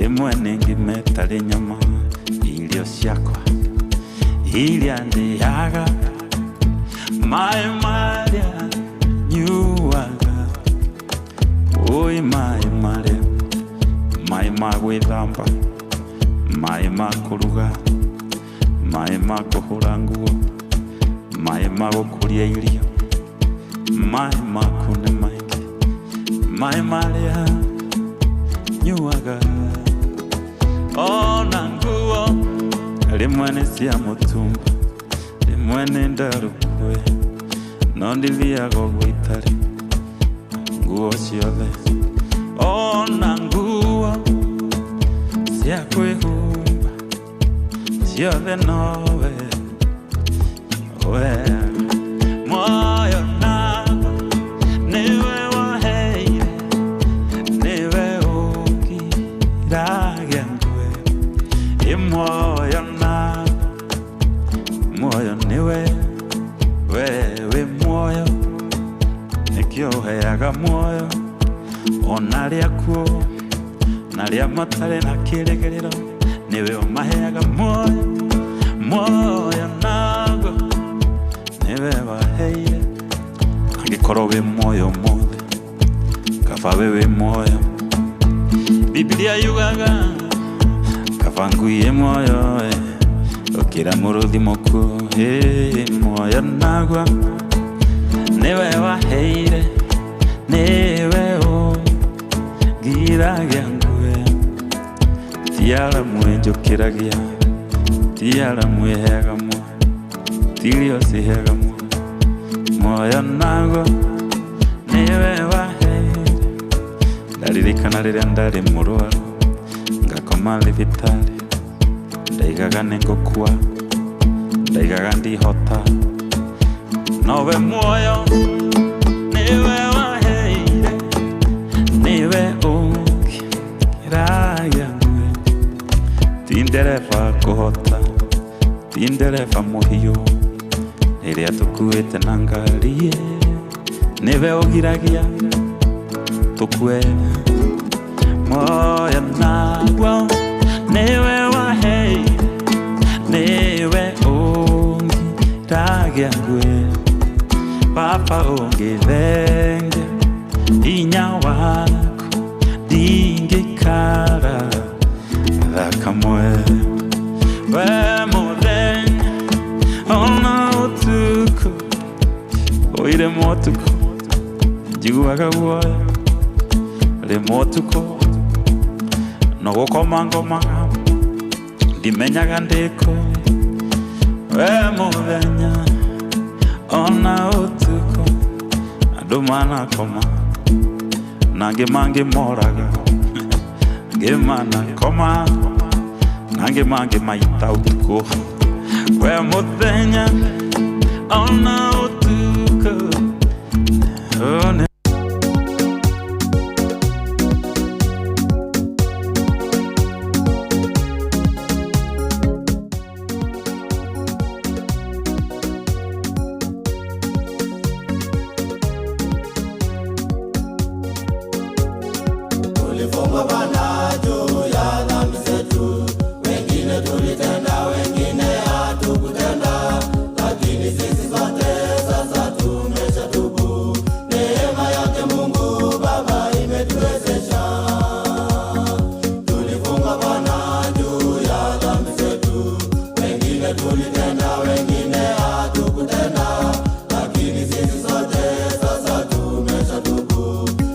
rimwe ningimeta nyama irio ciakwa iria ndiaga mai maria nyuaga oi mai maria mai ma gwithamba mai ma kuruga mai ma kuhura nguo mai ma gukuria irio mai ma kune maingi mai maria nyuaga ona nguo rimwe ni cia mutumba rimwe ni ndarukue no ndithiaga ũguo itari nguo ciothe ona nguo cia kwĩhumba ciothe nowe muoyo naguo niwe waheire niwe ũngiragia ngwe muoyo naguo muoyo niwe wewe muoyo nikio uheaga muoyo ona ria kuo na ria matare na kirigiriro niwe umaheaga muoyo muoyo naguo niwe waheire angikorwo wi muoyo mothe kaba wewe muoyo Biblia yugaga kaba nguie muoyo ukira muruthi muku muoyo naguo niwe waheire niwe ungiragia ngwe tiara mwenjukiragia tiara mweheaga muoyo tirio ciheaga muoyo naguo niwe waheire ndaririkana riria ndari murwaru ngakoma thibitari ndaigaga ningukua ndaigaga ndihota nowe muoyo niwe waheire niwe ungiragia ngwe ti ndereba kuhota ti ndereba muhiu riria tukuite na ngari niwe ugiragia tukue muoyo naguo niwe waheire niwe ungiragia ngwe papa ungithenge inya wako ndingikara thakamwe we muthenya ona utuku oire motuku njiguaga guoya rimwe utuku no gukoma ngomaga ndimenyaga ndiko we muthenya ona utuku andu manakoma nange mange moraga ngimana koma nange mange maita utuku we muthenya ona utuku one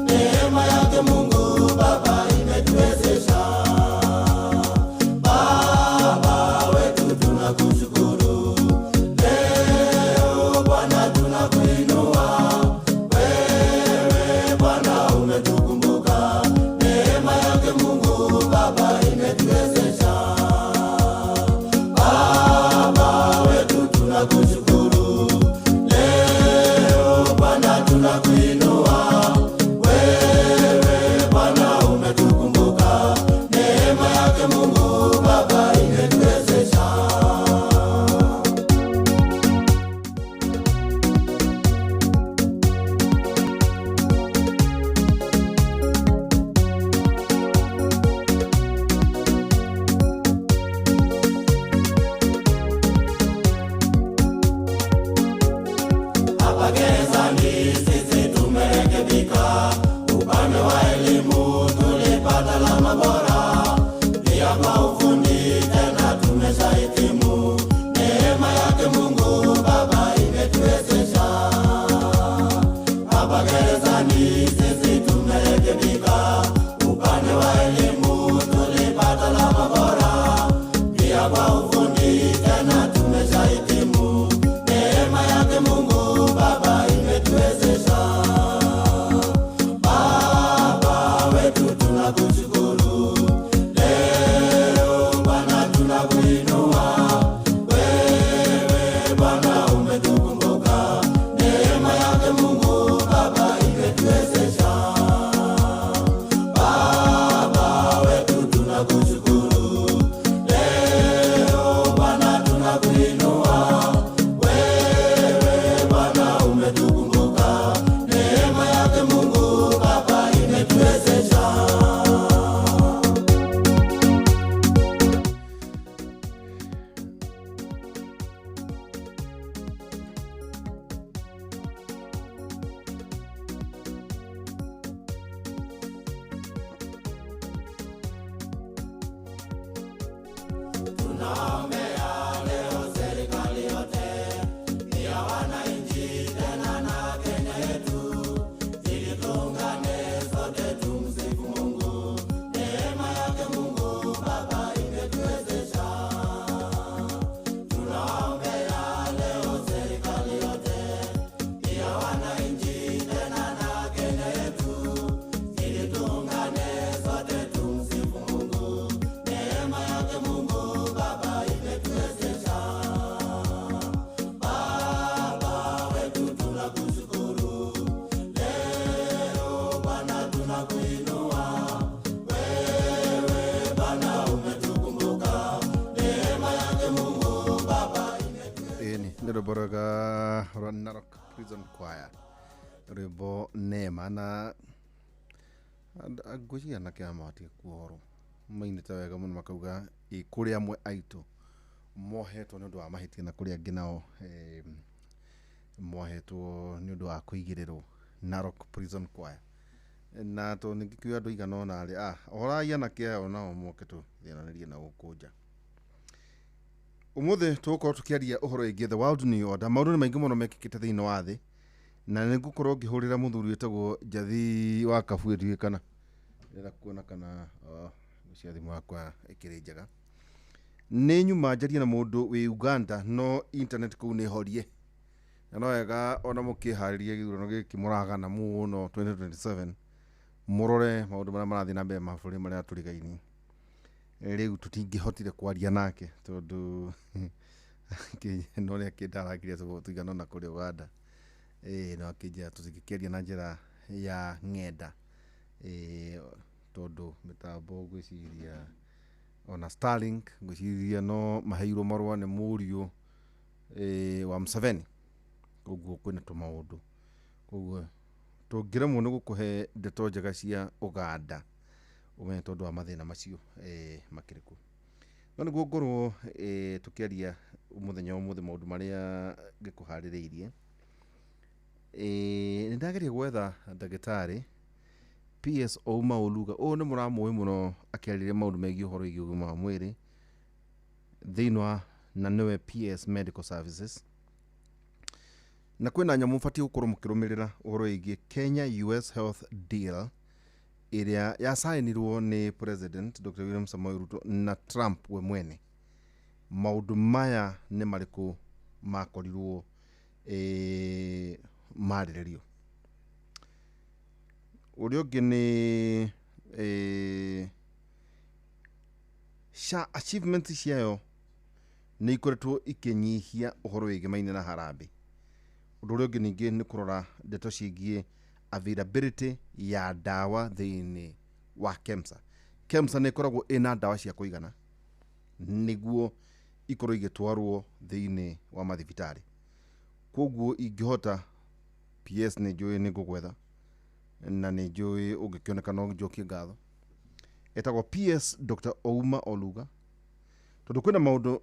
Neema yake Mungu Baba imetuwezesha. tunakushukuru. Leo Bwana tunakuinua. Wewe Bwana umetukumbuka. Neema yake Mungu Baba imetuwezesha. Baba wetu tunakushukuru. Leo Bwana tunakuinua. Wewe Bwana umetukumbuka. Neema yake Mungu Baba imetuwezesha. Tunaombea leo serikali yote ya wananchi tena na Kenya yetu, ili tuungane sote tumsifu Mungu. Neema yake Mungu Baba imetuwezesha. Tunaombea leo serikali yote ya wananchi tena na Kenya yetu, ili tuungane sote tumsifu Mungu. Neema yake Mungu Baba imetuwezesha. Baba wetu tunakushukuru. Leo Bwana tunakuinua. Wewe Bwana umetukumbuka. Neema yake Mungu Baba Eni ndio boroga Narok Prison Choir rebo nema na agucia na kiamati kuoro mainita wega muno makauga kuri amwe aitu mohetwo ni undu wa mahitia na kuri angi nao mohetwo ni undu wa kuigirirwo. Narok Prison Choir na to ningikiwa andu igana ona ari orai na kiao nao moke tu thiananirie na gukunja. Umuthi tugukorwo tukiaria uhoro igi the world new order. Maundu ni maingi muno mekikite thiini wa thi na nigukorwo ngihurira muthuri wetagwo Njathi wa Kabuiri kana ndira kuona kana cia thimu yakwa ikiri njega. Ni nyuma njaria na mundu wi Uganda no internet kuu ni horie na no wega ona mukihariria githurano giki muragana muno 2027 murore maundu maria marathi na mbere maburi maria turigaini. Riu tutingihotire kwaria nake tondu no ria kindaragiria tugana na kuri Uganda no akija tutingikiaria na njira ya ng'enda tondu mitambo gwiciria ona Starlink gwiciria no maheirwo marwa ni muriu wa Museveni. Koguo kwina tumaundu koguo tungiremwo ni gukuhe ndeto njega cia Uganda umenye tondu wa mathina macio makiriku. No niguo ngorwo tukiaria muthenya umuthi maundu maria ngikuhaririirie. Nindageria gwetha ndagitari PS Ouma Oluga. Ni muramui muno akiarire maundu megie uhoro igi ugima wa mwiri thiini na niwe PS Medical Services. Na kwina nyamu mfati gukorwo mukirumirira uhoro igi Kenya US Health Deal iria yasainirwo ni President Dr. William Samoei Ruto na Trump we mwene. Maundu maya ni mariku makorirwo mariririo. Urio ungi ni sha achievements ciayo ni ikoretwo ikinyihia uhoro wigi maine na harambe. Undu urio ungi ningi ni kurora ndeto ciigie availability ya dawa thiini wa KEMSA. KEMSA ni koragwo ina dawa cia kuigana niguo ikorwo igitwarwo thiini wa mathibitari. Koguo ingihota PS ni njui ni ngugwetha na ni njui ungikioneka no njokie ngatho. Etagwo PS Dr. Ouma Oluga. Tondu kwina maundu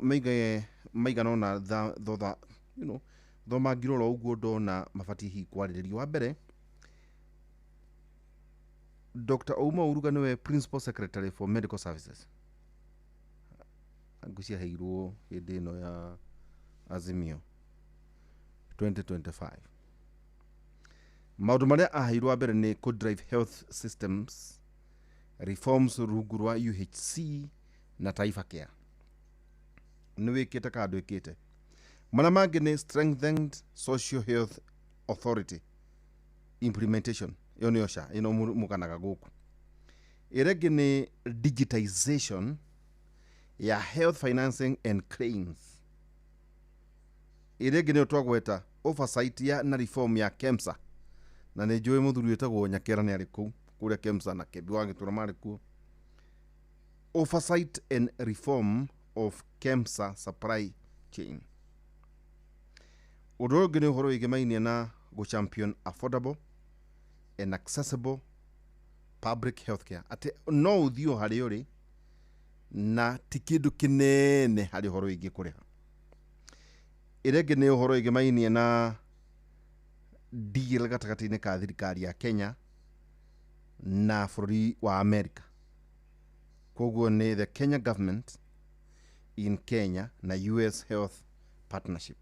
maigana na thotha thoma ngirora uguo ndona mabati hi kwariririo. Wa mbere Dr. Ouma Oluga niwe Principal Secretary for Medical Services. Angucia heirwo hindi no ya Azimio 2025. Maundu maria aheirwo mbere ni ku drive health systems reforms rungu rwa UHC na Taifa Care. Niwe kete kandu ikite. Mana mangi ni strengthened social health authority implementation. Yo ni osha ino mukanaga guku. iregi ni digitization ya health financing and claims. Iregi ni twagweta oversight ya na reform ya KEMSA, na nä njå ä må thuri wä tagwo Nyakera nä arä kå kå rä a KEMSA na Kä wa Gä tå ra marä kuo. Oversight and reform of KEMSA supply chain. Å ndå å ngä nä å horo wä gä mainie na gå champion affordable and accessible public healthcare. Atä no å thiå harä å rä na ti kä ndå kä nene harä å horo wä ngä kå rä ha. Ä rä ngä nä å horo wä gä mainie na deal gatagatä-inä ka thirikari ya Kenya na bå rå ri wa America. Koguo nä the Kenya government in Kenya na US health partnership.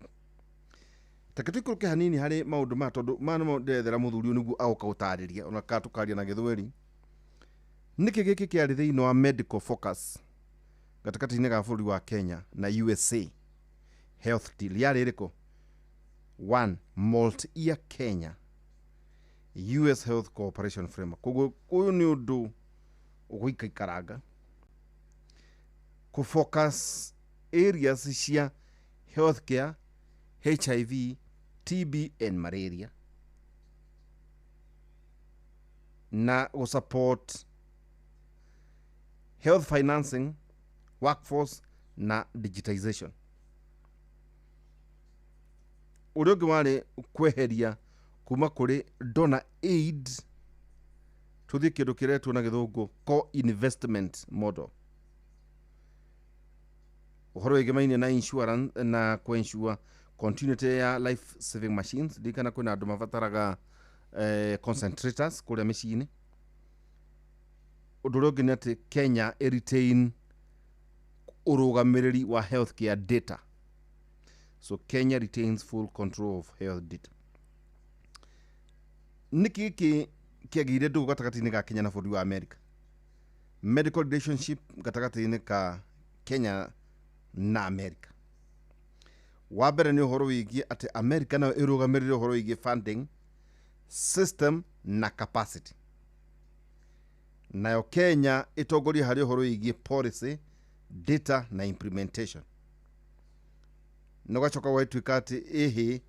Take tå ikå rå ke hanini harä maå ndå maya tondå maya nä mo ndethera må thuri å nä guo agåka gå tarä ria ona ka tå karia na gä thweri. Nä kä gä kä kä arä thä inä wa medical focus gatagatä-inä ga bå rå ri wa Kenya na USA health deal yarä rä kå 1 multi-year Kenya US health cooperation framework. Koguo ũyũ nĩ ũndũ ũgũikaikaranga kũ focus areas cia healthcare, HIV, TB and malaria, na gũ support health financing, workforce na digitization. Ũrĩa ũngĩ warĩ kweheria kuma kũrĩ donor aid tũthiĩ kĩndũ kĩretwo na gĩthũngũ co-investment model. Ũhoro wĩgiĩ mainie na insurance na kũ-ensure continuity ya life saving machines. Ndikana kwĩna andũ mabataraga concentrators kũrĩa mĩciĩ-inĩ. Ũndũ ũrĩa ũngĩ nĩ atĩ Kenya retain ũrũgamĩrĩri wa healthcare data. So Kenya retains full control of health data. Niki gĩkĩ kĩagĩire ndũgũ gatagatä-inĩ ga Kenya na bũrũri wa America. Medical relationship gatagatä-inĩ ka Kenya na America. Wa mbere nĩ ũhoro wĩgiĩ atĩ America nayo ĩrũgamĩrĩre ũhoro wĩgiĩ funding system na capacity. Nayo Kenya ĩtongorie harĩ ũhoro wĩgiĩ policy, data na implementation. Nogacoka gwatuĩka atĩ ĩhĩ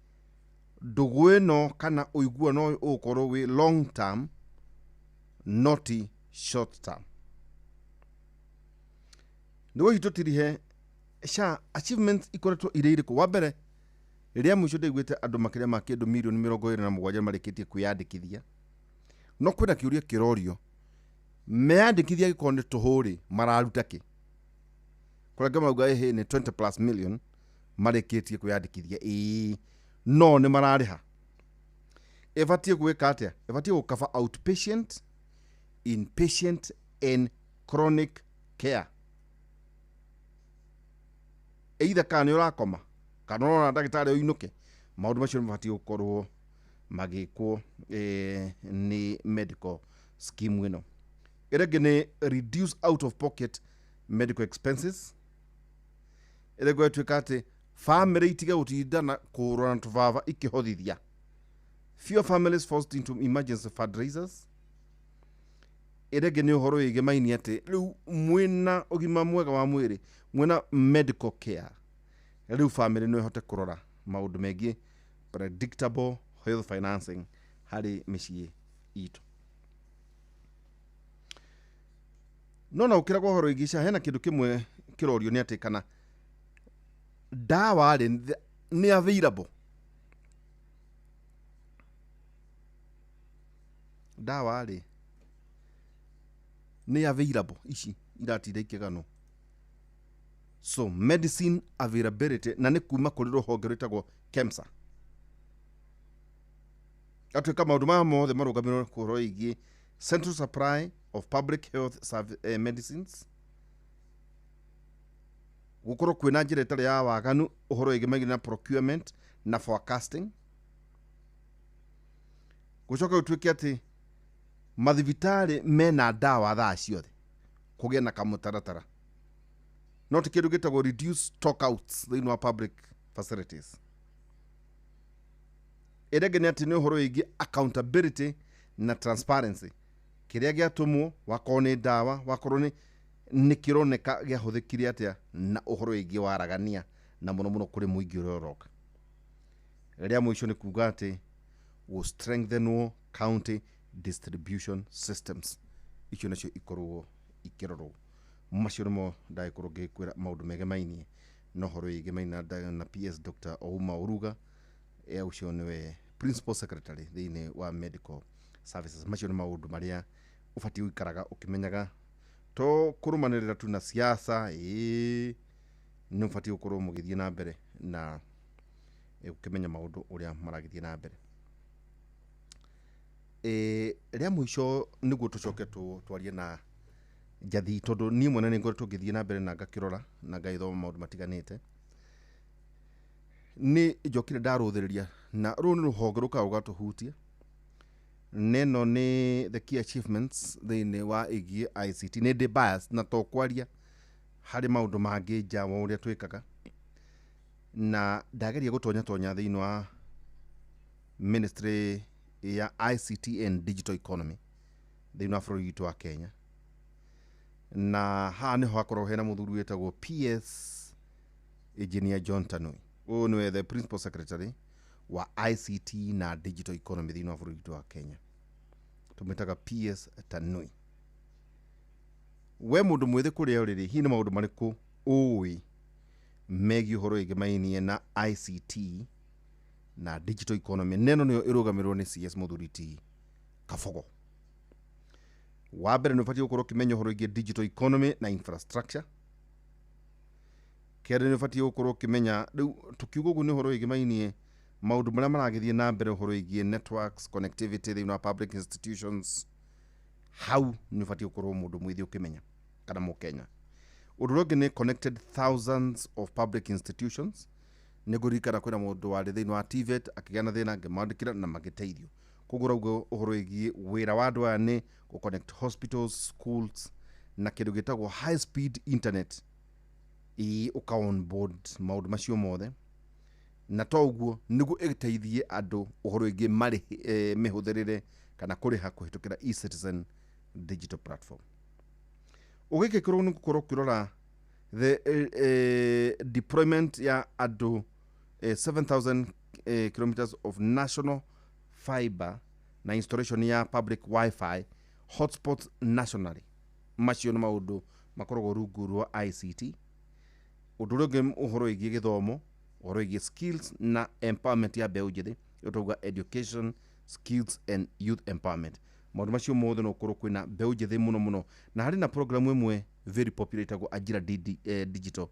ndũgũ ĩno kana ũiguano ũyũ ũgũkorwo wĩ long term not short term. Nĩguo hitu tũtirihe SHA achievements ikoretwo irĩ irĩkũ. Wa mbere rĩrĩa mũico ndaiguĩte andũ makĩria ma kĩndũ mirioni 27 marĩkĩtie kwĩyandĩkithia, no kwĩna kĩũria kĩrorio, meyandĩkithia gĩkorwo nĩ tũhũ rĩ mararuta kĩ? Kũrĩa mauga ĩhĩ nĩ 20+ million marĩkĩtie kwĩyandĩkithia. No nĩ mararĩha. Ĩbatiĩ gwĩka atĩa? Ĩbatiĩ gũkaba outpatient, inpatient and chronic care. Either kana nĩ ũrakoma kana ũrona ndagĩtarĩ ũinũke, maũndũ macio mabatiĩ gũkorwo magĩkwo nĩ medical scheme ĩno. Ĩrĩngĩ nĩ reduce out of pocket medical expenses. Ĩrĩngĩ gwatuĩka atĩ family itige gũtinda na kũrũa na tũbaba ikĩhothithia. Fewer families forced into emergency fundraisers. Ĩrĩngĩ nĩ ũhoro wĩgiĩ mainie atĩ rĩu mwĩna ũgima mwega wa mwĩrĩ, mwĩna medical care, rĩu family no ĩhote kũrora maũndũ megiĩ predictable health financing harĩ mĩciĩ itũ. No na ũkĩragwo ũhoro wĩgiĩ SHA, hena kĩndũ kĩmwe kĩrorio nĩ atĩ kana dawa nĩ available. Dawa nĩ available ici iratinda ikĩganwo. So medicine availability na nĩ kuma kũrĩ rũhonge rwĩtagwo KEMSA. Atuĩka maũndũ maya mothe marũgamĩrĩirwo kũhoro wĩgiĩ central supply of public health medicines. Gũkorwo kwĩna njĩra ĩtarĩ ya waganu ũhoro wĩgiĩ mainie na procurement na forecasting. Gũcoka gũtuĩke atĩ mathibitarĩ mena dawa thaa ciothe, kũgĩa na kamũtaratara. No ti kĩndũ gĩtagwo reduce stockouts thĩinĩ wa public facilities. Ĩrĩngĩ nĩ atĩ nĩ ũhoro wĩgiĩ accountability na transparency. kiria giatumwo wakorwo ni ndawa wakorwo ni kironeka giahuthikire atia na uhoro wingi waragania na muno kuri muingi uria uroka. Ria mwisho ni kuga ati will strengthen county distribution systems. Icio nacio ikorwo ikirorwo. Macio nimo ndaikorwo ngikwira maundu mege mainie no horo ige maina na PS Dr. Ouma Oruga ucio niwe principal secretary thiini wa medical services. Macio ni maundu maria ufati uikaraga ukimenyaga to kurumanirira tu na siasa ni ufati ukorwo mugithie na mbere na ukimenya maundu uria maragithie na mbere. Ria mwisho niguo tucoke twarie na jathi tondu ni mwene ni ngoretwo ngithie na mbere na ngakirora na ngaithoma maundu matiganite. Ni njokire ndaruthiriria na ru ni ruhonge rukaga tuhutia neno ni the key achievements thiini wa igie ICT. Ni ndi bias na to kwaria hari maundu mangi nja wa uria twikaga na ndageria gutonya thiini wa ministry ya ICT and digital economy thiini wa bũrũri witũ wa Kenya. Na haha niho hakorwo hena muthuri wetagwo PS Engineer John Tanui. Uyu niwe the principal secretary wa ICT na digital economy thiini wa bũrũri witũ wa Kenya. Tumetaga PS Tanui. We mundu mwithi kuria uriri hi ni maundu mariku uwi megi uhoro igimainie na ICT na digital economy. Neno niyo irugamirwo ni CS Muthuri Kabogo. Wa mbere nufati ukorwo kimenya uhoro igie digital economy na infrastructure. Kere nufati ukorwo kimenya tukiuga uguo ni uhoro igimainie maundu maria maragithie na mbere uhoro igie networks connectivity thiini wa public institutions. How nufati ukorwo mundu mwithi ukimenya kana mukenya. Undu ungi ni connected thousands of public institutions. Nigurikana kwina mundu wari thiini wa TVET akigana thina ngimandikira na magiteithio. Kugura ugo uhoro igie wira wa andu aya ni ku connect hospitals, schools na kindu gitagwo high speed internet uka on board maundu macio mothe na to uguo nigu igiteithie andu uhoro igie mari mihuthirire kana kuriha kuhitukira eCitizen digital platform. Ugike kirwo ni gukorwo kirora the deployment ya andu 7,000 kilometers of national fiber na installation ya public wifi hotspots nationally. Macio ni maundu makoragwo rungu rwa ICT. Undu ungi uhoro igie githomo, uhoro igie skills na empowerment ya mbeũ njithi, yotauga education, skills and youth empowerment. Maundu macio mothe no ukorwo kwina mbeũ njithi muno na hari na program imwe very popular itagwo Ajira Digital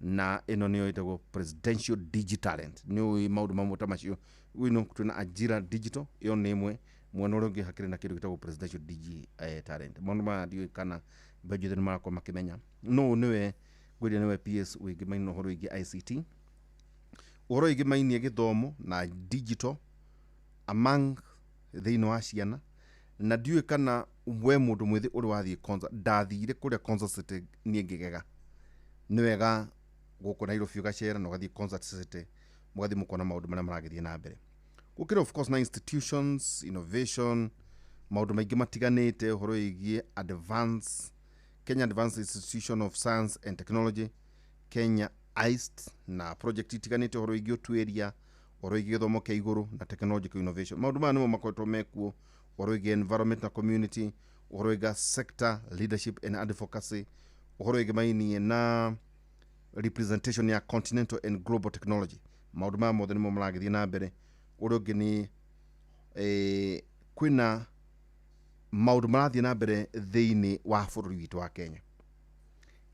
na ino niyo itagwo Presidential Digitalent. Ni maundu mamwe ta macio wino twina Ajira Digital iyo ni imwe mwana uria ungi hakiri na kindu gitagwo Presidential Digitalent. Maundu ma dio kana mbeũ njithi ni marakwo makimenya. No niwe gwiria niwe PS wigimaini uhoro igi ICT, uhoro igimainie githomo na digital among thiini wa ciana. Na ndiwe kana we mundu mwithi uri wathie concert ndathire kuria concert city nie ngigega ni wega guku Nairobi ugacera no gathie concert city mugathie mukona maundu maria maragithie na mbere gukira of course na institutions innovation maundu maingi matiganite uhoro igie Kenya Advanced Institution of Science and Technology, Kenya IST na project itiganite uhoro igie tueria uhoro igie githomo kia iguru na technological innovation. Maundu maya nimo makoretwo mekuo uhoro igie environment na community, uhoro igie sector leadership and advocacy, uhoro igie mainie na representation ya continental and global technology. Maundu maya mothe nimo maragithie na mbere. Uri ungi ni kwina maundu marathie na mbere thiini wa bũrũri witũ wa Kenya.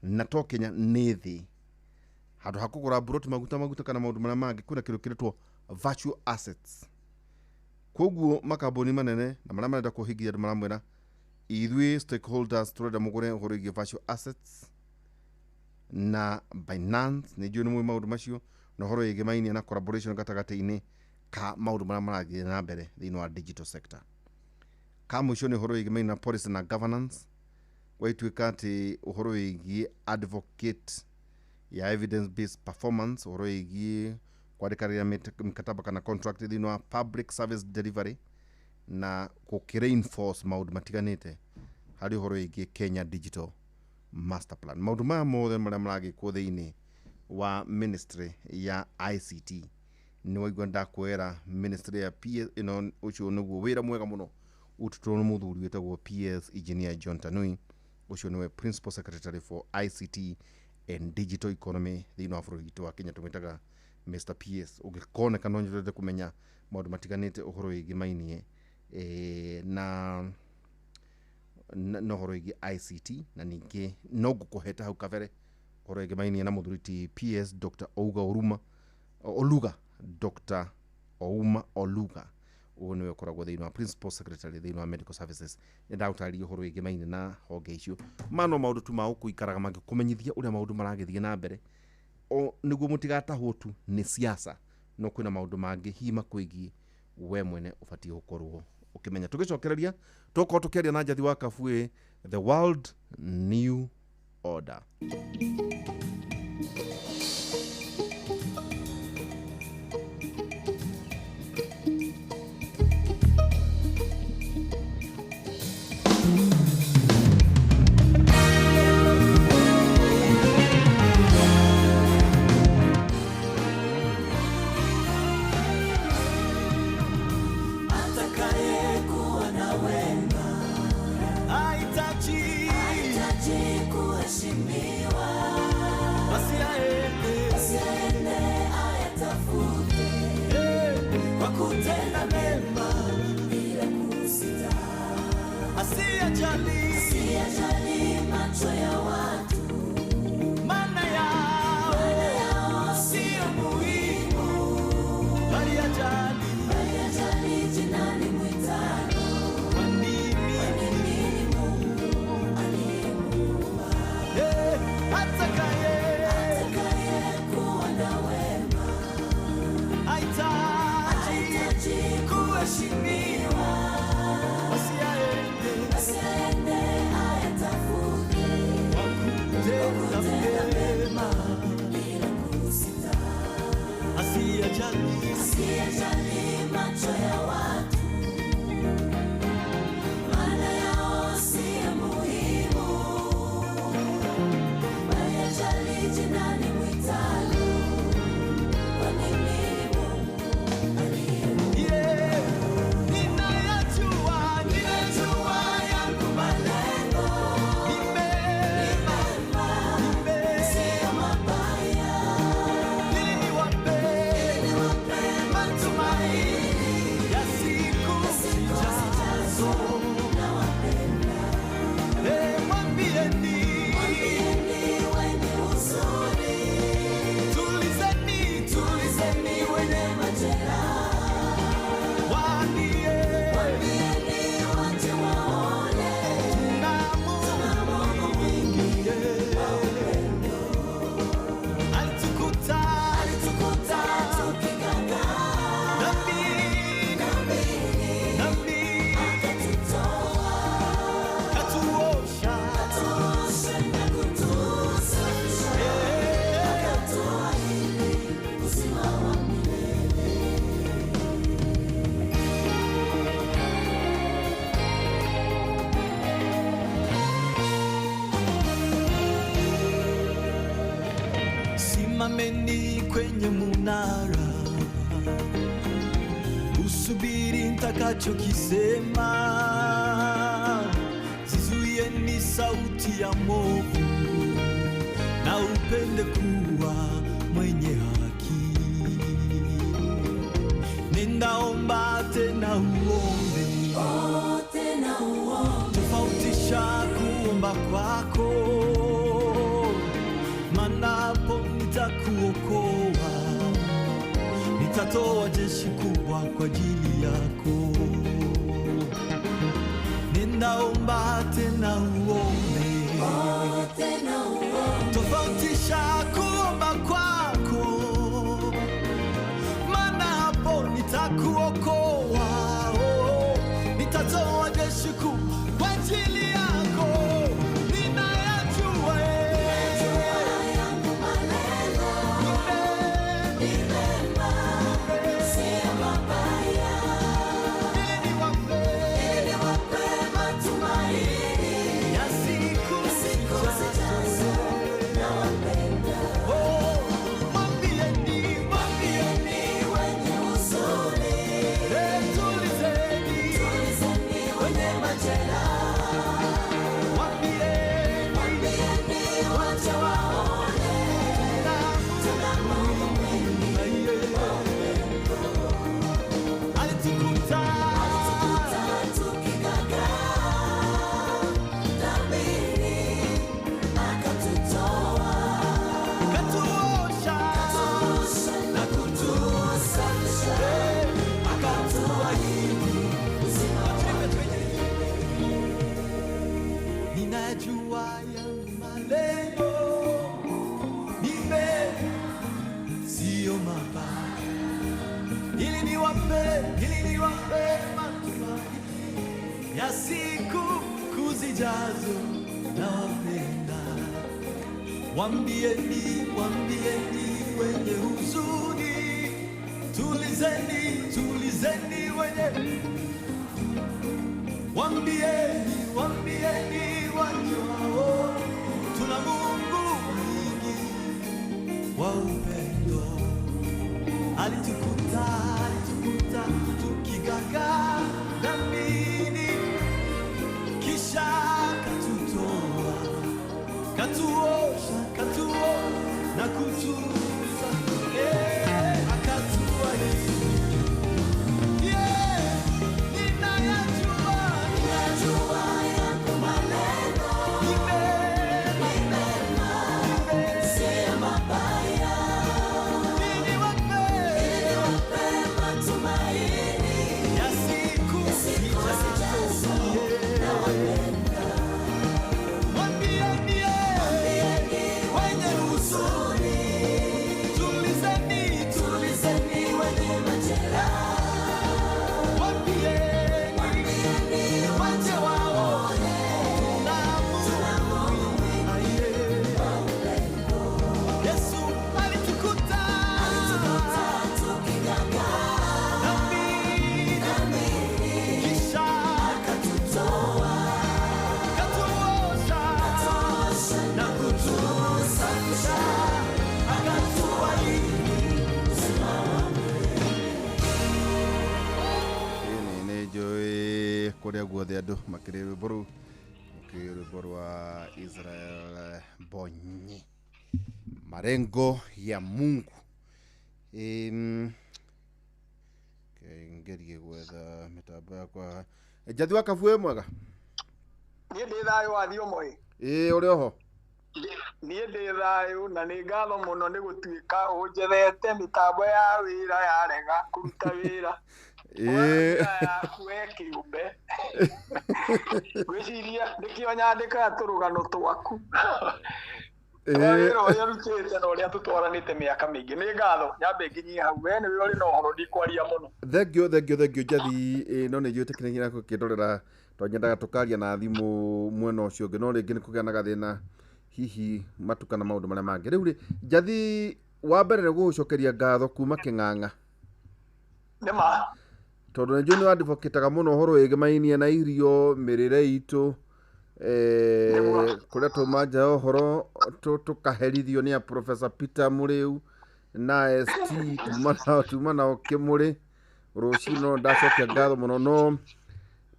Na to Kenya ni thi handu hakugura buroti maguta kana maundu maria mangi kwina kindu kiretwo virtual assets. Koguo makambuni manene na maria marenda kuhingia andu maramwira ithui stakeholders turenda mugure uhoro igie virtual assets na Binance ni njui ni maundu macio na uhoro igie mainie na collaboration gatagati-ini ka maundu maria marathie na mbere thiini wa digital sector. Kama mwisho ni uhoro igie mainie na policy na governance waituika ati uhoro igie advocate ya evidence based performance, uhoro igie kwandikaria mikataba kana contract thiini wa public service delivery na gukireinforce maundu matiganite hari horo igi Kenya Digital Master Plan. Maundu maya mothe maria maragikwo thiini wa ministry ya ICT ni waigua ndakwera ministry ya PS ino ucio niguo wira mwega muno ututwo ni muthuri wetagwo PS Engineer John Tanui. Ucio niwe Principal Secretary for ICT and Digital Economy thiini wa bururi wa Kenya, tumitaga Mr. PS. Ugikone kana nyurete kumenya maundu matiganite uhoro igi mainie na no horo igi ICT na ningi no gukuheta hau kabere horo igi mainie na muthuri PS Dr. Oluga Dr. Ouma Oluga uyu niwe ukoragwo thiini wa Principal Secretary thiini wa Medical Services. Ni ndautaria horo igi mainie na honge icio mano maundu tu ma ukuikaraga magikumenyithia uria maundu maragithie na mbere o niguo mutigatahwo tu ni siasa, no kwina maundu mangi hima kwigie we mwene ubatie gukorwo ukimenya. Tugicokereria tukorwo tukiaria na njathi wa Kabue, the world new order. Asiyajali macho ya watu, maana yao sio muhimu, bali ajali jina limwitalo. Kwa nini Mungu alimuumba? Atakaye kuwa na wema hahitaji kuheshimiwa. Asiyajali macho ya watu, maana yao sio muhimu, bali ajali jina limwitalo. Kwa nini Mungu alimuumba? Ninayajua yangu malengo, sio mabaya, simameni kwenye munara, usubiri nitakachokisema. Zizuieni sauti ya mwovu na upende kuwa mwenye haki. Ninaomba tena uombe, tofautisha kuomba kwako, manapo nitakuokoa, nitatoa jeshi kubwa kwa ajili yako. Ninaomba tena uombe, tofautisha kuomba kwako, manapo nitakuokoa, nitatoa jeshi kubwa kwa ajili yako. Sio mabaya, ili niwape matumaini ya siku kuzijazo. Nawapenda. Waambieni, waambieni wenye huzuni, tulizeni, tulizeni wenye. Waambieni, waambieni wajao, tuna Mungu mwingi wa upendo. Alitukuta, alitukuta tukigagaa dhambini, kisha katutoa, katuosha, katuoa na kutuza, akatuahidi. Korea guothe andu makirä boru wa Israel Bonyi marengo ya Mungu. Ngerie gwetha mitambo yakwa. Jathi wa Kabue mwega? Niĩ ndĩ thayũ wathi ũmwe. Ũrĩ oho? Niĩ ndĩ thayũ na nĩ ngatho mũno nĩ gũtuĩka ũnjethete mĩtambo ya wĩra yarega kũruta wĩra. We kĩũmbe. Gwĩciria nĩkĩo nyandĩkaga tũrũgano twaku. Wĩra ũrĩa ũrutĩte na ũrĩa tũtwaranĩte mĩaka mĩingĩ. Nĩ ngatho nyambe nginyie hau. We nĩwe ũrĩ na ũhoro ndikwaria mũno. Thengiũ Jathi, no nĩ njũĩtĩkĩrĩire gũkĩndorera tondũ nyendaga tũkaria na thimũ mwena ũcio ũngĩ, no rĩngĩ nĩ kũgĩa na gathĩna hihi matukana maũndũ marĩa mangĩ. Rĩu rĩ, Jathi, wa mbere nĩ gũgũcokeria ngatho kuma Kĩng'ang'a. Nĩma. Tondũ nĩ njũĩ nĩ wadivokĩtaga mũno ũhoro wĩgĩmainie na irio, mĩrĩre itũ, kũrĩa tuma nja ũhoro tũkaherithio nĩ a Professor Peter Mũrĩu na ST tuma nao Kĩmũrĩ. Rũciinĩ no ndacokia ngatho mũno, no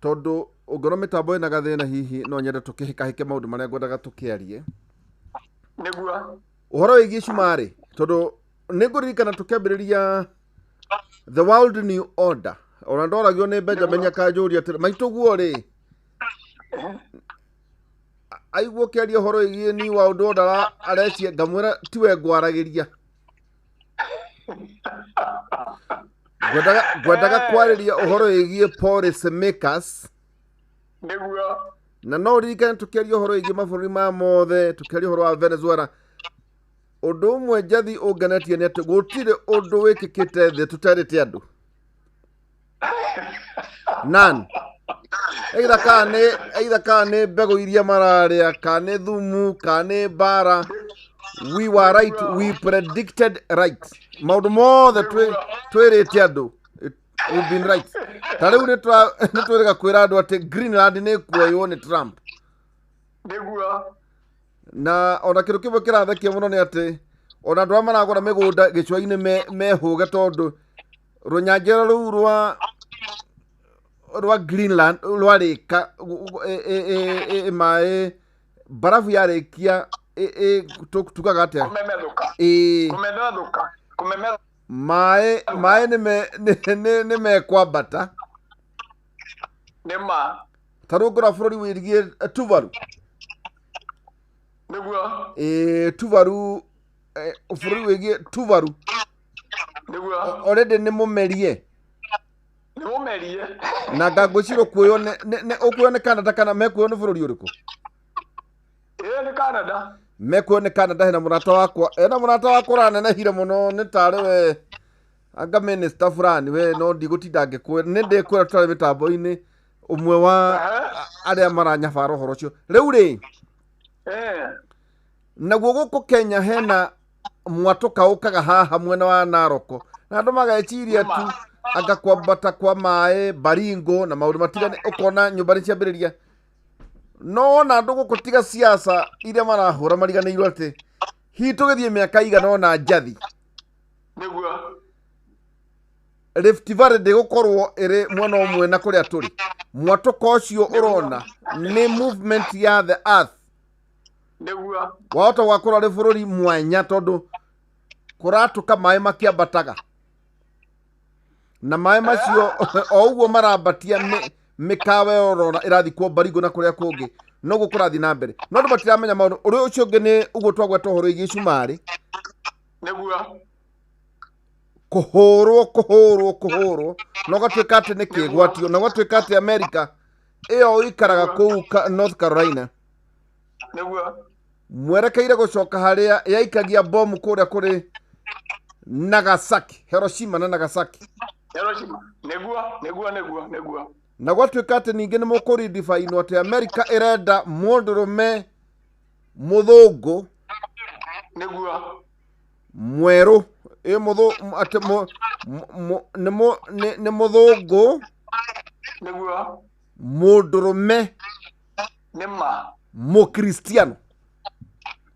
tondũ ũngĩona mĩtambo ĩna gathĩna hihi no nyende tũkĩhĩkahĩke maũndũ marĩa ngwendaga tũkĩarie. Nĩguo. Ũhoro wĩgiĩ cumarĩ, tondũ nĩ ngũririkana tũkĩambĩrĩria The World New Order. Ona ndoragio nĩ Benjamin akanjũria atĩrĩ, maitũguo rĩ, aigua ũkĩaria ũhoro wĩgiĩ New World Order arecia, ngamwĩra tiwe ngwaragĩria. Ngwendaga kwarĩria ũhoro wĩgiĩ policy makers. Nĩguo. Na no ũririkane tũkĩaria ũhoro wĩgiĩ mabũrũri ma mothe, tũkĩaria ũhoro wa Venezuela. Ũndũ ũmwe Jathi ũngenetie nĩ atĩ gũtirĩ ũndũ wĩkĩkĩte thĩ tũtarĩte andũ. None. Either kana nĩ mbegũ iria mararĩa, kana nĩ thumu, kana nĩ mbara. We were right, we predicted right. Maũndũ mothe twĩrĩte andũ. We've been right. Ta rĩu nĩ twĩrĩga kwĩra andũ atĩ Greenland nĩ kuoywo nĩ Trump. Nĩguo. Na ona kĩndũ kĩmwe kĩrathekia mũno nĩ atĩ ona andũ arĩa maragũra mĩgũnda gĩcũa-inĩ mehũge tondũ rũnyanjara rũu rwa Greenland rwarĩka maĩ barafu yarĩkia tukaga atĩa kũmemethũka maĩ nĩ mekwambata. Nĩma. Ta rĩu ngora bũrũri wĩgiĩ Tuvalu. Nĩguo. Tuvalu, bũrũri wĩgiĩ Tuvalu. Nĩguo. Already nĩ mũmerie. Nĩ mũmerie. Na ngagwĩciria ũkuoyo nĩ Canada kana mekuoyo nĩ bũrũri ũrĩkũ? Nĩ Canada. Mekuoyo nĩ Canada. Hena mũrata wakwa ũranenehire mũno nĩ tarĩ we anga minister fulani we no ndigutinda ngĩkwĩra nĩ ndĩkwĩra tũtarĩ mĩtambo-inĩ ũmwe wa arĩa maranyabara ũhoro ũcio rĩu rĩ naguo gũkũ Kenya hena mwatũka ũkaga haha mwena wa Naroko na andũ mageciria tu anga kwambata kwa maĩ Baringo na maũndũ matigane ũkona nyũmba nĩ ciambĩrĩria no wona andũ gũkũ tiga siasa iria marahũra mariganĩirwo atĩ hihi tũgĩthiĩ mĩaka igana ona njathi nĩguo Rift Valley ndĩgũkorwo ĩrĩ mwena ũmwe na kũrĩa tũrĩ mwatũka ũcio ũrona nĩ movement ya the earth nĩguo wahota gwakorwo arĩ bũrũri mwanya tondũ kũratũka maĩ makĩambataga na maĩ macio o ũguo marambatia mĩkawa yorona ĩrathikwo Baringo na kũrĩa kũngĩ noguo kũrathiĩ na mbere no andũ matiramenya maũndũ ũrĩa ũcio ũngĩ nĩ ũguo twagweta ũhoro wĩgiĩ cumarĩ nĩguo kũhũrwo na ũgatuĩka atĩ nĩ kĩgwatio na ũgatuĩka atĩ America ĩyo ikaraga kũu North Carolina nĩguo mwerekeire gũcoka harĩa yaikagia bomu kũrĩa kũrĩ Nagasaki Hiroshima na Nagasaki nĩguo na gwatuĩka atĩ ningĩ nĩ mũkũrindibainwo atĩ America ĩrenda mũndũrũme mũthũngũ nĩguo mwerũ atĩ nĩ mũthũngũ nĩguo mũndũrũme nĩma mũkristiano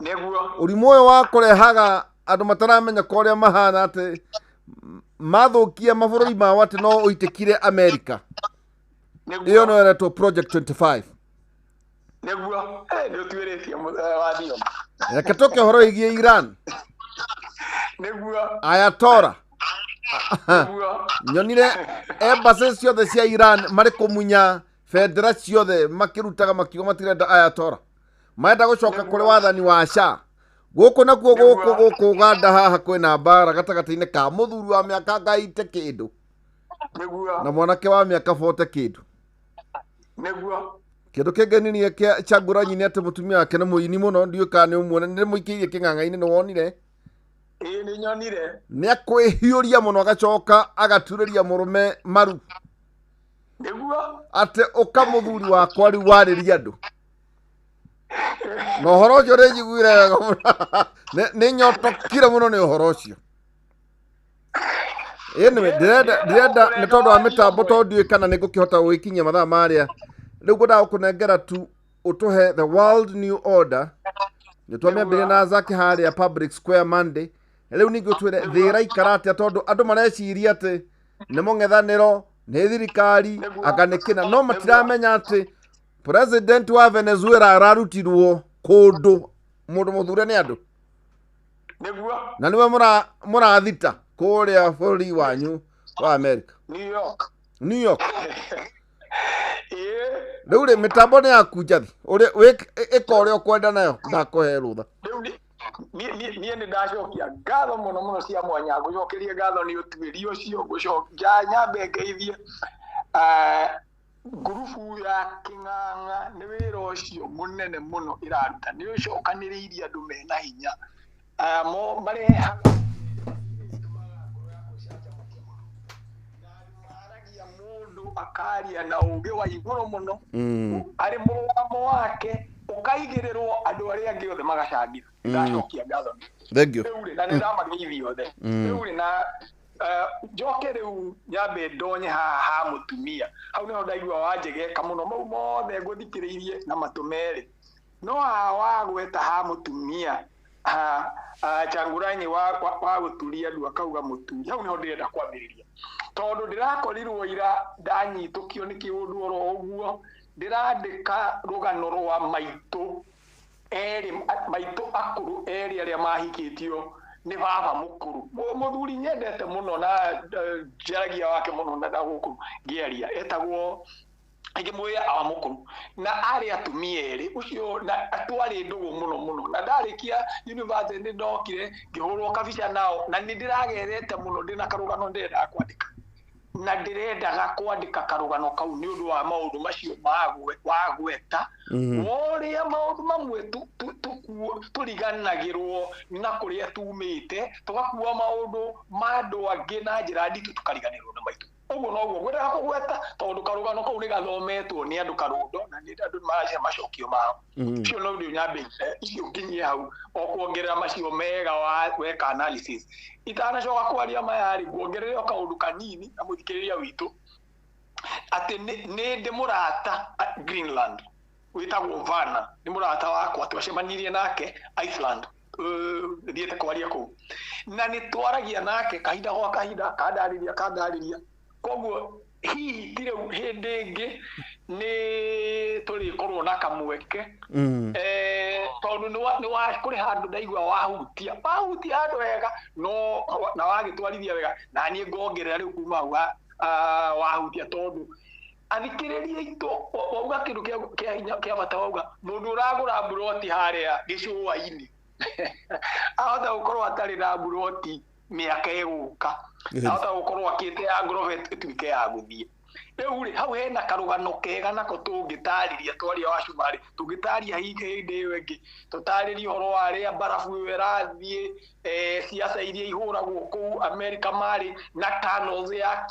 nĩguo ũrimũ ũyũ wa kũrehaga andũ mataramenya kũrĩa mahana atĩ mathũkia mabũrũri mao atĩ no ũitĩkire America ĩyo no ĩretwo Project 25 nĩguo nĩ ũtuĩrĩtie wathio reke tũke ũhoro wĩgiĩ Iran nĩguo Ayatollah nyonire embassy ciothe cia Iran marĩ kũmunya bendera ciothe makĩrutaga makiuga matirenda Ayatollah marenda gũcoka kũrĩ wathani wa Shah gũkũ nakuo gũkũ Uganda haha kwĩna mbara gatagatĩ-inĩ ka mũthuri wa mĩaka ngaite kĩndũ na mwanake wa mĩaka 40 kĩndũ kĩndũ kĩngenirie kĩa Changuranyi nĩ atĩ mũtumia wake nĩ mũini mũno ndiũĩ kana nĩ ũmuona nĩ mũikĩirie kĩng'ang'a-inĩ nĩ wonire nĩ nyonire nĩ akwĩhiũria mũno agacoka agaturĩria mũrũme maru atĩ ũka mũthuri wakwa rĩu warĩria andũ na ũhoro ũcio nĩ njiguire wega nĩ nyotokire mũno nĩ ũhoro ũcio ndĩrenda nĩ tondũ wa mĩtambo tondũ ndiũĩ kana nĩ ngũkĩhota gwĩkinyia mathaa marĩa rĩu ngwendaga gũkũnengera tu ũtũhe the world new order nĩ twamĩambĩria na Zaki harĩa Public Square Monday rĩu ningĩ ũtwĩre thĩ ĩraikara atĩa tondũ andũ mareciria atĩ nĩ mũng'ethanĩro nĩ thirikari anga nĩ kĩna no matiramenya atĩ president wa Venezuela ararutirwo kũndũ mũndũ mũthure nĩ andũ na nĩwe mũrathita kũrĩa bũrũri wanyu wa America New York rĩu rĩ mĩtambo nĩ yaku njathi ĩka ũrĩa ũkwenda nayo ndakũhe rũtha niĩ nĩ ndacokia ngatho mũno cia mwanya ngũcokerie ngatho nĩ ũtuĩria ũcio ngũcokia nyambe ngeithie ngurubu ya Kĩng'ang'a nĩ wĩra ũcio mũnene mũno ĩraruta nĩ ũcokanĩrĩirie andũ mena hinya marehaga mũndũ akaria na ũgĩ wa igũrũ mũno arĩ mũrũgamo wake ũkaigĩrĩrwo andũ arĩa angĩ othe magacangĩra ndacokia ngatho rĩu na nĩ ndamageithia othe rĩu na njoke rĩu nyambe ndonye ha mũtumia hau nĩho ndaigua wanjegeka mũno mau mothe ngũthikĩrĩirie na matũ merĩ no wa gweta ha mũtumia Changuranyi wa gũturia andũ akauga mũturi hau nĩho ndĩrenda kwambĩrĩria tondũ ndĩrakorirwo ira ndanyitũkio nĩ kĩũndũ oro ũguo ndĩrandĩka rũgano rwa maitũ akũrũ erĩ arĩa mahikĩtio nĩ baba mũkũrũ mũthuri nyendete mũno na njaragia wake mũno na ndagũkũ ngĩaria etagwo ngĩmwĩra awa mũkũrũ na arĩ atumia erĩ ũcio na twarĩ ndũgũ mũno na ndarĩkia university ndokire ngĩhũrwo kabica nao na nĩ ndĩragerete mũno ndĩna karũgano ndĩrenda kwandĩka na ndirendaga kwandika karugano kau ni undu wa maundu macio wagweta woria maundu mamwe turiganagirwo na kuria tumite tugakua maundu mandu angi na njira nditu tukariganirwo na maitu uguo noguo gwira kugweta tondu karugano kau ni gathometwo ni andu karundo na ni andu maracia macokio mao cio no ndio nyambe icio nginyia hau okuongerera macio mega weka analysis itanacoka kwaria mayari kuongerera kaundu kanini na muthikiriria witu ati ni ndimurata Greenland witagwo Vana ni murata wakwa twacemanirie nake Iceland thiete kwaria kuu na ni twaragia nake kahinda gwa kahinda kandariria koguo hihi tire hindi ingi ni turikorwo na kamweke tondu ni wa kuri handu ndaigua wahutia handu wega no na wagitwarithia wega na nie ngongerera riu kuma wahutia tondu athikiriria itu wauga kindu kia bata wauga mundu uragura buroti haria gicua-ini ahota gukorwo atari na buroti miaka iguka ahota gukorwo akite ya Grovet ituike ya guthie riu ri hau hena karugano kega nako tungitariria twaria wa Shumari tungitaria hindi iyo ingi tutariria horo wa ria barafu irathie siasa iria ihuragwo kuu America mari na tunnels ya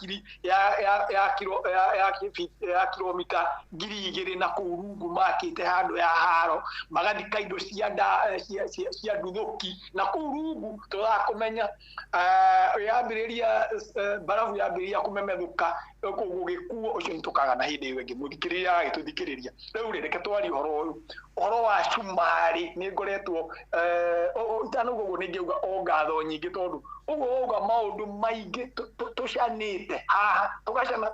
kilomita 2,000 na kurungu makite handu ya haro magathika indo cia nduthuki na kurungu turakumenya yambiriria barafu yambiriria kumemethuka gugikuo ucio nitukaga na hindi iyo ingi muthikiriria gituthikiriria riu reke twari horo wa Shumari ni ngoretwo itanugo ni ngiuga ongatho nyingi tondu uguo uga maundu maingi tucanite haha tugacana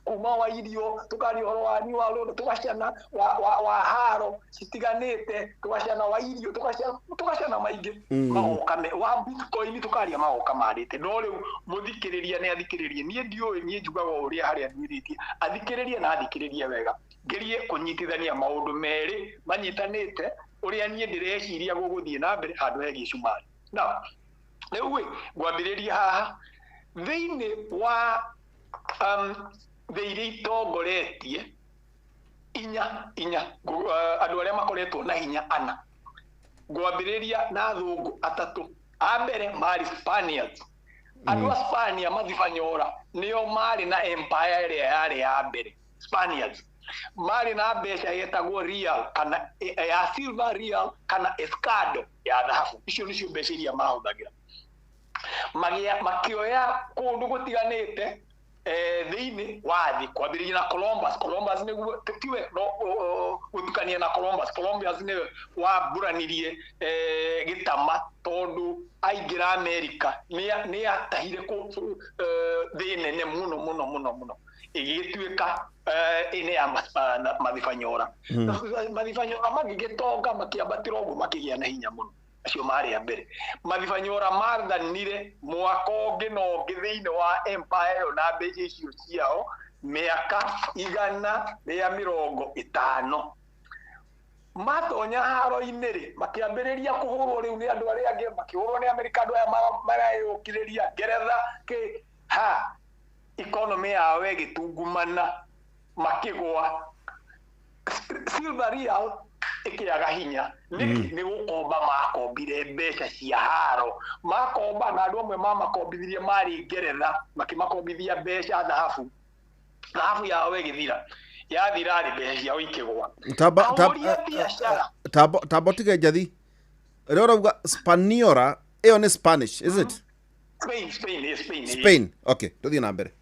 kuma wa irio tukari horo wa ni wa rodo tugacana wa haro citiganite tugacana wa irio tugacana maingi magoka wa Bitcoin tukaria magoka marite no riu muthikiriria ni athikiririe nie ndioi nie njugaga uria haria ndwiritie athikiririe na athikiririe wega ngerie kunyitithania maundu meri manyitanite uria nie ndireciria guguthie na mbere handu hegi Shumari na riu ngwambiriria haha thiini wa thiiri tongoretie inya andu aria makoretwo na hinya ana ngwambiriria na thungu atatu a mbere mari Spaniards andu a Spania mathifanyora nio mari na empire iria yari ya mbere Spaniards mari na mbeca yetagwo real kana ya silver real kana escado ya dhahabu icio nicio mbeca iria mahuthagira makioya kundu gutiganite thiini wathi kwambiriria na Columbus niguo tiwe no gutukania na Columbus ni waburanirie gitama tondu aingira America ni atahire ku thiini ne muno igituika ine ya mathifanyora mathifanyora magigitonga makiambatira uguo makigia na hinya muno acio mari ya mbere mathifanyora marthanire mwaka ungi no ngi thiini wa empire na mbeca icio ciao miaka 150 matonya haro-ini ri makiambiriria kuhurwo riu ni andu aria angi makihurwo ni America andu aya marayukiriria Ngeretha economy yao igitungumana makigwa silver real ikiaga hinya ni gukomba makombire mbeca cia haro makomba na andu amwe makombithirie mari Ngeretha makimakombithia mbeca dhahabu yao igithira yathira ri mbeca ciao ikigwa tabotige njathi rio urauga Spaniora iyo ni Spanish is it Spain okay tuthie na mbere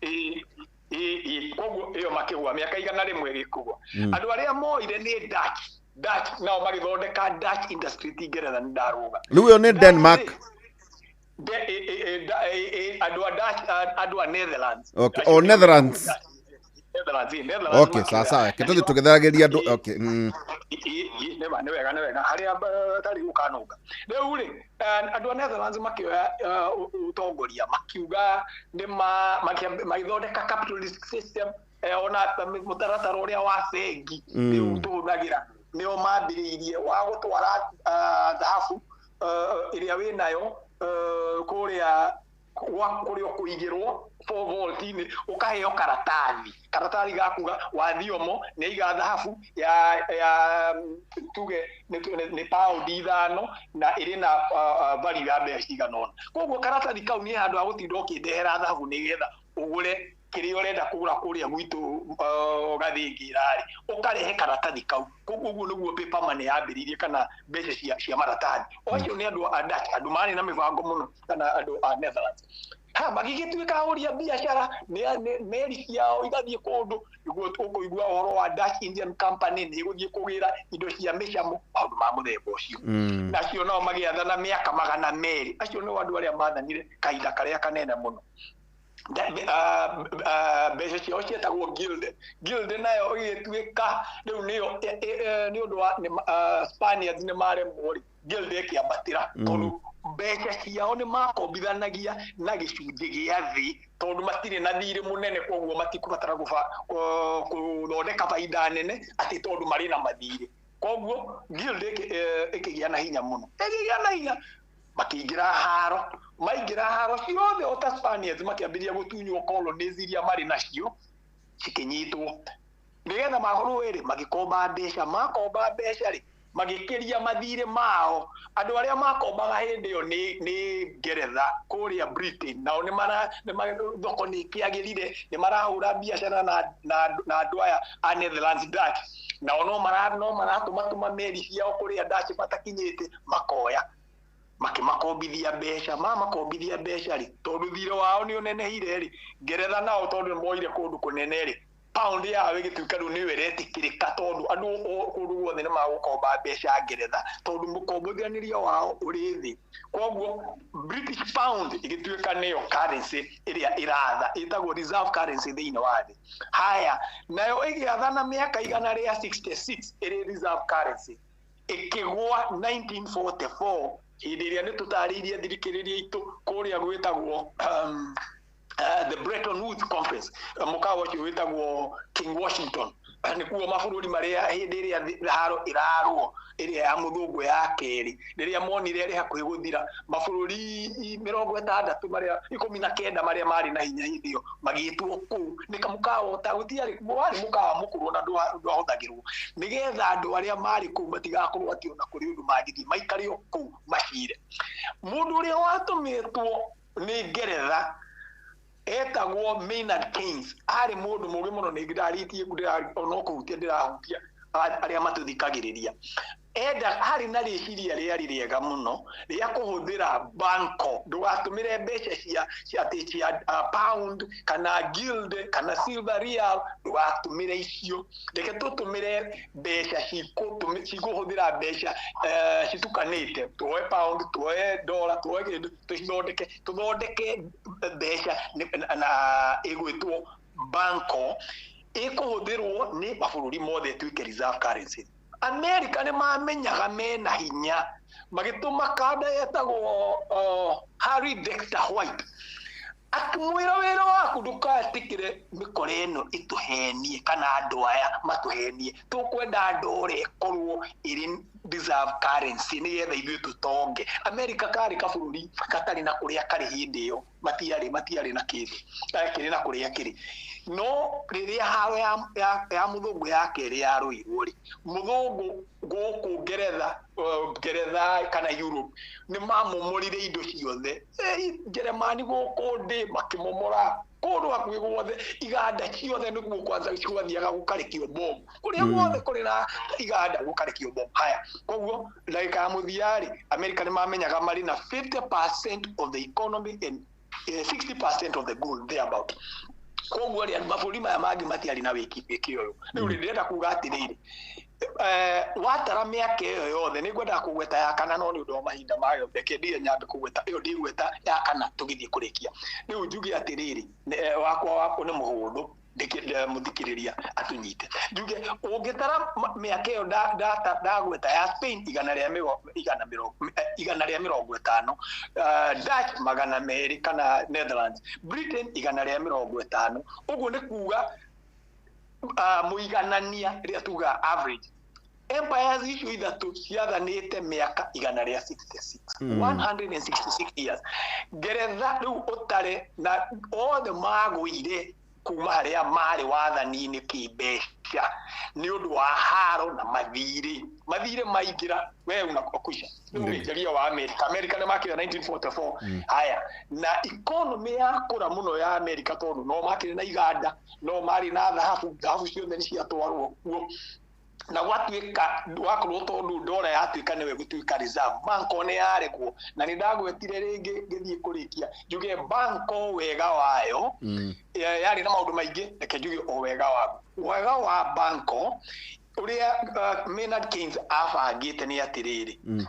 koguo iyo makigwa miaka 100 gikugwa andu aria moire ni Dutch nao magithondeka Dutch industry Ngeretha ndaruga riu iyo ni Denmark andu a Netherlands okay o Netherlands okay sasa kituthi tugetherageria andu okay ni wega haria tari ukanuka riu ri andu a Netherlands makioya utongoria makiuga ni magithondeka capitalist system ona mutaratara uria wa bengi riu tuhuthagĩra nio mambiriirie wa gutwara dhahabu iria winayo kuria kurio kuigirwo 4 volt-ini ukaheo karatathi gakuga wathiomo nĩ iga thahabu ya tuge nĩ pound 5 na ĩrĩ na value ya mbeca cigana. Koguo karatathi kau nĩ handũ ha gũtinda ũkĩndehera thahabu nĩgetha ũgũre kĩrĩa ũrenda kũgũra kũrĩa gwitũ gathĩngĩra-rĩ, ũkarehe karatathi kau. Koguo ũguo nĩguo paper money yambĩrĩirie kana mbeca cia maratathi. Acio nĩ andũ a Dutch, andũ marĩ na mĩbango mũno, kana andũ a Netherlands. Magĩgĩtuĩka ahũri a biacara meri ciao igathiĩ kũndũ nĩguo ũkũigua ũhoro wa Dutch Indian Company nĩ ĩgũthiĩ kũgĩra indo cia mĩcamo, maũndũ ma mũthemba ũcio. Nacio nao magĩathana mĩaka 200. Acio nĩo andũ arĩa mathanire kahinda karĩa kanene mũno. Mbeca ciao cietagwo guild nayo ĩgĩtuĩka rĩu nĩ ũndũ wa Spaniards nĩ maremwo-rĩ, guild ĩkĩambatĩra tondũ mbeca ciao nĩ makombithanagia na gĩcunjĩ gĩa thĩ tondũ matirĩ na thirĩ mũnene, koguo matikũbatara gũthondeka baida nene atĩ tondũ marĩ na mathirĩ. Koguo guild ĩkĩgĩa na hinya mũno, makĩingĩra haro, maingĩra haro ciothe o ta Spaniards makĩambĩrĩria gũtunywo colonies iria marĩ nacio cikĩnyitwo nĩgetha mahorwo wĩrĩ magĩkomba mbeca. Makomba mbeca-rĩ, magĩkĩria mathirĩ mao. Andũ arĩa makombaga hĩndĩ ĩyo nĩ Ngeretha kũrĩa Britain, nao thoko nĩ ĩkĩagĩrire, nĩ marahũra biacara na andũ aya a Netherlands Dutch, nao no maratũmatũma meri ciao kũrĩa Dutch matakinyĩte, makoya makombithia mbeca. Makombithia mbeca-rĩ, tondũ thirĩ wao nĩ ũnenehire-rĩ, Ngeretha nao tondũ nĩ moire kũndũ kũnene-rĩ, pound yao ĩgĩtuĩka rĩu nĩyo ĩretĩkĩrĩka tondũ andũ kũndũ guothe nĩ magũkomba mbeca Ngeretha tondũ mũkombithanĩria wao ũrĩ thĩ. Koguo British pound ĩgĩtuĩka nĩyo currency ĩrĩa ĩratha, ĩtagwo reserve currency thĩinĩ wa thĩ. Haya, nayo ĩgĩathana mĩaka 166 ĩrĩ reserve currency, ĩkĩgwa 1944 hĩndĩ ĩrĩa nĩ tũtarĩirie thirikĩrĩria itũ kũrĩa gwĩtagwo the Bretton Woods Conference, mũkawa ũcio wĩtagwo King Washington. Nĩkuo mabũrũri marĩa hĩndĩ ĩrĩa haro ĩrarwo ĩrĩa ya mũthũngũ ya kerĩ, rĩrĩa monire ĩrĩ hakuhĩ gũthira, mabũrũri 19 marĩa marĩ na hinya hĩndĩ ĩyo magĩtwo kũu. Nĩ kamũkawa gũtiarĩ warĩ mũkawa mũkũrũ na ndwahũthagĩrwo nĩgetha andũ arĩa marĩ kũu matigakorwo atĩ ona kũrĩ ũndũ mangĩthiĩ maikare o kũu macire. Mũndũ ũrĩa watũmĩtwo nĩ Ngeretha etagwo Maynard Keynes, arĩ mũndũ mũgĩ mũno, nĩ ndarĩtie ona kũhutia ndĩrahutia arĩa matũthikagĩrĩria. Harĩ na rĩciria rĩarĩ rĩega mũno rĩa kũhũthĩra banko, ndũgatũmĩre mbeca cia pound kana guild kana silver real, ndũgatũmĩre icio, reke tũtũmĩre mbeca cikũhũthĩra mbeca citukanĩte, tuoe pound, tuoe dollar, tuoe kĩndũ, tũthondeke mbeca na ĩgwĩtwo banko, ĩkũhũthĩrwo nĩ mabũrũri mothe ĩtuĩke reserve currency. America nĩ mamenyaga mena hinya, magĩtũma kanda yetagwo Harry Dexter White, akĩmwĩra wĩra waku ndũgatĩkĩre mĩkora ĩno ĩtũhenie kana andũ aya matũhenie, tũkwenda ndora ĩkorwo ĩrĩ reserve currency nĩgetha ithuĩ tũtonge. America karĩ kabũrũri gatarĩ na kũrĩa karĩ hĩndĩ ĩyo, matiarĩ na kĩndũ kĩrĩ na kũrĩa kĩrĩ. No rĩrĩa haro ya mũthũngũ ya kerĩ yarũirwo-rĩ, mũthũngũ gũkũ Ngeretha kana Europe nĩ mamomorire indo ciothe. Njeremani gũkũ ndĩ makĩmomora kũndũ hakuhĩ guothe, iganda ciothe nĩguo kwanza ciathiaga gũkarĩkio bomu, kũrĩa guothe kũrĩ na iganda gũkarĩkio bomu. Haya, koguo ndagĩka ya mũthia-rĩ, America nĩ mamenyaga marĩ na 50% of the economy and 60% of the gold thereabout. Koguo mabũrũri maya mangĩ matiarĩ na wĩkĩ ũyũ. Rĩu ndĩrenda kuga atĩrĩrĩ, watara mĩaka ĩyo yothe, nĩ ngwendaga kũgweta ya kana no nĩ ũndũ wa mahinda mayo, reke ndirĩ nyambe kũgweta ĩyo, ndigweta ya kana tũgĩthiĩ kũrĩkia. Rĩu njuge atĩrĩrĩ, wakwa nĩ mũhũthũ, mũthikĩrĩria atũnyite. Njuge ũngĩtara mĩaka ĩyo ndagweta ya Spain 150, Dutch 200 kana Netherlands, Britain 150. Ũguo nĩ kuga mũiganania rĩrĩa tuga average empires icio ithatu ciathanĩte mĩaka 166 166 years. Ngeretha rĩu ũtarĩ na othe magũire kuma harĩa marĩ wathani-inĩ kĩmbeca nĩ ũndũ wa haro na mathirĩ maingĩra we unakwisha ũgeria wa Amerika nĩ makĩra 1944 haya na economy ya kũra mũno ya Amerika tondũ no makĩrĩ na iganda no marĩ na thahabu ciothe nĩ ciatwarwo kuo na gwatuĩka wakorwo tondũ dola yatuĩka nĩwe gũtuĩka reserve banko nĩ yarekwo na nĩ ndagwetire rĩngĩ ngĩthiĩ kũrĩkia njuge banko wega wayo yarĩ na maũndũ maingĩ reke njuge o wega wa banko ũrĩa Maynard Keynes abangĩte nĩ atĩrĩrĩ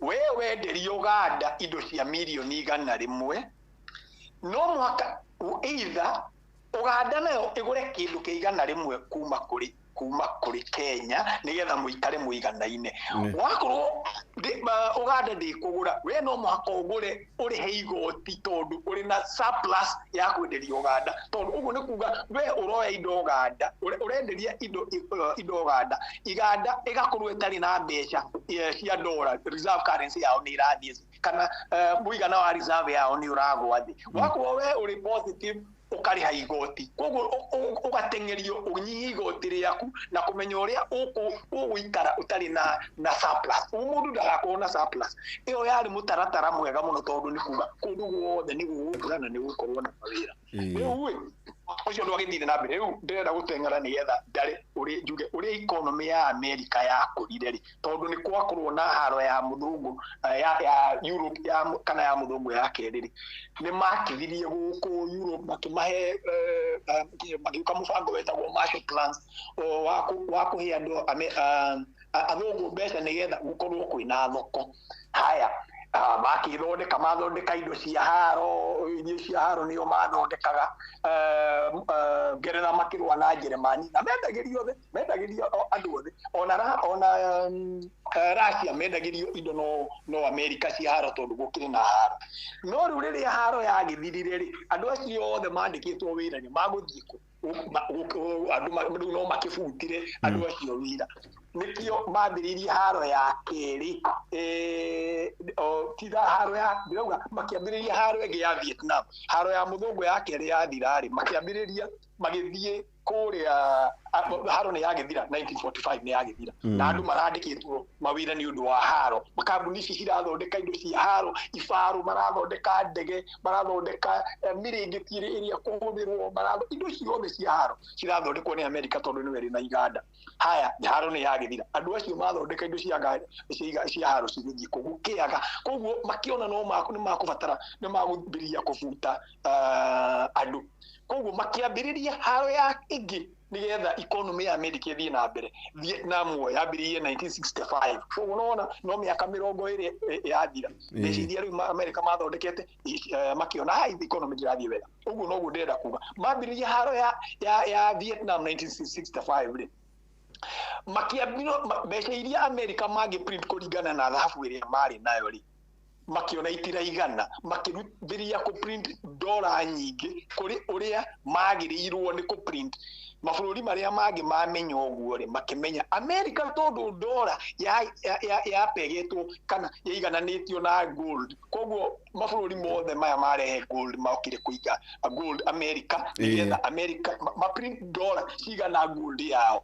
we wenderio Uganda indo cia mirioni 100 no mwaka either Uganda nayo ĩgũre kĩndũ kĩa 100 kuma kũrĩ Kenya nigetha mũikare mũiganaine wakorwo Uganda ndĩkũgũra we no mũhaka ũgũre ũrĩhe igoti tondũ ũrĩ na surplus ya kwenderia Uganda tondũ ũguo nĩ kuga we ũroya indo Uganda ũrenderia indo Uganda ĩgakorwo ĩtarĩ na mbeca cia dollar reserve currency yao nĩ irathiĩ kana mũigana wa reserve yao nĩ ũragwa thĩ wakorwo we ũrĩ positive ũkarĩha igoti koguo ũgateng'erio ũnyihie igoti rĩaku na kũmenya ũrĩa ũgũikara ũtarĩ na surplus mũndũ ndagakorwo na surplus ĩyo yarĩ mũtaratara mwega mũno tondũ nĩ kuga kũndũ guothe nĩ gũgũkũra na nĩ gũkorwo na mawĩra rĩu ũcio ndwagĩthire na mbere rĩu ndĩrenda gũteng'era nĩgetha ndarĩ ũrĩa economy ya Amerika yakũrire rĩ tondũ nĩ kwakorwo na haro ya mũthũngũ ya Europe kana ya mũthũngũ ya kerĩ rĩ nĩ makithirie gũkũ Europe makĩmahe magĩuka mũbango wetagwo Marshall Plans wa kũhe andũ athũngũ mbeca nĩgetha gũkorwo kwĩna thoko haya mathondeka indo cia haro irio cia haro nĩo mathondekaga Ngeretha makĩrũa na Jeremani na mendagĩrio andũ othe ona Russia mendagĩrio indo no Amerika cia haro tondũ gũkĩrĩ na haro no rĩu rĩrĩa haro yagĩthirire rĩ andũ acio othe mandĩkĩtwo wĩra nĩ magũthiĩ andũ no makĩbutire andũ acio wĩra nĩkĩo mambĩrĩirie haro ya kerĩ titha haro ya ndĩrauga makĩambĩrĩria haro ĩngĩ ya Vietnam haro ya mũthũngũ ya kerĩ yathirarĩ makĩambĩrĩria magĩthiĩ kũrĩa haro nĩ yagĩthira 1945 nĩ yagĩthira na andũ marandĩkĩtwo mawĩra nĩ ũndũ wa haro makambuni ici cirathondeka indo cia haro ibarũ marathondeka ndege marathondeka mĩrĩngĩti ĩrĩa kũhũthĩrwo indo ciothe cia haro cirathondekwo nĩ Amerika tondũ nĩ wĩrĩ na iganda haya haro nĩ yagĩthira andũ acio mathondeka indo cia haro cigĩthiĩ kũgũkĩaga koguo makĩona no nĩ makũbatara nĩ magũmbĩria kũbuta andũ koguo makĩambĩrĩria haro ya ĩngĩ nigetha economy ya Amerika ĩthiĩ na mbere Vietnam yambĩrĩirie 1965 koguo unaona no mĩaka 20 yathira mbeca iria rĩu Amerika mathondekete makĩona economy ĩrathiĩ wega ũguo noguo ndĩrenda kuga mambĩrĩirie haro ya Vietnam 1965 rĩ makĩambĩrĩria mbeca iria Amerika print kũringana na thahabu ĩrĩa marĩ nayo rĩ makiona itiraigana makĩrutĩria print dola nyingĩ kũrĩ ũrĩa magĩrĩirwo nĩ print mabũrũri marĩa mangĩ mamenya ũguo rĩ makĩmenya Amerika tondũ dola yapegetwo kana yaigananĩtio na gold koguo mabũrũri mothe maya marehe gold makire kũiga gold Amerika nĩgetha Amerika print dola cigana gold yao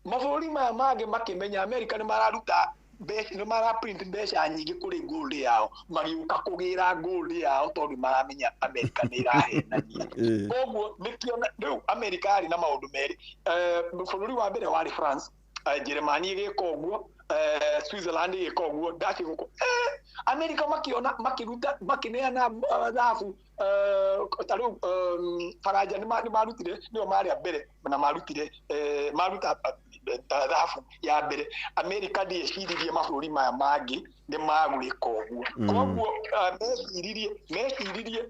mabũrũri maya mangĩ makĩmenya Amerika nĩ mararuta nĩ maraprint mbeca nyingĩ kũrĩ gold yao magĩũka kũgĩra gold yao tondũ maramenya Amerika nĩ irahenania koguo nĩkĩo rĩu Amerika yarĩ na maũndũ merĩ bũrũri wa mbere warĩ France Jeremani ĩgĩka ũguo Switzerland ĩgĩka ũguo Dutch ĩgĩka Amerika makĩona makĩruta makĩneana thahabu tarĩu Faranja nĩ marutire nĩo marĩ mbere na maruta thahabu ya mbere Amerika ndĩeciririe mabũrũri maya mangĩ nĩ magwĩka ũguo koguo meciririe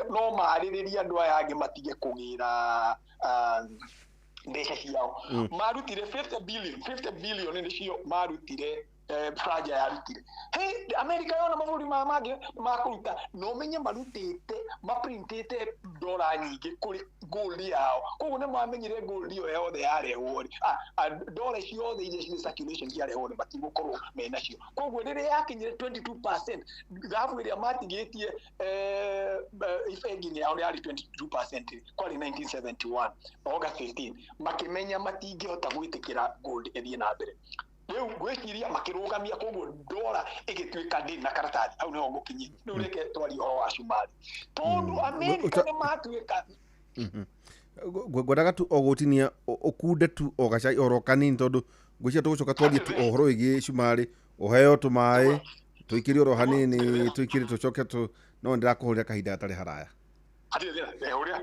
no marĩrĩria andũ aya angĩ matige kũgĩra mbeca ciao marutire 50 billion nĩcio marutire Faranja yarutire America yona maburi mamage makuruta no menye marutite maprintite dola nyingi kuri gold yao koguo ne mwamenyire gold yo yothe yare wori dola cio the ile circulation yare wori batigukorwo mena cio koguo rire yakinyire 22% dhahabu ile matigetie ifengi yao yari 22% kwali 1971 August 15 makimenya matingihota gwitikira gold ethie na mbere rĩu gwĩciria makĩrũgamia koguo dola ĩgĩtuĩka ndĩ na karatathi hau nĩho ngũkinyia rĩu reke twarie ũhoro wa cumari tondũ Amerika nĩ matuĩka ngwendaga tu o gũtinia ũkunde tu o gacai oro kanini tondũ ngwĩciria tũgũcoka twarie tu ũhoro wĩgiĩ cumari ũheo tũmaĩ tũikĩrie oro hanini tũikĩrie tũcoke no ndĩrakũhũrĩra kahinda gatarĩ haraya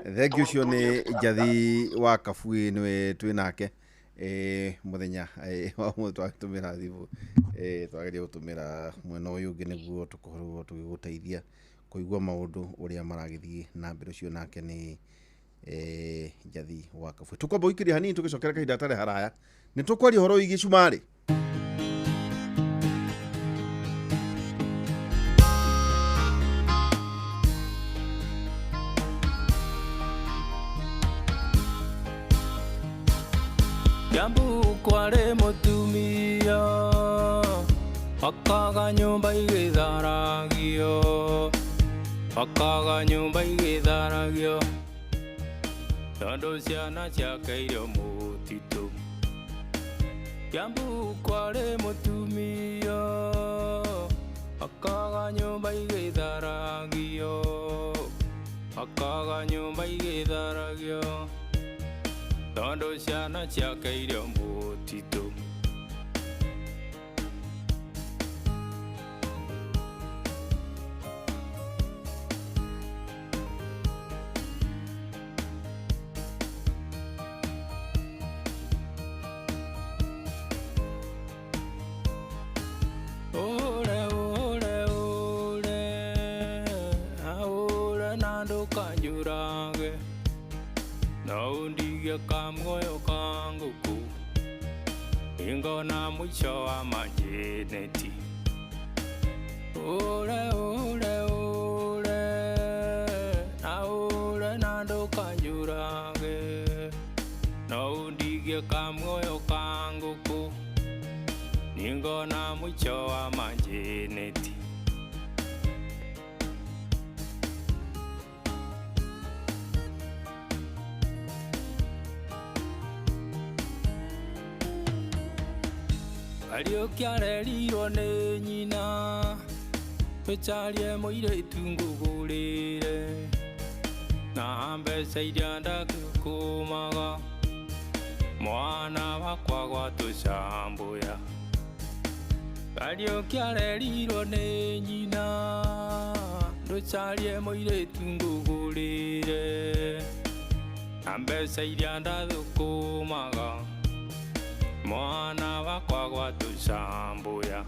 thengi ũcio nĩ Njathi wa Kabui nĩwe twĩ nake muthenya wa mu twatumira thibu twageria gutumira mwena uyu ungi niguo tukorwo tugiguteithia kuigua maundu uria maragithie na mbere cio nake ni Njathi wa Kabui tukomba ukiria hanini tugicokera kahinda tare haraya ni tukwaria horo wigi cumari Jambu kware mutumia akaga nyumba igitharagio tondu ciana ciake irio mutitu Jambu kware mutumia akaga nyumba igitharagio tondu ciana ciake irio mutitu Kamoyo kanguku ingona mwisho wa majeneti ule nando kanjurage naundige kamoyo kanguku ingona mwisho wa majeneti Aliokiarerirwo nĩ nyina tũcarie mũirĩtu ngũgũrĩre na mbeca iria ndakũmaga mwana wakwa gwa tũcambũya aliokiarerirwo nĩ nyina tũcarie mũirĩtu ngũgũrĩre na mbeca iria ndathũkũmaga mwana wakwa gwa tũcambũya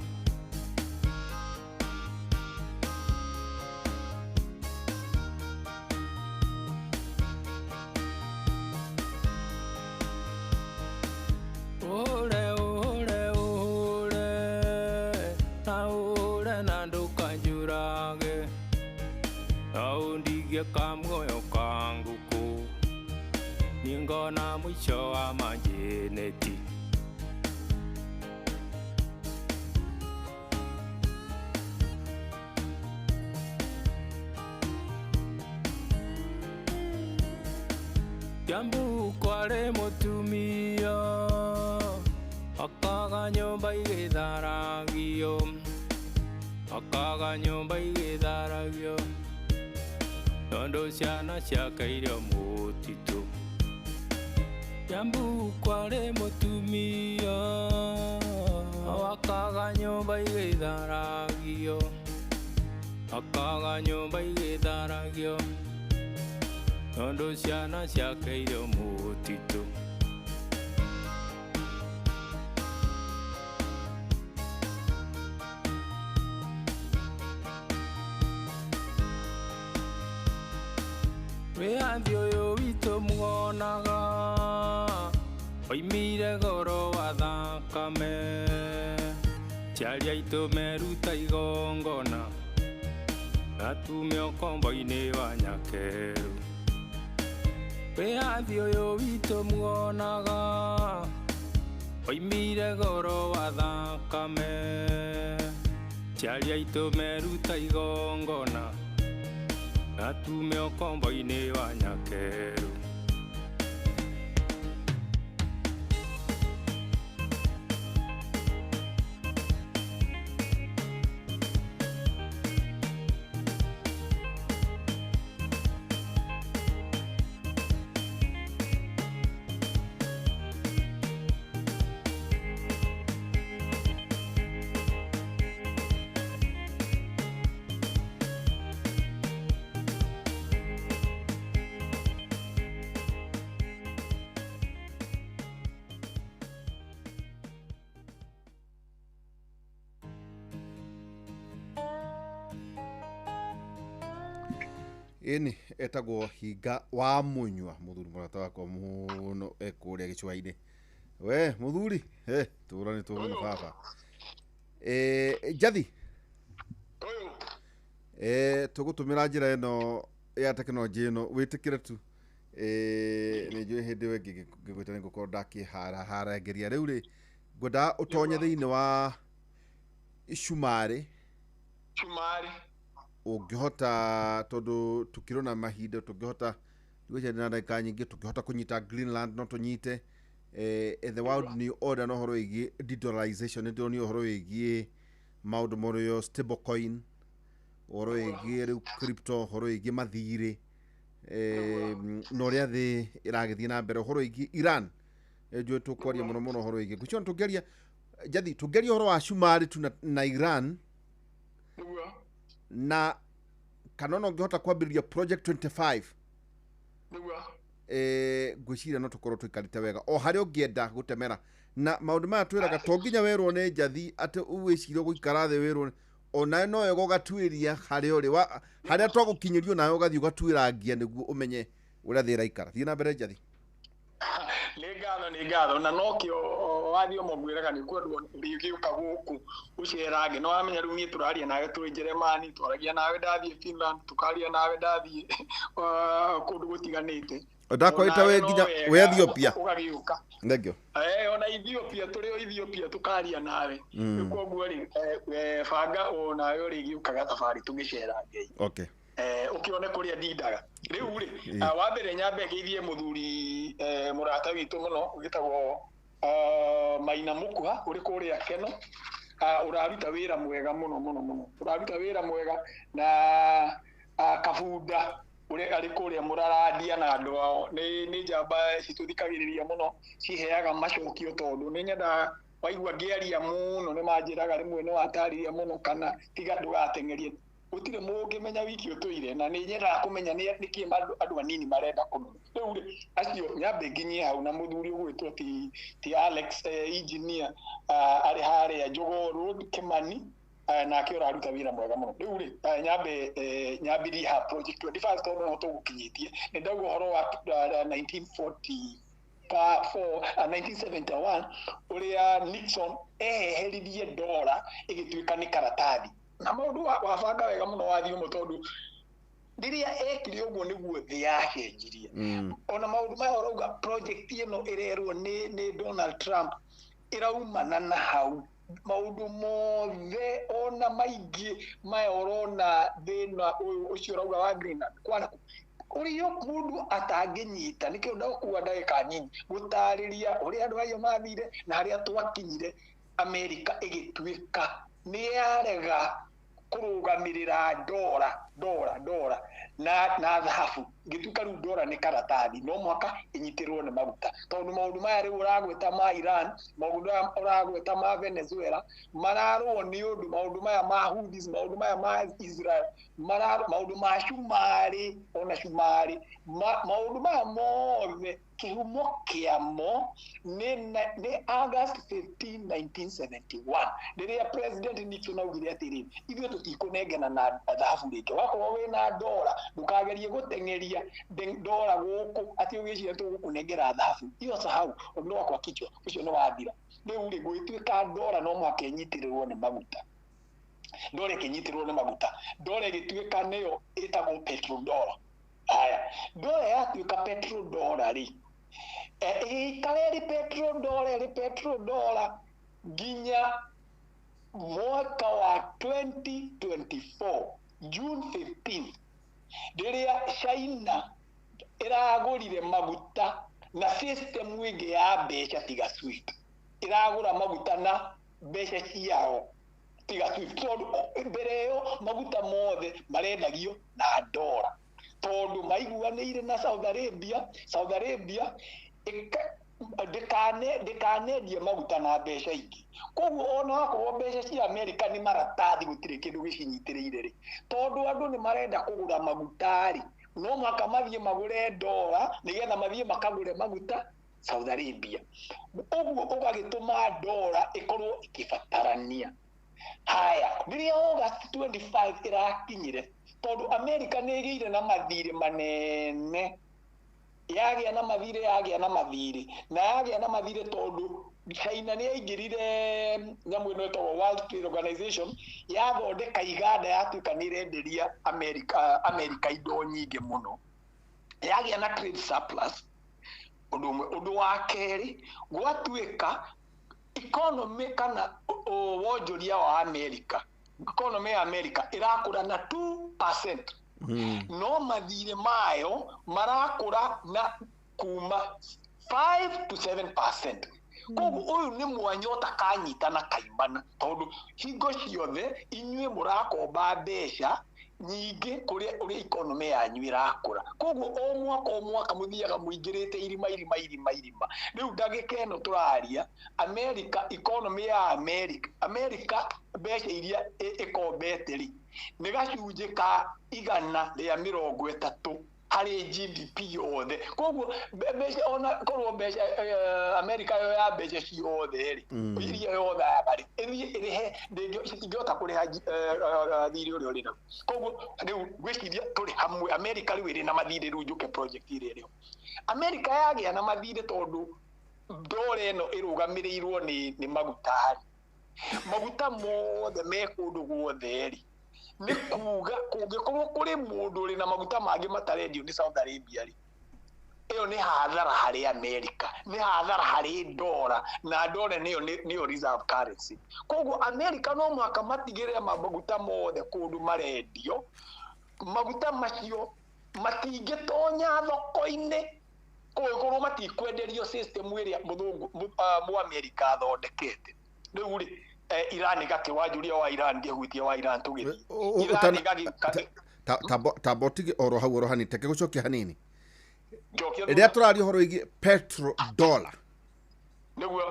na ndũkanjũrage naundige kamoyo kanguku ningona mwisho wa majeneti Jambu kware mutumia akaga nyumba igitharagio tondu ciana ciake irio mutitu Jambu kware mutumia akaga nyumba igitharagio tondu ciana ciake irio mutitu Wĩathi ũyũ witũ muonaga oimire goro wa thakame ciaria itũ meruta igongo natume ukombo-inĩ wa Nyakeru. Wĩyathi ũyũ witũ muonaga oimire goro wa thakame, ciari aitũ meruta igongona natume ukombo-inĩ wa Nyakeru. Ini etagwo Hinga wa Munywa, muthuri murata wakwa muno ekuria gicua-ini. We muthuri turani tumuno baba. Jathi tugutumira njira ino ya teknolojia ino witikire tu ni njui hindi we ngigwita nigukorwo ndakiharangeria riu ri ngwenda utonye thiini wa Shumari ungihota tondu tukirona mahinda tungihota gwica na ndagika nyingi tungihota kunyita Greenland no tunyite the world new order no horo igi digitalization ndio ni horo igi maundu morio stablecoin horo igi riu crypto horo igi mathire no ria thi iragithie na mbere horo igi Iran njui tukwaria muno horo igi gucio tungeria Jathi tungeria horo wa Shumari tu na Iran na kanona ungihota kwambiriria project 25 gwiciria no tukorwo twikarite wega o hari ungienda gutemera na maundu maya twiraga to nginya werwo ni Jathi ati uwicirie guikara thi werwo ona no ego gatwiria hari uri haria twagukinyirio nayo gathi ugatwira ngia niguo umenye uria thira ikara thii na mbere Jathi. Nĩ ngatho na nokio wathi omogwiraga nĩ kwendwo rĩgiũka gũkũ ũcerange no wamenya rĩu niĩ tũraria nawe tũrĩ Njeremani twaragia nawe ndathiĩ Finland tukaria nawe ndathiĩ kũndũ gũtiganĩte ndakwĩta we nginya we Ethiopia ũgagĩũka thengio ona Ethiopia tũrĩ o Ethiopia tukaria nawe nĩkuoguo rĩ banga onawe ũrĩgiũkaga thabarĩ tũgĩcerange. Okay. Ukione kuria ndindaga riu ri wa mbere nyambe ngeithie muthuri murata witu muno ugitagwo Maina Mukuha uri kuria Keno uraruta wira mwega muno uraruta wira mwega na Kabunda uri ari kuria Muraradia na andu ao ni njamba cituthikagiriria muno ciheaga macokio tondu ni nyenda waigua ngiaria muno ni manjiraga rimwe ni watariria muno kana tiga ndugatengerie utire mungimenya wiki utuire na ni nyenda kumenya ni ki andu anini marenda kumenya riu ri acio nyambe nginyie hau na muthuri ugwitwo ti Alex engineer ari haria Jogoo Road Kimani nake uraruta wira mwega muno riu ri nyambirie ha project 25 tondu no tugukinyitie ni ndauga horo wa 1971 uria Nixon eheririe dola igituika ni karatathi na maundu wabanga wega muno wathi umo tondu ndiria ekire uguo niguo thi yacenjirie ona maundu maya urauga project ino irerwo ni Donald Trump iraumana na hau maundu mothe ona maingi maya urona thina ucio urauga wa Greenland kwana uriyo mundu atanginyita nikio ndakuwa ndagika nyinyi gutariria uri andu ayo mathire na haria twakinyire America igituika ni yarega kurugamirira dola na dhahabu gituka ru dola ni karatathi no mwaka inyitirwo ni maguta tondu maundu maya riu uragweta ma Iran maundu uragweta ma Venezuela mararwo ni undu maundu maya ma Houthis maundu maya ma Israel maundu ma Shumari ona Shumari maundu maya mothe kihumo kiamo ni August 15 1971 riria president Nixon augire atiri ithio tutikunengena na dhahabu rike wakorwo wina dola ndukagerie gutengeria dola guku ati ugicire tugukunengera dhahabu iyo sahau no kwa kichwa ucio no wathira riu ri gwituika dola no mwaka nyitirirwo ni maguta ndore kinyitirwo ni maguta ndore gituika niyo itagwo petrodollar aya ndore yatuika petrodollar ri ikareri petrodollar ginya mwaka wa 2024 June 15 riria China iragurire maguta na system wingi ya mbeca tiga SWIFT iragura maguta na mbeca ciao tiga SWIFT tondu mbere yo maguta mothe marendagio na dola tondu maiguanire na Saudi Arabia dekanendie maguta na mbeca ingi koguo ona wakorwo mbeca cia Amerika ni maratathi gutire kindu gicinyitiriire ri tondu andu ni marenda kugura maguta ri no mwaka mathie magure dola nigetha mathie makagure maguta Saudi Arabia uguo ugagituma dola ikorwo ikibatarania haya riria August 25 irakinyire tondu Amerika ni igire na mathire manene yagia na mathire tondu China ni yaingirire nyamu ino to World Trade Organization yathondeka iganda yatuika ni renderia Amerika indo nyingi muno yagia na trade surplus undu wa keri gwatuika economy kana wonjoria wa economy ya Amerika irakura na 2%. No mathire mayo marakura na kuma 5 to 7%. Koguo uyu ni mwanya utakanyita na kaimana tondu hingo ciothe inyue murakomba mbeca nyingi kuria economy yanyu irakura koguo o mwaka muthiaga muingirite irima riu ndagika eno turaria economy ya America mbeca iria ikombete ri ni gacunje ka 130 hari GDP yothe koguo mbeca ona korwo mbeca America yo ya mbeca ciothe ri iria yothe ya bari irihe ndingota kuriha thiri uri rina koguo riu gwiciria turi hamwe America riu iri na mathire riu njuke project iri rio America yagia na mathire tondu ndore eno irugamirirwo ni maguta mothe me kundu guothe ri ni kuga kungikorwo kuri mundu uri na maguta mangi matarendio ni Saudi Arabia ri iyo ni hathara hari America ni hathara hari dola na dola niyo reserve currency koguo America no mwaka matigire maguta mothe kundu marendio maguta macio matingitonya thoko-ini koguo matikwenderio system iria muthungu mu America athondekete riu ri Iran gakiwajuria wa Iran ndihutia wa Iran tugithi tabotige oro hau oro hani teke gucokia hanini iria turario horo igi petrodollar niguo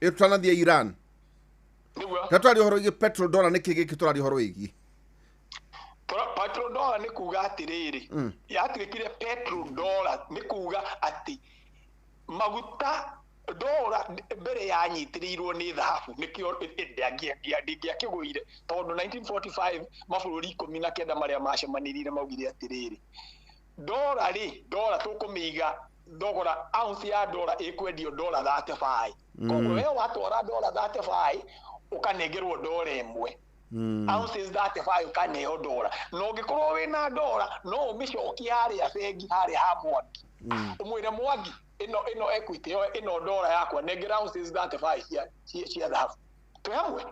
itanathia Iran niguo turario horo igi petrodollar niki giki turario horo igi petrodollar ni kuga atiriri yatuikire petrodollar ni kuga ati maguta dola mbere yanyitirirwo ni thahabu nikio ndingiakiguire tondu 1945 mabũrũri 19 maria macemanirire maugire atiriri dola tukumiga thogora ounce ya dola ikwendio $35 koguo wewe watwara $35 ukanengerwo dola imwe ounces 35 ukaneo dola no ngikorwo wina dola no umicokia haria bengi haria ha Mwangi umwire Mwangi ino equity ino dola yakwa negera ounces 35 cia thahabu tuhamwe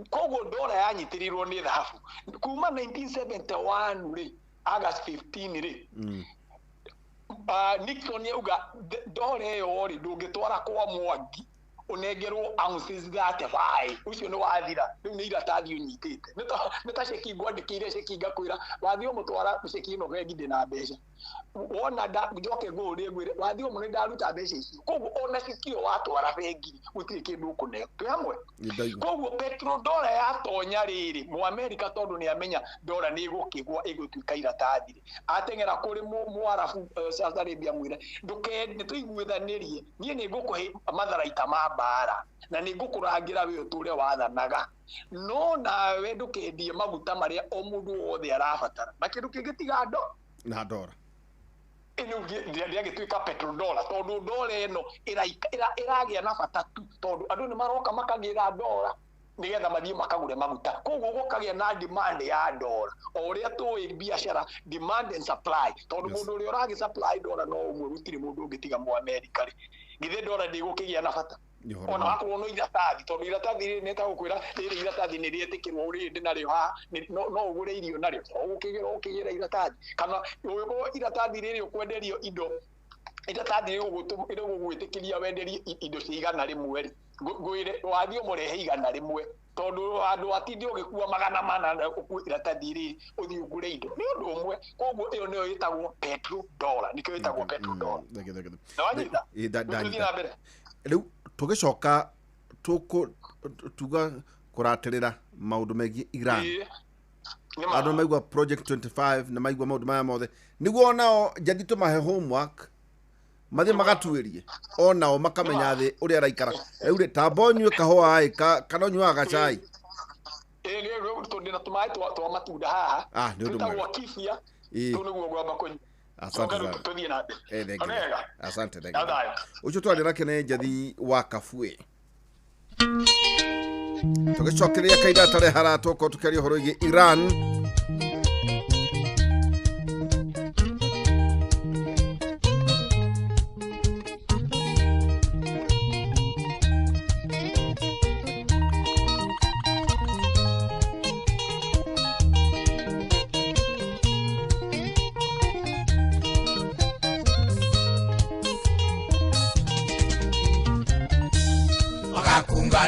koguo dola yanyitirirwo ni thahabu kuma 1971 ri August 15 ri Nixon yuga dola yo ri ndungitwara kwa Mwangi unengerwo ounces 35 ucio ni wathira riu ni iratathi unyitite nita ceki ngwandikire ceki ngakwira wathio mutwara ceki ino gengi ndina mbeca wona njoke nguri ngwire wathio mune ndaruta mbeca icio koguo ona cikio watwara bengi gutire kindu kuneo twi hamwe koguo petrodollar yatonya riri mu America tondu ni amenya dola ni igukigwa igutuika iratathi atengera kuri muarafu Saudi Arabia mwire ndukende tuiguithanirie nie ni ngukuhe matharaita ma bara na ni ngukurangira we uture wathanaga no nawe ndukendie maguta maria o mundu wothe arabatara na kindu kingitiga ndo na dola ino ndiagituika petrodollar tondu dola eno iragia na bata tu tondu andu ni maroka makagira dola nigetha mathie makagure maguta koguo gukagia na demand ya dollar oria tuwi biashara demand and supply tondu mundu uri uragi supply dollar no umwe gutire mundu ungitiga mu America ri githe dollar ndigukigia na bata ona wakorwo no iratathi tondu iratathi ri neta gukwira riri iratathi ni rietikirwo uri ndi nario ha no ugure irio nario ukigira iratathi kana ugo iratathi riri ukwenderio indo iratathi ri gugwitikiria wenderie indo cigana rimwe ri ngwire wathio murehe igana rimwe tondu andu atindi ugikua magana mana ukuira tadiri uthi ugure indo ni undu umwe koguo iyo niyo yitagwo petro dollar nikyo yitagwo petro dollar riu tugicoka tuga kuratirira maundu megi Iran andu maigua project 25 na maigua maundu maya mothe niguo nao jathi tumahe homework mathie magatuirie onao makamenya thi uria araikara riu tambonywe kahua ai kana nyuaga chai riu tundina tumai twa matunda haha ni undu mwega kifia tu niguo gwamba kunyu asante daga ucio twalira kene jathi wa Kafue tugicokeria kaida tare hara toko tukeria horo igi Iran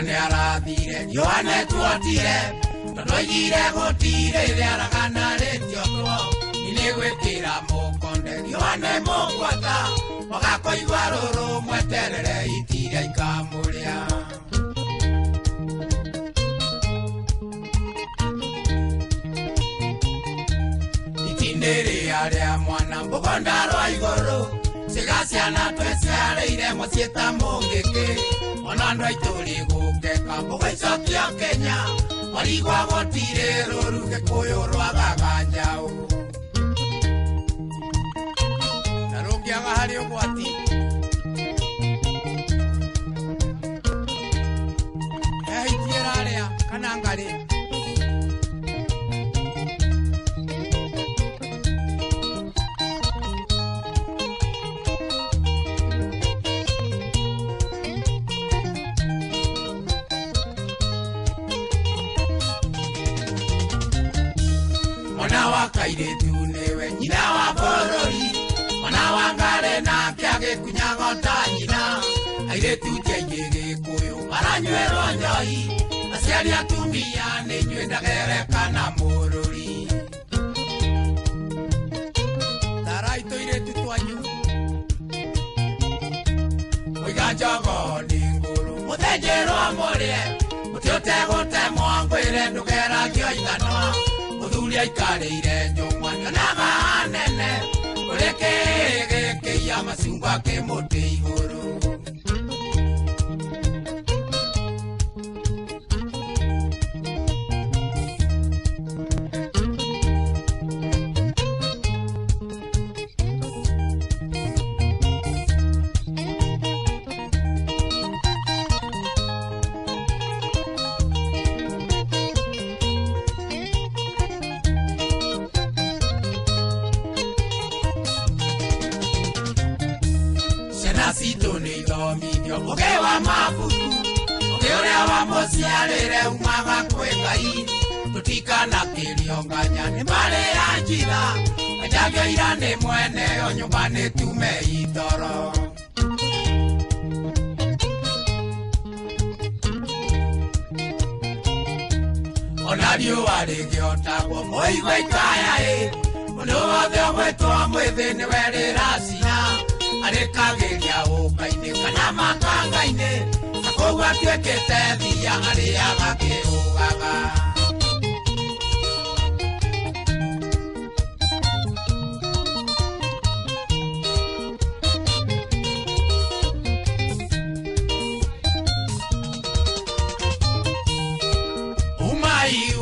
ni arathire Yohane tuotire tondoigire gutire riaragana ritiotwo inigwikira mukonde Yohane mugwata wagakoigwa ruru mweterere itire ikamuria itindiri aria mwana mbugonda rwa iguru sigasiana tweciareire mucieta mungiki onando aituri gukeka mugaicokia Kenya marigwa gotire ruru gikuyu rwa gaganjau na rungiaga hari ugwati ehitiera aria kana ngari wakairetu niwe nyina wa borori mwana wa ngare na kiage kunyagota nyina airetu tiaingi gikuyu maranywerwo njoi aciari atumia ni nyue ndagerekana mururi taraito iretu twanyu oiga njogo ni nguru mutenjerwo murie mutiotegutemwo ngwire ndugeragio iganwa Uria ikareire njungwa nyonaga hanene ureke ya masungwa ke muti iguru Ugewa mabuku ugeorea wa mociarire umaga kwi Ngai tutikana kirionganya ni mari ya njira ajagira ni mwene o nyumba ni tume itoro onario arigiotagwo moigwe ikaya mundu wothe ogwetwo mwithi ni weriracia arikagiria ukaine kana makangaine akoguo atuikite thia ariaga kiugaga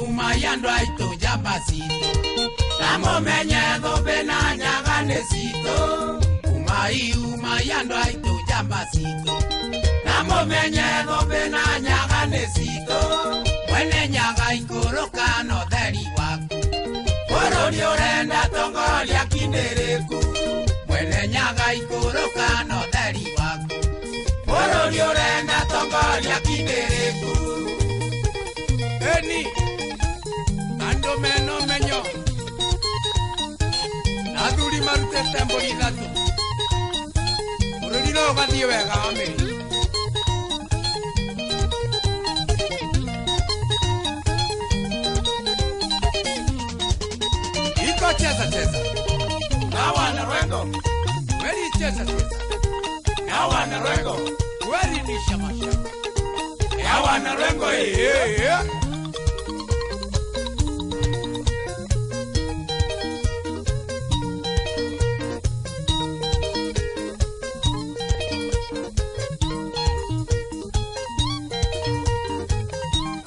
umai andu aitu jambacito na mumenye thumbi na nyaga ni cito umai andu aitu jambacito na namumenye thũmbĩ na nyaga nĩ citũ mwene nyaga ikũrũka na ũtheri waku bũrũri ũrenda tongoria kindĩrĩku mwene nyaga ikũrũka na ũtheri waku bũrũri ũrenda tongoria kindĩrĩku eni andũ mena ũmenyo na athuri marutĩte mbũri ithatũ bũrũri no ũgathiĩ wega wa mĩri cheza cheza na wana rengo weli cheza cheza na wana rengo weli ni shamasha na wana rengo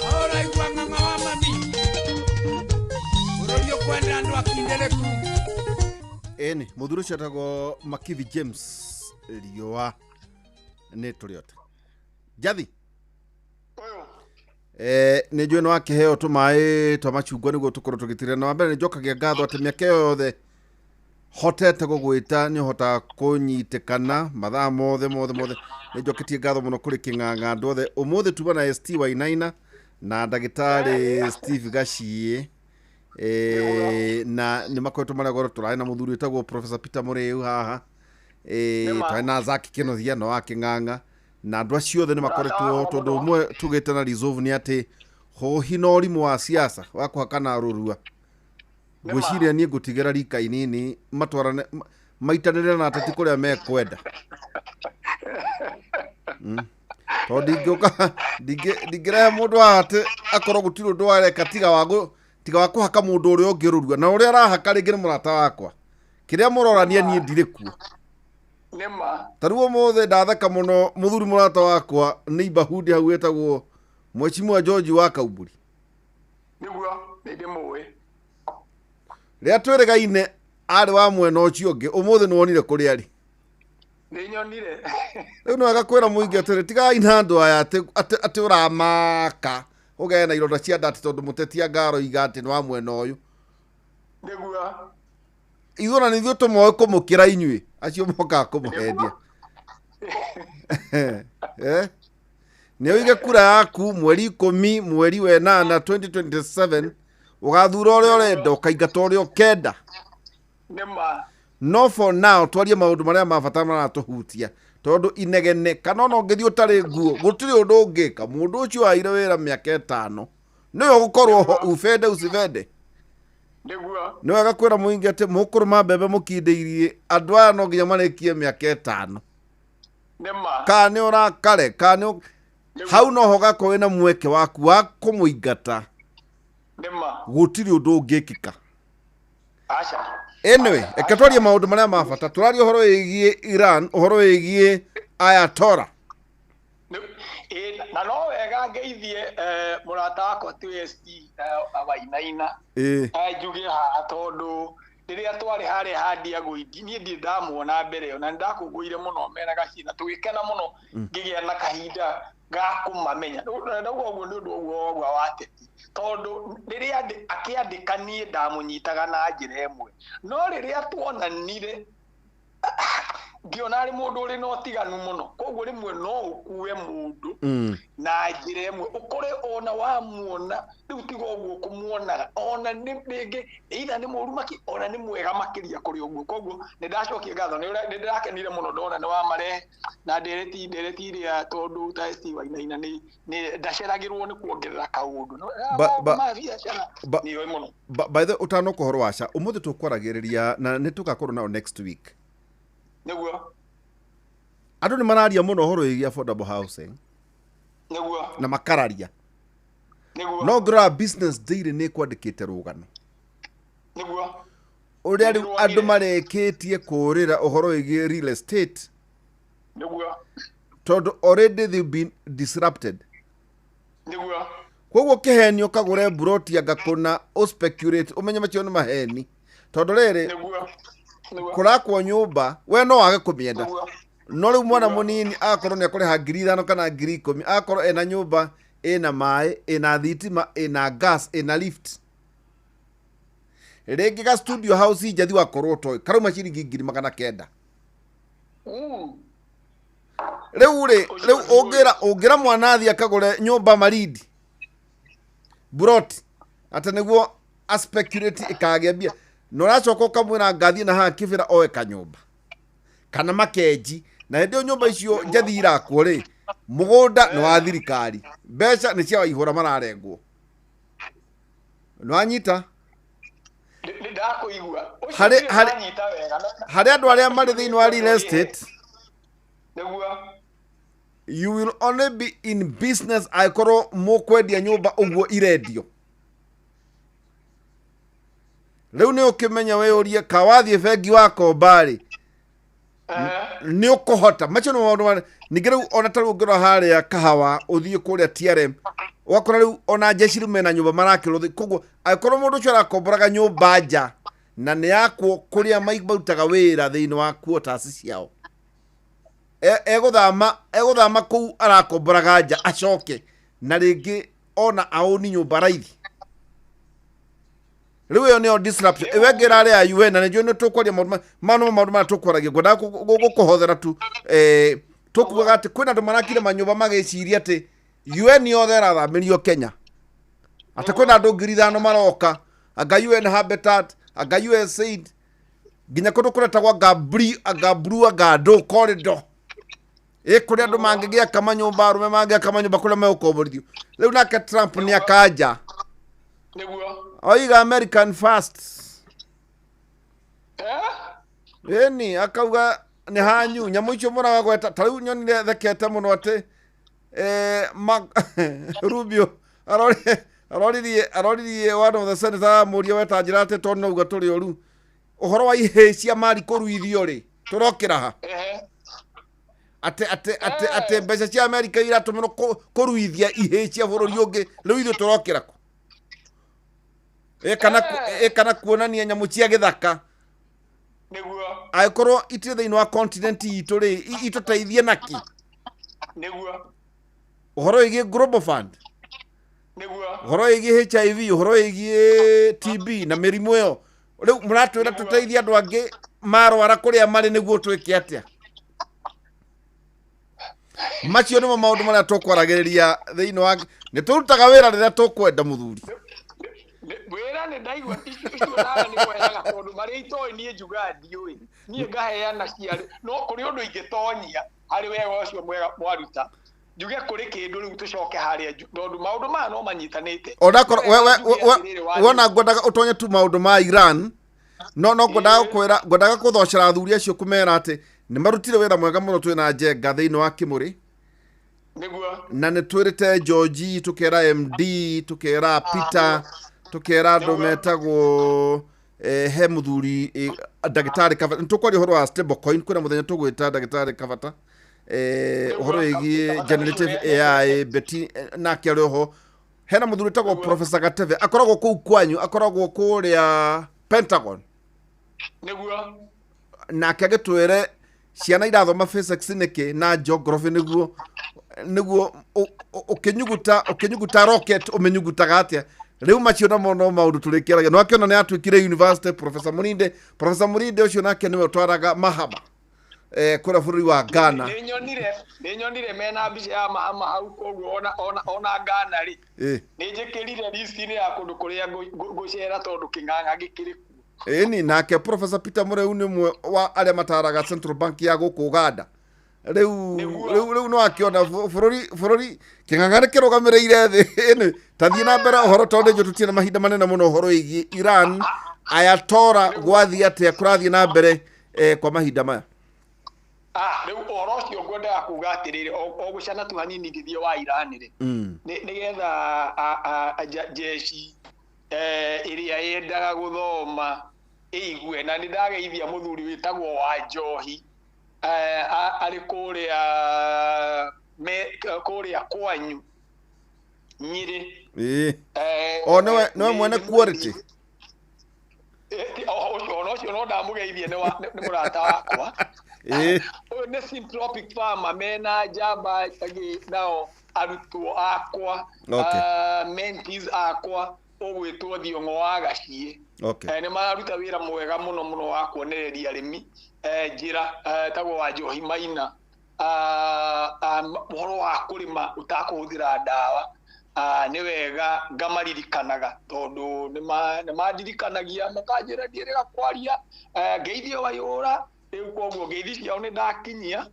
ahora igual mama mami uroyo kwenda ando akindeleku eni muthuru chatagwo Makivi James Riũa nĩ tũrĩote Jathi nĩ njũĩ nĩ wakĩheo tũmaĩ twa macungwa nĩguo tũkorwo tũgĩtirĩra na wambere nĩ njokagia ngatho atĩ mĩaka yothe hotete gũgwĩta nĩ ũhotaga kũnyitĩkana mathaa mothe nĩ njoketie ngatho mũno kũrĩ kĩng'ang'a andũ othe ũmũthĩ tuma na ST Wainaina na ndagĩtarĩ Steve Gaciĩ na nĩ makoretwo marĩa goro tũraĩ na mũthuri wĩtagwo Professor Peter Mũrĩu haha tũraĩ na Zaki Kĩnothia no wa kĩng'ang'a na andũ acio othe nĩ makoretwo tondũ ũmwe tugĩte na resolve nĩ atĩ hohi na ũrimũ wa siasa wa kũhakana rũrua ngwĩciria niĩ ngũtigĩra rika inini matwarane maitanĩre na ateti kũrĩa mekwenda tondũ ndingĩrehe mũndũ haha atĩ akorwo gũtirĩ ũndũ areka tiga wa kũhaka mũndũ ũrĩa ũngĩ rũrua na ũrĩa arahaka rĩngĩ nĩ mũrata wakwa kĩrĩa mũrorania niĩ ndirĩ kuo tarĩu ũmũthĩ ndatheka mũno mũthuri mũrata wakwa neighborhood hau wĩtagwo Mheshimiwa George wa Kaumburi nĩguo nĩndĩmũĩ rĩrĩa twĩrĩgaine arĩ wa mwena ũcio ũngĩ ũmũthĩ nĩwonire kũrĩa arĩ nĩnyonire rĩu nĩ wega kwĩra mũingĩ atĩrĩ tigai na andũ aya atĩ ũramaka ũgee na ironda cia nda tondũ mũtetia ngaro iga atĩ nĩ wa mwena ũyũ nĩguo ithuĩ na nĩithuĩ tũmoĩ kũmũkĩra inyuĩ acio mokaga kũmũhendia nĩ ũige kura yaku mweri 10 mweri wa 8 2027 ũgathura ũrĩa ũrenda ũkaingata ũrĩa ũkenda no for now twarie maũndũ marĩa mabata maratũhutia tondũ inegene kana ona ũngĩthiĩ ũtarĩ nguo gũtirĩ ũndũ ũngĩka mũndũ ũcio aire wĩra mĩaka 5 nĩwe ũgũkorwo ho ufende usivende nĩ wega kwĩra mũingĩ atĩ mũkũrũma mbembe mũkindĩirie andũ aya no nginya marĩkie mĩaka 5 kana nĩ ũrakare kana hau no ho gakorwo na mweke waku wa kũmũingata gũtirĩ ũndũ ũngĩkĩka anyway ekatwarie maũndũ marĩa mabata tũraria ũhoro wĩgiĩ Iran ũhoro wĩgiĩ Ayatollah na no wega ngeithie mũrata wakwa TST Wainaina njuge haha tondũ rĩrĩa twarĩ harĩa handiagwo niĩ ndirĩ ndamuona mbere ona nĩndakũngũire mũno mena Gacina tũgĩkena mũno ngĩgĩa na kahinda ga kũmamenya ũguo nĩ ũndũ ũguo wa teti tondũ rĩrĩa akĩandĩka niĩ ndamũnyitaga na njĩra ĩmwe no rĩrĩa tuonanire ngĩona arĩ mũndũ ũrĩ na ũtiganu mũno koguo rĩmwe no ũkue mũndũ na njĩra ĩmwe ũkore ona wamuona rĩu tiga ũguo kũmuonaga ona rĩngĩ either nĩ mũru ona nĩ mwega makĩria kũrĩ ũguo koguo nĩndacokia ngatho nĩndĩrakenire mũno ndona nĩ wamarehe na ndereti iria tondũ ta ST Wainaina nĩ ndaceragĩrwo nĩ kuongerera kaũndũ nĩoĩ mũno by the utano kũhoro waca ũmũthĩ tũkwaragĩrĩria na nĩtũgakorwo nao next week nĩguo andũ nĩ mararia mũno ũhoro wĩgiĩ affordable housing nĩguo na makararia nĩguo no ngora business daily nĩ kwandĩkĩte rũgano nĩguo ũrĩa rĩu andũ marekĩtie kũrĩra ũhoro wĩgiĩ real estate nĩguo tondũ already they've been disrupted nĩguo koguo kĩhenio kagũre buroti anga kũna o speculate ũmenye macio nĩ maheni tondũ rĩrĩ kũrakwo nyũmba we no wage kũmĩenda no riu mwana munini akorwo ni akore ha 5,000 kana 10,000 akorwo ena nyumba ina mai ina thitima ina gas ina lift rĩngĩ ga studio house injathi wakorwo toy karauma ciringi 900 rĩu ũngira mwanathi akagũre nyũmba Marindi brot ata nĩguo aspecurate ikagĩa mbia no racoka ũkamwĩra ngathi na haha kĩbĩra oe kanyũmba kana makenji na hĩndĩ ĩyo nyũmba icio njathi irakwo rĩ mũgũnda nĩ wa thirikari mbeca nĩ cia waihũra mararengwo nĩ wanyita harĩ andũ arĩa marĩ thĩinĩ wa real estate you will only be in business aikorwo mũkwendia nyũmba ũguo irendio rĩu nĩ ũkĩmenya wĩyũrie kawathiĩ bengi wa kombarĩ nĩ ũkũhota macio nĩ maũndũ ningĩ rĩu ona ta rĩu ũngĩrora harĩa kahawa ũthiĩ kũrĩa TRM wakora rĩu ona jeshi mena nyũmba marakĩrwo thĩ koguo aikorwo mũndũ ũcio arakomboraga nyũmba nja na nĩ yakwo kũrĩa marutaga wĩra thĩinĩ wa quarters ciao egũthama kũu arakomboraga nja acoke na rĩngĩ ona aũni nyũmba raithi rĩu ĩyo nĩyo disruption ĩwengĩra arĩa ya UN na nĩnjũĩ nĩ tũkwaria maũndũ marĩa tũkwaragia ngwendaga gũkũhothera tu tũkugaga atĩ kwĩna andũ marakire manyũmba magĩciria atĩ UN yothe ĩrathamĩrio Kenya atĩ kwĩna andũ 5,000 maroka anga UN Habitat anga USAID nginya kũndũ kũretagwo Gabru Gado corridor kũrĩa andũ mangĩgĩaka manyũmba arũme mangĩaka manyũmba kũrĩa megũkomborithio rĩu nake Trump nĩ akanja oiga American first ĩni akauga nĩ hanyu nyamũ icio mũraga gweta ta rĩu nyonire thekete mũno atĩ Rubio aroririe one of the senator mũria weta njĩra atĩ tondũ nauga tũrĩ ũru ũhoro wa ihĩ cia mari kũruithio rĩ tũrokĩra ha atĩ mbeca cia Amerika iratũmĩrwo kũruithia ihĩ cia bũrũri ũngĩ rĩu ithuĩ tũrokĩra kũ kana kuonania nyamũ cia gĩthaka nĩguo aikorwo itirĩ thĩinĩ wa continent itũ rĩ itũteithie naki nĩguo ũhoro wĩgiĩ global fund nĩguo ũhoro wĩgiĩ HIV ũhoro wĩgiĩ TB na mĩrimũ ĩyo rĩu mũratwĩra tũteithie andũ angĩ marwara kũrĩa marĩ nĩguo twĩke atĩa macio nĩmo maũndũ marĩa tũkwaragĩrĩria thĩinĩ wa nĩ tũrutaga wĩra rĩrĩa tũkwenda mũthuri wĩra nĩ ndaigua icio nawe nĩ kwehaga tondũ marĩa itoĩ niĩ njuga ndiũĩ niĩ ngaheana ciarĩ no kũrĩ ũndũ ingĩtonyia harĩ wega ũcio mwega mwaruta njuge kũrĩ kĩndũ rĩu tũcoke harĩa tondũ maũndũ maya no manyitanĩte wona ngwendaga ũtonye tu maũndũ ma Iran no ngwendaga kũthocera athuri acio kũmera atĩ nĩ marutire wĩra mwega mũno twĩna njenga thĩinĩ wa Kĩmũrĩ na nĩ twĩrĩte George tũkera MD tũkera Peter tũkera andũ metagwo he mũthuri ndagĩtarĩ Kavata nĩtũkwaria ũhoro wa stablecoin kwĩna mũthenya tũgwĩta ndagĩtarĩ Kavata ũhoro wĩgiĩ generative AI beti nake arĩ oho hena mũthuri tagwo Professor Gateve akoragwo kũu kwanyu akoragwo kũrĩa Pentagon nĩguo nake agĩtwĩre ciana irathoma physics nĩkĩ na geography nĩguo ũkĩnyuguta rocket ũmenyugutaga atĩa rĩu macio namo no maũndũ tũrĩkĩaragia no akĩona nĩ atwĩkire university Professor Murinde ũcio nake nĩwe ũtwaraga Mahama kũrĩa bũrũri wa Ghana nĩ nyonire mena mbica ya Mahama hau koguo ona Ghana rĩ nĩ njĩkĩrire list-inĩ ya kũndũ kũrĩa ngũcera tondũ kĩng'ang'a gĩkĩrĩ ĩni nake Professor Peter Mũrĩu nĩ ũmwe wa arĩa mataraga Central Bank ya gũkũ Uganda rĩu no akĩona bũrũri kĩng'ang'a kĩrũgamĩrĩire thĩ ĩni tathiĩ na mbere ũhoro tondũ nĩ tũtirĩ na mahinda manene mũno ũhoro wĩgiĩ Iran Ayatollah gwathiĩ atĩa kũrathiĩ na mbere kwa mahinda maya rĩu ũhoro ũcio ngwendaga kuga atĩrĩrĩ o gũcana tu hanini ngĩthiĩ wa Iran rĩ nĩgetha jeshi ĩrĩa yendaga gũthoma ĩigue na nĩ ndageithia mũthuri wĩtagwo Wanjohi arĩ kũrĩa kwanyu Nyĩrĩ nĩwe mwene quality ũcio no ndamũgeithie nĩ mũrata wakwa ne Syntropic Farmer mena jamba nao arutwo akwa mentees akwa ogwitwo Thiongo wa Gacie ne mararuta wira mwega muno wa kuonereria arimi njira tagwo wa Njohi Maina horo wa kurima utakuhuthira ndawa ni wega ngamaririkanaga tondu ni madirikanagia makanjira ndirega kwaria ngeithio wayura riu koguo ngeithi ciao ni ndakinyia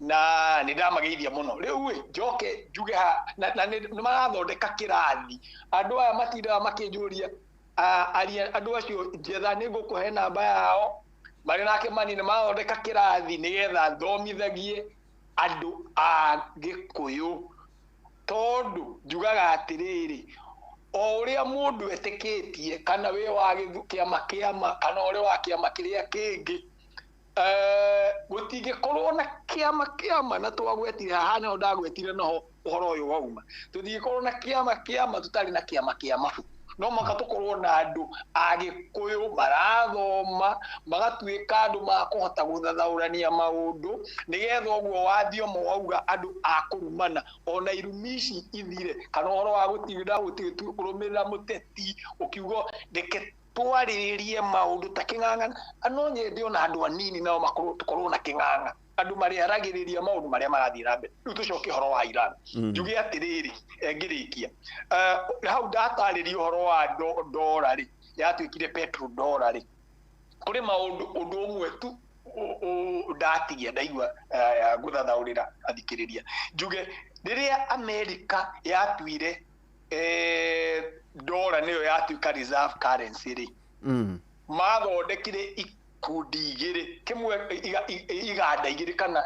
na ni ndamageithia muno riu njoke njuge na ni marathondeka kirathi andu aya matindaga makinjuria andu acio njetha ni ngukuhe namba yao mari nake mani ni marathondeka kirathi nigetha thomithagie andu a Gikuyu tondu njugaga atiriri o uria mundu etikitie kana we wa kiama kana uri wa kiama kiria kingi gutingikorwo na kiama na twagwetire haha no ndagwetire no uhoro uyu wauma tutingikorwo na kiama tutari na kiama no maka tukorwo na andu a Gikuyu marathoma magatuika andu makuhota guthathaurania maundu nigetha uguo wathio mwauga andu a kurumana ona irumici ithire kana uhoro wa gutinda kurumira muteti ukiugo ndeke twariririe maundu ta king'ang'a ano nyende ona andu anini nao makorwo na king'ang'a andu mariaragiriria maundu maria marathira mbere riu tucoke horo wa Iran njuge atiriri ngirikia hau ndatariria horo wa dollar ri yatuikire petro dollar ri kuri maundu undu umwe tu ndatigia ndaigua guthathaurira athikiriria njuge riria America yatuire dollar niyo yatuika reserve currency ri mathondekire ikundi igiri kimwe iganda igiri kana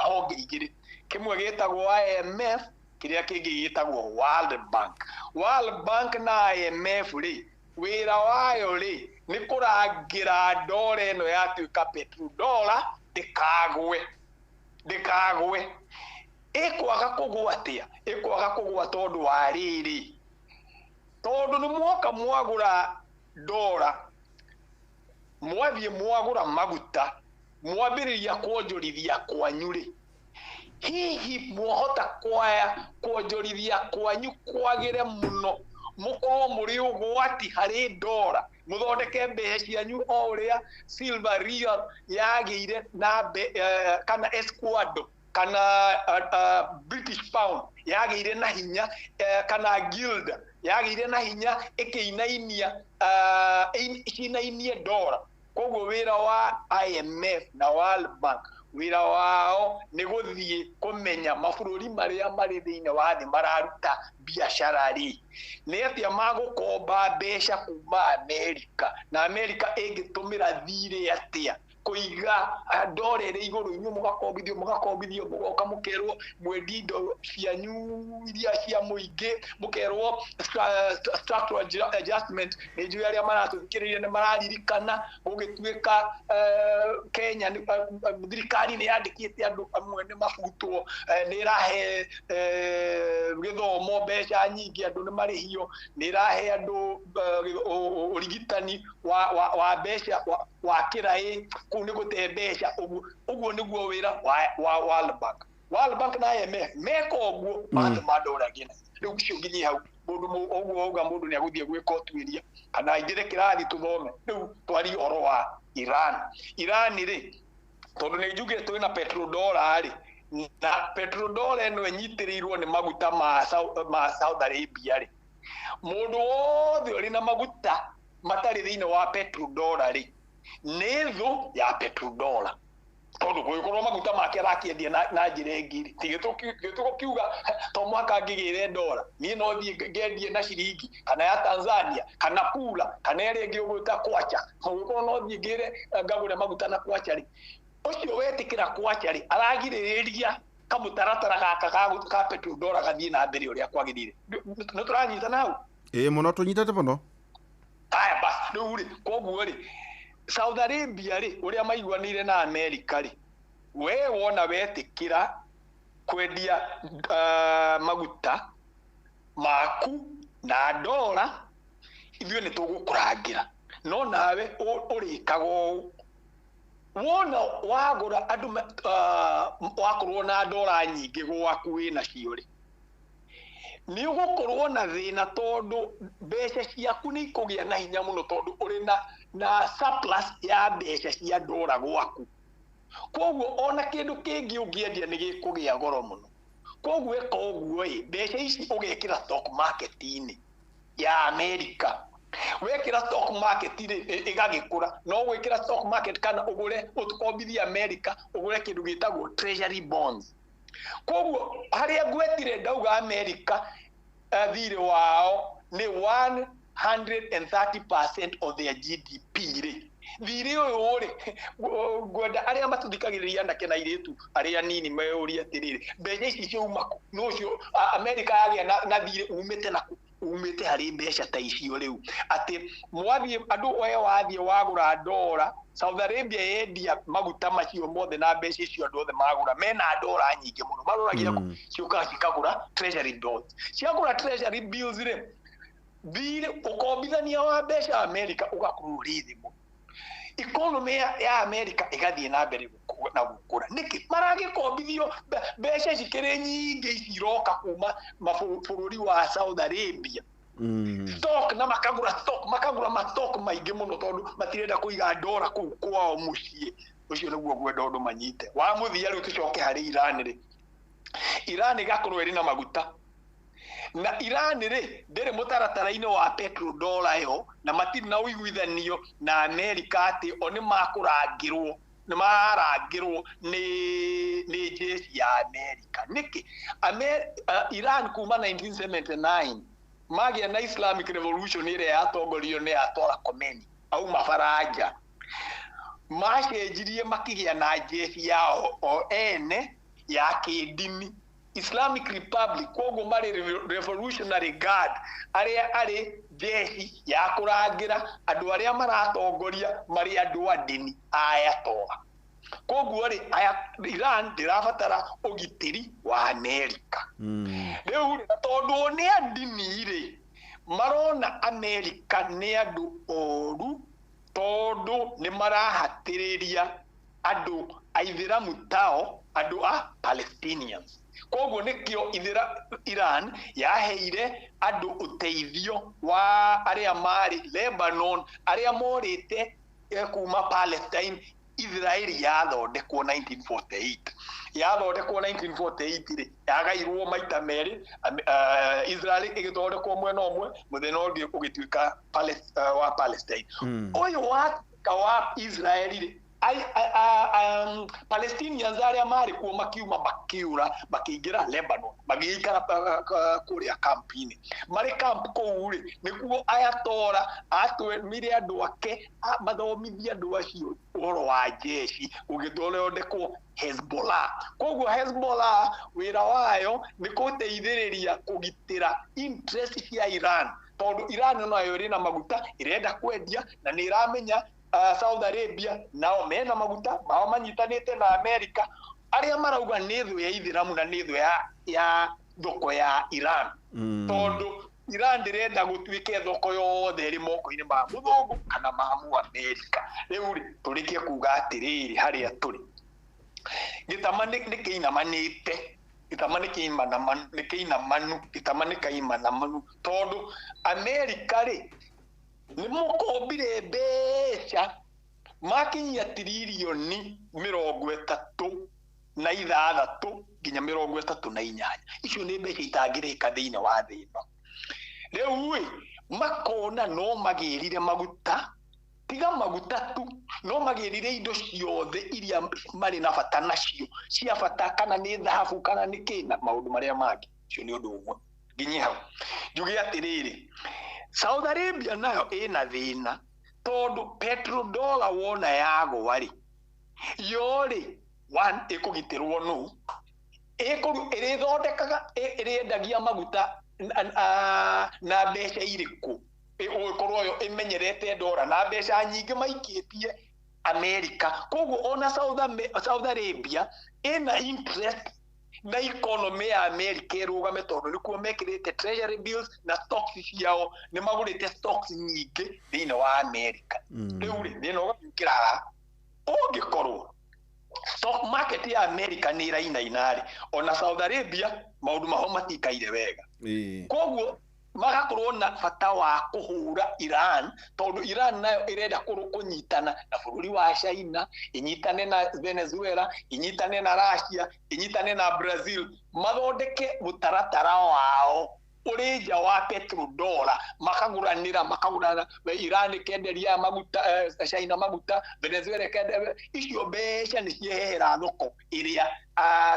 honge igiri kimwe gitagwo IMF kiria kingi gitagwo World Bank na IMF ri wira wayo ri ni kurangira dollar eno yatuika petrodollar ndikagwe ikwaga kugwa tondu wa riri tondu ni mwoka mwagura dollar mwathie mwagura maguta mwambiriria kuonjorithia kwanyu ri hihi mwahota kuonjorithia kwanyu kwagire muno mukorwo muri ugwati hari dollar muthondeke mbeca cianyu o uria silver real yagiire na kana escuado kana British pound yagiire na hinya kana guild yagiire na hinya ikiinainia ikinainie dollar koguo wira wa IMF na World Bank wira wao ni guthie kumenya mabururi maria mari thiine wa thi mararuta biashara ri ni atia magukomba mbeca kuma America na America ingitumira thire atia kuiga dollar iguru inyu mugakombithio mugoka mukerwo mwendi indo cianyu iria cia muingi mukerwo structural adjustment niju aria maratuthikiriria ni mararirikana gugituika Kenya thirikari ni yandikite andu amwe ni mabutwo ni rahe githomo mbeca nyingi andu ni marihio ni rahe andu urigitani wa mbeca wa kirai kuni gute mbeca uguo niguo wira wa World Bank na IMF meko uguo matuma dollar gina riu ciungithi hau mundu uguo uga mundu ni aguthie gwika utwiria kana ingire kirathi tuthome riu twari horo wa Iran ri tondu ni njuge twina petrodollar ri na petrodollar eno enyitirirwo ni maguta ma Saudi Arabia ri mundu wothe uri na maguta matari thiine wa petrodollar ri netho ya petrodollar tondu gukorwo maguta make arakiendia na njira ngiri tigituko kiuga to mwaka ngigire dollar ni no thie ngendie na ciringi kana ya Tanzania kana pula kana iri ngi uguta kwacha gukorwo no thie ngire ngagure maguta na kwacha ri ucio wetikira kwacha ri aragiriria kamutaratara gaka ka petrodollar gathie na mbere uria kwagirire no turanyita nau muno tunyitate muno aya bas riu ri koguo ri Saudi Arabia ri uria maiguanire na America ri we wona wetikira kwendia maguta maku na dollar ithio ni tugukurangira no nawe urikago wona wagura andu wakorwo na ndora nyingi gwaku wina cio ri ni ugukorwo na thina tondu mbeca ciaku ni ikugia na hinya muno tondu uri na surplus ya mbeca cia ndora gwaku koguo ona kindu kingi ungiendia ni gikugia goro muno koguo eka uguo mbeca ici ugekira stock market-ini ya America wekira stock market igagikura no gwikira stock market kana ugure utukombithia America ugure kindu gitagwo treasury bonds koguo haria gwetire ndauga America thire wao ni 130% of their GDP ri thire uyu ri gwenda aria matuthikagiriria ndake na iritu aria nini meuria atiriri mbeca ici ciuma no cio America yagia na thire umite na umite hari mbeca ta icio riu ati mwathie andu oye wathie wagura ndora Saudi Arabia yendia maguta macio mothe na mbeca icio andu othe magura mena ndora nyingi muno maroragira ciuka cikagura treasury bills ciagura treasury bills ri thire ukombithania wa mbeca America ugakorwo rithimu economy ya America igathie na mbere na gukura niki maragikombithio mbeca cikire nyingi iroka kuma mabũrũri wa Saudi Arabia stock na makagura stock maingi muno tondu matirenda kuiga ndora kuu kwao mucii ucio niguo gwenda undu manyite wa muthia riu tucoke hari Iran ri Iran igakorwo iri na maguta na Iran ri ndere mutaratara-ini wa petrodollar yo na matiri na uiguithanio na America ati oni makurangirwo ni marangirwo ni jeshi ya America niki Iran kuma 1979 magia na Islamic Revolution ire yatongorio ni Ayatollah Khomeini au mafaraja macenjirie makigia na jeshi yao o ene ya kidini Islamic Republic koguo mari Revolutionary Guard aria ari jeshi ya kurangira andu aria maratongoria mari andu a dini Ayatollah koguo ri Iran ndirabatara ugitiri wa America riu tondu ni adini ri marona America ni andu oru tondu ni marahatiriria andu aithiramu tao andu a Palestinians koguo nikio Iran yaheire andu uteithio wa aria mari Lebanon aria morite kuma Palestine Israeli yathondekwo 1948 ri yagairwo maita meri Israeli igithondekwo mwena umwe muthenya ungi ugituika wa Palestine uyu wa Israeli ri Palestinians aria mari kuo makiuma makiura makiingira Lebanon magikara kuria kampini mari camp kou ri nikuo Ayatollah atwemire andu ake mathomithia andu acio uhoro wa jeshi ugithondekwo Hezbollah koguo Hezbollah wira wayo ni kuteithiriria kugitira interest cia Iran tondu Iran nayo iri na maguta irenda kwendia na ni iramenya Saudi Arabia nao mena maguta mao manyitanite na America aria marauga ni thu ya ithiramu na ni thu ya thoko ya Iran tondu Iran ndirenda gutuike thoko yothe iri moko-ini ma muthungu kana ma America riu ri turikie kuga atiriri haria turi gitama ni kiinamanite gitama ni kiinamanu tondu America ri ni mukombire mbeca makinyia tiririoni 36 nginya 38 icio ni mbeca itangirika thiini wa thĩ ĩno riu makona no magirire maguta tiga maguta tu no magirire indo ciothe iria mari na bata nacio cia bata kana ni dhahabu kana ni kina maundu maria mangi icio ni undu umwe nginyi hau njuge atiriri Saudi Arabia nayo ina thina tondu petrodollar wona yagwa ri yori one ikugitirwo nu irithondekaga irendagia maguta na mbeca iriku ukorwo yo imenyerete ndora na mbeca nyingi maikitie America koguo ona Saudi Arabia ina interest na economy ya America irugame tondu nikuo mekirite treasury bills na stocks ciao ni magurite stocks nyingi thiini wa America riu ri thina ugakira ũngĩkorwo stock market ya America nĩ irainainarĩ ona Saudi Arabia maũndũ maho matikaire wega koguo magakorwo na bata wa kũhũra Iran tondũ Iran nayo ĩrenda kũnyitana na bũrũri wa China, inyitane na Venezuela, inyitane na Russia, inyitane na Brazil, mathondeke mũtaratara wao ũrĩ nja wa petrodollar, makagũrana Iran kenderia maguta, China maguta, Venezuela kenderia, icio mbeca nĩ ciehera thoko ĩrĩa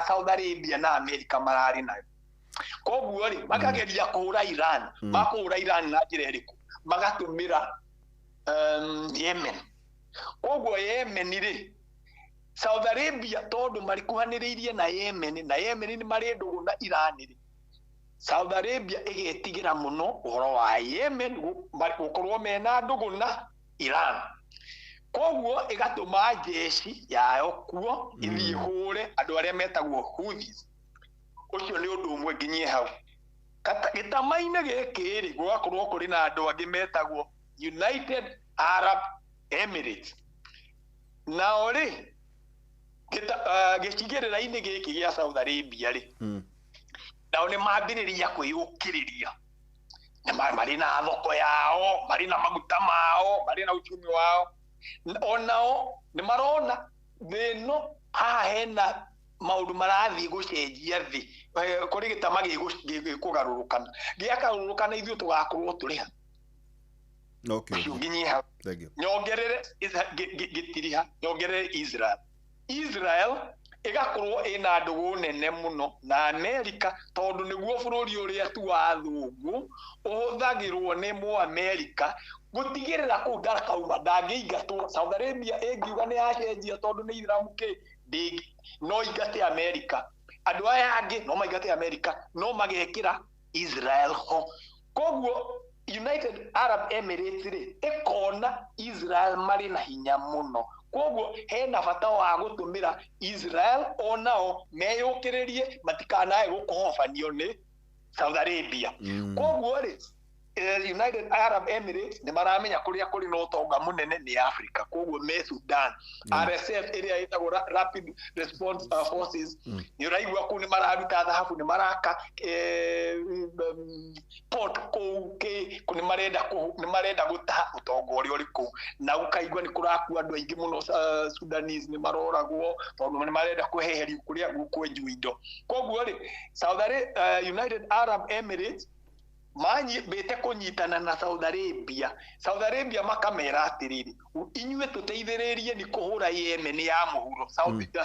Saudi Arabia na America mararĩ nayo. Koguo rĩ makageria kũhũra Iran, makũhũra Iran na njĩra ĩrĩkũ? Magatũmĩra Yemen. Koguo Yemen rĩ Saudi Arabia tondũ marikuhanĩrĩirie na Yemen nĩ marĩ ndũgũ na Iran rĩ Saudi Arabia ĩgetigĩra mũno ũhoro wa Yemen gũkorwo mena ndũgũ na Iran. Koguo ĩgatũma jeshi yayo kuo ithiĩ hũre andũ arĩa metagwo Houthis. Ũcio nĩ ũndũ ũmwe nginyie hau. Gĩtama-inĩ gĩkĩ rĩ gũgakorwo kũrĩ na andũ angĩ metagwo United Arab Emirates. Nao rĩ gĩcigĩrĩra-inĩ gĩkĩ gĩa Saudi Arabia rĩ nao nĩ mambĩrĩria kwĩyũkĩrĩria. Marĩ na thoko yao, marĩ na maguta mao, marĩ na uchumi wao. Onao nĩ marona thĩno haha hena maũndũ marathiĩ gũcenjia thĩ kũrĩ gĩtama gĩkũgarũrũkana. Gĩakarũrũkana ithuĩ tũgakorwo tũrĩ ha. Nyongerere gĩtiriha, nyongerere Israel ĩgakorwo ĩna ndũgũ nene mũno na America tondũ nĩguo bũrũri ũrĩa tu wa thũngũ ũhũthagĩrwo nĩ Mũamerica gũtigĩrĩra kũu ndakauma ndangĩingatwo. Saudi Arabia ĩngiuga nĩ yacenjia tondũ nĩ Ithiramu no ingate America. Andũ aya angĩ no maingate America no magekĩra Israel ho. Koguo United Arab Emirates rĩ ĩkona Israel marĩ na hinya mũno. Koguo hena bata wa gũtũmĩra Israel onao meyũkĩrĩrie matikanae gũkũhobanio nĩ Saudi Arabia. Koguo rĩ United Arab Emirates nĩ maramenya kũrĩa kũrĩ na ũtonga mũnene nĩ Africa. Koguo me Sudan, RSF ĩrĩa ĩtagwo Rapid Response Forces nĩ ũraigua kũu nĩ mararuta thahabu, nĩ maraka port kũu nĩ marenda gũtaha ũtonga ũrĩa ũrĩ kũu na ũkaigua nĩ kũrakua andũ aingĩ mũno Sudanese nĩ maroragwo tondũ nĩ marenda kweheria kũrĩa gũkwenjwo indo. Koguo rĩ United Arab Emirates bete kũnyitana na Saudi Arabia. Saudi Arabia makamera atĩrĩrĩ inyuĩ tũteithĩrĩrie ni kũhũra Yemen ya mũhuro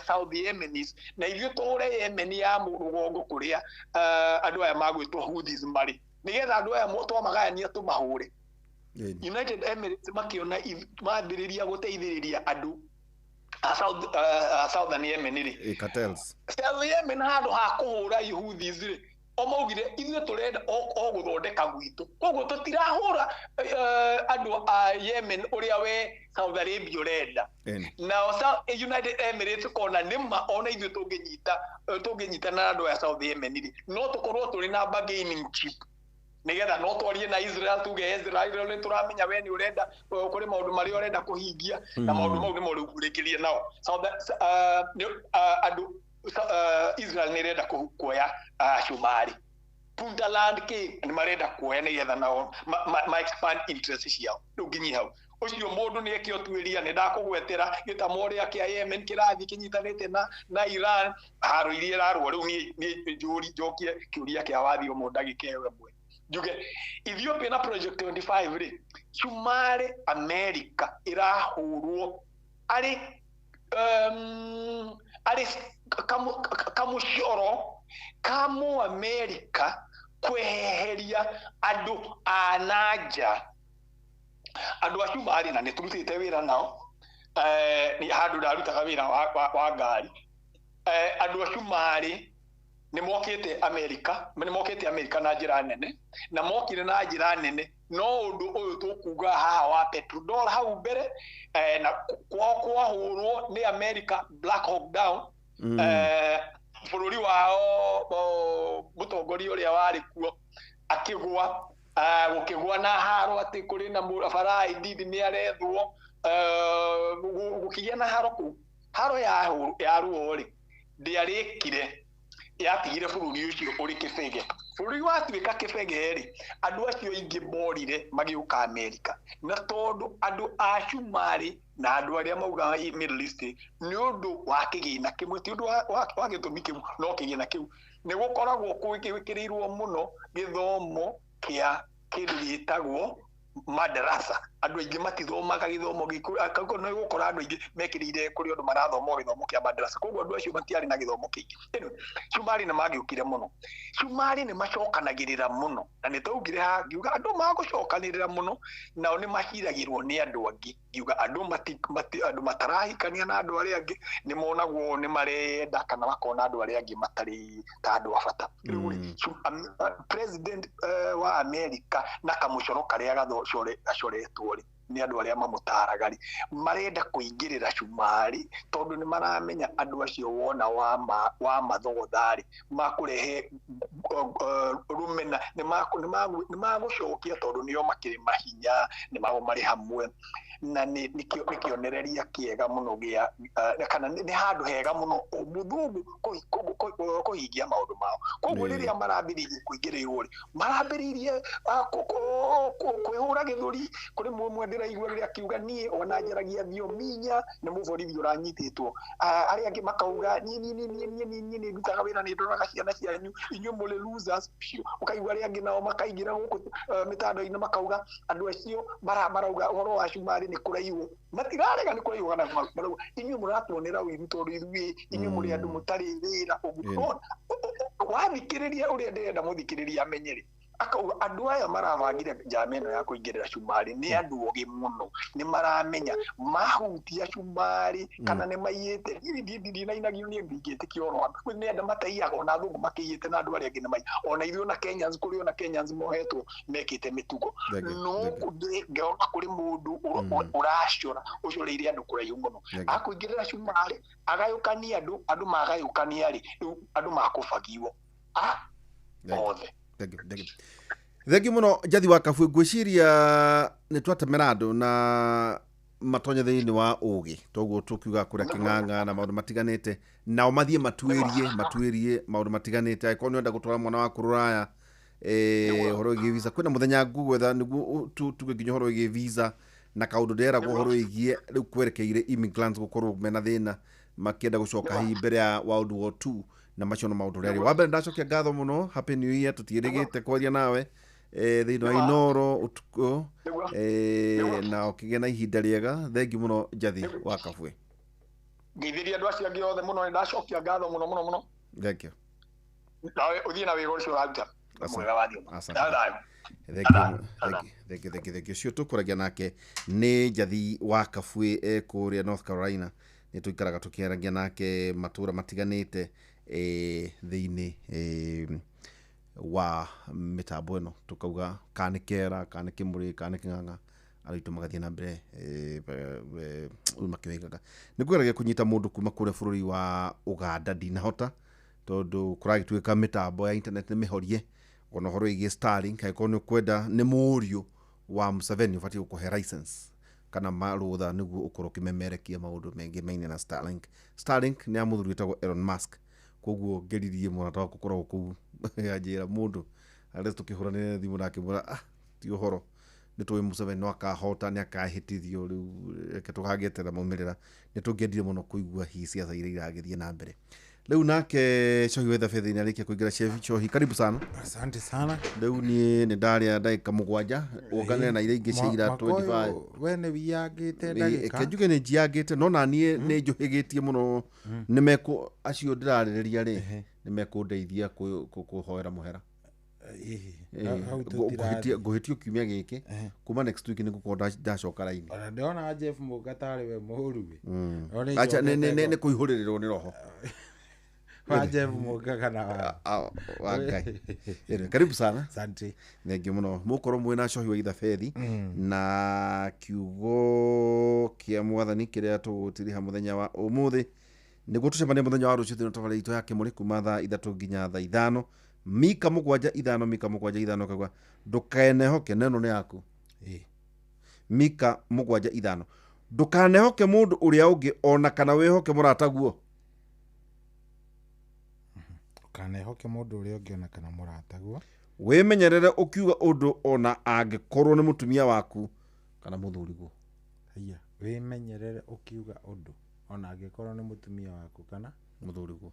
Saudi Yemenis na ithuĩ tũhũre Yemen ya rũgongo kũrĩa andũ aya magwĩtwo Houthis marĩ nĩgetha andũ aya twamagayania tũmahũre. United Emirates makiona mambĩrĩria gũteithĩrĩria andũ Southern Yemen rĩ Saudi Yemen handũ ha kũhũra Houthis rĩ omaugire ithuĩ tũrenda o gũthondeka gwitũ. Koguo tũtirahũra andũ a Yemen ũrĩa we Saudi Arabia ũrenda. Nao United Emirates kona nĩma ona ithuĩ tũngĩnyitana na andũ a Saudi Yemen rĩ no tũkorwo tũrĩ na bargaining chip nĩgetha no twarie na Israel tuge Israel nĩ tũramenya we nĩ ũrenda kũrĩ maũndũ marĩa ũrenda kũhingia na maũndũ mau nĩ mũrĩkĩrie nao. Andũ Israel nĩ renda kuoya Shumari Puntland kĩ nĩ marenda kuoya nĩgetha nao ma expand interest ciao. Rĩu nginyĩ hau ũcio mũndũ nĩ ekĩotuĩria nĩ ndakũgwetera gĩtamo ũrĩa kĩa Yemen kĩrathiĩ kĩnyitanĩte na Iran haro iria ĩrarũa. Rĩu niĩ njokie kĩũria kĩa wathi ũmwe ndagĩka ĩyo ĩmwe njuge Ethiopia na Project 25 rĩ Shumari America ĩrahũrwo arĩ kamucoro ka Mũamerica kweheria andũ a nanja. Andũ a Shumari na nĩ tũrutĩte wĩra nao nĩ handũ ndarutaga wĩra wa ngari. Andũ a Shumari nĩ mokĩte America na njĩra nene na mokire na njĩra nene no ũndũ ũyũ tũkuga haha wa petrodollar hau mbere na kwahũrwo nĩ America Black Hawk Down bũrũri wao mũtongoria ũrĩa warĩ kuo akĩgwa gukigwa na haro ati kuri na Farai Ndindi ni arethwo gukigia na haro ya ruo ri ndiarikire yatigire bururi ucio uri kibege bururi watuika kibege ri andu acio ingi borire magiuka Amerika na tondu andu a Shumari na andu aria mauga Middle East ni undu wa kigina kimwe ti undu wa gitumi kimu no kigina kiu ni gukoragwo kuikirirwo muno githomo kia kindu gitagwo madrasa andu aingi matithomaga githomo gikuo no gukora andu aingi mekirire kuri andu marathoma githomo kia madrasa koguo andu acio matiari na githomo kingi Shumari ni magiukire muno Shumari ni macokanagirira muno na ni taugire ha ngiuga andu magucokanirira muno nao ni mahiragirwo ni andu angi ngiuga andu matarahikania na andu aria angi ni monagwo ni marenda kana makona andu aria angi matari ta andu abata president wa America na kamucoro karia gacoretwo ni andu aria mamutaragari marenda kuingirira Shumari tondu ni maramenya andu acio wona wa mathogothari makurehe rumena ni magucokia tondu nio makiri mahinya ni mago mari hamwe na ni kionereria kiega muno gia kana ni handu hega muno muthungu kuhingia maundu mao koguo riria marambiririe kuingiririo ri marambiririe kwihura githuri kuri mumwe ndiraigua riria kiuga nie ona njaragia thiominya ni muborithio uranyititwo aria angi makauga ni ndutaga wira ni ndoraga ciana cianyu inyu muri losers pio ukaigua aria angi nao makaingira guku mitando-ini makauga andu acio marauga uhoro wa Shumari ni kuraiwo matirarega ni kuraiwo kana marauga inyu muratuonera wiru tondu ithui inyu muri andu mutari wira uguo wathikiriria uria ndirenda muthikiriria amenyere akauga andu aya maravangire njama ino ya kuingirira Shumari ni andu ogi muno ni maramenya mahutia Shumari kana ni maiyete ndindi na inagio ni ngigite kioro ni andu mataiyaga ona thungu makiyite na andu aria angi ni mai ona ithio na Kenyans kuri ona Kenyans mohetwo mekite mitugo no ngeona kuri mundu uracora ucoreire andu kuraihu muno akuingirira Shumari agayukania andu magayukania ri andu makubagiwo othe Thegi muno Njathi wa Kabwe ngwiciria ni twatemera andu na matonya thiini wa ugi toguo tukiuga kuria King'ang'a na maundu matiganite nao mathie matuirie maundu matiganite aiko ni enda gutwara mwana wa kururaya horo igi visa kwina muthenya ngugwetha niguo tuge nginya horo igi visa na kaundu ndera horo igie riu kwerekeire immigrants gukorwo mena thina makienda gucoka hi mbere ya World War II na macio no maundu reri wambe ndacokia ngatho muno happy new year tutirigite kwaria nawe thiini wa Inoro utuko na ukigena na ihinda riega thengi muno Njathi wa Kabwe ngithiria andu acio angi othe muno ndacokia ngatho muno thank you nawe uthie na wigo ucio uraruta mwega wathio thegi cio tukuragia nake ni Njathi wa Kabwe kuria North Carolina ni tuikaraga tukiaragia nake matura matiganite thiini wa mitambo ino tukauga kanikera kanikimuri kaniking'ang'a aritu magathie na mbere makiwigaga nigueragia kunyita mundu kuma kure bururi wa Uganda dinahota tondu kuragituika mitambo ya internet ni mihorie ona horo igi Starlink kaiko ni kwenda ni murio wa Museveni ufati ukuhe license kana marutha niguo ukorwo kimemerekia maundu mengi maine na Starlink ni amuthuri witagwo Elon Musk koguo ngeririe mwana tawa gukorwo ku ajira mundu ale tukihurane thimu nake mura ti uhoro ni tuwe Museveni no akahota ni akahitithio riu reke tukagetera maumirira ni tungiendire muno kuigua hi ciaca iria iragithie na mbere riu nake Cohi wetha fedha arikia kuingira chef Cohi karibu sana. Asante sana. Riu ni ndaria ndagika mugwanja ugane na iria ingi cia ira 25 wene wiyagite ndagika kejuge ni jiagite no na nie ni njuhigitie muno ni meku acio ndirarireria ri ni meku ndeithia kuhoera muhera guhitio kiumia giki kuma next week ni gukorwo ndacoka raini ndona Jeff Mugatari we muhuruwe acha ni kuihurirwo ni roho Jeff Mugaga na wagai karibu sana. Asante thengi muno mukorwo mwina Cohi wa Ithabedi na kiugo kia mwathani kiria tugutiriha muthenya wa umuthi niguo tucemania muthenya wa rucio thina tafari itu yake muri kuma thaa 3 nginya thaa 5 Mika mugwanja ithano kagwa ndukanehoke neno ni yaku Mika mugwanja ithano ndukanehoke mundu uria ungi ona kana wihoke murataguo Ndukanehoke mundu uria ungi ona kana murataguo wimenyerere ukiuga undu ona angikorwo ni mutumia waku kana muthuriguo haya wimenyerere ukiuga undu ona angikorwo ni mutumia waku kana muthuriguo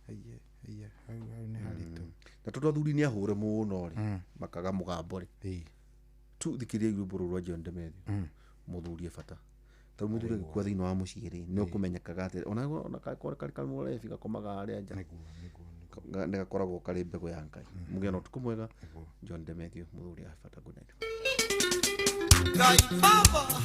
haya hau ni haritu na tondu athuri ni ahure muno ri makaga mugambo ri tu thikiria iguru rwa John Demethio muthuri bata tondu muthuri agikua thiini wa mucii ri ni ukumenyekaga ati ona kakore kari kamure fika komaga ari anja nagakoragwo kari mbego ya Ngai mugia no tukumwega John Demethio muthuri bata good night Ngai baba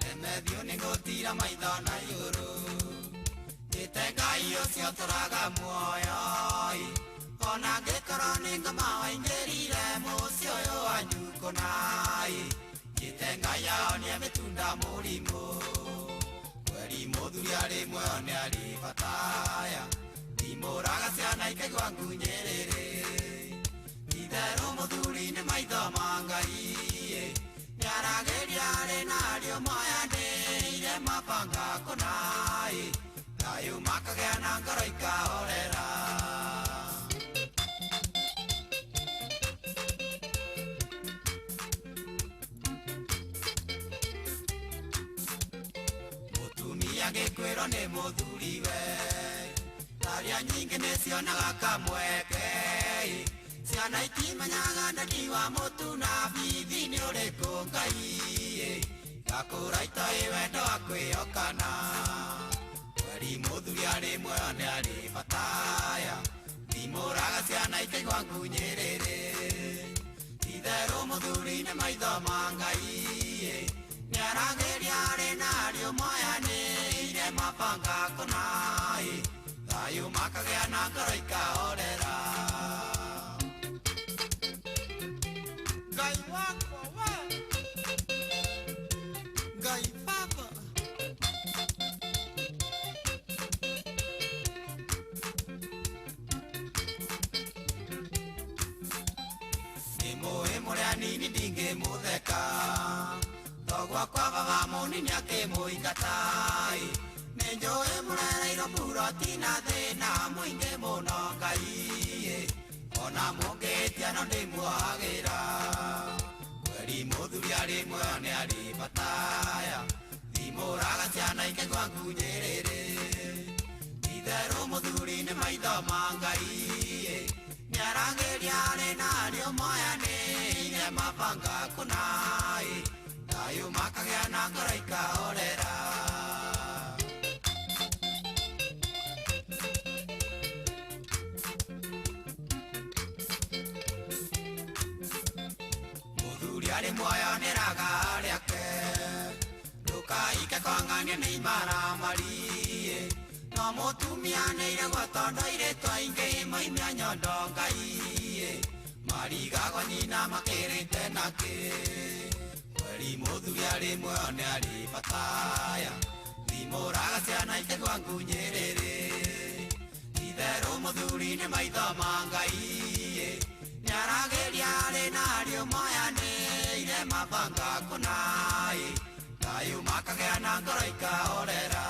Demethio ni gotira maithana iguru Ngai ucio turaga muoyo ona ngikora ni ngoma waingirire mucio uyu wanyu kunai Njite Ngai aonie mitunda murimu Kweri muthuri ari muoyo ni ari bataya Ndimuraga ciana ikaigua ngunyiriri Itherũ muthuri ni maitho ma Ngai Niarageria ari nario moyanĩire mabanga kunai Thayũ makagĩa na ngoro ikahorera Mũtumia ngĩkwĩrwo nĩ mũthuriwe Tharia nyingĩ nĩcionaga kamweke Ciana itimenyaga ndani wa mũtu na bithi nĩ ũrĩkũ Ngai Gakũra itoĩ wendo wa kwĩhokana Kweri muthuri ari muoyo ni ari bataya Ndimuraga ciana ikaigua ngunyĩrĩrĩ Itherũ muthuri ni maitho ma Ngai Niarageria ari nario moyanĩire mabanga kunai Thayũ makagĩa na ngoro ikahorera Ngai wakwa we Ngai baba Muria nini ndingi mutheka Togwa kwa baba munini akimũingatai Nĩnjũĩ mũrereirwo buroti na thĩna mũingĩ mũno Ngai Ona mũngĩtia no ndĩmuohagĩra Kweri mũthuri arĩ muoyo nĩ arĩ bataya Ndimũraga ciana ikaigua ngunyĩrĩrĩ Itherũ mũthuri nĩ maitho ma Ngai Niarageria ari nario moyanĩire mabanga kunai Thayũ makagĩa na ngoro ikahorera Mũthuri arĩ muoyo nĩraga rĩake Ndũkaike kwang'ania nĩ imaramari No mũtumia nĩiregwo tondũ airĩtu aingĩ maimia nyondo Ngai Marigagwo nyina makĩrĩte nakĩ Kweri mũthuri arĩ muoyo nĩ arĩ bataya Ndimũraga ciana ikaigua ngunyĩrĩrĩ Itherũ mũthuri nĩ maitho ma Ngai Niarageria arĩ nario moyanĩire mabanga kunai Thayũ makagĩa na ngoro ikahorera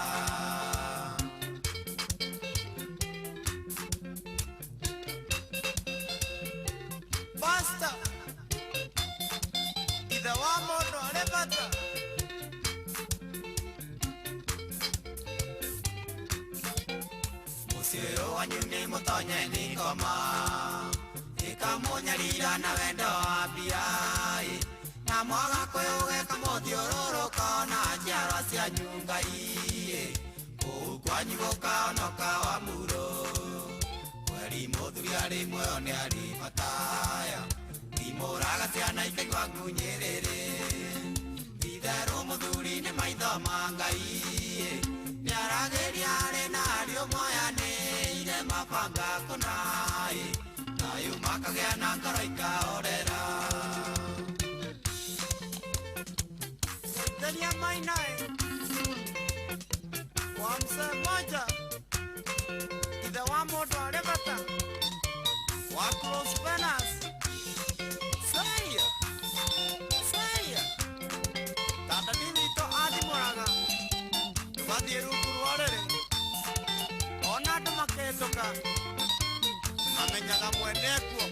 Basta Ithe wa mũndũ arĩ bata Mũciĩ ũyũ wanyu nĩ mũtonye nĩ ngoma Ĩkamũnyarira na wendo wa mbia Na mwaga kwĩhũgĩka mũthiũrũrũka na njiarwa cianyu Ngai Kũu kwanyu gũkaonoka wa mũrũ Kweri mũthuri arĩ muoyo nĩ arĩ bataya Ndimũraga ciana ikaigua ngunyĩrĩrĩ Itherũ mũthuri nĩ maitho ma Ngai Niarageria ari nario moyanĩire mabanga kunai Thayũ makagĩa na ngoro ikahorera nae kwa mzee mmoja ithe wa mũndũ arĩ bata wa close penance saya tata nĩwitũ athimũraga tũbathiĩ rungu rũrĩrĩ ona andũ makĩhĩtũka mamenyaga mwene kuo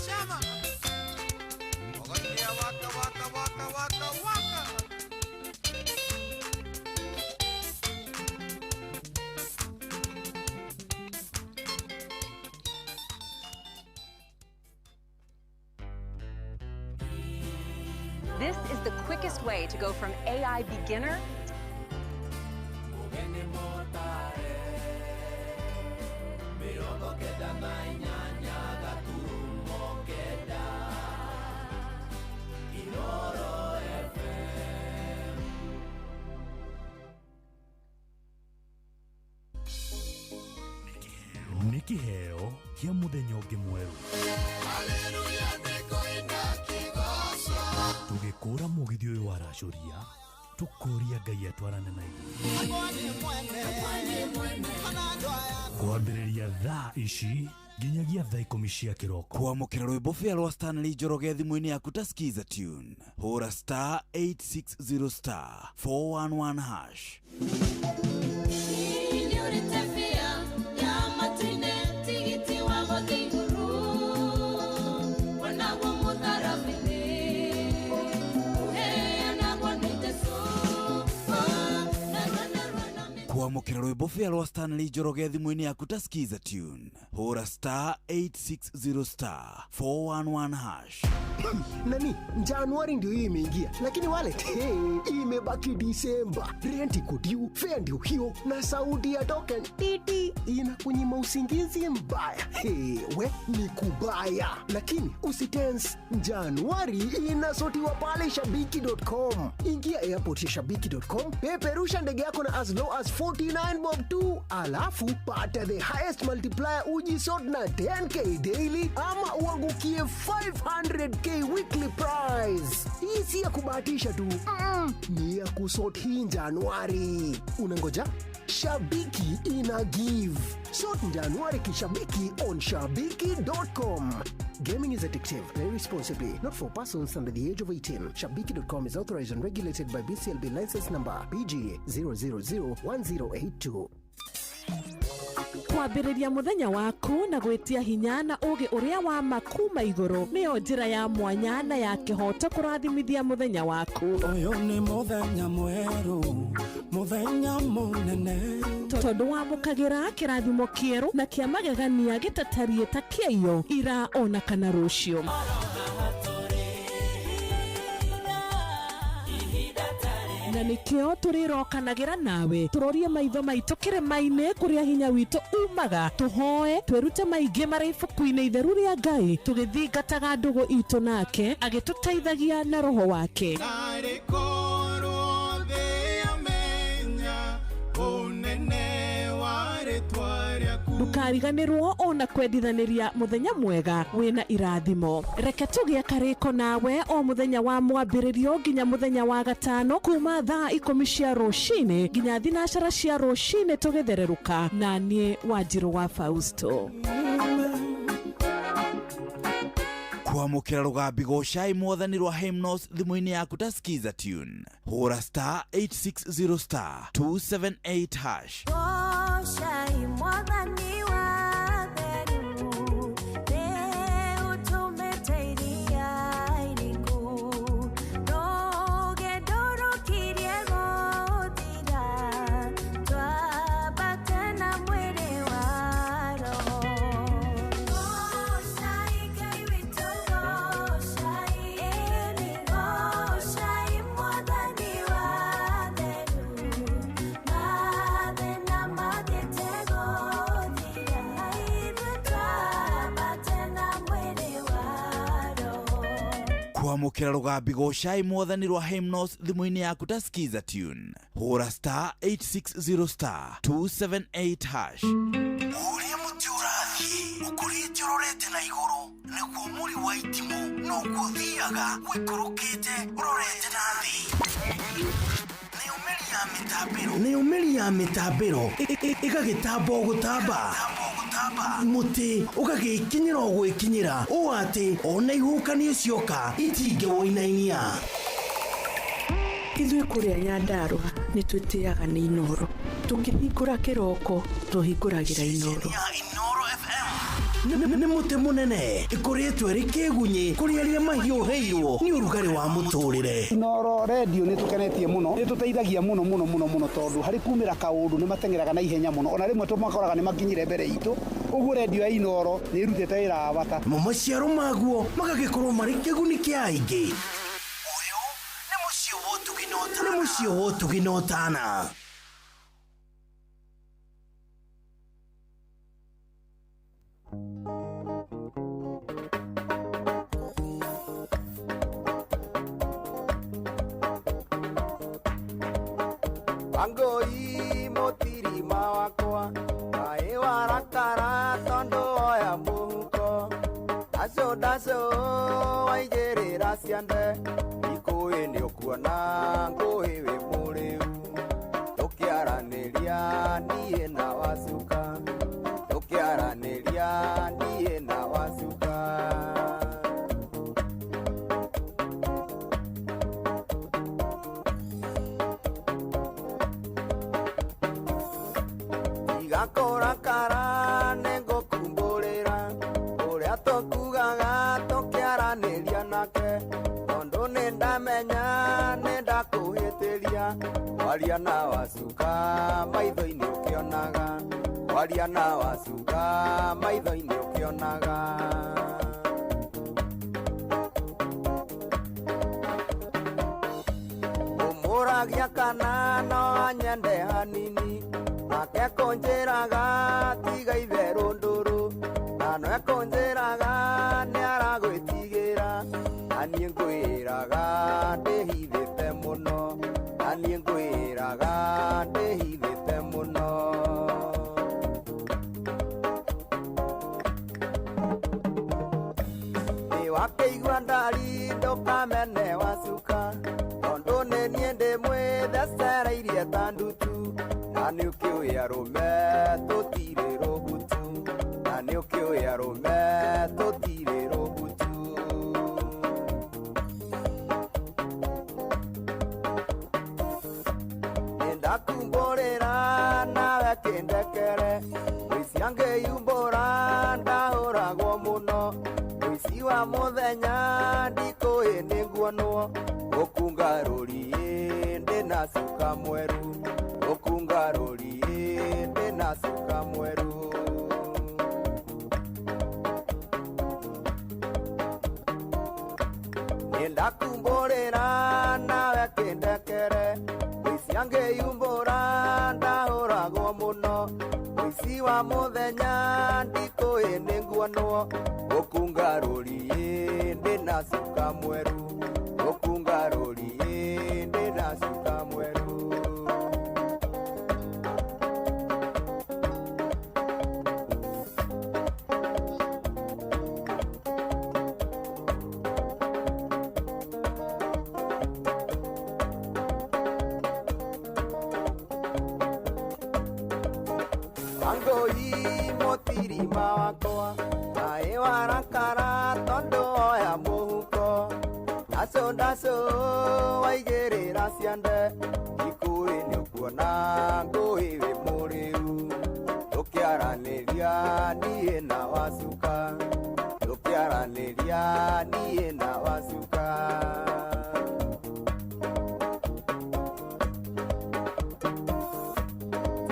Shama. Ogonia waka. This is the quickest way to go from AI beginner Niki heo kia muthenya ungi mweru. Haleluya niko inakigoso. Tugikura mugithio uyu wa racuria tukuria Ngai atwarane na kwambĩrĩria thaa ici nginyagia thaa 10 cia kĩroko. Kwamũkĩra rwĩmbo fĩa rwa Stanley Njoroge thimũ-inĩ yaku ta skiza tune. Hũra *860 411 hash. Kwamũkĩra rwĩmbo fĩa rwa Stanley Njoroge thimũ-inĩ yaku ta skiza tune. Hũra *860 411 hash. Nani, Januari ndio hii imeingia, lakini wallet imebaki Disemba. Rent iko due, fare ndio hiyo, na sauti ya token titi inakunyima usingizi mbaya. We ni kubaya, lakini usitense. Januari inasotiwa pale shabiki.com. Ingia airport ya shabiki.com, peperusha ndege yako na as low as 49 bob tu, alafu pata the highest multiplier ujisort na 10k daily ama uangukie 500k weekly prize. Hii si ya kubahatisha tu, ni ya kusort hii Januari. Unangoja? Shabiki ina give. Sort Januari kishabiki on shabiki.com. Gaming is addictive. Play responsibly. Not for persons under the age of 18. Shabiki.com is authorized and regulated by BCLB license number PG 0001082. Kwambĩrĩria muthenya waku na gwetia hinya na ũgĩ ũrĩa wa makuma igũrũ nĩyo njĩra ya mwanya na ya kĩhoto kũrathimithia muthenya waku. Ũyũ nĩ muthenya mwerũ, muthenya mũnene, tondũ wamũkagĩra kĩrathimo kĩerũ na kĩa magegania gĩtatariĩ ta kĩayo ira ona kana rũciũ. Na nikio turirokanagĩra nawe turorie maitho maitũ kĩrĩma-inĩ kũrĩa hinya witũ umaga, tuhoe twĩrute maingĩ marĩ ibuku-inĩ itheru rĩa Ngai, tũgĩthingataga ndũgũ itũ nake agĩtũteithagia na roho wake. Ndukariganĩrwo ona kwendithanĩria muthenya mwega wĩna irathimo. Reke tũgĩe karĩko nawe o muthenya wa mwambĩrĩrio nginya muthenya wa gatano kuma thaa 10 cia rũcinĩ nginya thinacara cia rũcinĩ tũgĩthererũka na niĩ Wanjirũ wa Fausto. Kwamũkĩra rũgambi gocai mwathani rwa hymnos thimũ-inĩ yaku ta skiza tune. Hũra *860 278 hash. Gocai mwathani wa theru, ũtũmĩte iria iriku, ndũgĩndũrũkirie gũthira, twambate na mwĩrĩ wa roho. Gocai Ngai witũ, gocai, gocai mwathani wa theru, mathĩna mathiĩte gũthira. kwamukira rugambi gocai mwathani rwa Hymnos thimu-ini yaku ta skiza tune hura star 860 star 278 hash. Uria muti urathie ukurite urorete na iguru niguo muri wa itimu nuguo thiaga wikurukite urorete na thi. Nĩ umeri ya mĩtambĩro ĩgagĩtamba o gũtamba mũtĩ ũgagĩkinyĩra o gwĩkinyĩra ũũ atĩ ona ihuhũkanio cioka itingĩwoinainia. Ithuĩ kũrĩa Nyandarua nĩ twĩtĩaga nĩ Inooro, tũkĩhingũra kĩroko tũhingũragĩra Inooro. Nĩ mũtĩ mũnene ĩkoretwo ĩrĩ kĩgunyi kũrĩ arĩa mahiũhĩirwo nĩ ũrugarĩ wa mũtũrĩre. Inooro radio nĩ tũkenetie mũno, nĩ tũteithagia mũno tondũ harĩ kumĩra kaũndũ nĩ matengeraga na ihenya mũno, ona rĩmwe tũmakoraga nĩ makinyire mbere itũ. Ũguo radio ya Inooro nĩ ĩrutĩte wĩra wa bata. Maciaro maguo magagĩkorwo marĩ kĩguni kĩa aingĩ. Ũyũ nĩ mũciĩ wa Ũtugi na Ũtana. Angoi motirima wakwa kae warakara tondo oya muhuko aso waigerera ciande ikuĩ nĩ ũkuona ngũĩ wĩ mũrĩu tũkĩaranĩria niĩ na wacuka tũkĩaranĩria niĩ na wacuka. Igakorakara nĩngũkumbũrĩra ũrĩa tũkugaga tũkĩaranĩria nake tondũ nĩndamenya nĩndakũhĩtĩria waria na wacuka maitho-inĩ ũkĩonaga waria na wacuka maitho-inĩ ũkĩonaga. Ũmũragia kana no anyende hanini nake kũnjĩraga tiga itherũ ndũrũ na no ekũnjĩraga nĩaragwĩtigĩra na niĩ ngwĩraga ndĩhithĩte mũno na niĩ ngwĩraga ndĩhithĩte mũno. Nĩ wakĩigua ndari ndũkamene wacuka tondũ nĩ niĩ ndĩmwĩthecereirie ta ndutu na nĩ ũkĩũĩ arũme tũtirĩ rũhutu na nĩ ũkĩũĩ arũme tũtirĩ rũhutu. Nĩndakumbũrĩra nawe kĩndekere mũici angĩyumbũra ndahũragwo mũno mũici wa mũthenya ndikũĩ nĩ nguonwo gũkunga rũriĩ ndĩna cuka mweru gũkunga rũriĩ ndĩna cuka mweru. Nĩndakumbũrĩra nawe kĩndekere mũici angĩyumbũra ndahũragwo mũno mũici wa mũthenya ndikũĩ nĩ nguonwo gũkunga rũriĩ ndĩna cuka mweru gũkunga rũriĩ ndĩna cuka mweru. Angoi motirima wakwa kae warakara tondo oya muhuko aso waigerera ciande ikuĩ nĩ ũkuona ngũĩ wĩ mũrĩu tũkĩaranĩria niĩ na wacuka tũkĩaranĩria niĩ na wacuka.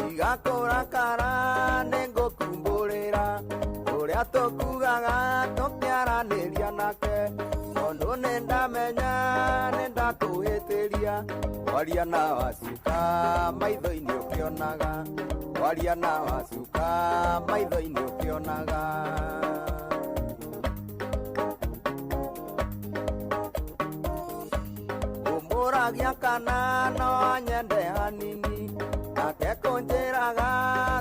Igakorakara nĩngũkumbũrĩra ũrĩa tũkugaga tũkĩaranĩria nake tondũ nĩndamenya nĩndakũhĩtĩria waria na wacuka maitho-inĩ ũkĩonaga waria na wacuka maitho-inĩ ũkĩonaga. mũragia kana no nyende hanini nake kũnjĩraga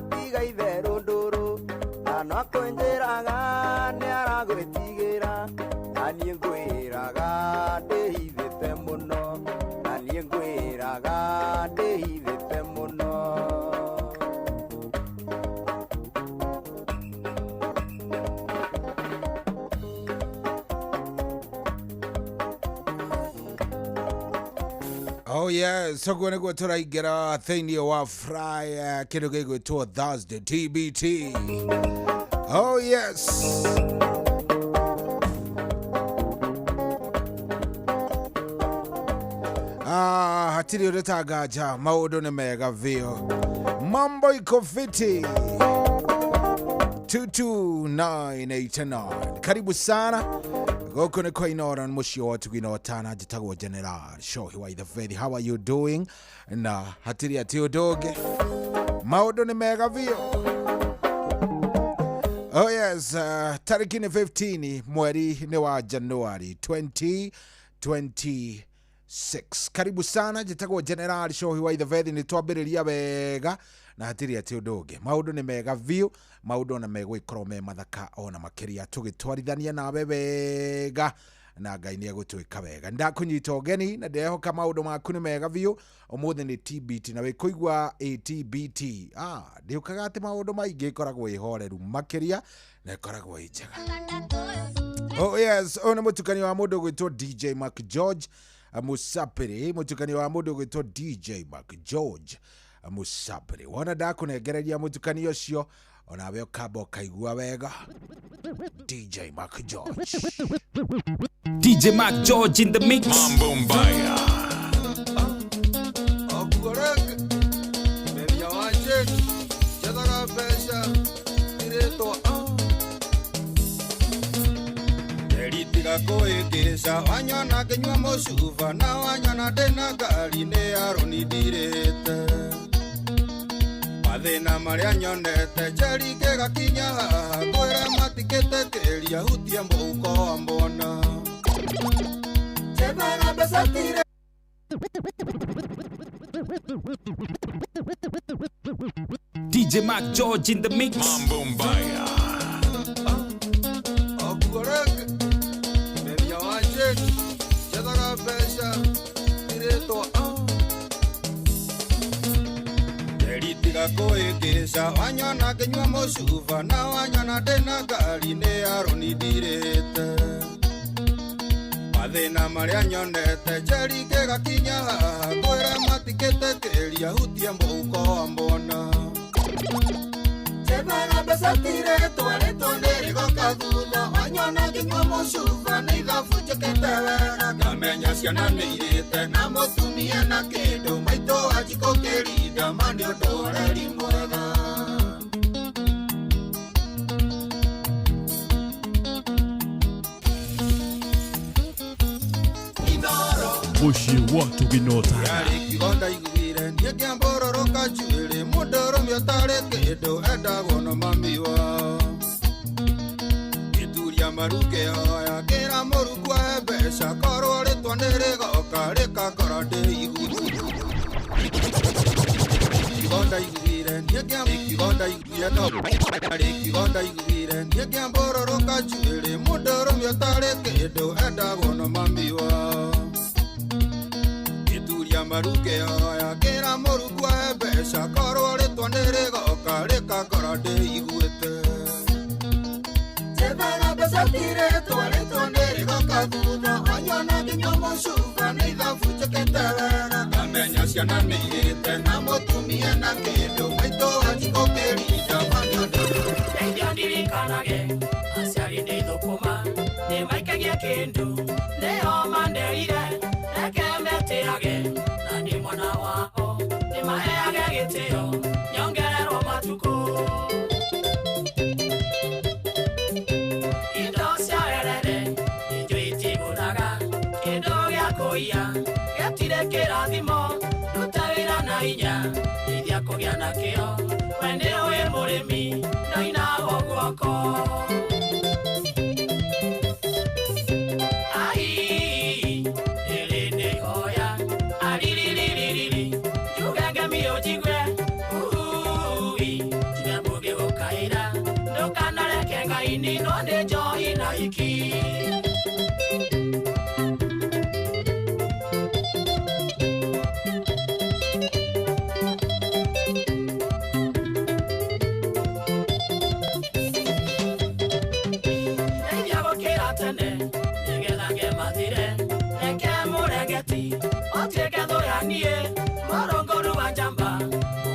tiga itherũ ndũrũ na no kũnjĩraga nĩ aragwĩtigĩra na niĩ ngwĩraga ndĩhithĩte mũno na niĩ ngwĩraga ndĩhithĩte mũno. Oh yeah, so going to go to the get thing you are fry kid go to Thursday TBT. Oh yes. Hatiri utagaja maudo ne mega vio. Mambo iko fiti. 22989. Karibu sana. Goko ne koinora mushio watu gwinotana jitagwo General Shohi wa the Fedi. How are you doing? Na hatiri atiodoge. Maudo ne mega vio. Oh yes, tariki ni 15 mweri ni wa Januari 2026. Karibu sana jitagwo General Shohi wa the Fedi ni twambiriria wega na hatiri atiodoge. Maudo ni mega vio. Maudo na megwe ikorome mathaka ona makiria tugitwarithania nawe wega na Ngai ni agutwika wega ndakunyita ogeni na ndehoka maudo maku ni mega biu umuthi ni TBT na we kuigwa TBT ndiukaga ati maudo maingi ikoragwo ihoreru makiria na ikoragwo ijega. Oh yes, ona mutukani wa mundu gwitwo DJ Mark George Musapiri, mutukani wa mundu gwitwo DJ Mark George Musapiri. Wona ndakunegereria mutukani ucio ona we kabo kaigua wega. DJ Mark George. DJ Mark George in the mix. Mambo mbaya. Akureke. Meria waje. Chadara pesha. Direto Eritiga koekeresha wanyona kenywa moshuva na wanyona tena gari ne aroni direte. Mathina maria nyonete jerike gakinya haha kwera matikete keria hutia mbuko mbona Chebara besatire DJ Mark George in the mix. Mambo mbaya. Akureke. Meria waje. Chadara pesha. Direto Eritiga koekeresha wanyona kenywa moshuva na wanyona tena gari ne aroni direte. Mathina maria nyonete jerike gakinya haha kwera matikete keria hutia mbuko mbona Chebara besatire tware tonderi gokathutha wanyona kenywa moshuva na ithabu jeketewera kamenya ciana nĩirĩte na mũtumia na kĩndũ maitũ ajiko kĩrinda mani ũndũ ũreri mwega Mushi watu ginota Yari kigonda iguire niĩ kĩambororoka njuĩrĩ mũndũ ũrũme ũtarĩ kĩndũ endagwo na mamiwa Gĩturia maruke hoya kĩra mũrukwa he mbeca korwo rĩtwa nĩrĩgoka rĩkakora ndĩ iguru Kigonda iguire niĩ kigonda iguire no Kigonda iguire niĩ kĩambororoka njuĩrĩ mũndũ ũrũme ũtarĩ kĩndũ endagwo na mamiwa Maruke hoya kĩra mũrukwa he mbeca korwo rĩtwa nĩrĩgoka rĩkakora ndĩiguĩte Chebara besatire rĩtwa nĩrĩgoka thutha wanyona nginya mũcuba nĩ ithabu njĩkĩte wega ngamenya ciana nĩirĩte na mũtumia na kĩndũ maitũ ajiko kĩrinda Ndio ndirikanage aciari nĩ thũkũma nĩ maikagia kĩndũ nĩo mandeire reke metĩage ni mwana wao ni maheage gĩtĩo nyongererwo matukũ indo cia werere injũ itigũraga kĩndũ gĩa kũiya gĩtirĩ kĩrathimo ruta wĩra na hinya ithia kũgĩa na kĩo we nĩ ũĩ mũrĩmi ndainagwo guoko nie morongoru wa njamba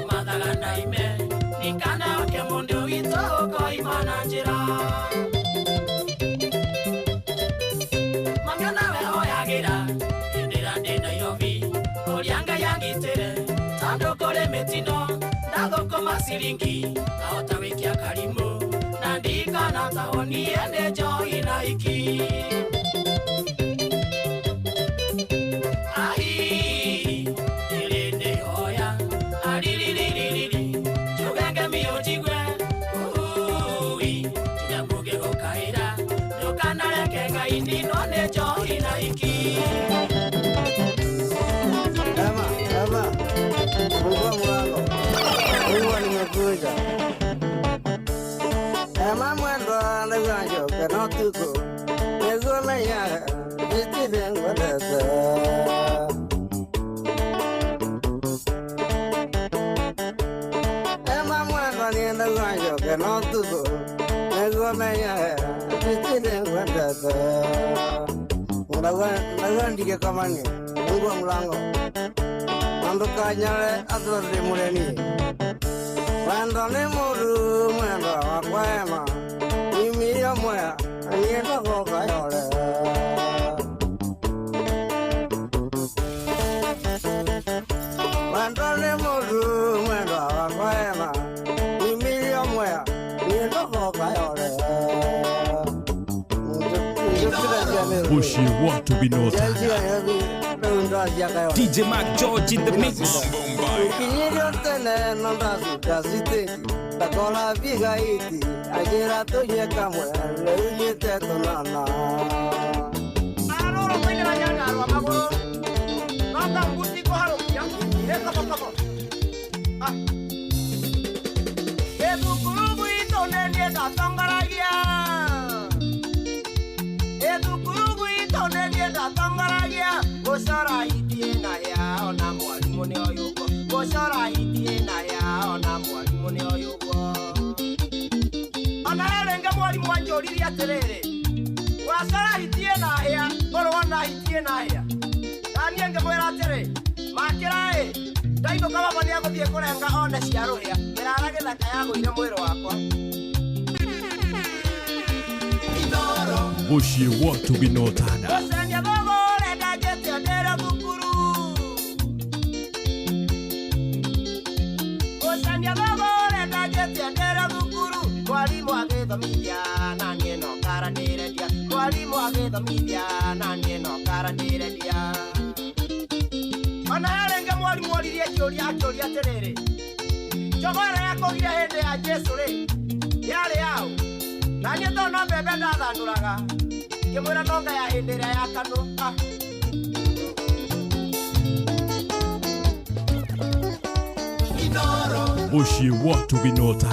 umathaga na ime nikana wake mundu wito ko imana njira mamiona we hoyagira indira ndi Nairobi orianga yangitere tando kore metino ndagoko masiringi ahota wikia karimu na ndikana tahoni ende johi na iki Ema mwendo na ganjo que no tuko Ego la ya Viste vengo desa Ema mwendo ni na ganjo que no tuko Ego la ya Viste vengo desa Ndagan dike kamani Mungu mlango Ando kanyale atro de mureni Mwendo ni muru mwendo wakwema Mimi ya mwea Anienda koka yole Mwendo ni muru mwendo wakwema Mimi ya mwea Anienda koka yole Bushi want to be noted. DJ Mac George in the mix. Ukinyiri tene nanda sukasite takola biga iti ajira toje kamwe leuje tetonana aroro kwene banyana arwa magoro nanda mbuti ko haro yangu eka bokabo ah ebu kurubu itone nieta tangaragia ebu kurubu itone nieta tangaragia osara itina ya ona mwalimu ni oyuko osara itina ya ona mwalimu ni oyuko ona erenga mwalimu wanjoriri aterere wasara itina ya wana itina ya anienge mwera atere makirae ndaino kama bani yako thie kurenga one ciaruhia mirarage thaka yago ire mwiro wakwa Bushi want to be noted. osenya bogore ndagete adera bukuru osenya bogore ndagete adera bukuru mwalimu agithomithia na nie no karaniredia mwalimu agithomithia na nie no karaniredia ona yarenge mwalimu oririe kioria aterere jogora yakogire hende ya Jesu ri yari yao na nie to no bebe ndathanduraga kimwira nonga ya hindira ya kanu Bushi want to be noted.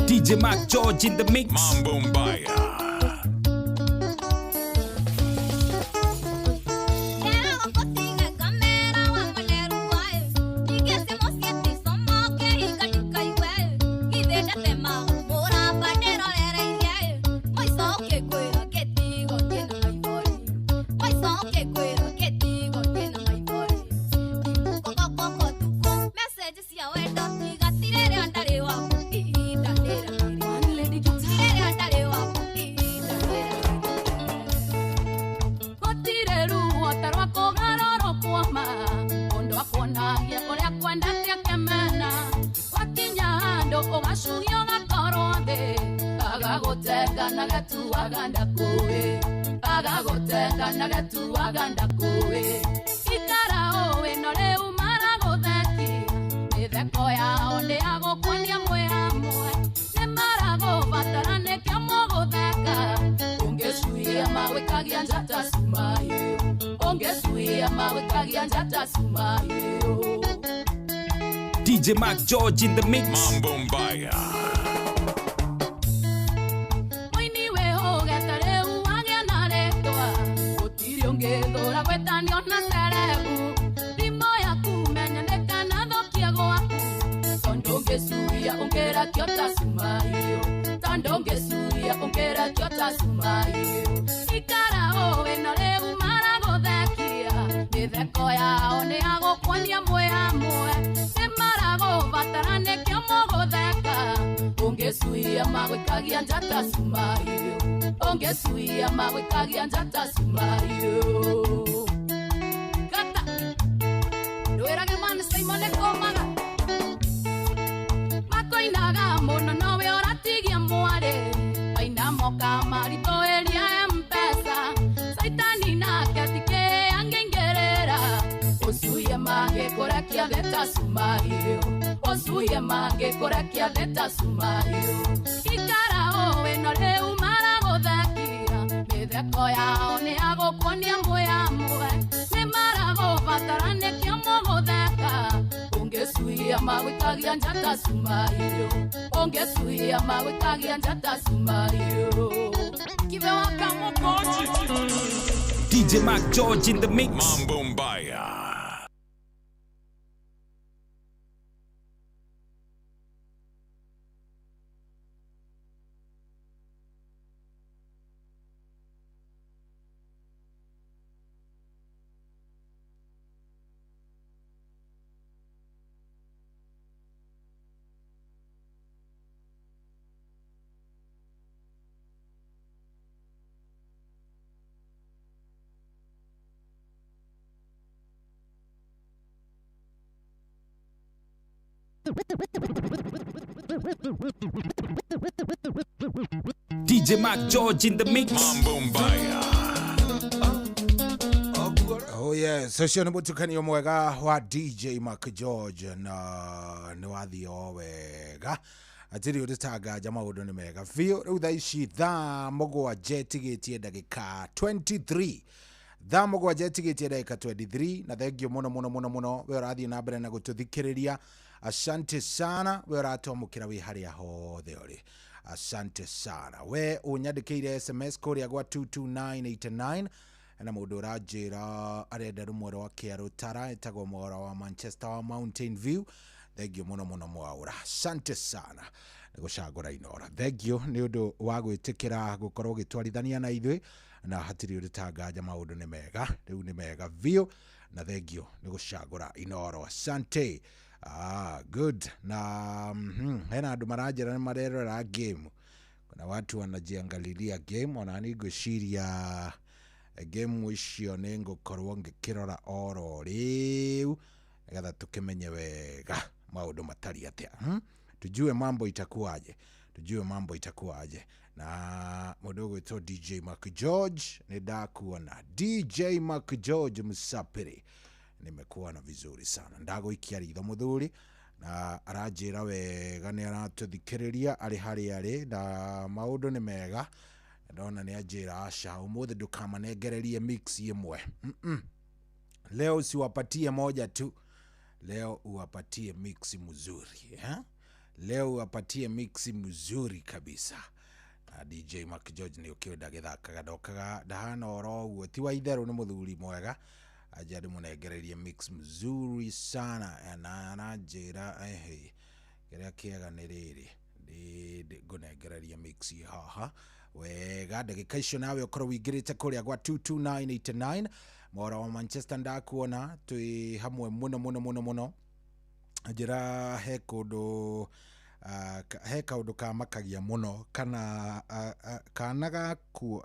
DJ Mac George in the mix. Mambo Mbaya. kuoma ondo akonagia uria kwendete akemena wakinya hando ugacugio gakorwo thi agagutenga na getuaga ndakuwi agagutenga na getuaga ndakuwi ikara uwi no riu maraguthekia mitheko yao ni agukuonia mwi hamwe ni maragubatara nikio mugutheka ungecuia magwikagia njata sumayo ungecuia magwikagia njata sumayo. DJ Mac George in the mix. Mambo Mbaya. Mwini weho getare uage na retwa utiri ungethura gwetanio na serebu rimo ya kumenya nekana thokia gwaku tondo ungecuia ungera kiota sumayo tondo ungecuia ungera kiota sumayo ikara owe no riu maraguthekia mitheko yao ni agukuonia mwi hamwe ni maragubatara nikio mugutheka ungecuia magwikagia njata sumayo ungecuia magwikagia njata sumayo gata ndwirage mani Simon ekomaga makoinaga muno nowe oratigia mware aina moka marito eria mpesa saitani nake tike angengerera usuye mage korakia theta sumayo usuye mage korakia theta sumayo ikara owe no riu maraguthekia mitheko yao ni agukuonia mwi hamwe ni maragubatara nikio mugutheka ungecuia magwikagia njata sumayo ungecuia magwikagia njata sumayo kive wakamukoji DJ Mac George in the mix. Mambo Mbaya. DJ Mac George in the mix. Mambo Mbaya. Oh yeah, session mutukanio mwega wa DJ Mac George na ni wathio wega atiri utitanga maundu ni mega fio riu thaa ici thaa mugwanja tigitie ndagika 23 thaa mugwanja tigitie ndagika 23 na thengio muno we urathie na mbere na gututhikiriria. Asante sana we uratomukira wi haria hothe uri. Asante sana we unyandikire SMS kuria gwa 22989 na mundu urajira arenda rumwe rwa Kiarutara etagwo mwora wa Manchester wa Mountain View. Thengio muno mwaura. Asante sana gucagura inora. Thengio ni undu wa gwitikira gukorwo gitwarithania na ithui na hatiri uritanga maundu ni mega riu ni mega view na thengio ni gucagura inoro. Asante. Good. Na hena andu marajira ni marerera game. Kuna watu wanajiangalilia game wanani gwiciria game icio ni ngukorwo ngikirora oro riu nigetha tukimenye wega maundu matari atia. Tujue mambo itakuwaje na mundu gwitwo DJ Mac George ni ndakuona. DJ Mac George Musapiri nimekuona vizuri sana. Ndaguikia ritho muthuri na arajira wega ni aratuthikiriria ari hari ari na maundu ni mega. Ndona ni ajira asha umuthi ndukamanengererie mix imwe. Leo usiwapatie moja tu. Leo uwapatie mix mzuri, Leo uwapatie mix mzuri kabisa. DJ Mac George ni ukioda githaka gadokaga dahana oro uo tiwa itheru ni muthuri mwega. Ajari munengererie mix mzuri sana na anajira kiria kiega ni riri ndi gunengererie mix haha wega ndagika icio nawe ukorwo wingirite kuria gwa 22989 mwora wa Manchester ndakuona twi hamwe muno njira he kundu he kaundu kamakagia muno kana gaku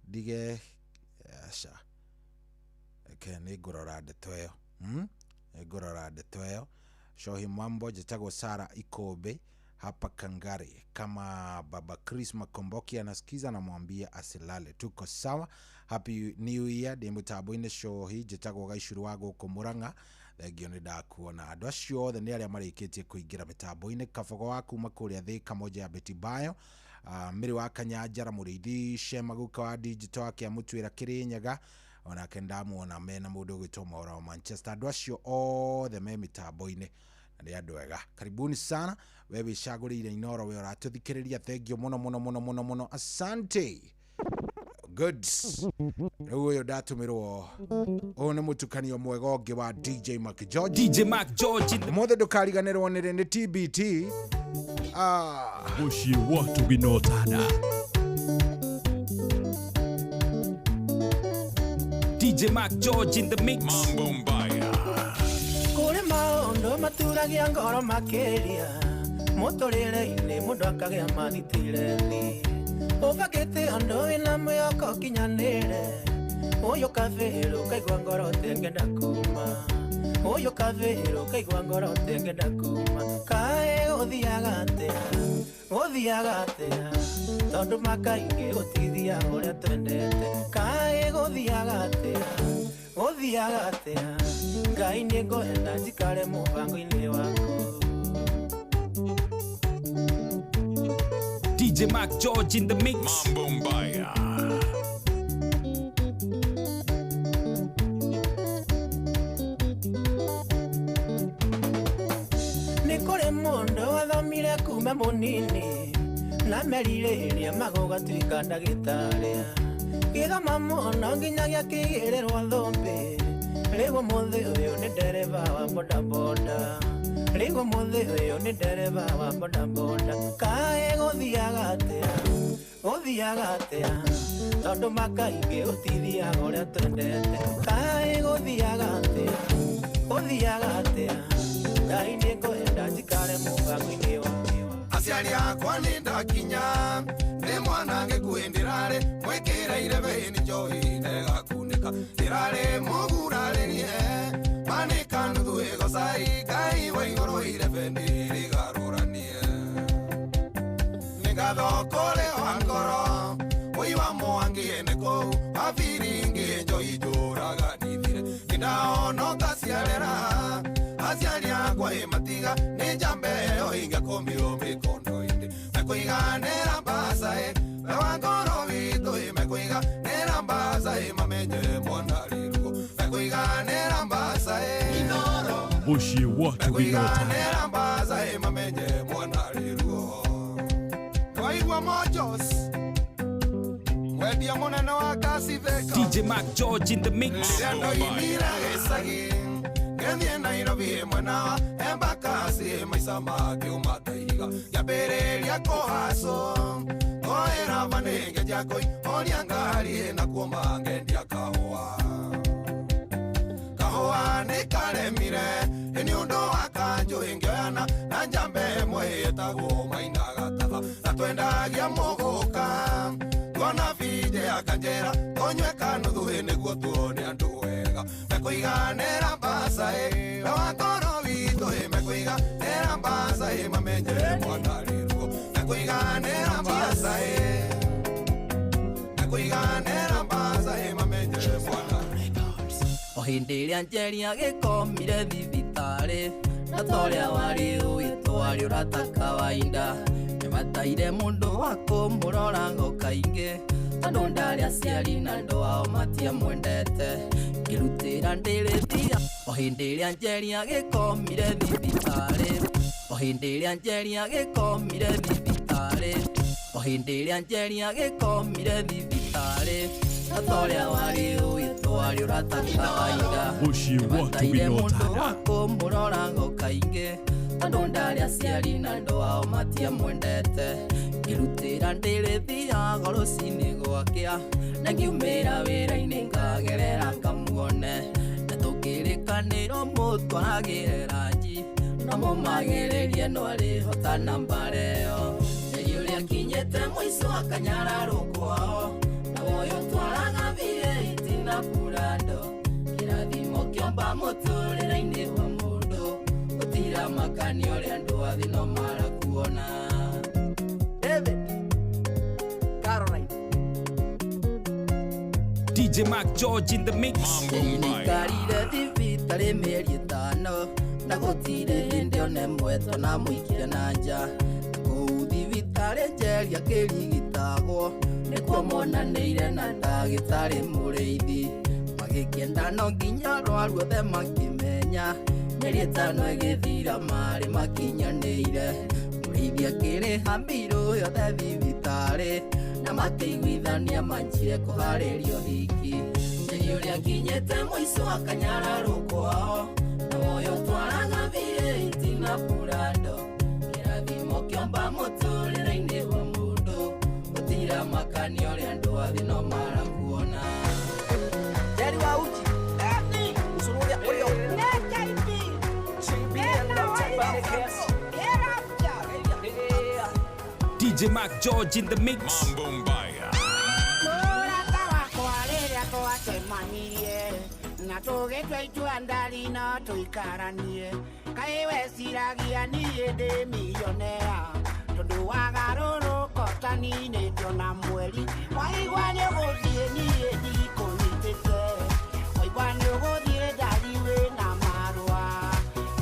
dige asha Okay, nĩ ngũrora ndeto ĩyo. Nĩ ngũrora ndeto ĩyo. Shohi Mambo jitago Sara Ikobe hapa Kangari. Kama baba Chris Makomboki anasikiza namwambia asilale. Tuko sawa. Happy New Year. Dembu tabuine Shohi jitago Gaishuru wago kumuranga. Thegio nĩ ndakuona andũ acio othe nĩ arĩa marĩkĩtie kũingĩra mĩtambo-inĩ. Kabogo waku makũrĩa Thika moja ya Betty Bayo. Mĩrĩ wa Kanyanjara Mũrĩithi Shemaguka wa Digital akĩamũtuĩra Kĩrĩnyaga. Ona kendamuona mena mũndũ gwĩtwo Maura wa Manchester. Andũ acio othe me mĩtambo-inĩ na nĩ andũ ega. Karibuni sana. Wewe icagũrĩire Inoro we ũratũthikĩrĩria. Thengio mũno. Asante. Good. Rĩu ũyũ ndatũmĩrwo. Ũyũ nĩ mũtukanio mwega ũngĩ wa DJ Mac George. DJ Mac George. Mũthĩ ndũkariganĩrwo nĩ TBT. Mushi watu binotana. DJ Mac George in the mix. Mambo mbaya. Kũrĩ maũndũ maturagia ngoro makĩria mũtũrĩre-inĩ mũndũ akagĩa mathitire-inĩ ũbakĩte andũ wĩna mwĩhoko kinyanĩre ũyũ kabĩrũ kaigua ngoro tengenda kuma ũyũ kabĩrũ kaigua ngoro tengenda kuma kaĩ ũthiaga atĩa tondũ makaingĩ gũtithia ũrĩa twendete kaĩ gũthiaga atĩa Ngai nĩ ngwenda njikare mũbango-inĩ waku. DJ Mac George in the mix. Mambo mbaya. Nĩ kũrĩ mũndũ wathomire kuma mũnini na merirĩria magũgatuĩka ndagĩtarĩ gĩthoma mũno nginyagia kĩigĩrĩrwo thũmbĩ rĩu mũthĩ ũyũ nĩ ndereba wa bodaboda rĩu mũthĩ ũyũ nĩ ndereba wa bodaboda kaĩ gũthiaga atĩa tondũ makaingĩ gũtithia ũrĩa twendete kaĩ gũthiaga atĩa Ngai nĩ ngwenda njikare mũbango-inĩ waku. Aciari akwa nĩ ndakinya nĩ mwana gĩkuĩ ndĩrarĩ mwĩkĩrĩire bĩni njohi negakunĩka ndĩrarĩ mũgurarĩrie manĩka nuthu ĩgocai Ngai wa igũrũ ire bĩni rĩgarũranie nĩ ngatho kũrĩ wa ngoro ũi wa mwangi nĩ kũu abiringi njohi njũraga nithire nĩndaonoka ciarera aciari akwa matiga nĩ njambe yo ingĩkomio mĩkondo-inĩ mekũiganĩra mbaca wa ngoro witũ mekũiganĩra mbaca mamenye mwana rĩrugo mekũiganĩra mbaca Mushi watu binotana. mekũiganĩra mbaca mamenye mwana rĩrugo waigua Mojos mwendia mũnene wa kasi Thika DJ Mac George in the mix. Mambo mbaya. Ngendie Nairobi mwena wa Embakasi maisa makiuma taiga yambĩrĩria kũhaco oera vanenge jakoi oria ngari na kuoma ngendia kahũa nĩ karemire nĩ ũndũ wa kanjũ ĩngĩoyana na njambe ĩmwe ĩtagwo Maina Gatatha na twendagia mũgũka tuona binde akanjĩra tũnyue kanuthu nĩguo tuone andũ wega mekũiganĩra mbaca wa ngoro witũ mekũiganĩra mbaca mamenye mwana rĩrugo mekũiganĩra mbaca mamenye mwana o hĩndĩ ĩrĩa njeria gĩkomire thibitarĩ na torĩa warĩ ũgĩtwo warĩ ũrataka wainda nĩmataire mũndũ wa kũmũrora ngo kaingĩ tondũ ndarĩ aciari na andũ ao matiamwendete ngĩrutĩra ndĩrĩthia o hĩndĩ ĩrĩa njeria gĩkomire thibitarĩ o hĩndĩ ĩrĩa njeria gĩkomire thibitarĩ o hĩndĩ ĩrĩa njeria gĩkomire thibitarĩ na torĩa warĩ ũgĩtwo warĩ ũrataka wainda Mushi watu binotana. kũmũrora ngo kaingĩ tondũ ndarĩ aciari na andũ ao matiamwendete ngĩrutĩra ndĩrĩthiaga rũcinĩ gwakĩa na ngiumĩra wĩra-inĩ ngagerera ngamuone na tũkĩrĩkanĩrwo mũtwaragĩre ranji na mũmagĩrĩrie no arĩhota namba ĩyo njeri ũrĩa kinyĩte mũico akanyararwo kwao na woyo twaraga V8 na burando kĩra kiomba muturire-ini wa mundu utira makani uria andu athi no marakuona. David Caroline DJ Mac George in the mix. Nikarire TV tari mieri 5 na gutire hindi one mweto na muikia na nja kuu thibitari njeri akirigitagwo nikuo monaniire na ndagitari muriithi magikienda no nginya rwaru othe makimenya mieri 5 igithira mari makinyaniire muriithi akiriha mbiru yothe thibitari na makiguithania manjire kuharirio hiki njeri uria kinyete muico akanyararo kwao na moyo twaraga vire itina purando kirathimo kiomba muturire-ini wa mundu utira makani uria andu athi no marakuona. Njeri wa uchi usururia urio DJ Mac George in the mix. Mambo Mbaya. Na tugitwe itua na tuikaranie kai weciragia niĩ ndĩ millionaire tondu wagarũrũka ũtani-inĩ ndĩona mweri waigua nĩ ũgũthiĩ niĩ ndikũnyitĩte waigua nĩ ũgũthiĩ ndari wĩna marũa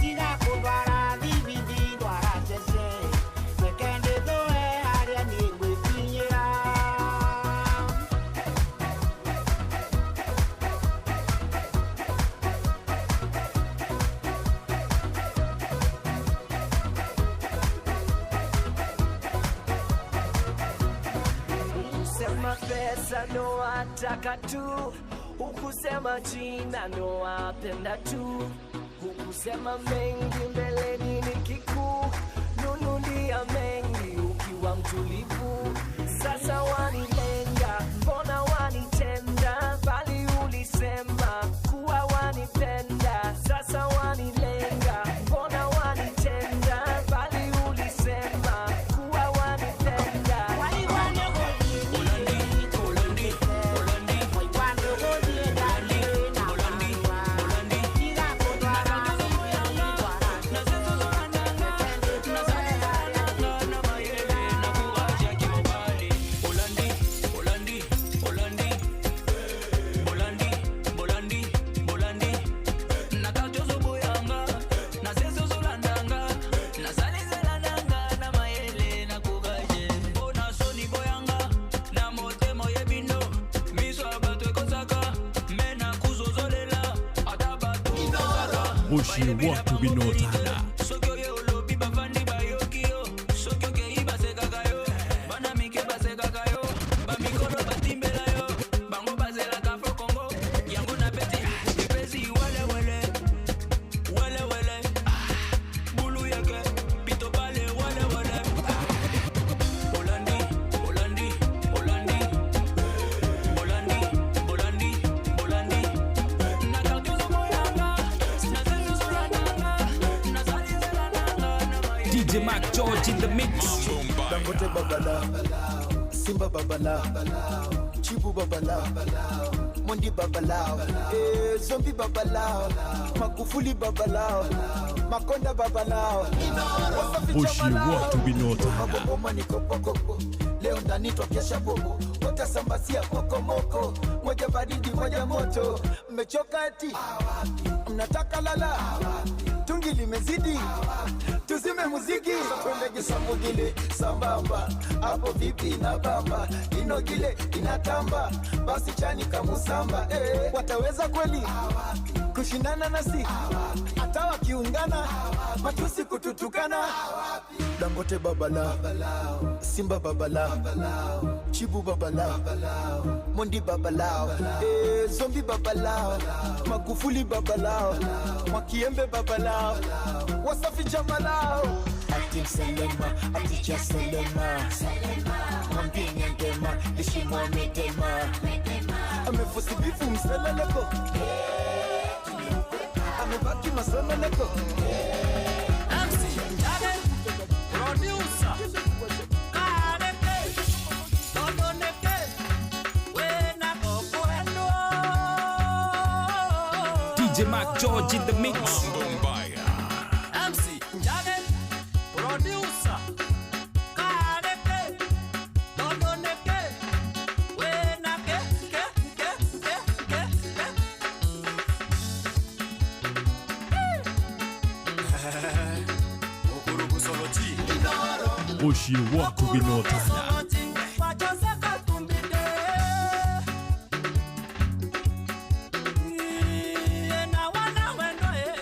tiga kũndwara thibithi ndwara cece reke ndĩthũe harĩa niĩ ngwĩkinyĩra. Pesa no wataka tu, hukusema jina no wapenda tu, hukusema mengi mbeleni ni kikuu, nunulia mengi ukiwa mtulivu. Sasa wanilenga, mbona wanitenda, bali ulisema kuwa wanipenda. Sasa wanilenga, mbona wanitenda, bali ulisema kuwa wanipenda. Bushi watu binotana. DJ Mac George in the mix. Dangote babala, Simba babala, Chibu babala, Mondi babala, Zombi babala, Magufuli babala, Makonda babala. Bushi watu binotana. Mabomani kopokoko, leo ndani kesha bobo, watasambasia kokomoko, moja baridi moja moto, mmechoka eti, mnataka lala, tungi limezidi, tuzime muziki, twendege samugile, sambamba, hapo vipi na bamba, inogile, inatamba, basi chani kamusamba, wataweza kweli, kushindana nasi, hata wakiungana, matusi kututukana. Dangote babala, Simba babala, Chibu babala, Mondi babala, Zombi babala, Magufuli babala, Makiembe babala, Wasafi jamalao. Acting Selema, Aticha Selema, Mambini ndema, Lishimwa medema, amefusi bifu mseleleko, amebaki maseleleko. DJ Mark George in the mix. MC Njage, producer Kareke, Dodoneke, Wenake, ke. Okurubu Soloti, Inoro, Oshi wako ginotana.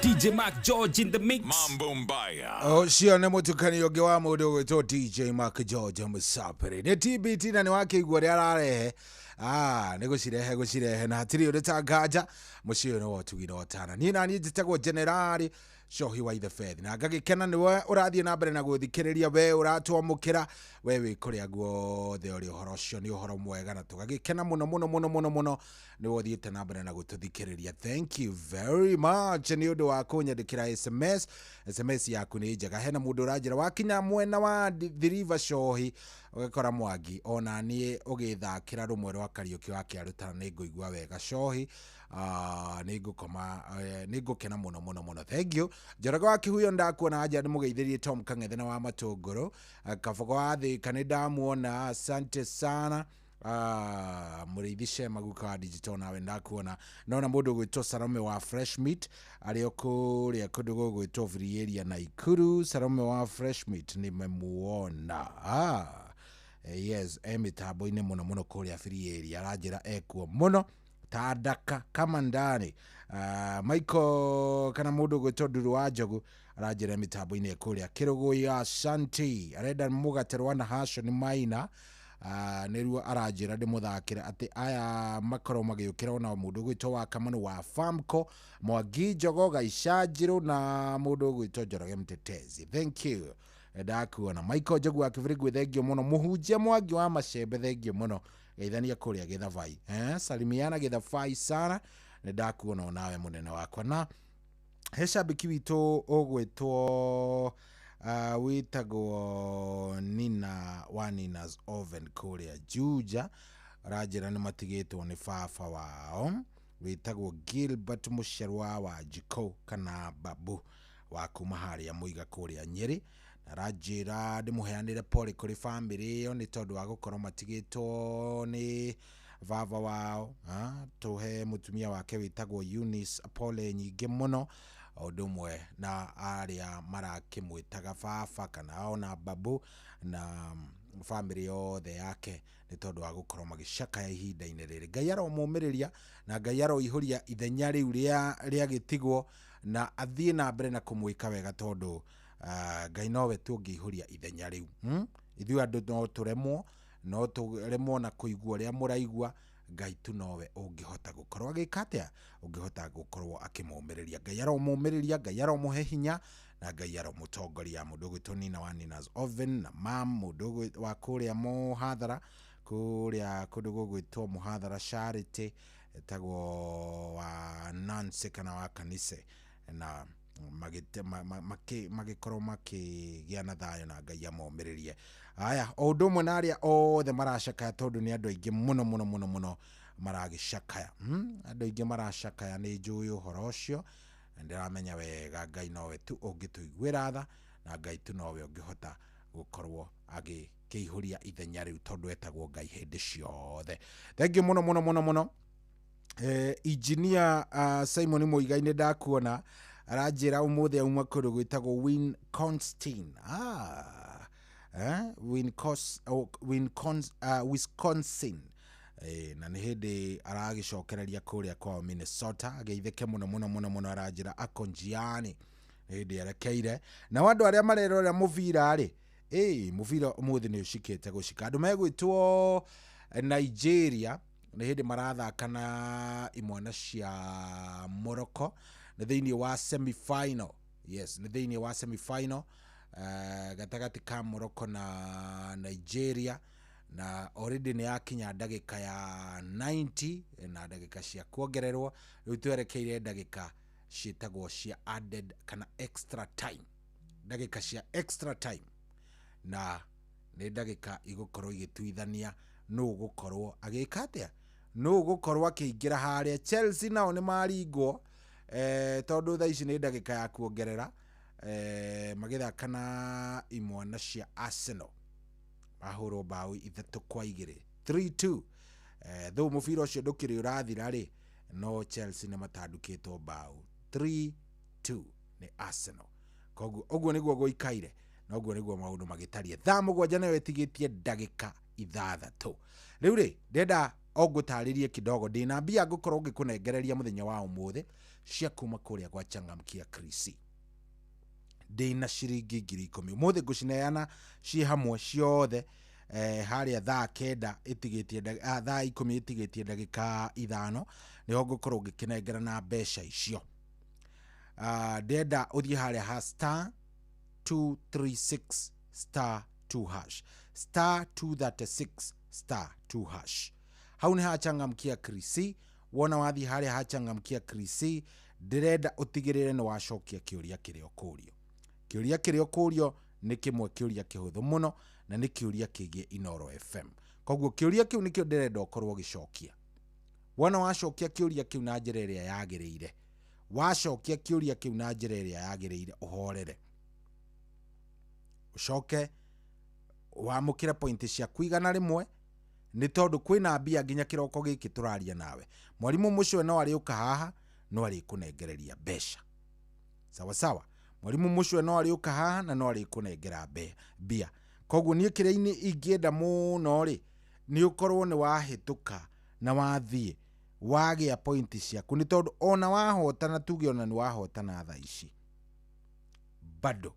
DJ Mark George in the mix. Mambo Mbaya. Ocio nä må tukanio ngä wa må ndå gwä two DJ Mark George Musapere nä TBT na nä wakä igua rä ararehe nä gå cirehe na hatirä å rä ta nganja må ciä å nä wotugire otana niä naniä njätagwo generali Shohi wa the Fed na ngagä kena nä we å rathiä na mbere na gå thikä rä ria we å ratwamå kä ra we wä kå rä a guothe å rä å horo å cio nä å horo mwega na tå gagä kena må no nä wothiä te na mbere na gå tå thikä rä ria. Thank you very much nä å ndå wa kå nyandä kä ra SMS yaku nä njega. Hena må ndå å ranjä ra wakinya mwena wa The River Shohi å gä kora Mwangi ona niä å gä thakä ra rå mwe rwa Kariuki wakä arå tana nä ngå igua wega Shohi nä ngå kena må no. Thank you. Njoroge wa kä huyo ndakuona aja nä må geithä rie Tom Kang'ethena wa Matå ngå rå Kabogo wa thä ka nä ndamuona asante sana. Må rä ithi cemaguka wa digital nawe ndakuona nona må ndå gwä two Salome wa Fresh Meat arä o kå rä a kå ndå gå gwä two Vrieria na Ikuru. Salome wa Fresh Meat nä memuona yes mä tambo-inä må no kå rä a Vrieria aranjä ra ekuo må no tandaka kama ndani Michael kana må ndå gwä two Nduru wa Njogu aranjä ra mä tambo-inä kå rä a kä rå gå ya Santi arenda må gaterwa na hasho nä maina nä ruo aranjä ra ndä må thakä re atä aya makorwo magä å kä ra ona må ndå gwä two wa kamano wa Famco Mwangi Njogo Gaicanjirå na må ndå gwä two Njoroge Mtetezi. Thank you ndakuona Michael Njogu wa Kĩbĩrĩngũ thengio mũno mũhunjia Mwangi wa Macembe thengio mũno geithania kũrĩa Gĩthabai salimiana Gĩthabai sana nĩ ndakuona onawe mũnene wakwa na he cambĩki witũ ũgwĩtwo wĩtagwo Nina wa Nina's Oven kũrĩa Juja aranjĩra nĩ matigĩtwo nĩ baba wao wĩtagwo Gilbert Mũcerwa wa Jiko kana Babu wa kuma harĩa Mũiga kũrĩa Nyeri aranjĩra ndĩmũheanĩre pole kũrĩ bamĩrĩ ĩyo nĩ tondũ wa gũkorwo matigĩtwo nĩ baba wao tũhe mũtumia wake wĩtagwo Eunice pole nyingĩ mũno ũndũ ũmwe na arĩa marakĩmwĩtaga baba kana ona Babu na bamĩrĩ yothe yake nĩ tondũ wa gũkorwo magĩcakaya ihinda-inĩ rĩrĩ. Ngai aromũmĩrĩria na Ngai aroihũria ithenya rĩu rĩagĩtigwo na athiĩ na mbere na kũmwĩka wega tondũ Ngai nowe tũngĩihũria ithenya rĩu. Ithuĩ andũ no tũremwo na kũigua ũrĩa mũraigua Ngai tu nowe ũngĩhota gũkorwo agĩka atĩa ũngĩhota gũkorwo akĩmũmĩrĩria. Ngai aromũmĩrĩria Ngai aromũhe hinya na Ngai aromũtongoria. Mũndũ gwĩtwo Nina wa Nina's Oven na mam mũndũ wa kũrĩa Mũhathara kũrĩa kũndũ gũgwĩtwo Mũhathara Charity etagwo wa Nancy kana wa Kanise na magĩkorwo makĩgĩa na thayũ na Ngai amomĩrĩrie. Aya o ũndũ ũmwe na arĩa othe maracakaya tondũ nĩ andũ aingĩ mũno maragĩcakaya andũ aingĩ maracakaya nĩ njũĩ ũhoro ũcio na ndĩramenya wega Ngai nowe tu ũngĩtũiguĩra tha na Ngai tu nowe ũngĩhota gũkorwo agĩkĩihũria ithenya rĩu tondũ etagwo Ngai hĩndĩ ciothe. Thengiũ mũno engineer Simon Mũigai-inĩ ndakuona aranjĩra ũmũthĩ auma kũndũ gwĩtagwo Wisconsin na nĩ hĩndĩ aragĩcokereria kũrĩa kwao Minnesota agĩithĩke mũno aranjĩra akonjiani nĩ hĩndĩ erekeire na andũ arĩa marerorera mũbira rĩ mũbira ũmũthĩ nĩ ũcikĩte gũcika andũ megwĩtwo Nigeria nĩ hĩndĩ marathaka na imwana cia Morocco nĩ thĩinĩ wa semi-final. Yes, nĩ thĩinĩ wa semi-final gatagati ka Morocco na Nigeria na already nĩ yakinya ndagĩka ya 90 na ndagĩka cia kuongererwo rĩu twerekeire ndagĩka ciĩtagwo cia added kana extra time, ndagĩka cia extra time na nĩ ndagĩka igũkorwo igĩtuithania nũ gũkorwo agĩka atĩa nũ gũkorwo akĩingĩra harĩa. Chelsea nao nĩ maringwo tondu thaa ici nĩ ndagĩka ya kuongerera magĩthaka na imwana cia Arsenal mahũrwo bao 3-2 3-2 though mũbira ũcio ndũkĩrĩ ũrathira rĩ no Chelsea nĩ matandũkĩtwo bao 3-2 nĩ Arsenal koguo ũguo nĩguo gũikaire na ũguo nĩguo maũndũ magĩtarie thaa mũgwanja nayo ĩtigĩtie ndagĩka 6 rĩu rĩ ndenda ogũtarĩrie kidogo ndĩna mbia ngũkorwo ngĩkũnengereria mũthenya wa ũmũthĩ cia kuma kũrĩa gwa Changamkia Chris ndĩna ciringi 10,000 ũmũthĩ ngũcineana ciĩ hamwe ciothe harĩa thaa 9 ĩtigĩtie thaa 10 ĩtigĩtie ndagĩka 5 nĩho ngũkorwo ngĩkĩnengera na mbeca icio ndenda ũthiĩ harĩa ha star 236 star 2 hash star 236 star 2 hash hau nĩ ha Changamkia Chris wona wathiĩ harĩa ha Changamkia Chris ndĩrenda ũtigĩrĩre nĩ wacokia kĩũria kĩrĩa ũkũrio kĩũria kĩrĩa ũkũrio nĩ kĩmwe kĩũria kĩhũthũ mũno na nĩ kĩũria kĩgiĩ Inoro FM koguo kĩũria kĩu nĩkĩo ndĩrenda ũkorwo gĩcokia wona wacokia kĩũria kĩu na njĩra ĩrĩa yagĩrĩire wacokia kĩũria kĩu na njĩra ĩrĩa yagĩrĩire ũhorere ucoke wamũkĩre pointi cia kuigana rĩmwe nĩ tondũ kwĩna mbia nginya kĩroko gĩkĩ tũraria nawe mwarimũ mũcio no arĩũka haha no arĩkũnengereria mbeca sawa sawa mwarimũ mũcio no arĩũka haha na no arĩkũnengera mbia koguo niĩ kĩrĩa-inĩ ingĩenda mũno rĩ nĩ ũkorwo nĩ wahĩtũka na wathiĩ wagĩa pointi ciaku nĩ tondũ ona wahotana tuge ona nĩ wahotana thaa ici bado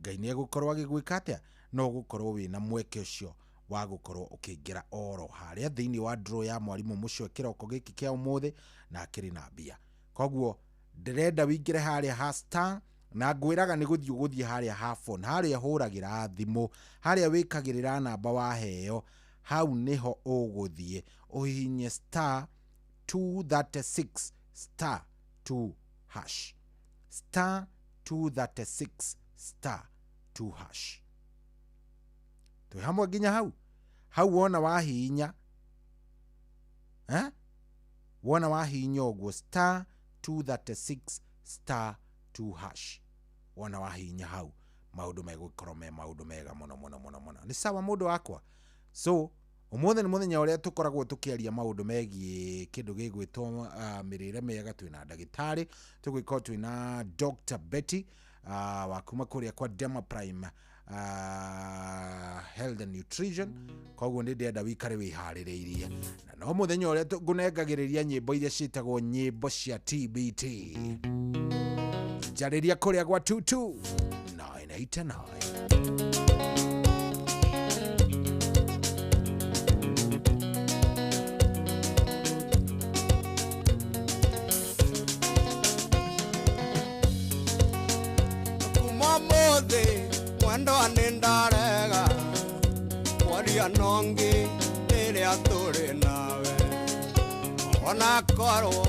Ngai nĩ egũkorwo agĩgwĩka atĩa no gũkorwo wĩna mweke ũcio wa gũkorwo ũkĩingĩra oro harĩa thĩinĩ wa draw ya mwarimũ mũcio kĩroko gĩkĩ kĩa ũmũthĩ na akĩrĩ na mbia koguo ndĩrenda wĩingĩre harĩa ha star na ngwĩraga nĩ gũthiĩ harĩa ha phone harĩa hũragĩra thimũ harĩa wĩkagĩrĩra namba waheo hau nĩho ũgũthiĩ ũhihinye star 236 star 2 hash star 236 star 2 hash twĩ hamwe nginya hau wona wahihinya wona wahihinya ũguo star 236 star 2 hash wona wahihinya hau maũndũ megũkorwo me maũndũ mega mũno nĩ sawa mũndũ wakwa so ũmũthĩ nĩ mũthenya ũrĩa tũkoragwo tũkĩaria maũndũ megiĩ kĩndũ gĩgwĩtwo mĩrĩre mĩega twĩna ndagĩtarĩ tũgwĩkorwo twĩna Dr. Betty wa kuma kũrĩa kwa Dema Prime Health and Nutrition koguo nĩ ndĩenda wĩikare wĩharĩrĩirie na no mũthenya ũrĩa ngũnengagĩrĩria nyĩmbo iria ciĩtagwo nyĩmbo cia TBT njarĩria kũrĩa gwa 22989 mwendo anindarega kwaria nongi rĩrĩa tũrĩ nawe ona korwo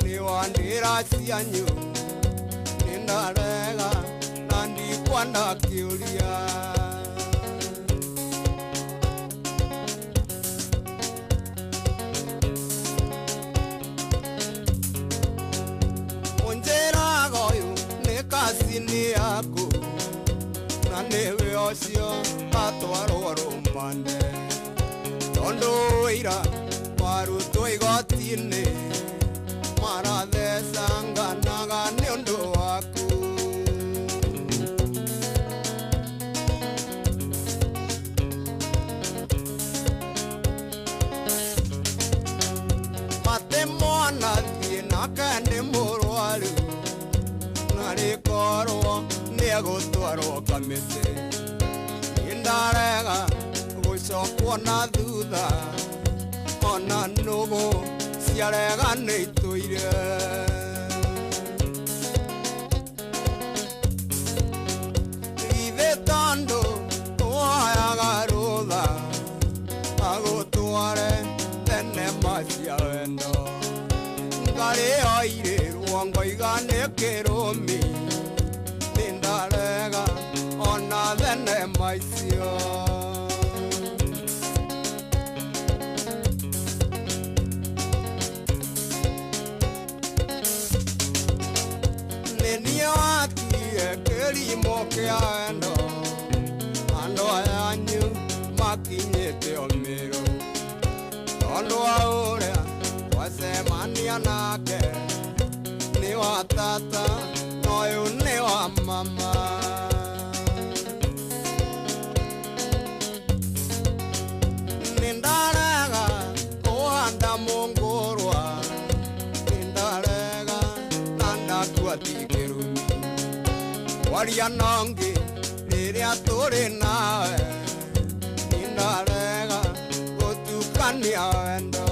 nĩ wandĩra cianyu nindarega na ndikwenda kĩũria ũnjĩraga ũyũ nĩ kacini yaku na nĩwe ũcio atwarwo rũmande tondũ ira warutwo igoti-inĩ marathecanganaga nĩ ũndũ waku mate mwana thiĩ nake nĩ mũrwaru na rĩkorwo nĩegũtwarwo kamĩtĩ ndarega gũcokwo na thutha ona nũgũ ciarega nĩ itũire ithe tondũ woyaga rũtha agũtware thenema cia wendo ngarĩoirĩrwo ngoiga nĩ kĩrũmi nindarega ona thenema icio kĩrimo kĩa wendo andũ ayanyu makinyĩte ũmĩrũ tondũ wa ũrĩa twacemania nake nĩ wa tata na ũyũ nĩ wa mama nĩ ndarega kũhanda mũngũrwa nĩ ndarega na ndakua ti kĩrumi waria nongĩ rĩrĩa tũrĩ nawe nĩ ndarega gũtukania wendo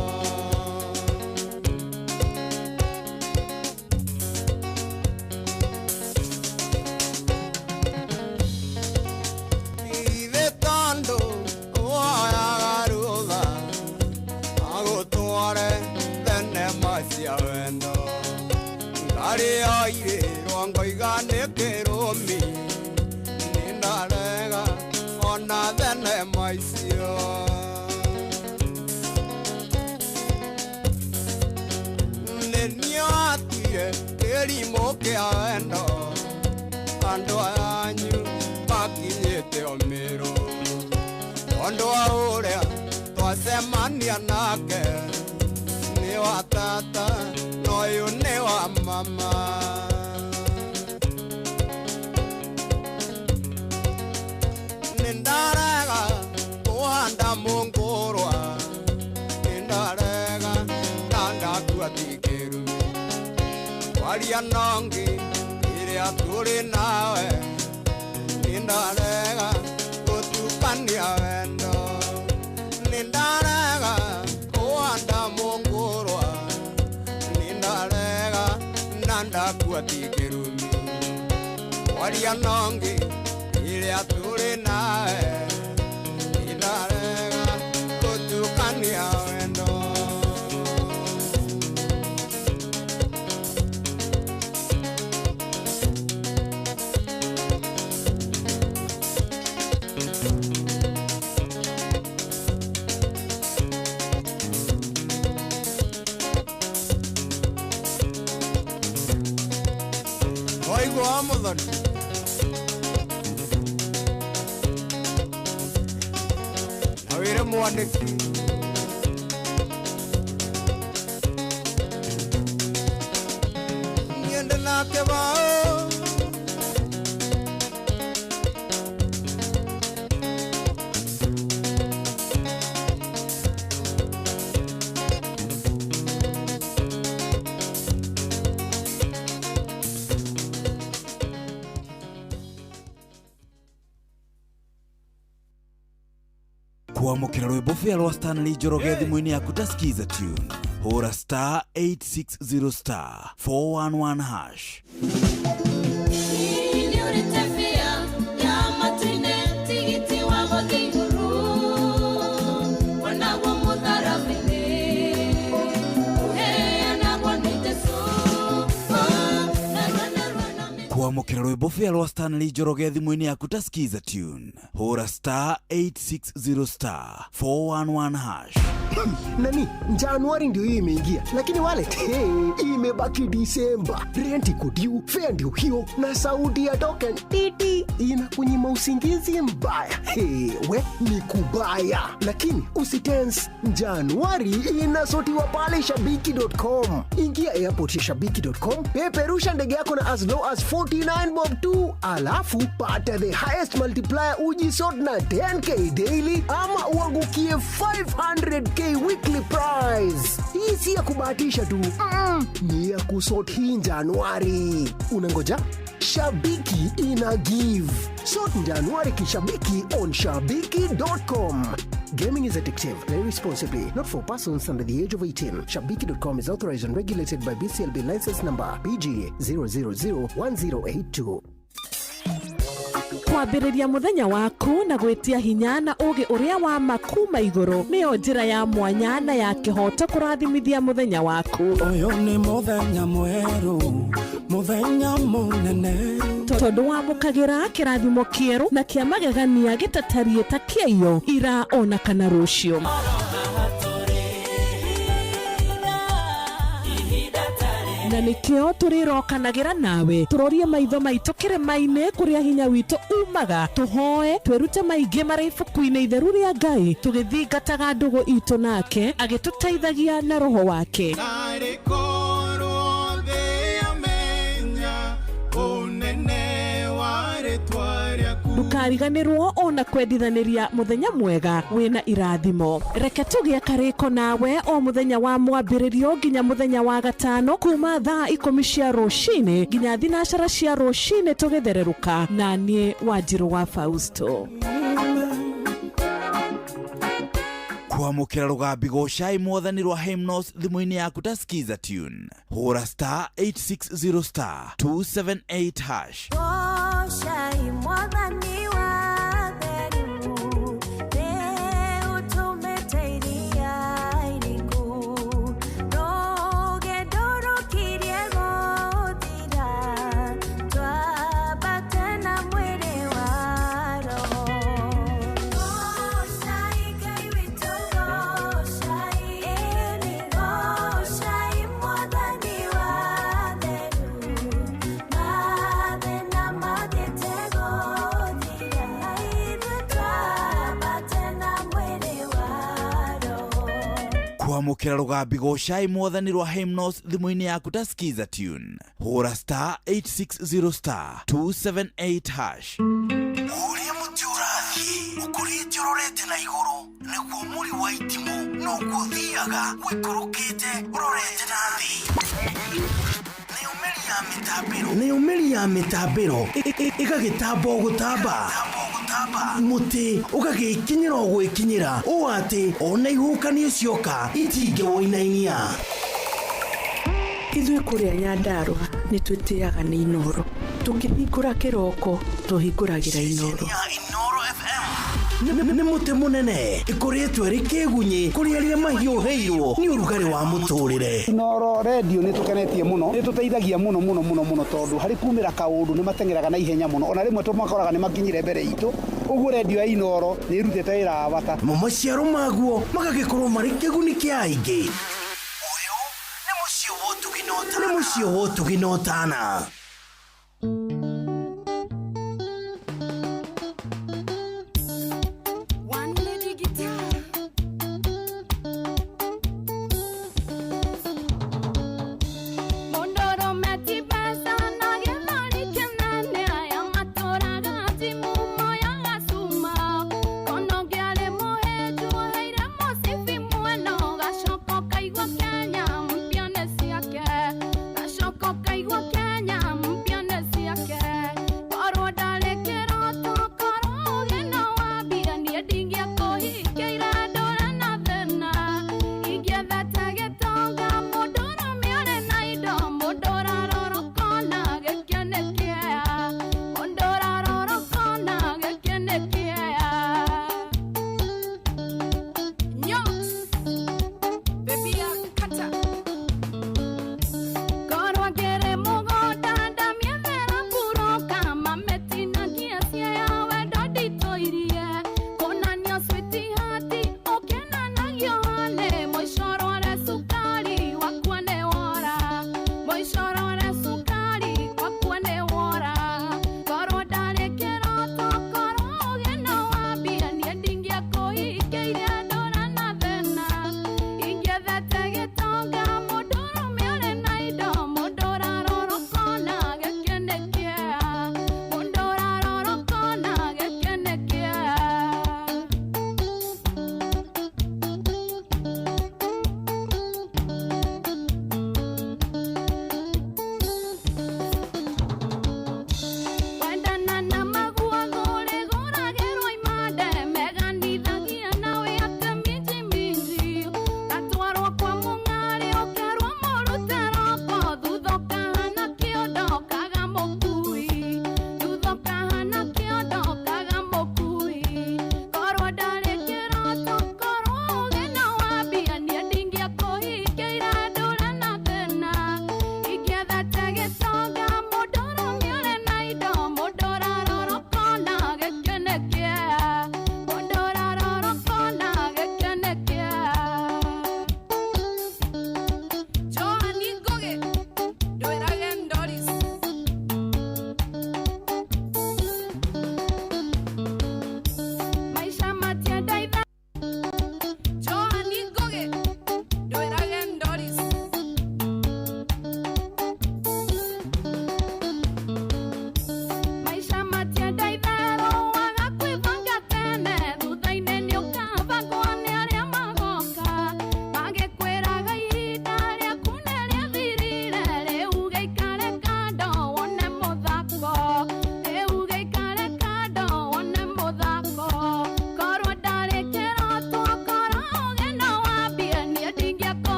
ithe tondũ woyaga rũtha agũtware thenema cia wendo ngarĩ oirĩrwo ngoiga nĩ kĩrũmi nĩ ndarega ona thenema icio nĩ niĩ watuire kĩrimũ kĩa wendo andũ ayanyu makinyĩte ũmĩrũ tondũ wa ũrĩa twacemania nake nĩ wa tata na ũyũ nĩ wa mama nĩ ndarega kũhanda mũngũrwa nĩ ndarega na ndakua ti kĩrumi waria nongĩ rĩrĩa tũrĩ nawe nĩ ndarega gũtukania wendo nĩ ndarega kũhanda mũngũrwa nĩ ndarega na ndakua ti kĩrumi waria nongĩ rĩrĩa tũrĩ nawe nĩ ndarega gũtukania wendo oigua mũthoni awĩre mwandĩki niende nake bao kwamũkĩra rwĩmbo bĩa rwa Stanley Njoroge thimũ-inĩ yaku ta skiza tune hũra star 860 star 411 hash kwamũkĩra rwĩmbo bĩa rwa Stanley Njoroge thimũ-inĩ yaku ta skiza tune hũra star 860 star 411 hash nani Januari ndio hii imeingia, lakini wallet imebaki Disemba. Rent iko due, fare ndio hiyo, na sauti ya token titi inakunyima usingizi mbaya. We ni kubaya, lakini usitense. Januari inasotiwa pale shabiki.com. Ingia airport ya shabiki.com, peperusha ndege yako na as low as 49 bob tu, alafu pata the highest multiplier ujisort na 10k daily ama uangukie 500k weekly prize. Hii si ya kubahatisha tu, ni ya kusort hii Januari. Unangoja? Shabiki ina give. Sort Januari kishabiki on shabiki.com. Gaming is addictive. Play responsibly. Not for persons under the age of 18. Shabiki.com is authorized and regulated by BCLB license number PG 0001082. kwambĩrĩria mũthenya waku na gwĩtia hinya na ũgĩ ũrĩa wa makuma igũrũ nĩyo njĩra ya mwanya na ya kĩhoto kũrathimithia mũthenya waku. Ũyũ nĩ mũthenya mwerũ, mũthenya mũnene, tondũ wamũkagĩra kĩrathimo kĩerũ na kĩa magegania gĩtatariĩ ta kĩayo ira ona kana rũciũ. na nikio turirokanagira nawe turorie maitho maitũ kĩrĩma-inĩ kũrĩa hinya witũ umaga tuhoe twĩrute maingĩ marĩ ibuku-inĩ itheru rĩa Ngai tũgĩthingataga ndũgũ itũ nake agĩtũteithagia na roho wake. Ndukariganĩrwo ona kwendithaniria muthenya mwega wĩna irathimo. Reke tũgĩe karĩko nawe o muthenya wa mwambĩrĩrio nginya muthenya wa gatano kuma thaa 10 cia rũcinĩ nginya thinacara cia rũcinĩ tũgĩthererũka na niĩ Wanjirũ wa Fausto. kwamũkĩra rũgambi gocai mwathani rwa Hymnos thimũ-inĩ yaku ta skiza tune hũra *860 278#. Gocai mwathani wa therimu nĩ ũtũmĩteiria iriku rũgendo rũkirie gũthira twambate na mwĩrĩ wa roho. Gocai Ngai witũ, gocai gocai mwathani wa therimu mathĩna mathiĩte gũthira ithuĩ twambate na mwĩrĩ wa roho. kwamũkĩra rũgambi gocai mwathani rwa Hymnos thimũ-inĩ yaku ta skiza tune hũra *860 278#. Ũrĩa mũtĩ ũrathiĩ ũkũrĩte ũrorete na igũrũ nĩguo mũri wa itimũ noguo ũthiaga wĩkũrũkĩte ũrorete na thĩ. Nĩ ũmĩri ya mĩtambĩro ĩgagĩtamba o gũtamba mũtĩ ũgagĩkinyĩra o gwĩkinyĩra ũũ atĩ ona ihuhũkanio cioka itingĩwũinainia. Ithuĩ kũrĩa Nyandarua nĩ twĩtĩaga nĩ Inoro. Tũkĩhingũra kĩroko tũhingũragĩra Inoro. Nĩ mũtĩ mũnene ĩkoretwo ĩrĩ kĩgunyĩ kũrĩ arĩa mahiũhĩirwo nĩ ũrugarĩ wa mũtũrĩre. Inoro radio nĩ tũkenetie mũno, nĩ tũteithagia mũno tondũ harĩ kumĩra kaũndũ nĩ matengeraga na ihenya mũno, ona rĩmwe tũmakoraga nĩ makinyire mbere itũ. Ũguo radio ya Inoro nĩ ĩrutĩte wĩra wa bata. Maciaro maguo magagĩkorwo marĩ kĩguni kĩa aingĩ. Ũyũ nĩ mũciĩ wa Ũtugi na Ũtana. Kaigua Kenya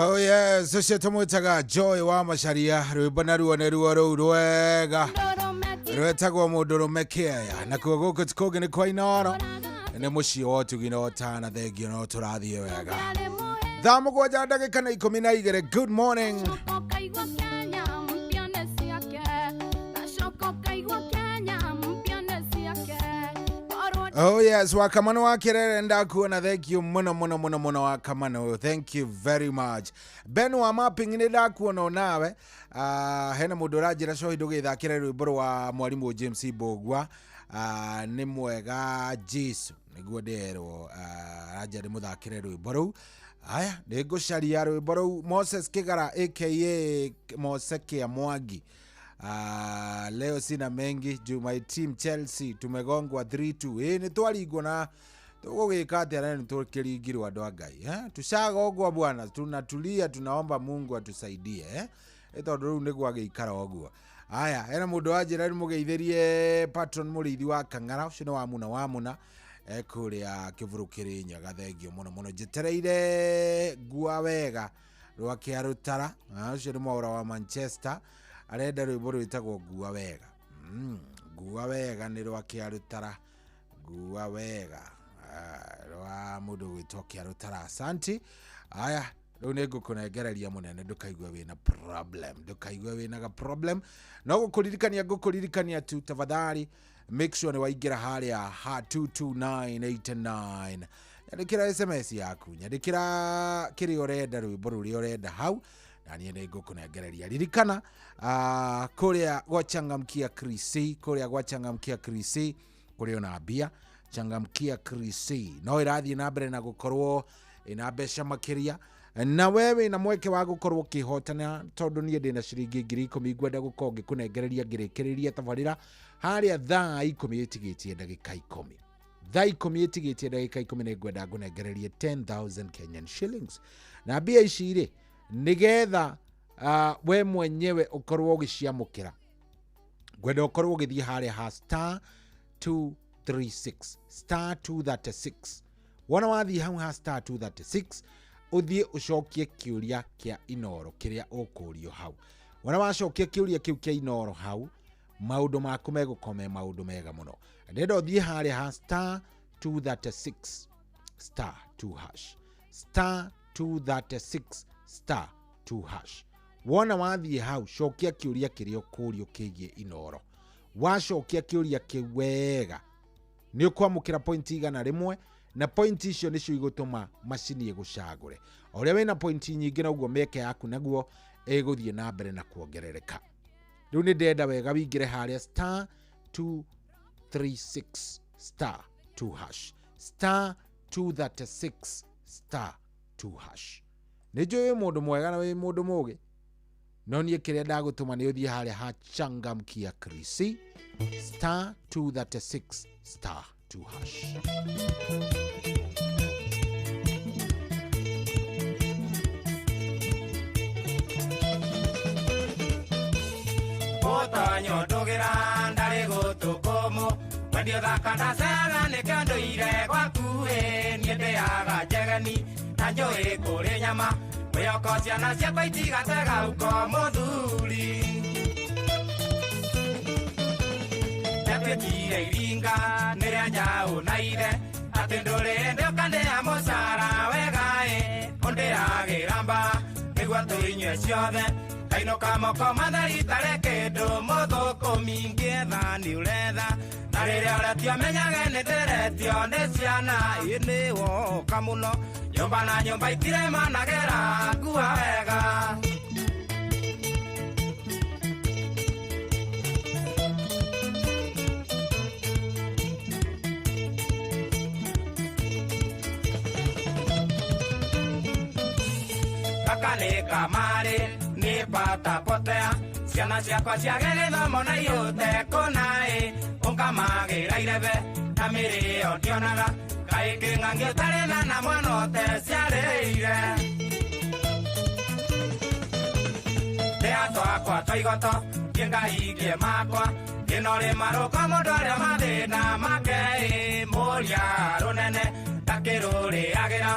Oh yes, ucio tumwitaga Joy wa Macharia, rwimbo na ruo neruo ruu rwega rwetagwo Mũndũrũme Kĩaya, nakuo gũkũ tikugi nĩ kwa Inooro, nĩ mũciĩ wa ũtugi na ũtana, thengio no tũrathiĩ wega. Thaa mũgwanja ndagĩka na 12. Good morning. Oh yes, wakamano wa Kirere ndakuona, thank you muno wakamano, thank you very much. Ben wa mapping ni ndakuona nawe. Hena mũndũ ũranjĩra cohi ndũgĩthakĩre rwĩmbo rwa mwarimu James Bogwa, nĩ mwega Jesu nĩguo nderwo, aranja ndĩmũthakĩre rwĩmbo rũu. Aya nĩngũcaria rwĩmbo rũu. Moses Kĩgara aka Mose Kĩa Mwangi. Leo sina mengi juu my team Chelsea tumegongwa 3-2. Ni twaringwo na tugũgĩka atĩa na nĩtũkĩringirwo andũ a Ngai. Tushagongwa bwana, tunatulia, tunaomba Mungu atusaidie. Tondũ rĩu nĩguo agĩikara ũguo. Aya hena mũndũ wanjĩra mũgeithĩrie patron mũrĩithi wa Kang'ara, ũcio nĩ wa muna kũrĩa Kĩbũrũ Kĩrĩnyaga, thengio mũno njetereire ngua wega rwa Kĩarũtara, ũcio nĩ Mwaũra wa Manchester, arenda rwĩmbo rwĩtagwo ngua wega. Ngua wega nĩ rwa Kĩarũtara, ngua wega rwa mũndũ gwĩtwo Kĩarũtara. Asante. Aya rĩu nĩngũkũnengereria mũnene, ndũkaigua wĩna problem, ndũkaigua wĩna problem. No ngũkũririkania tu tafadhali make sure nĩ waingĩra harĩa ha 22989, nyandĩkĩra SMS yaku, nyandĩkĩra kĩrĩa ũrenda, rwĩmbo rũrĩa ũrenda hau, na niĩ nĩngũkũnengereria. Ririkana kũrĩa gwa Changamkia Krisi, kũrĩa ona mbia Changamkia Krisi no ĩrathiĩ na mbere na gũkorwo ĩna mbeca makĩria, na wewe na mweke wa gũkorwo kĩhotana, tondũ niĩ ndĩna ciringi 10,000 ngwenda gũkorwo ngĩkũnengereria ngĩrĩkĩrĩria tabarĩra harĩa thaa 10 ĩtigĩtie ndagĩka 10. Thaa 10 ĩtigĩtie ndagĩka 10 nĩ ngwenda ngũnengererie 10,000 Kenyan shillings. Na mbia ici rĩ nigetha we mwenyewe ukorwo ũgĩciamũkĩra, ngwenda ũkorwo ũgĩthiĩ harĩa ha star 236 wona wathiĩ hau ha star 236 ũthiĩ ũcokie kĩũria kĩa Inooro kĩrĩa ũkũrio hau. Wona wacokia kĩũria kĩu kĩa Inooro hau, maũndũ maku megũkome maũndũ mega mũno. Ndenda ũthiĩ harĩa ha star 236 star 2 hash, star 236 star 2 hash. Wona wathiĩ hau cokia kĩũria kĩrĩa ũkũrio kĩgiĩ Inooro. Wacokia kĩũria kĩu wega nĩ ũkwamũkĩra point igana rĩmwe, na point icio nĩcio igũtũma macini ĩgũcagũre. O ũrĩa wĩna point nyingĩ noguo mĩeke yaku naguo ĩgũthiĩ na mbere na kuongerereka. Rĩu nĩ ndenda wega wĩingĩre harĩa star 236 star 2 hash, star 236 star 2 hash. Nĩ njũĩ wĩ mũndũ mwega na wĩ mũndũ mũgĩ, no niĩ kĩrĩa ndagũtũma nĩ ũthiĩ harĩa ha Changamkia Krisi star 236 star 2 hash. Otonyo ndũgĩra ndarĩ gũtũkũmũ, wendio thaka ndacera nĩ kĩndũire gwaku niĩ ndĩaga njegeni na njũĩ kũrĩ nyama, mwĩhoko ciana ciakwa itigatega uko mũthuri. Ndatuĩkire iringa nĩrĩa njaũ na ithe, atĩ ndũrĩ ndĩũkanĩa mũcara wega ũndĩagĩra mba nĩguo tũinyue ciothe. Kainũka moko matheri tarĩ kĩndũ mũthũkũmi ngĩetha nĩ ũretha, na rĩrĩa ũretio menyage nĩ ndĩretio nĩ ciana. Ĩ nĩ woka mũno, nyũmba na nyũmba itirĩ managera ngua wega. Kaka nĩ kamarĩ nĩ patapotea, ciana ciakwa ciage gĩthomo na ihũte kũnaĩ, ũngamagĩra irebe na mĩrĩo ndionaga, kaĩ kĩng'ang'i ũtarĩ na mwana ũte ciarĩire. Ndĩa twakwa twa igoto kĩngahingie makwa, kĩnore marũko mũndũ arĩa mathĩna make, mũria rũnene ndakĩrũrĩagĩra,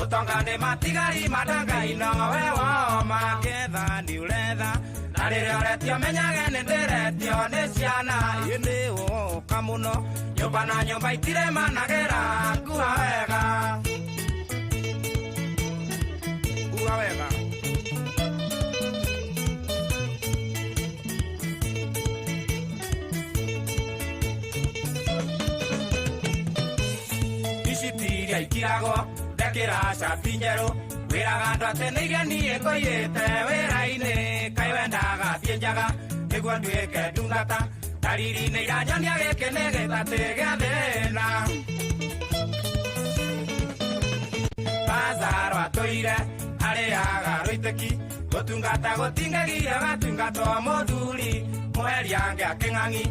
utongane matigari madangai nowe woma getha ni uretha na rĩrĩa ũretio menyage nĩ ndĩretio nĩ ciana ĩndĩ ũka mũno nyũmba na nyũmba itire managĩra nguha wega nguha wega icitiria ikiragwo ndekĩra cabi njerũ wĩraga andũ atĩ nĩ igeni ngũiyĩte wĩra-inĩ kaĩ wendaga thiĩ njaga nĩguo nduĩke ndungata dariri nĩ iranyonia gĩkĩ nĩ gĩtatĩ gĩa thĩna Lazaro atũire arĩaga rũitĩki gũtungata gũtingĩgia gatungatwo mũthuri mweria ngĩakĩng'ang'i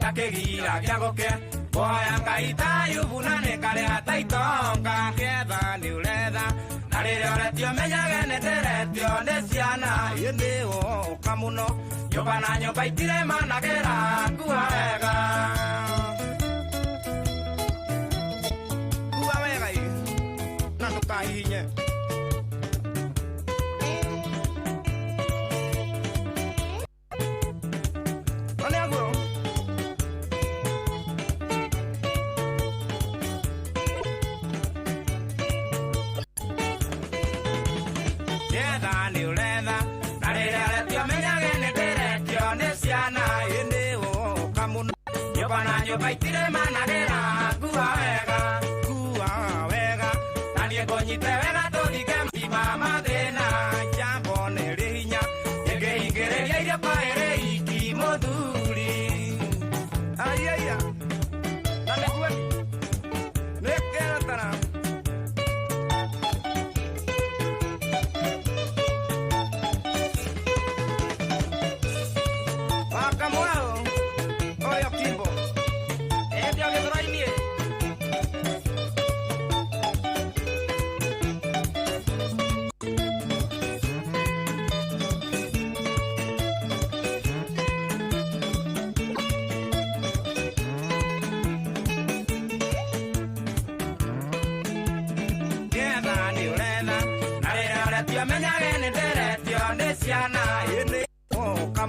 akĩgiragia gũke boya Ngai tayubu na nĩ karĩa taitonga getha nĩ ũretha na rĩrĩa ũretio menyage nĩ ndĩretio nĩ ciana ĩndĩ ũka mũno nyũmba na nyũmba itire managĩra nguha wega nguha wega na ndũkahihinye baitire managera nguha wega na niĩ ngũnyite wega tũthige mtima mathĩna jambo nĩ rĩhinya ĩngĩhingĩrĩria irio kwa ĩrĩ iki mũthuri aiya na nĩguo nĩ kĩrotara wakamũrao oyo kimbo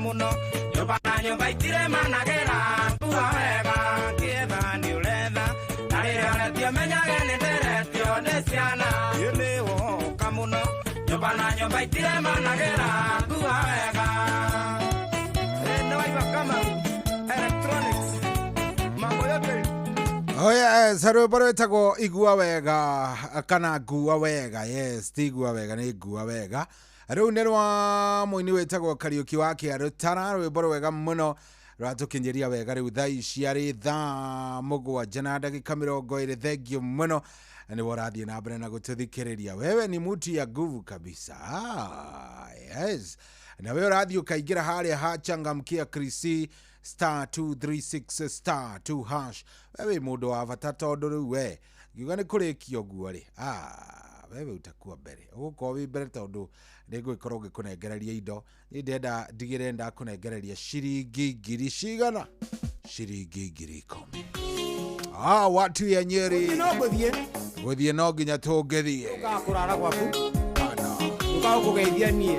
muno nyũmba na nyũmba itire managĩra nguha wega ngĩetha nĩ ũretha na rĩrĩa ũretio menyage nĩ ndĩretio nĩ ciana ĩndĩ woka mũno nyũmba na nyũmba itire managĩra nguha wega nĩ waiva kama electronics mambo yote yes rwĩmbo rwĩtagwo igua wega kana ngua wega yes ti igua wega nĩ ngua wega rĩu nĩ rwa mũini wĩtagwo Kariuki wa Kĩarũtara rwĩmbo rwega mũno rwatũkinyĩria wega rĩu thaa ici arĩ thaa 7:20 thengio mũno nĩ worathiĩ na mbere na gũtũthikĩrĩria wewe ni mutu ya nguvu kabisa yes na wewe ũrathiĩ ũkaingĩra harĩa ha Changamkia Krisi *236 *2 hash wewe mũndũ wa bata tondũ rĩu we ngiuga nĩ kũrĩkio guo rĩ wewe utakuwa mbere ugukorwo wi mbere tondu nĩngũgĩkorwo ngĩkũnengereria indo nĩ ndenda ndigĩre ndakũnengereria ciringi ngiri cigana ciringi ngiri 10 watu ya Nyeri gũthiĩ no nginya tũngĩthiĩ ũgakũrara gwaku ũgakũgeithia niĩ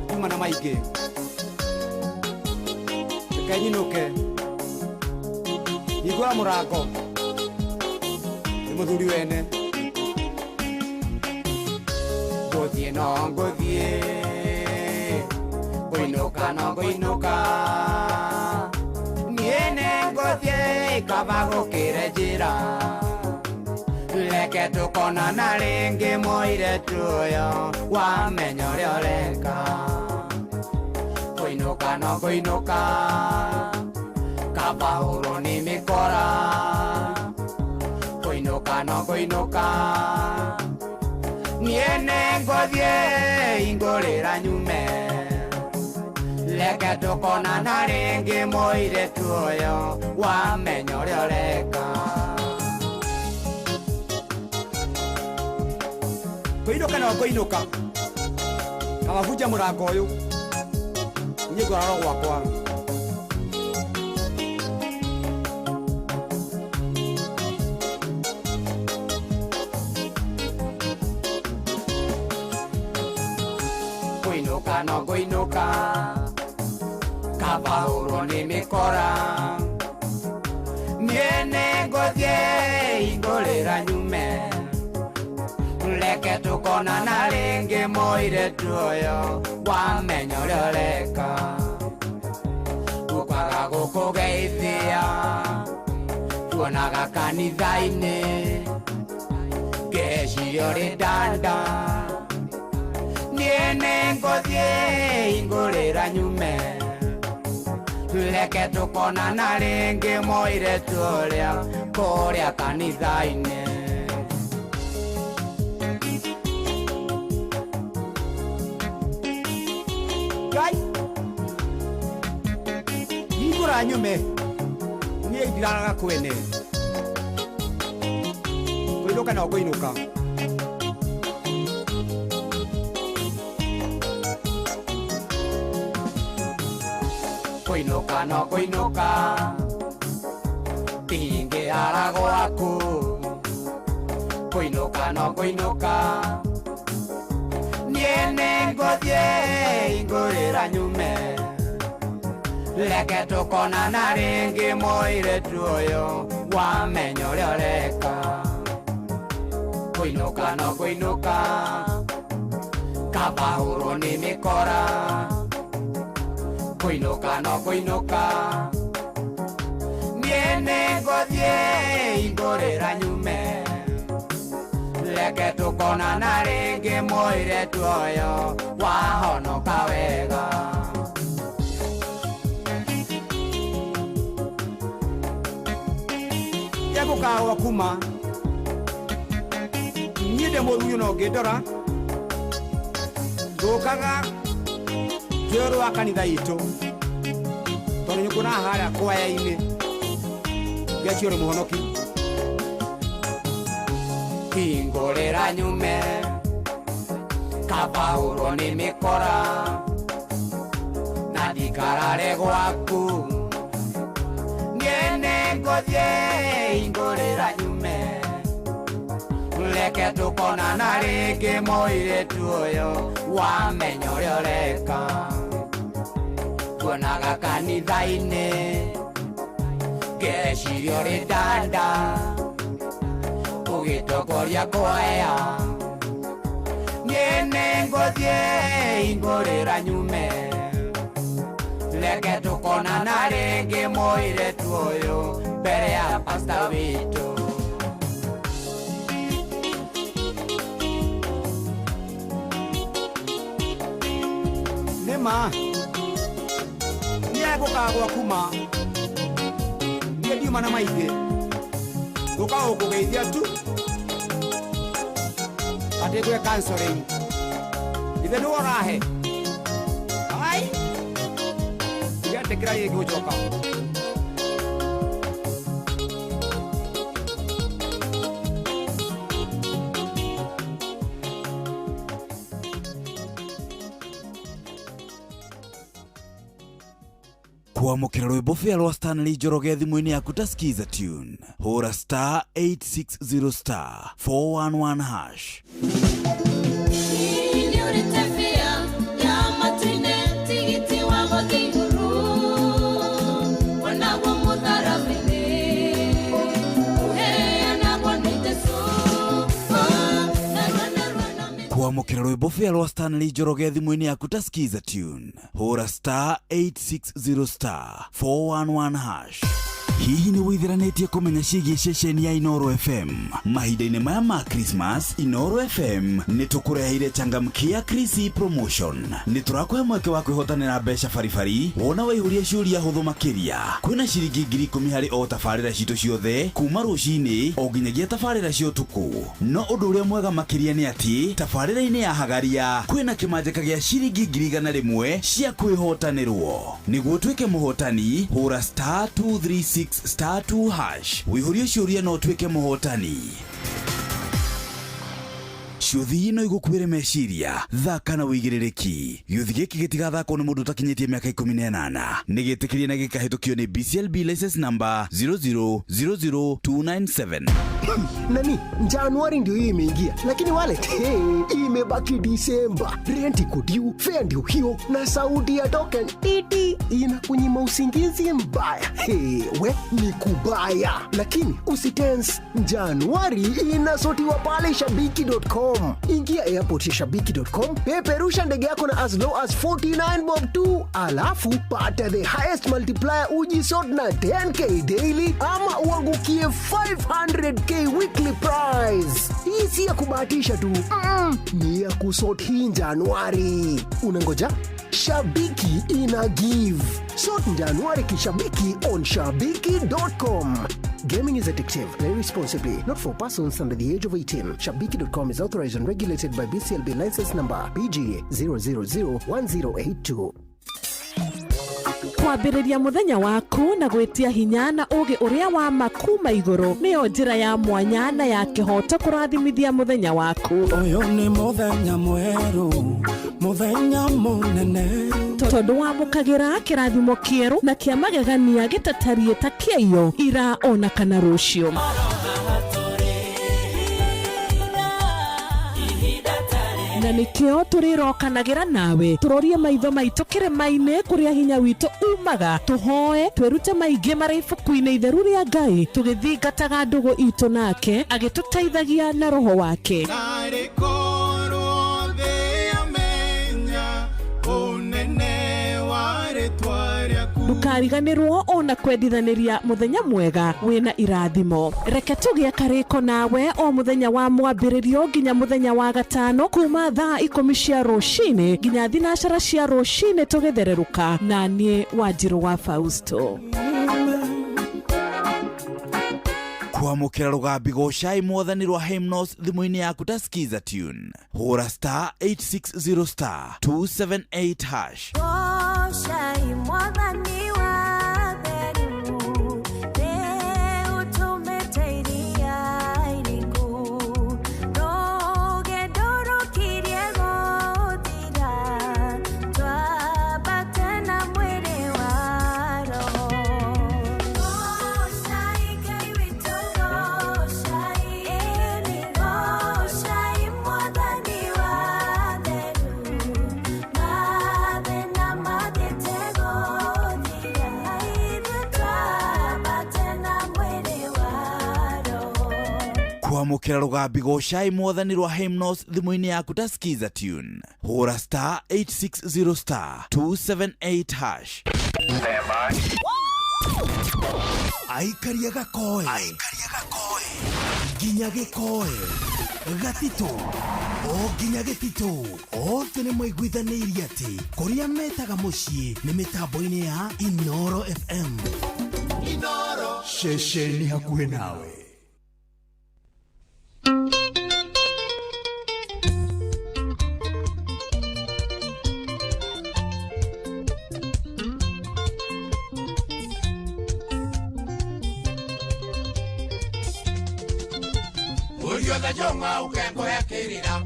kuma na maingĩ tũkenyinũke hingũra mũrango nĩ mũthuri wene ngũthiĩ no ngũthiĩ ngũinũka no ngũinũka niĩ nĩ ngũthiĩ ikaba gũkĩre njĩra reke tũkonana rĩngĩ mũirĩtu ũyũ wamenya ũrĩa ũreka ngũinũka no ngũinũka kaba hũrwo nĩ mĩkora ngũinũka no ngũinũka niĩ nĩ ngũthiĩ ingũrĩra nyume reke tũkonana rĩngĩ mũirĩtu ũyũ wamenya ũrĩa ũreka ngũinũka no ngũinũka kamabunja mũrango ũyũ niĩ ngũrarwo gwakwa Kuinuka no kuinuka Kabahuro ni mikora Niene ngothie igorera nyume Leke tukona na ringi moire tuoyo Wamenya uria ureka Gukwaga gukugeithia Tuonaga kanitha-ini Ngeciria uri ndanda Niene ngothie igorera nyume Leke tukona na ringi moire tuoria Kuria kanitha-ini Gai Igora nyume Ni idiraga kwene Kuinuka no kuinuka Kuinuka no kuinuka Tinge ara gwaku Kuinuka no kuinuka Niene ngothie igorera nyume Leke tukona na ringi moire tuoyo Wamenya uria ureka Kuinuka no kuinuka Kabahuro ni mikora Kuinuka no kuinuka Niene ngothie igorera nyume Leke tukona na ringi moire tuoyo Wahonoka wega Yegukawa kuma Nyide moruyo no gedora Gokaga Jero akanitha itu Tono nyukuna haria kwaya-ini Geciore muhonoki Ingorera nyume Kabahuro ni mikora Na ndikarare gwaku Niene ngothie ingorera nyume Leke tukona na ringi moire tuoyo Wamenya uria ureka Tuonaga kanitha-ini Ngeciria uri ndanda Ugitokoria kwaya Niene ngothie igorera nyume Leke tukona na ringi moire tuoyo Mbere ya pastor witu Nema Niegukagwa kuma Ndiuma na maithe Gukao kugeithia tu Ate kwe counseling Ithe nuo rahe Ai Igate kira yegi ujoka Kwamukira rwimbo fia rwa Stanley Njoroge thimu-ini yaku ta skiza tune hura star 860 star 411 hash Kwamukira rwimbo fia rwa Stanley Njoroge thimu-ini yaku ta skiza tune hura star 860 star 411 hash Hihi ni withiranetie kumenya ciĩgiĩ ceceni ya Inoro FM mahinda-inĩ maya ma Christmas. Inoro FM nĩ tũkũreheire changamkia Chrissy promotion. Nĩ tũrakũhe mweke wa kwĩhotanĩra mbeca baribari wona waihũria ciũria hũthũ makĩria. Kwĩna ciringi 10,000 harĩ o tabarĩra citũ ciothe kuma rũcinĩ o nginyagia tabarĩra cia ũtukũ. No ũndũ ũrĩa mwega makĩria nĩ atĩ tabarĩra-inĩ ya Hagaria kwĩna kĩmanjĩka gĩa ciringi 100,000 cia kwĩhotanĩrwo. Nĩguo ũtuĩke mũhotani hũra star 236 star 2 hash wĩihũrie ciũria no ũtuĩke mũhotani. Ciũthi ino igũkuĩre meciria thaka na wĩigĩrĩrĩki. Gĩũthi gĩkĩ gĩtigathakwo nĩ mũndũ ũtakinyĩtie mĩaka 18. Nĩ gĩtĩkĩrie na gĩkahĩtũkio nĩ BCLB license number 0000297. Nani, Januari ndio hii imeingia, lakini wallet imebaki Disemba. Rent iko due, fare ndio hiyo, na sauti ya token titi inakunyima usingizi mbaya. We ni kubaya, lakini usitense. Januari inasotiwa pale shabiki.com. Ingia airport ya shabiki.com, peperusha ndege yako na as low as 49 bob tu, alafu pata the highest multiplier ujisort na 10k daily ama uangukie 500k weekly prize. Hii si ya kubahatisha tu, ni ya kusort hii Januari. Unangoja? Shabiki ina give. Sort Januari kishabiki on shabiki.com. Gaming is addictive. Play responsibly. Not for persons under the age of 18. Shabiki.com is authorized and regulated by BCLB license number PG 0001082. Kwambĩrĩria mũthenya waku na gwĩtia hinya na ũgĩ ũrĩa wa makuma igũrũ nĩyo njĩra ya mwanya na ya kĩhoto kũrathimithia mũthenya waku. Ũyũ nĩ mũthenya mwerũ, mũthenya mũnene, tondũ wamũkagĩra kĩrathimo kĩerũ na kĩa magegania gĩtatariĩ ta kĩayo ira ona kana rũciũ. Na nikio turirokanagĩra nawe turorie maitho maitũ kĩrĩma-inĩ kũrĩa hinya witũ umaga, tuhoe twĩrute maingĩ marĩ ibuku-inĩ itheru rĩa Ngai, tũgĩthingataga ndũgũ itũ nake agĩtũteithagia na roho wake. Ndukariganĩrwo ona kwendithanĩria mũthenya mwega wĩna irathimo. Reke tũgĩe karĩko nawe o mũthenya wa mwambĩrĩrio nginya mũthenya wa gatano kuma thaa 10 cia rũcinĩ nginya thinacara cia rũcinĩ tũgĩthererũka na niĩ Wanjirũ wa Fausto. Kwamũkĩra rũgambi gocai mwathani rwa hymnos thimũ-inĩ yaku ta skiza tune. Hũra star 860 star 278 hash. Gocai mwathani wa theru, rĩu tũmĩteiria iriku, rũgendo rũkirie gũthira, twambate na mwĩrĩ wa roho. Gocai Ngai witũ, gocai, gocai mwathani wa theru, mathĩna mathiĩte gũthira, ithuĩ twambate na mwĩrĩ wa roho. Kwamũkĩra rũgambi gocai mwathani rwa hymnos thimũ-inĩ yaku ta skiza tune. Hũra star 860 star 278 hash. Aikaria gakoe nginya gĩkoe gatito o nginya gĩtito othe nĩ maiguithanĩirie atĩ kũrĩa metaga mũciĩ nĩ mĩtambo-inĩ ya Inoro FM. Inoro Ceceni hakuhĩ nawe. Urio da jonga ukengo ya kirira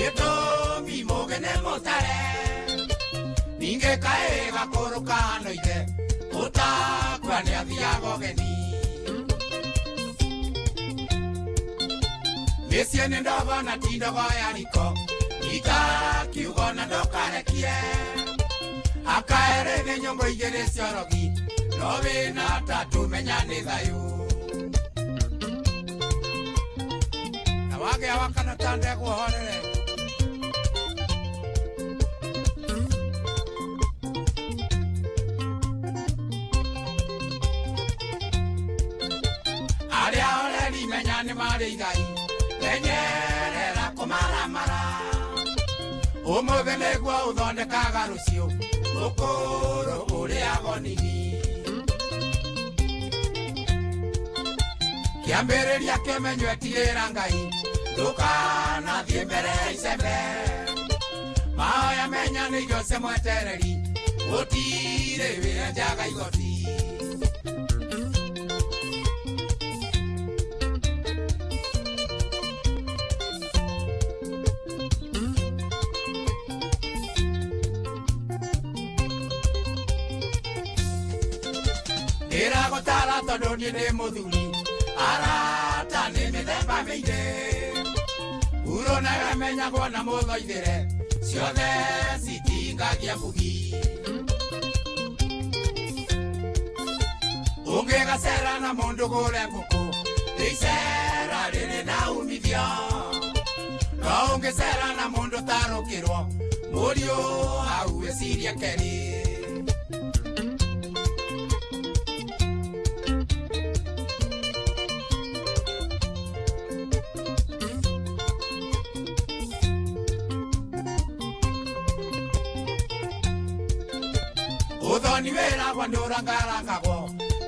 Yeto mimogene motare Ninge kae gakoroka noite Ota kwani athiago geni Mesiene ndogo na tindogo ya riko Ika kiugo na ndokarekie Akaere nyongo igere siorogi Nobe na tatu menyane thayu Wage wakana tande kuhorere Aria ole ni menyane mari gai Lenyerera kumaramara Umugene gwa uthondekaga rucio Ukuru uri agonini Kiambĩrĩria kĩmenywo etigĩra Ngai ndũkanathiĩ mbere icembe mahoya menyanĩirio ce mwetereri gũtirĩ wĩra njaga igoti ndĩragũtara tondũ niĩ ndĩ mũthuri arata nĩ mĩthemba mĩingĩ uronaga menyagwo na mũthoithĩre ciothe citingagia mũgi ũngĩgacera na mũndũ gũre ngũkũ icera rĩrĩ na umithio no ũngĩcera na mũndũ tarũkĩrwo mũriũ hau eciria keri Uthoni wera kwa ndurangarangagwo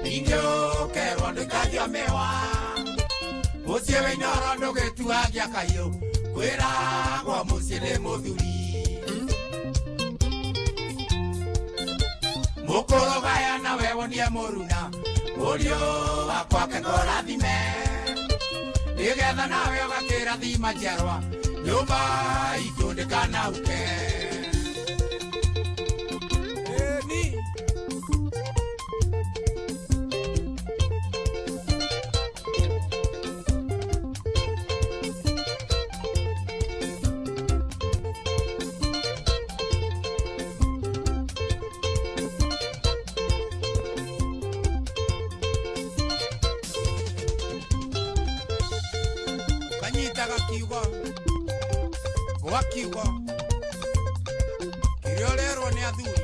ningĩ ũkerwo ndũikagio mĩwa mũciĩ wĩinoro ndũgĩtuagia kahiũ kwĩragwo mũciĩ nĩ mũthuri mũkũrũgaya na wewonie mũruna mũriũ wakwake ngũrathime nĩgetha nawe ũgakĩrathima njiarwa nyũmba itũ ndĩkanauke Wakiugo kĩrĩorerwo nĩ athuri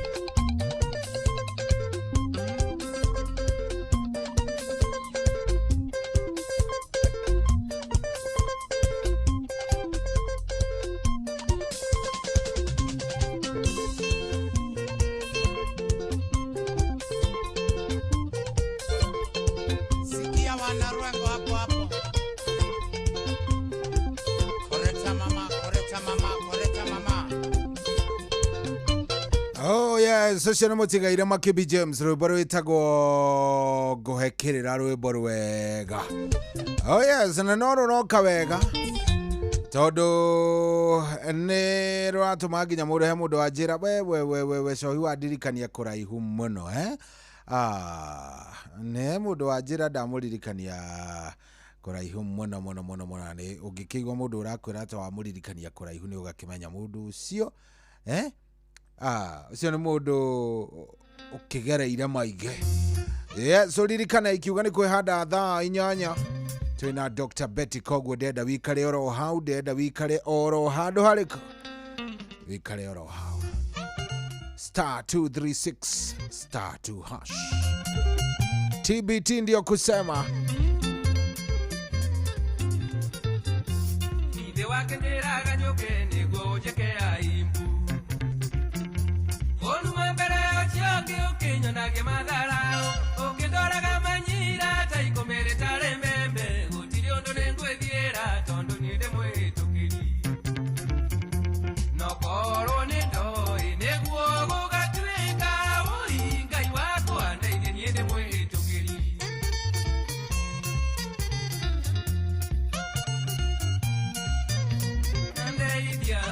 sikia wanaruengo hapo hapo Oh yes, social motigaire Makibi James rwĩmbo rwĩtagwo ngũhekĩrĩra rwĩmbo rwega. Oh yes, na no rũroka wega tondũ nĩ rwatũma nginya mũrehe mũndũ wa njĩra we cohi wa ndirikania kũraihu mũno nĩ mũndũ wa njĩra ndamũririkania kũraihu mũno nĩ ũngĩkĩigua mũndũ ũrakwĩra ta wa mũririkania kũraihu nĩ ũgakĩmenya mũndũ ũcio ũcio nĩ mũndũ ũkĩgereire maingĩ so ririkana ikiuga nĩ kwĩhanda thaa 8 twĩna Dr. Betty koguo ndenda wikare oro hau ndenda wikare oro handũ harĩkũ wikare oro hau *236 *2#. TBT ndio kusema Ide wake nderaga nyoke niguo jeke aimbu Onu mambere ochioke ukinyonagia matharao Ukindoraga manyira taikomere tare mbembe Gutiri undu ningwithiira tondu ninde mwĩtũkĩri Nokorwo nĩndoĩ nĩguo gũgatuĩka ũi Ngai wakwa ndeithia niĩ ndĩ mwĩtũkĩri Ndeithia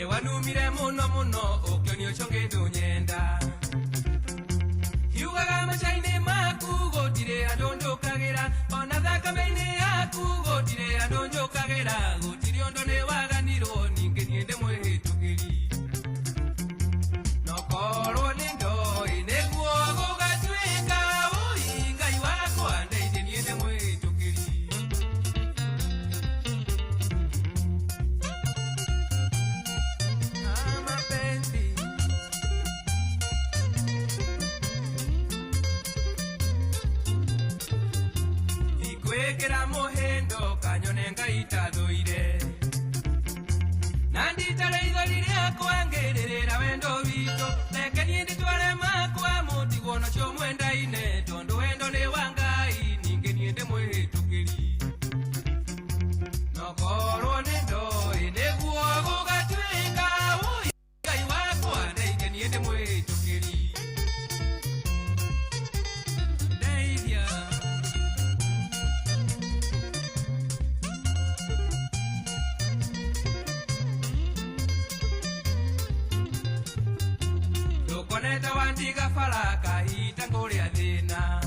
Wanumire muno ukionio chonge ndonyenda Yugaga machaine maku gotire andonjokagira Ona thakame-inĩ yaku gotire andonjokagira Gotire ondo nĩ waganirwo ningĩ niĩ ndĩ mwĩhĩtũkĩri Nokorwo nĩ ndoĩ nĩguo gũgatuĩka ũi Ngai wakwa ndeithia niĩ ndĩ mwĩhĩtũkĩri Kwekera mohendo kanyone ngaita thoire Nandi tare idhori riakwa ngererera wendo wito Leke niĩ ndĩtware makwa mũtigwo nacio mwendaine Tondu wendo nĩ wa Ngai ningĩ niĩ ndĩ mwĩhĩtũkĩri Nokorwo nĩ ndoĩ nĩguo gũgatuĩka ũi Ngai wakwa ndeithia niĩ ndĩ mwĩhĩtũkĩri Ndeithia Ukoneta wandiga faraka hita nguria thina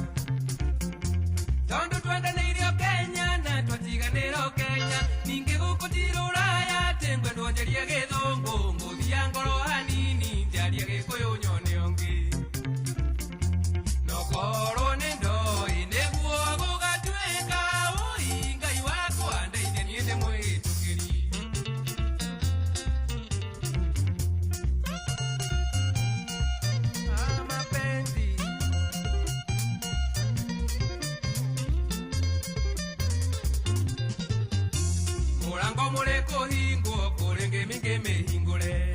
Tondu twendaneirio Kenya na twatiganiro Kenya Ningi gukutira Uraya tengwe ndonjerie githungu Nguthia ngoro hanini ndiarie gikuyu nyone ongi Nokorwo ni ndoi niguo gugatuika ui Ngai wakwa ndeithia nie ndi mwitukiri mapenzi Murango mureko hingo kurenge minge mehingure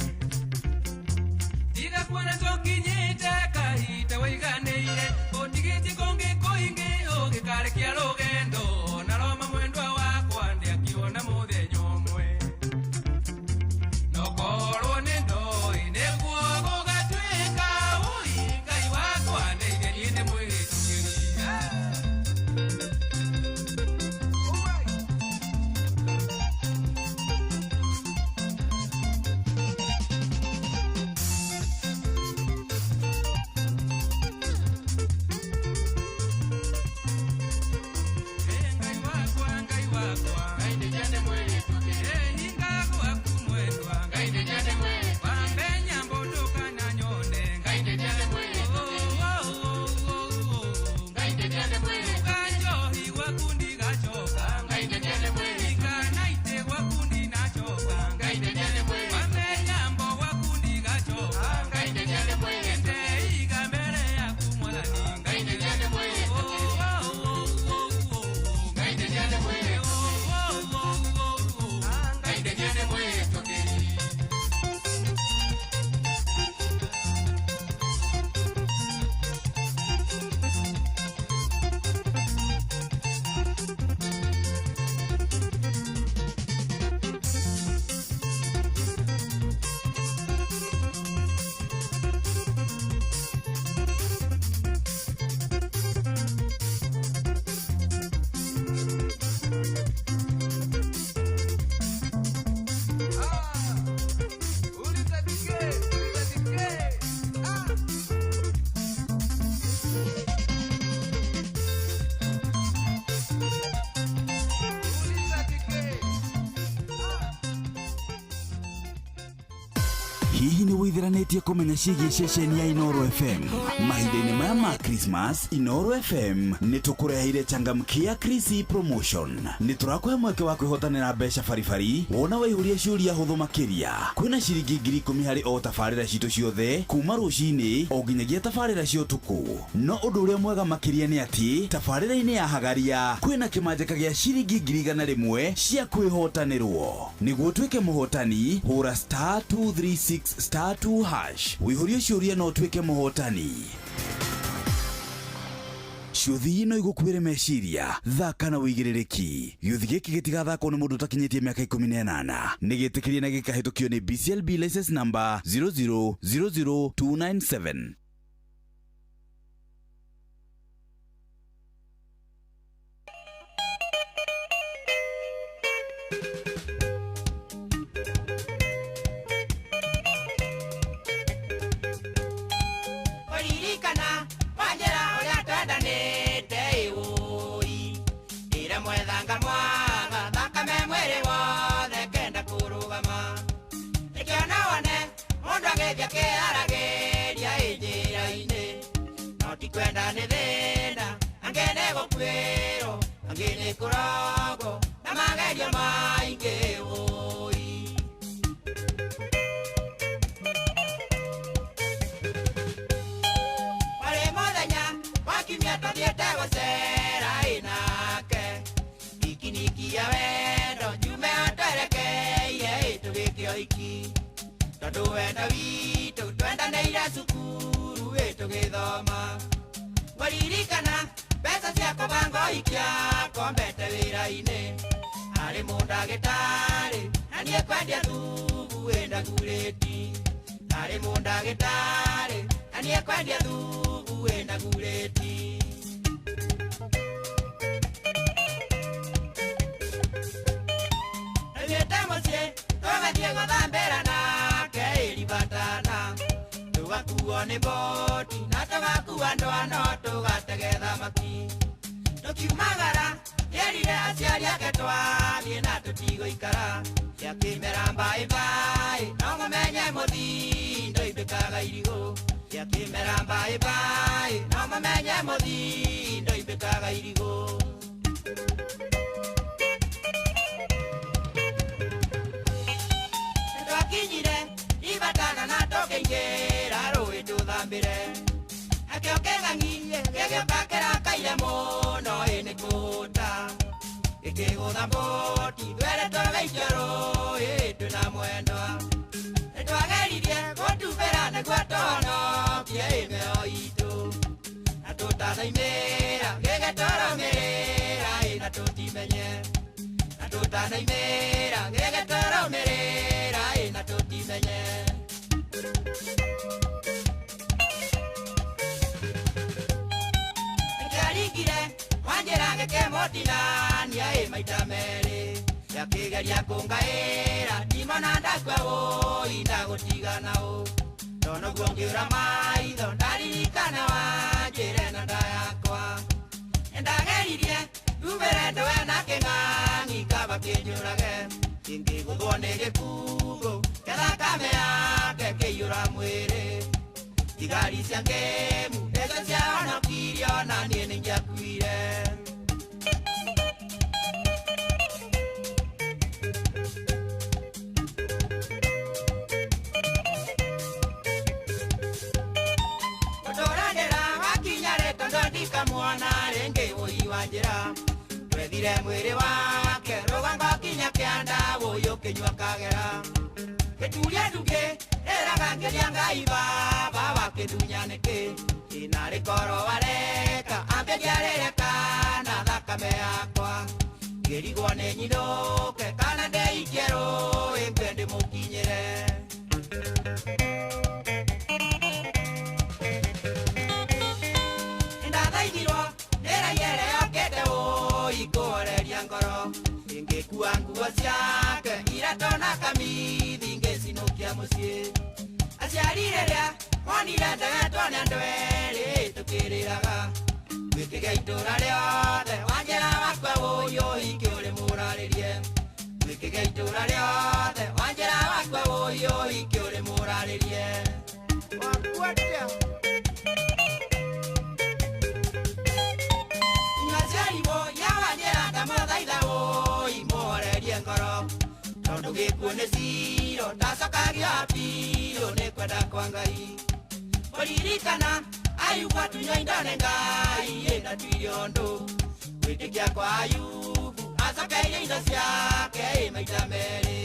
Tiga kuana tokinyite kahita waiganeire Otigiti konge koinge oge kare kia rugendo Naroma mwendwa wakwa ndi akiona muthe nyomwe Nokorwo ni ndoi niguo gugatuika ui Ngai wakwa ndeithia nie ndi mwitukiri Hihi ni withiranetie kumenya ciĩgiĩ ceceni ya Inoro FM mahinda-inĩ maya ma Christmas. Inoro FM nĩ tũkũreheire changamkia Chrissy promotion. Nĩ tũrakũhe mweke wa kwĩhotanĩra mbeca baribari wona waihũria ciũria hũthũ makĩria. Kwĩna ciringi 10,000 harĩ o tabarĩra citũ ciothe kuma rũcinĩ o nginyagia tabarĩra cia ũtukũ. No ũndũ ũrĩa mwega makĩria nĩ atĩ tabarĩra-inĩ ya Hagaria kwĩna kĩmanjĩka gĩa ciringi 100,000 cia kwĩhotanĩrwo. Nĩguo tuĩke mũhotani hũra *236*2# wĩihũrie ciũria no tuĩke mũhotani. Ciũthi no igũkuĩre meciria thaka na wĩigĩrĩrĩki. Gĩũthi gĩkĩ gĩtigathakwo nĩ mũndũ ũtakinyĩtie mĩaka 18. Nĩ gĩtĩkĩrie na gĩkahĩtũkio nĩ BCLB license number 0000297. Kwenda ni thina angene gukwiro angene kurogo na magerio maingi oi Wale muthenya wakimia tuthiete gucera inake ikiniki ya wendo njume atwerekeire tugikio iki tondu wendo witu twendaneire cukuru tugithoma Waririkana pesa cia kubango ikia kombete wira-ini Harĩ mũndagĩtarĩ na niĩ kwendia thubu enda gurĩti Harĩ mũndagĩtarĩ na niĩ kwendia thubu enda gurĩti Nĩthiĩte mũciĩ tũgathiĩ gũthambĩra nake iribatana tugakuo nĩ boti na tũgakua ndwano tũgatege thamaki tũkiumagara nĩerire aciari ake twathiĩ na tũtigũikara gĩakĩmera mbaĩmbaĩ no mũmenye mũthindo imbĩkaga irigũ gĩakĩmera mbaĩmbaĩ no mũmenye mũthindo imbĩkaga irigũ twakinyire ibatana na tũkĩingĩra rũĩ tũthambĩre akĩo kĩng'ang'ie gĩgĩũka kĩrakaire mũno ĩnĩ kũũta gĩkĩgũtha mbũti twerĩtwo gĩikio rũĩ twĩna mwendwa nĩtwageririe gũtubĩra nĩguo tũhonokie ĩmeo itũ na tũtanaimĩra gĩgĩtũrũmĩrĩra na tũtimenye na tũtanaimĩra gĩgĩtũrũmĩrĩra na tũtimenye nĩkĩaringire wanjĩra gĩkĩmũtinania maita merĩ gĩakĩgeria kũngaĩra ndimona ndakua wũi ndagũtigana ũ tonoguo ngĩũra maitho ndaririkana wanjĩre na nda yakwa nĩndageririe ndumĩre ndũwe na kĩng'ang'i kaba kĩnyũrage kĩngĩgũthwo nĩ gĩkugo ketha kame yake kĩiyũra mwĩrĩ thigari cia ngĩmu nĩcio ciahonokirio na niĩ nĩngĩakuire ũtũranĩra wakinya rĩtondo ndikamwona rĩngĩ wũi wa njĩra twethire mwĩrĩ wake rũgongo kinya kĩanda wũyũ kĩnyua kagera gĩturia ndungĩ rĩraga ngĩria ngai baba wakĩndunya nĩkĩ ĩna rĩkoro wareka ambĩria rĩreka na thakame yakwa ngĩrigwo nĩ nyinũke kana ndĩikie rũĩ ngwe ndĩmũkinyĩre nĩndathaithirwo nĩ raia ĩrĩa yokĩte wũi kũhoreria ngoro ingĩkua nguo ciake iratũ na kamithi ngĩcinũkia mũciĩ aciari rĩrĩa monire ndegetwo nĩ andũ erĩ tũkĩrĩraga gwĩkĩge itũra rĩothe wanjĩra wakwa wũi ũhiki ũrĩ mũrarĩrie gwĩkĩge itũra rĩothe wanjĩra wakwa wũi ũhiki ũrĩ mũrarĩrie wakuatia aciariwo yawanjĩra ndamũthaitha wũi mũhorerie ngoro tondũ gĩkuũ nĩ ciro ndacokagio biũ nĩ kwenda kwa ngai kũririkana ayubu atunywa indo nĩ ngai ĩna tuirio ndũ gwĩtĩkia kwa ayubu acokeire indo ciake maita merĩ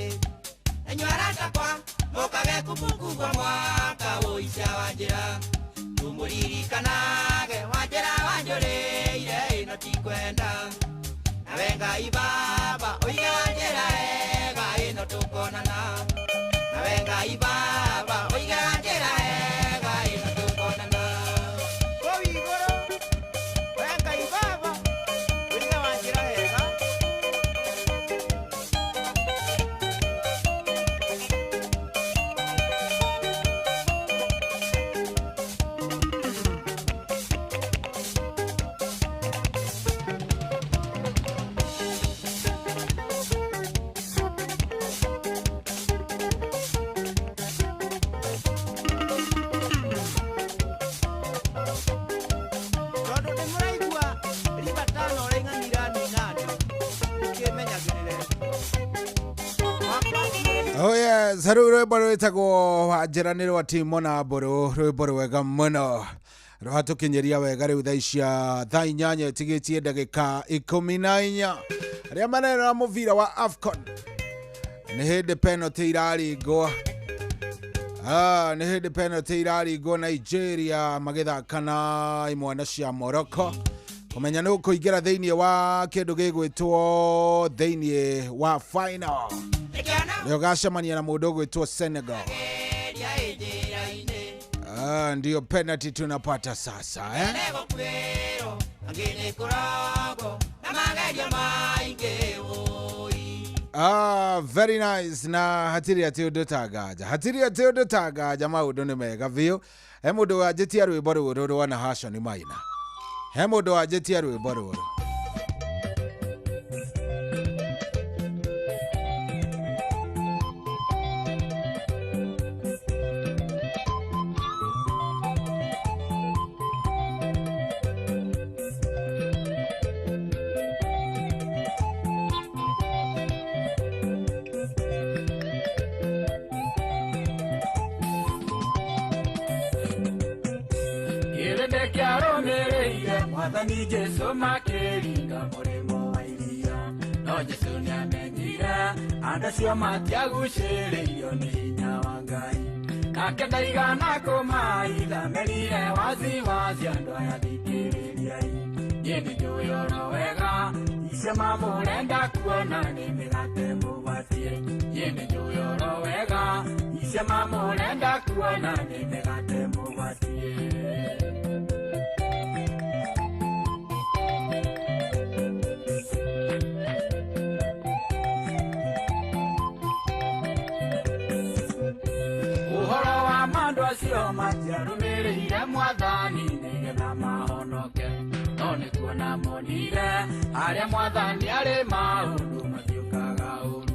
enyua aratakwa mũkage kumbukumbu mwaka wũi cia wanjĩra tũmũririkanage wanjĩra wanjũrĩire ĩno ti kwenda nawe ngai baba ũige wanjĩra ega ĩno tũkonana nawe ngai baba ũige wanjĩra ega ĩno tũkonana kũu igũrũ we ngai baba ũige wanjĩra ega Oh yes, rĩu rwĩmbo rwĩtagwo wanjĩra nĩ rwa Timo na Mbũrũ, rwĩmbo rwega mũno rwatũkinyĩria wega rĩu thaa cia thaa inyanya ĩtigĩtie ndagĩka 14 arĩa marerera mũbira wa AFCON nĩ hĩndĩ penalty iraringwo nĩ hĩndĩ penalty iraringwo Nigeria magĩthaka na imwana cia Morocco kũmenya nĩ kũingĩra thĩinĩ wa kĩndũ gĩgwĩtwo thĩinĩ wa final leo gacemania na mũndũ ũgwĩtwo Senegal. Ndio penalty tunapata sasa Very nice. Na hatiri ati undu tagaja. Hatiri ati undu tagaja maundu ni mega biu. He mundu wanjitia rwimbo ruru wana hasho ni maina. He mundu wanjitia rwimbo ruru. Mwathani Jesu makĩringa mũrĩmo wa iria no Jesu nĩamenyire andũ acio matiagucĩrĩirio nĩ hinya wa Ngai nake ndaigana kũmaitha merire waziwazi andũ aya thikĩrĩriai niĩ nĩnjũĩ oro wega icema mũrenda kuona nĩ mĩgate mũgwatie niĩ nĩnjũĩ oro wega icema mũrenda kuona nĩ mĩgate mũgwatie. Acio matiarũmĩrĩire Mwathani nĩgetha mahonoke no nĩ kuona monire harĩa Mwathani arĩ maũndũ matiũkaga ũru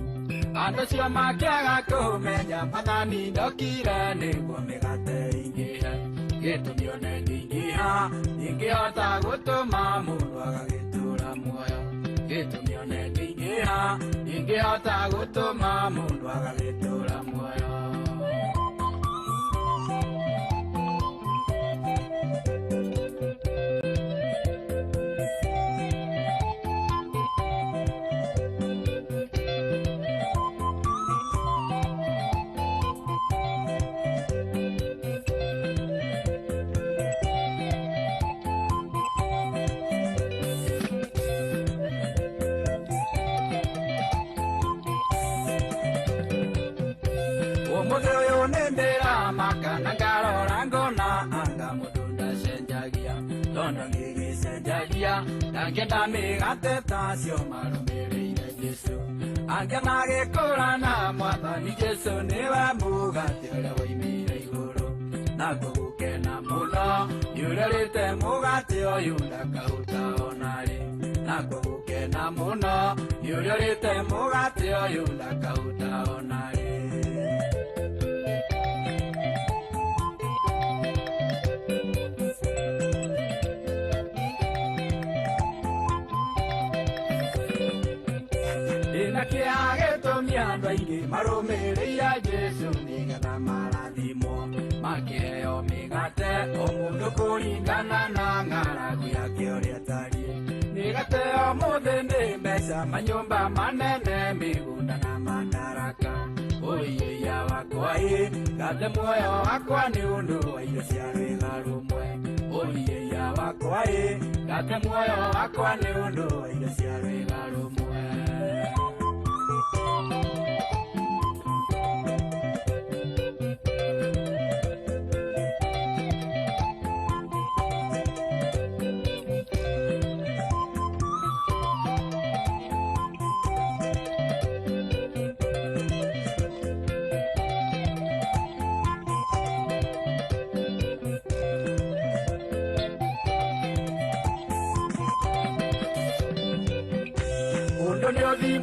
andũ acio makĩaga kũmenya Mwathani ndokire nĩguo mĩgate ĩingĩhe gĩtũmi one ndingĩha ingĩhota gũtũma mũndũ agagĩtũũra muoyo gĩtũmi one ndingĩha ingĩhota gũtũma mũndũ agagĩtũũra muoyo. Makana ngarora ngona anga mũndũ ndacenjagia tondo ngĩgĩcenjagia ngĩenda mĩgate tacio marũmĩrĩire Jesu angĩ magĩkũrana Mwathani Jesu nĩwe mũgate ũrĩa woimire igũrũ na ngũgũkena mũno nĩũrerĩte mũgate ũyũ ndakahũta ona rĩ na ngũgũkena mũno nĩũrerĩte mũgate ũyũ ndakahũta ona rĩ. Andũ aingĩ marũmĩrĩire Jesu nĩgetha marathimwo makĩheo mĩgate o mũndũ kũringana na ng'aragu yake ũrĩa tariĩ mĩgate o mũthĩ nĩ mbeca manyũmba manene mĩgũnda na mandaraka ũiya wakwa gate muoyo wakwa nĩ ũndũ wa irio cia rwĩga rũmwe ũiya wakwa gate muoyo wakwa nĩ ũndũ wa irio cia rwĩga rũmwe.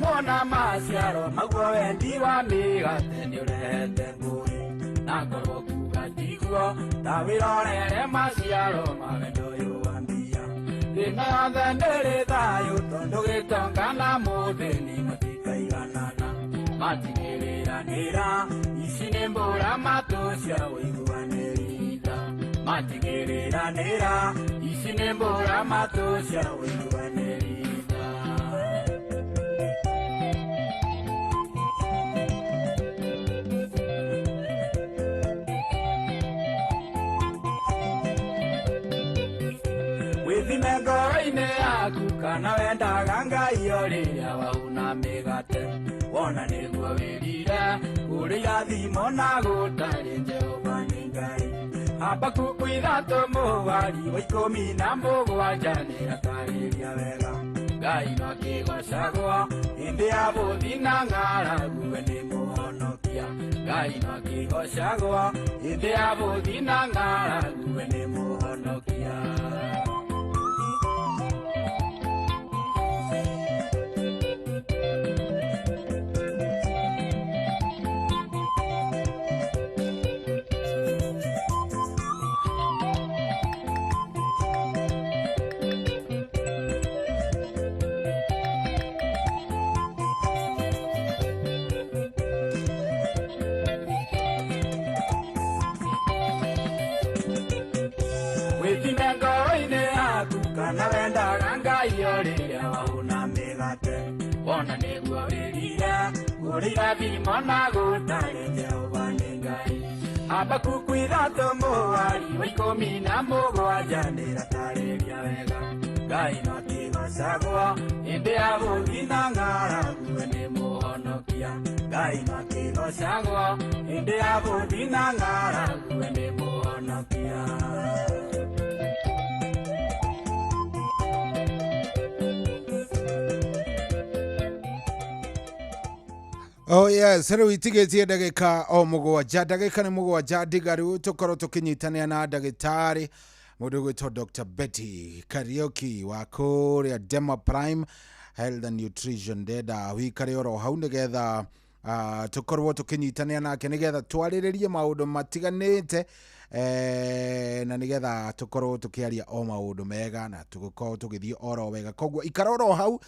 Mona maciaro maguo wendi wa mĩgate nĩũrehete ngũĩ na ngorwo kuga tiguo ta wĩrorere maciaro ma wendo ũyũ wa mbia thĩna yothe ndĩrĩ thayũ tondũ gĩtongana mũthĩ nĩ matikaiganana matigĩrĩranĩra ici nĩ mbũra matũ cia ũiguanĩri matigĩrĩranĩra ici nĩ mbũra matũ cia ũiguanĩri. Wĩthime ngoro-inĩ yaku kana wendaga Ngai o rĩrĩa wauna mĩgate wona nĩguo wĩrire kũrĩ irathimo na gũtarĩ Jehova nĩ Ngai. Habakuku 3:3 wa 17 nĩratarĩria wega Ngai no kĩgocagwo hĩndĩ ya bũthi na ng'aragu we nĩ mũhonokia. Ngai no kĩgocagwo hĩndĩ ya bũthi na ng'aragu we nĩ mũhonokia. Wĩthime ngoro-inĩ yaku kana wendaga Ngai o rĩrĩa wauna mĩgate. Wona nĩguo wĩrire kũrĩra thimo na gũtarĩ Jehova nĩ Ngai. Habakuku 3:17 nĩratarĩria wega. Ngai no kĩgocagwo hĩndĩ ya bũthi na ng'aragu we nĩ mũhonokia. Ngai no kĩgocagwo hĩndĩ ya bũthi na ng'aragu we nĩ mũhonokia. Oh yes, rĩu itigĩtie ndagĩka o mũgwanja, ndagĩka nĩ mũgwanja ndigaru tũkorwo tũkĩnyitanĩra na ndagĩtarĩ mũndũ gwĩtwo Dr. Betty Kariuki wa kũrĩa Dema Prime Health and Nutrition. Ndenda wĩikare oro hau nĩgetha tũkorwo tũkĩnyitanĩra nake nĩgetha twarĩrĩrie maũndũ matiganĩte na nĩgetha tũkorwo tũkĩaria o maũndũ mega na tũgũkorwo tũgĩthiĩ oro wega. Koguo ikara oro hau,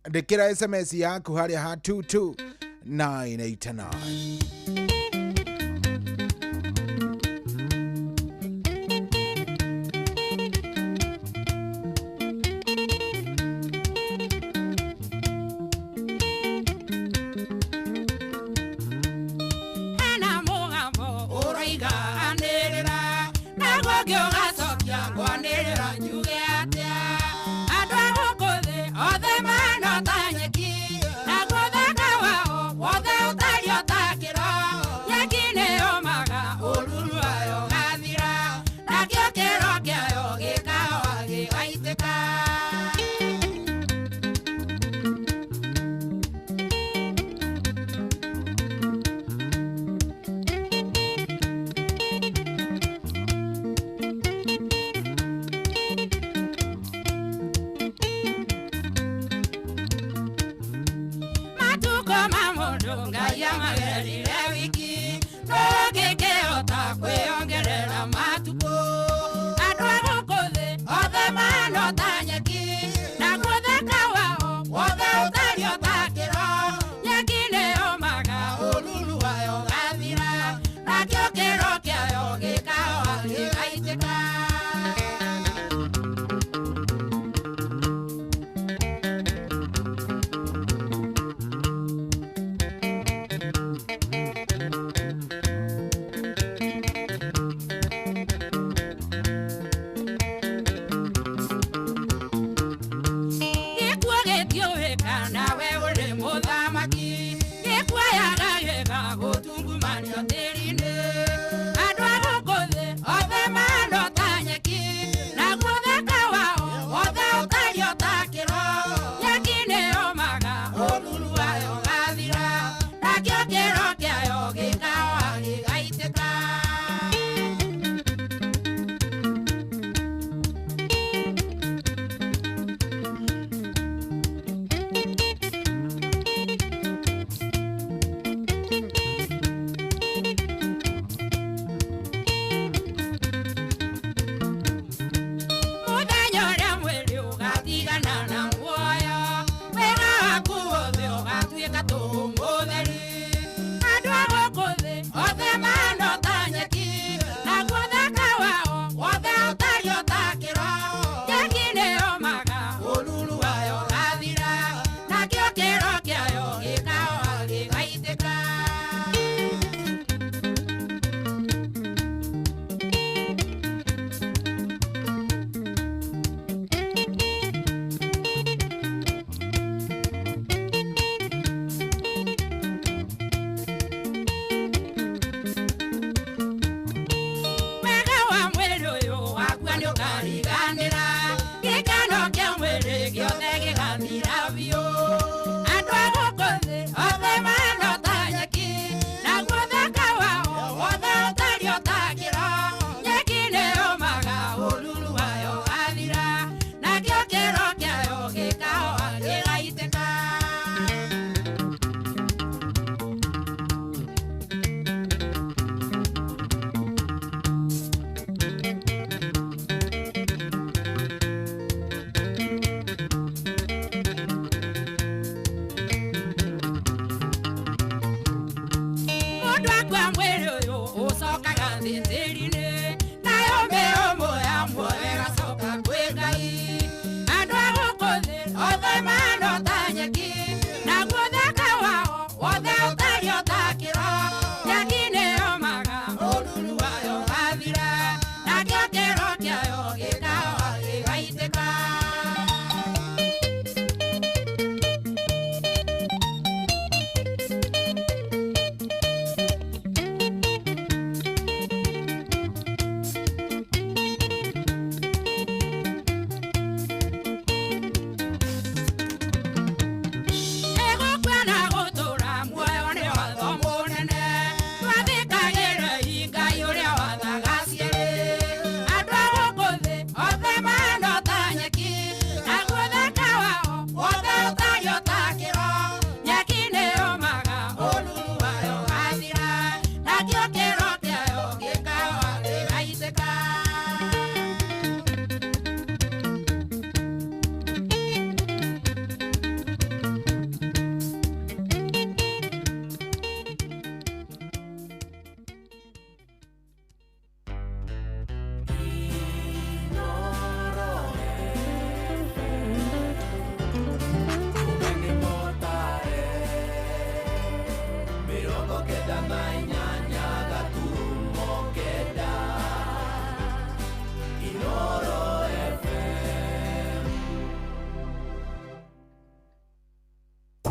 ndĩkĩra SMS yaku harĩa ha 22989.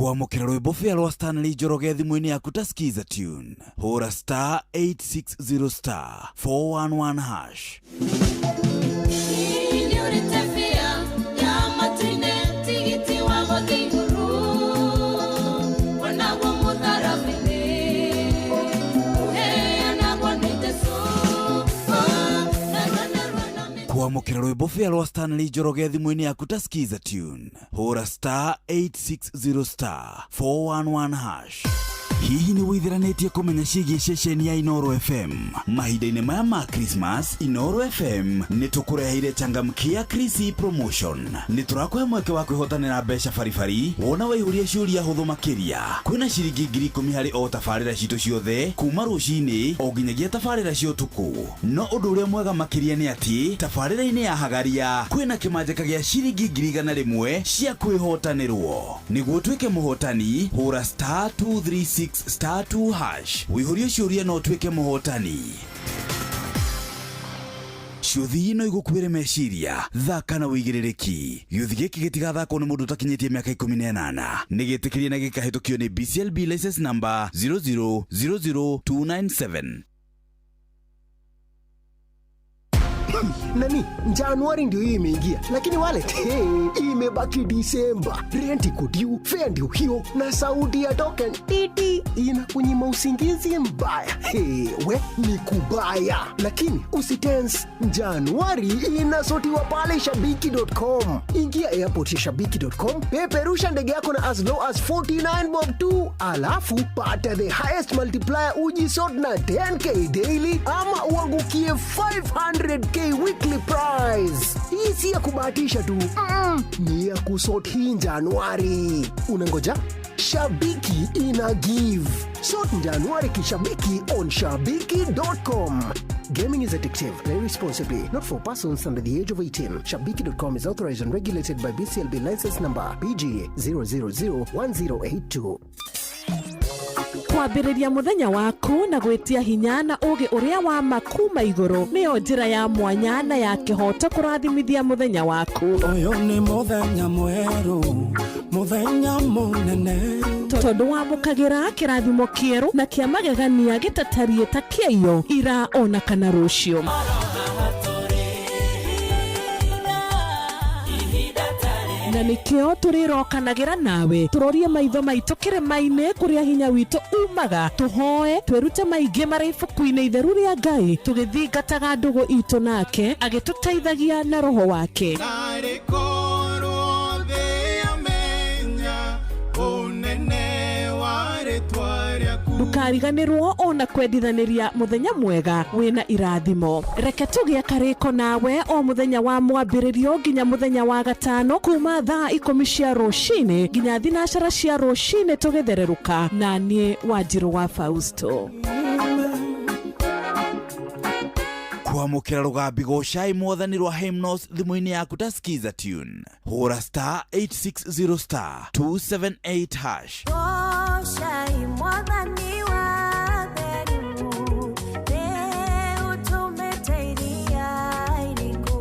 Kuamukira rwimbo fia rwa Stanley Njoroge thimũ-inĩ yaku ta skiza tune. Hũra star 860 star 411 hash. Kuamukira rwimbo fia rwa Stanley Njoroge thimũ-inĩ yaku ta skiza tune. Hũra star 860 star 411 hash. Hihi ni withiranĩtie kũmenya ciĩgiĩ ceceni ya Inoro FM? Mahinda-inĩ maya ma Christmas, Inoro FM nĩ tũkũreheire changamkia Chrissy promotion. Nĩ tũrakũhe mweke wa kwĩhotanĩra mbeca baribari wona waihũria ciũria hũthũ makĩria. Kwĩna ciringi 10,000 harĩ o tabarĩra citũ ciothe kuma rũcinĩ o nginyagia tabarĩra cia ũtukũ. No ũndũ ũrĩa mwega makĩria nĩ atĩ tabarĩra-inĩ ya Hagaria kwĩna kĩmanjĩka gĩa ciringi 100,000 cia kwĩhotanĩrwo. Nĩguo tuĩke mũhotani, hũra star 236 star 2 hash. Wĩihũrie ciũria no tuĩke mũhotani. Ciũthi ino igũkuĩre meciria, thaka na wĩigĩrĩrĩki. Gĩũthi gĩkĩ gĩtigathakwo nĩ mũndũ ũtakinyĩtie mĩaka 18. Nĩ gĩtĩkĩrie na gĩkahĩtũkio nĩ BCLB license number 0000297. Nani, Januari ndio hii imeingia, lakini wallet imebaki Disemba. Rent iko due, fare ndio hiyo, na sauti ya token titi inakunyima usingizi mbaya. We ni kubaya, lakini usitense. Januari inasotiwa pale shabiki.com. Ingia airport ya shabiki.com, peperusha ndege yako na as low as 49 bob tu, alafu pata the highest multiplier ujisort na 10k daily ama uangukie 500k weekly prize. Hii si ya kubahatisha tu, ni ya kusort hii Januari. Unangoja? Shabiki ina give. Sort Januari kishabiki on shabiki.com. Gaming is addictive. Play responsibly. Not for persons under the age of 18. Shabiki.com is authorized and regulated by BCLB license number BGA 0001082. Kwambĩrĩria mũthenya waku na gwĩtia hinya na ũgĩ ũrĩa wa makuma igũrũ nĩyo njĩra ya mwanya na ya kĩhoto kũrathimithia mũthenya waku. Ũyũ nĩ mũthenya mwerũ, mũthenya mũnene. Tondũ wamũkagĩra kĩrathimo kĩerũ na kĩa magegania gĩtatarie ta kĩayo ira ona kana rũciũ. Na nikio turirokanagĩra nawe turorie maitho maitũ kĩrĩma-inĩ kũrĩa hinya witũ umaga, tuhoe twĩrute maingĩ marĩ ibuku-inĩ itheru rĩa Ngai tũgĩthingataga ndũgũ itũ nake agĩtũteithagia na roho wake. Ndũkariganĩrwo ona kwendithanĩria mũthenya mwega wĩna irathimo. Reke tũgĩe karĩko nawe o mũthenya wa mwambĩrĩrio nginya mũthenya wa gatano kuma thaa 10 cia rũcinĩ nginya thinacara cia rũcinĩ tũgĩthererũka na niĩ Wanjirũ wa Fausto. Kuamukira rugambi goshai mwathani rwa hymnos thimũ-inĩ yaku ta skiza tune. Hũra star 860 star 278 hash. Goshai mwathani wa therimu, leo tumeteiria iriku.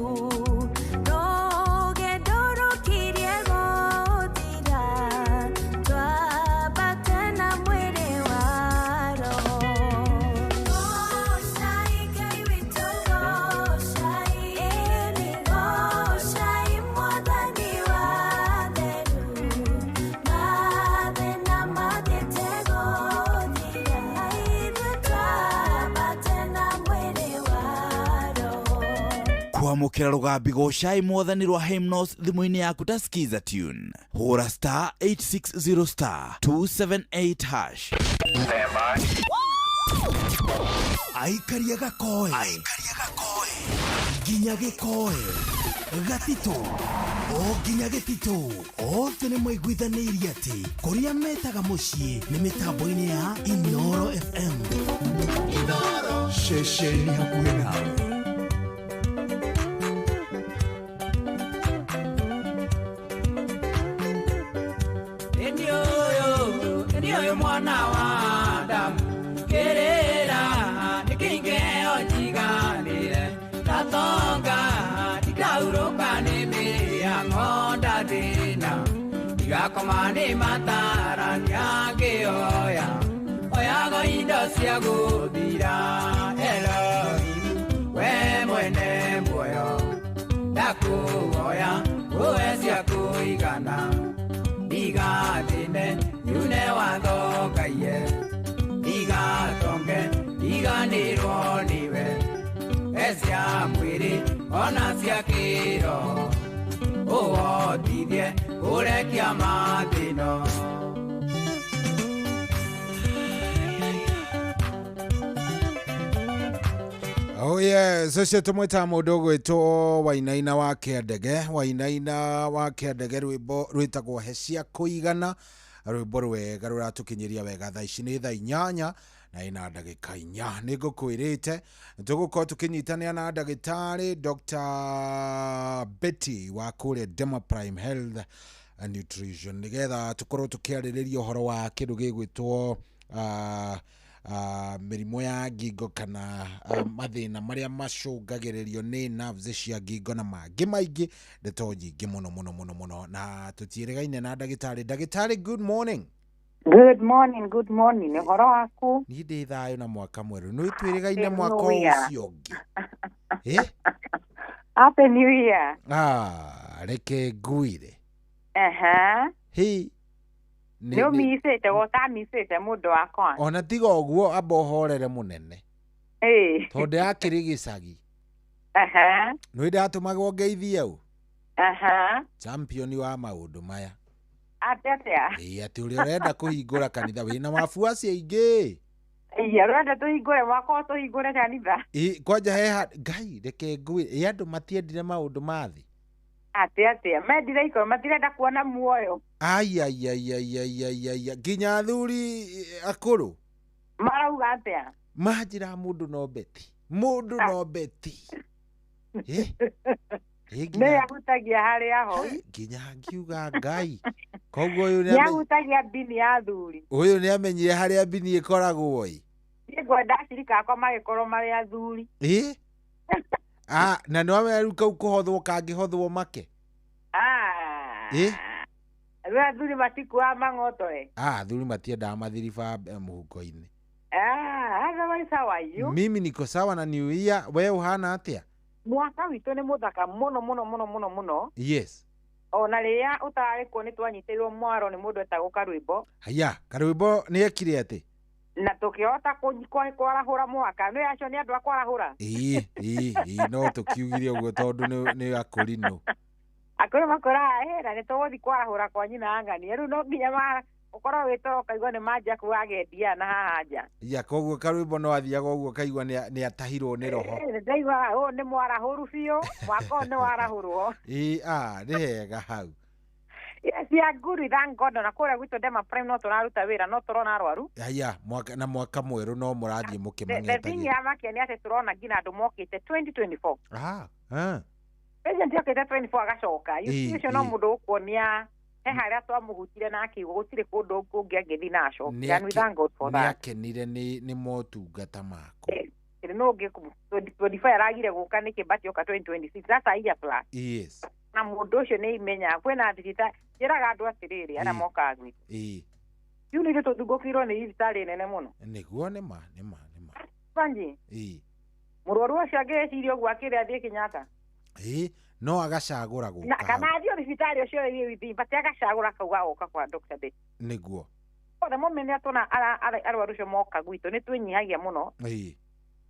Rũgendo rũkirie gũthira, twambate na mwĩrĩ wa roho. Goshai Ngai witũ, goshai, goshai mwathani wa therimu, mathĩna mathiĩte gũthira, ithuĩ twambate na mwĩrĩ wa roho. Kuamukira rugambi goshai mwathani rwa hymnos thimũ-inĩ yaku ta skiza tune. Hũra star 860 star 278 hash. Aikaria gakoe nginya gĩkoe gatito o nginya gĩtito othe nĩ maiguithanĩirie atĩ kũrĩa metaga mũciĩ nĩ mĩtambo-inĩ ya Inoro FM. Inoro ceceni hakuhĩ nawe. Enioyo mwana wa Adamu kerera nikingeo jiganire tatonga tikauroka nime ya ngonda dina komani matarania ngĩoya oyaga indo cia gũthira Elohim we mwene muoyo ndakuoya uwe cia kũigana ndigathĩne nyune watho Ngai ndigatonge ndiganĩrwo nĩwe cia mwĩrĩ ona cia kĩroho ũhotithie ũrekia mathĩno. Oh yes, ucio tumwita mundu gwitwo Wainaina wa Kiandege. Wainaina wa Kiandege rwimbo rwitagwo Hecia Kuigana, rwimbo rwega ruratukinyiria wega thaa ici ni thaa 8 na ina ndagika 4. Nigukwirite tugukorwo tukinyitania na ndagitari Dr. Betty wa kuria Dema Prime Health and Nutrition nigetha tukorwo tukiaririria uhoro wa kindu gigwitwo mĩrimũ ya ngingo kana mathĩna marĩa macũngagĩrĩrio nĩ nerves cia ngingo na mangĩ maingĩ ndeto nyingĩ mũno na tũtiĩrĩgaine na ndagĩtarĩ. Good morning. Good morning. Ũhoro waku? Niĩ ndĩ thayũ na mwaka mwerũ. Nĩ twĩrĩgaine mwaka ũcio ũngĩ. Happy New Year. Reke nguire. Nĩ misete misete mũndũ wakwa. Ona tiga ũguo amba ũhorere mũnene. Tondũ yakĩrĩ gĩcagi. Nĩ ndatũmagwo ngeithie ũũ. Champion wa maũndũ maya. Atĩa. Atĩ ũrĩa ũrenda kũhingũra kanitha wĩna mabuaci aingĩ. Ũrenda tũhingũre mwaka ũyũ tũhingũre kanitha. Kwanja Ngai reke ngwĩre andũ matiendire maũndũ ma thĩ. Atĩa mendire iko matirenda kuona muoyo. Nginya athuri akũrũ marauga atĩa manjĩra mũndũ no beti nĩ ahutagia harĩa hoi nginya ngiuga Ngai koguo nĩ ahutagia bini ya athuri ũyũ nĩ amenyire harĩa bini ĩkoragwo ngwenda acirika akwa magĩkorwo marĩ athuri na nĩ wamenya rĩu kau kũhothwo kangĩhothwo make rĩu athuri matikuaga mang'oto athuri matiendaga mathiriba mũhuko-inĩ. Otherwise how are you? Mimi niko sawa na New Year. Wewe uhana atia? Mwaka witũ nĩ mũthaka mũno. Yes. Ona rĩrĩa ũtarĩkuo nĩ twanyitĩrwo mwaro nĩ mũndũ etagwo Karwĩmbo. Haya, Karwĩmbo nĩ ekire atĩ? Na tũkĩhota kwarahũra mwaka nĩ acio nĩ andũ a kwarahũra. No tũkiugire ũguo tondũ nĩ akũrinũ. Akũrũ makora na nĩ tũgũthiĩ kwarahũra kwa nyina angani. Rĩu no nginya ũkorwo wĩtoro kaigua nĩ manja kuagendia na haha nja. Koguo Karwĩmbo no athiaga ũguo kaigua nĩ atahirwo nĩ roho. Ndaigua nĩ mwarahũru biũ mwaka ũyũ nĩ warahũrwo. Nĩ hega hau. Cia nguri thank God na kũrĩa gwitũ Dema Prime no tũraruta wĩra no tũrona arwaru. Haya mwaka mwerũ no mũrathiĩ mũkĩmang'etagia. The thing ya makia nĩ atĩ tũrona nginya andũ mokĩte 2024. President yokĩte 24 agacoka. Ucio no mũndũ ũkuonia he harĩa twamũhutire na akiuga gũtirĩ kũndũ kũngĩ angĩthiĩ na acoke. And we thank God for that. Nĩakenire nĩ motungata mako. No ũngĩ 25 aragire gũka nĩ kĩmbati yoka 2026. That's a year plus. Yes. Na mũndũ ũcio nĩ imenya kwĩna thibitarĩ njĩraga andũ atĩrĩrĩ arĩa mokaga gwitũ. Rĩu nĩ tũthungũkirwo nĩ thibitarĩ nene mũno. Nĩguo nĩ ma. Banji. Mũrwaru ũcio angĩciria ũguo akĩrĩa athiĩ Kenyatta. No agacagũra gũka. Kana athiĩ thibitarĩ ũcio rĩu bati agacagũra kauga gũka kwa Dr. Betty. Nĩguo. The moment atona arwaru ũcio moka gwitũ nĩ twĩnyihagia mũno.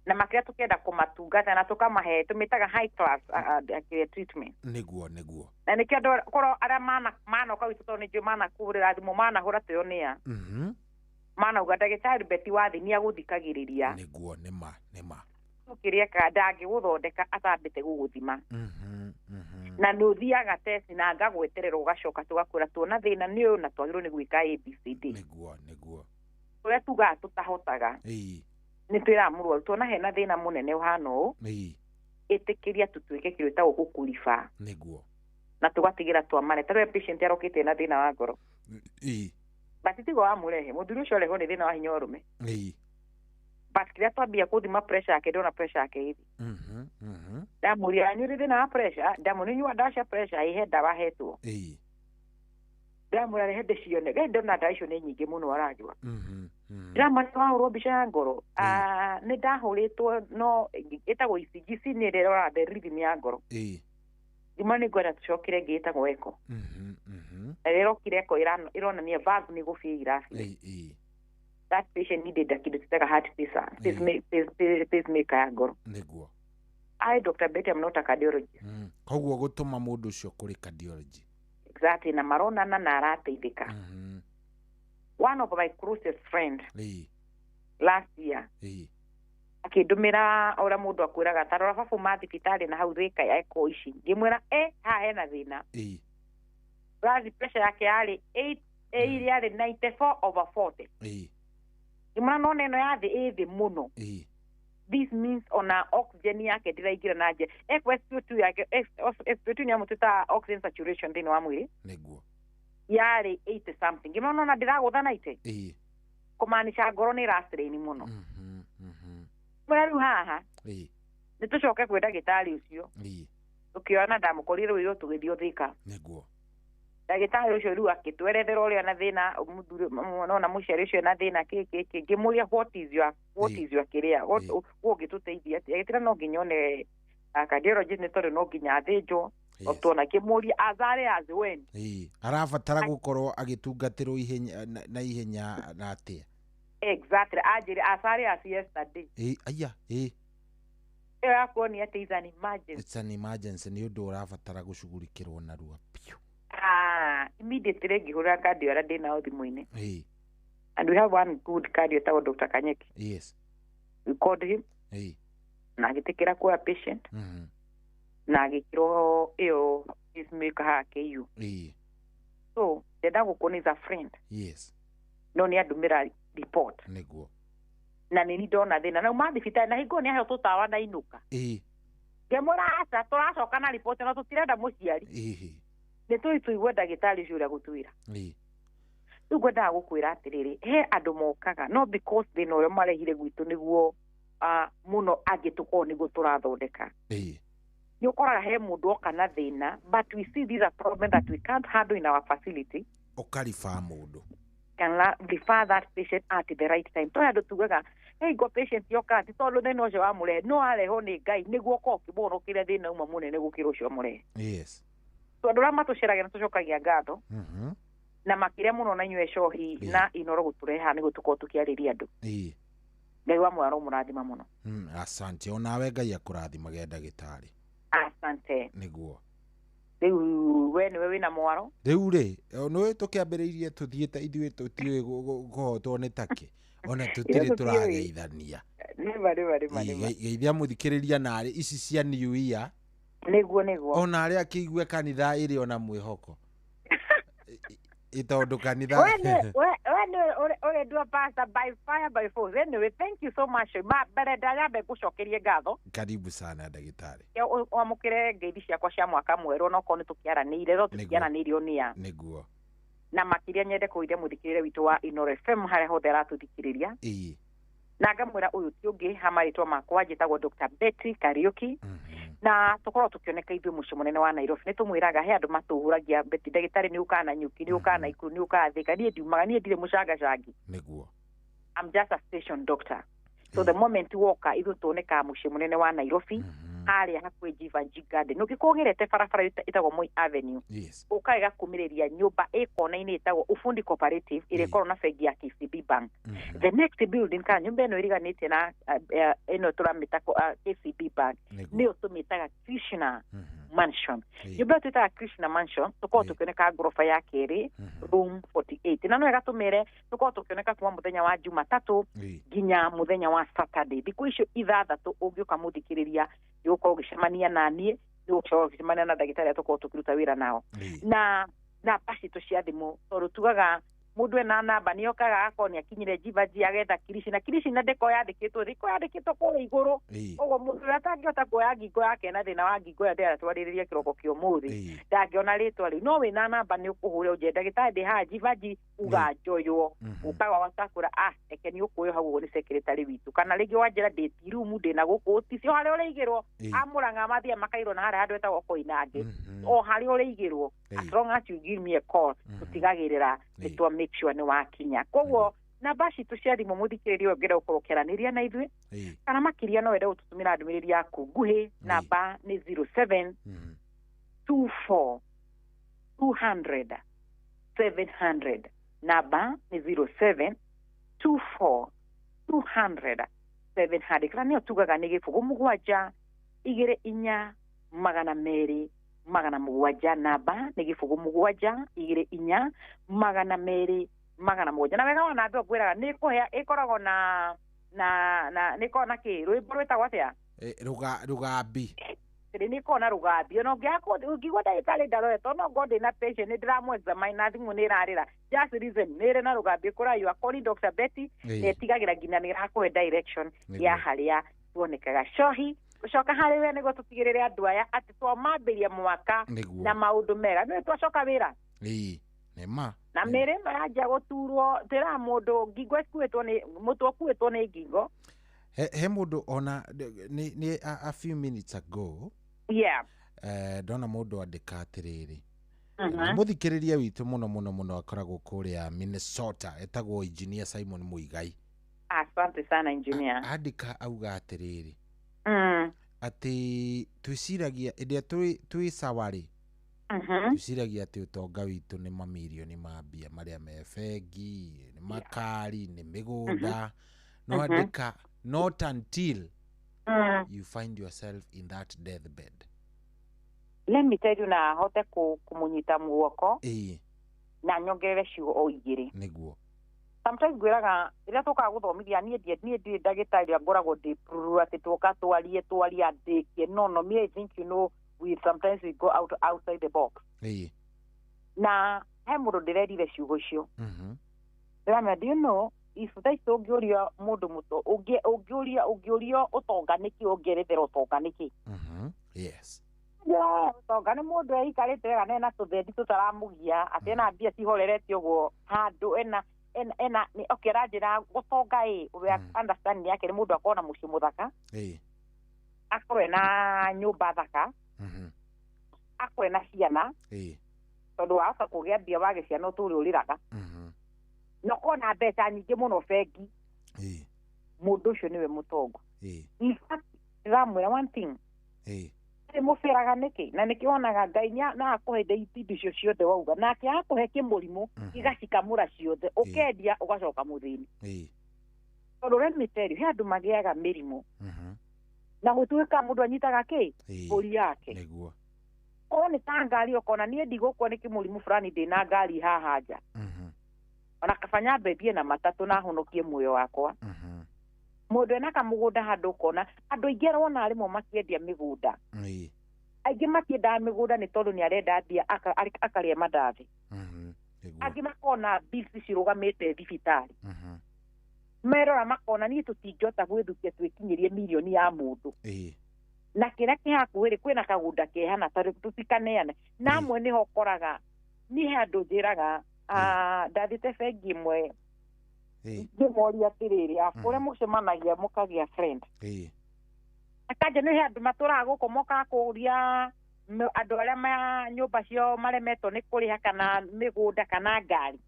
Na makĩria tũkenda kũmatungata na tũkamahe tũmĩtaga high class treatment. Nĩguo. Na nĩkĩo andũ korwo arĩa manoka gwitũ tondũ nĩnjũĩ manakũhũrĩra thimũ manahũra tuyonĩa. Manauga ndagĩtarĩ Betty wa thĩ nĩ agũthikagĩrĩria. Nĩguo nĩ ma. Kĩrĩa ndangĩgũthondeka atambĩte gũgũthima. Na nĩ ũthiaga test na ngagweterera ũgacoka tũgakwĩra tuona thĩna nĩ ũyũ na twagĩrĩirwo nĩ gwĩka ABCD. Nĩguo. Ũrĩa tugaga tũtahotaga. Nĩ twĩraga mũrwaru tuona hena thĩna mũnene ũhana ũũ. Ĩtĩkĩria tũtuĩke kĩndũ gĩtagwo gũkuriba. Nĩguo. Na tũgatigĩra twamane. Ta rĩu patient arokĩte na thĩna wa ngoro. Bati tigo wamũrehe mũthuri ũcio arehwo nĩ thĩna wa hinya wa ũrũme. Basi kĩrĩa twambia kũthima pressure yake ndona pressure yake hivi. Ndamũria anyuĩ thĩna wa pressure ndamũnyua ndawa cia pressure ihe ndawa hetwo. ndamura rehende cione gende na ndaisho nĩ nyingĩ mũno arajua ndamara twarwo mbica ya ngoro nĩ ndahũrĩtwo no ĩtagwo ECG nĩ rĩrora the rhythm ya ngoro ima nĩ ngwenda tũcokire ngĩtagwo echo na rĩrokire echo ĩronania valve nĩ gũbia irabi that patient needed a kĩndũ tũtaga heart pacemaker ya ngoro nĩguo Dr. Betty, I'm not a cardiologist. Koguo gũtũma mũndũ ũcio kũrĩ cardiology. Exactly, na maronana na arateithĩka. One of my closest friends last year akĩndũmĩra ũrĩa mũndũ akwĩraga tarora baba ma thibitarĩ na hau thĩka ya echo ici ngĩmwĩra haha hena thĩna blood pressure yake yarĩ 94/40 ngĩmwĩra no neno ya thĩ ĩthĩ mũno. This means ona oxygen yake ndiraingĩra na nje FSO2 yake FSO2 nĩ amũtũta oxygen saturation thĩinĩ wa mwĩrĩ nĩguo yarĩ 80 something ngĩmwĩra ona ndĩragũtha 90 kũmaanisha ngoro nĩ ĩrastrain mũno mwĩra rĩu haha nĩ tũcoke kwĩ ndagĩtarĩ ũcio tũkĩona ndamũkorire wĩrwo tũgĩthiĩ Thika nĩguo ndagĩtarĩ ũcio rĩu akĩtwerethera ũrĩa na thĩna nona mũciari ũcio na thĩna kĩkĩ ngĩmũria what is your kĩrĩa ũngĩtũteithia agĩtĩra no nginya one cardiologist nĩ tondũ no nginya athĩnjwo otona kĩmũria azare as when arabatara gũkorwo agĩtungatĩrwo na ihenya na atĩa exactly ajĩre azare as yesterday aya ĩyo yakuonia atĩ it's an emergency nĩ ũndũ ũrabatara gũcugurikĩrwo narua piũ immediately ngĩhũra cardio arĩa ndĩnao thimũ-inĩ and we have one good cardio tagwo Dr. Kanyeki yes we called him na agĩtĩkĩra kuoya patient na agĩkĩrwo ĩyo pacemaker hake KU so ndenda gũkuona is a friend yes no nĩ andũmĩra report nĩguo na nĩ ndona thĩna na uma thibitarĩ na hingo nĩ aheo tũtawa na inũka ngĩmũra aca tũracoka na report no tũtirenda mũciari nĩ tũigua ndagĩtarĩ ũcio ũrĩa gũtwĩra rĩu ngwendaga gũkwĩra atĩrĩrĩ he andũ mokaga no because thĩna ũrĩa marehire gwitũ nĩguo mũno angĩ tũkorwo nĩguo tũrathondeka nĩ ũkoraga he mũndũ oka na thĩna but we see these are problem that we can't handle in our facility ũkaribaa mũndũ can refer that patient at the right time tondũ andũ tugaga hey go patient yoka ti tondũ thĩna ũcio wamũrehe no arehwo nĩ Ngai nĩguo oka ũkĩmũhonokĩre thĩna uma mũnene gũkĩra ũcio amũrehe yes tondũ arĩa matũceragia nĩ tũcokagia ngatho na makĩria mũno na inyuĩ cohi na Inoro gũtũreha nĩguo tũkorwo tũkĩarĩria andũ Ngai wa mwaro mũrathima mũno asante onawe Ngai akũrathimage ndagĩtarĩ asante nĩguo rĩu we nĩwe wĩna mwaro rĩu rĩ nĩwe tũkĩambĩrĩirie tũthiĩte ithuĩ tũtiũĩ kũhotwo nĩ takĩ ona tũtirĩ tũrageithania geithia mũthikĩrĩria narĩ ici cia New Year nĩguo ona arĩa akĩigua kanitha ĩrĩ ona mwĩhoko ĩtondũ kanitha we do pastor by fire by force anyway thank you so much mbere ndayambe gũcokerie ngatho karibu sana ndagĩtarĩ wamũkĩre ngeithi ciakwa cia mwaka mwerũ ona okorwo nĩ tũkĩaranĩire tho tũkĩaranĩirio nĩa nĩguo na makĩria nyende kũire mũthikĩrĩre witũ wa Inoro FM harĩa hothe aratũthikĩrĩria na ngamwĩra ũyũ ti ũngĩ ha marĩtwa makwa njĩtagwo Dr. Betty Kariuki na tũkorwo tũkĩoneka ithuĩ mũciĩ mũnene wa Nairobi nĩ tũmwĩraga he andũ matũhũragia Betty ndagĩtarĩ nĩ ũkaga na Nyuki nĩ ũkaga na Ikuru nĩ ũkaga Thika niĩ ndiumaga niĩ ndirĩ mũcangacangi nĩguo I'm just a station doctor so the moment woka ithuĩ tuonekaga mũciĩ mũnene wa Nairobi harĩa hakuhĩ Jivanji Garden ũngĩkũgerete barabara ĩtagwo Moi Avenue ũkaga kumĩrĩria nyũmba ĩkona-inĩ ĩtagwo Ufundi Cooperative ĩrĩa ĩkorwo na bengi ya KCB Bank the next building kana nyũmba ĩno ĩriganĩtie na ĩno tũramĩta KCB Bank nĩyo tũmĩtaga Krishna Mansion nyũmba ĩyo twĩtaga Krishna Mansion tũkorwo tũkĩoneka ngoroba ya kerĩ room 48 na no wega tũmĩre tũkorwo tũkĩoneka kuma mũthenya wa Jumatatũ nginya mũthenya wa Saturday thikũ icio ithathatũ ũngĩũka mũthikĩrĩria ũgũkorwo ũgĩcemania na niĩ nĩ ũgũkorwo ũgĩcemania na ndagĩtarĩ tũkorwo tũkĩruta wĩra nao na pacitũ cia thimũ tondũ tugaga mũndũ ena namba nĩ okaga agakorwo nĩ akinyire Jivanji agetha kirici na ndĩko yandĩkĩtwo thĩ yandĩkĩtwo kũrĩa igũrũ ũguo mũndũ ũrĩa atangĩhota kuoya ngingo yake na thĩna wa ngingo ĩyo ndĩratwarĩrĩria kĩroko kĩa ũmũthĩ ndangĩona rĩtwa rĩu no wĩna namba nĩ ũkũhũra ũnjĩre ndagĩtarĩ ndĩ haha Jivanji uga njoywo ũkaga watakũra reke nĩ ũkũoywo hau ũguo nĩ secretary witũ kana rĩngĩ wanjĩra ndĩ tirumu ndĩna gũkũ ũticio harĩa ũrĩigĩrwo amũranga mathiĩ makairwo na harĩa handũ hetagwo Koinange o harĩa ũrĩigĩrwo as long as you give me a call tutigagirira nitwa make sure ni wakinya koguo namba citu cia thimu muthikiriria ngire gukorokiraniria na ithui kana makiria no wende gututumira ndumiriri yaku nguhi namba ni 07 24 200 700 namba ni 07 24 200 700 kana nio tugaga ni gifugu mugwanja igire inya magana meri magana mugwanja namba ni gifugu mugwanja igire inya magana meri magana mugwanja na wega ona ndo gwiraga ni kuhea ikoragwo na nikona ki rwimbo rwetagwo atia rugambi ni kona rugambi no ngiako ngigwa ndagikari ndaroretwo no ngo ndina patient ndiramu examine na thimu ni rarira just reason nire na rugambi kura you are calling Dr. Betty etigagira nginya ni rakuhe direction ya haria tuonekaga shohi ucoka hari we nigo tutigirire andu aya ati twamambiria mwaka na maundu mega ni twacoka wira nema na mere maraja guturwo tira mundu ngigwa kuetwo ni mutwo kuetwo ni ngingo he mundu ona ni a few minutes ago ndona mundu andika atiriri muthikiriria witu muno akoragwo kuria Minnesota etagwo engineer Simon Muigai. Asante sana engineer. Andika auga atiriri ati twiciragia india twi sawari twiciragia ati utonga witu ni mamilioni ma mbia maria me bengi ni makari ni migunda no andika not until you find yourself in that deathbed. Let me tell you na hote kumunyita muoko na nyongerere ciugo o igiri niguo sometimes gwiraga ira tuka guthomithia nie die ndagitari ngoragwo ndi pruru ati tuka twaria ndike no me I think you know we sometimes we go outside the box na he mundu ndirerire ciugo cio rama do you know if they so gyoria mundu muto ugyoria utonga niki ongerethera utonga niki yes utonga ni mundu eikarite wega na tuthendi tutaramugia ati na mbia cihorerete uguo handu ena ni okeranjira gutonga we understand yake ni mundu akona muci muthaka akorwe na nyumba thaka akorwe na ciana tondu wahota kugia mbia wage ciana uturi uriraga no kona mbeca nyingi muno bengi mundu ucio niwe mutongo in fact ramwe one thing mufiraga niki na nikionaga Ngai na akuhe indo cio ciothe wauga nake akuhe kimurimu igacikamura ciothe ukendia ugacoka muthini tondu let me tell you he andu magiaga mirimu na gutuika mundu anyitaga ki buri yake niguo oni ta ngari ukona nie ndigukwo ni kimurimu fulani ndina ngari haha nja ona kafanya bebie na matatu na honokie muoyo wakwa mundu ena kamugunda handu kona andu ingera wona arimo makiendia migunda aingi makienda migunda ni tondu ni arenda mbia akaria mandathi angi makona bills cirugamite thibitari merora makona ni tutingihota gwithukia twikinyirie milioni ya mundu na kira kihakuhiri kwina kagunda kehana tutikaneane na amwe niho koraga ni handu njiraga ndathite bengi imwe ngimoria atiriri akure mucemanagia mukagia friend akanja ni handu maturaga guko moka kuria andu aria ma nyumba cio maremetwo ni kuriha kana migunda kana ngari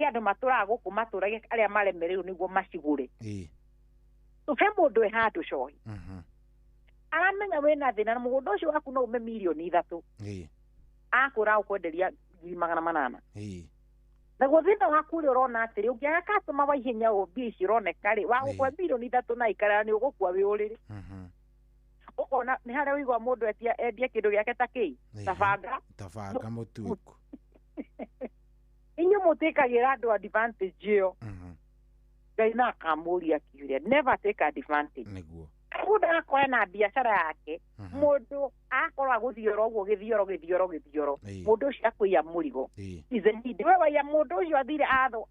andu maturaga guko maturagia aria maremereirwo niguo macigure tufe mundu e handu cohi aramenya wina thina na mugunda ucio waku no ume milioni 3 akura ukwenderia 800 na guthina waku ri urona atiri ungiaga customer wa ihenya mbia ici uroneka ri wa gukwa milioni 3 na ikara ni ugukua wi uriri ukona ni haria wigwa mundu endia kindu giake ta ki tabanga mutuku inyu mutikagira andu advantage iyo Ngai na akamuria kiuria never take advantage niguo mundu akora na biashara yake mundu akora guthioro uguo githioro mundu ucio akuia murigo izeni wewe ya mundu ucio athire atho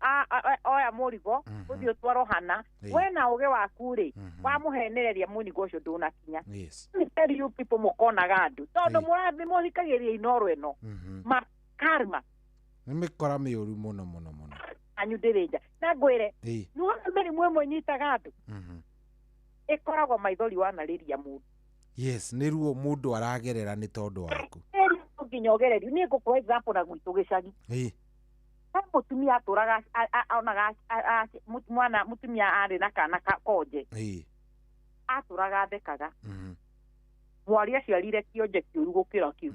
oya murigo uthio twaro hana we na uge waku ri wamuhenereria munigo ucio ndunakinya tell you people mukona gandu tondu murathi muthikagiria inoro eno ma karma nimikora miuru muno anyu ndirinja na ngwire nuona mbere mwemwe nyitaga andu maithori wanariria mundu yes niruo mundu aragerera ni tondu waku nginyogererio ni ngukwa example na gwitu gicagi mutumia aturaga onaga mwana mutumia ari na kana koje aturaga athekaga mwari aciarire kionje kiuru gukira kiu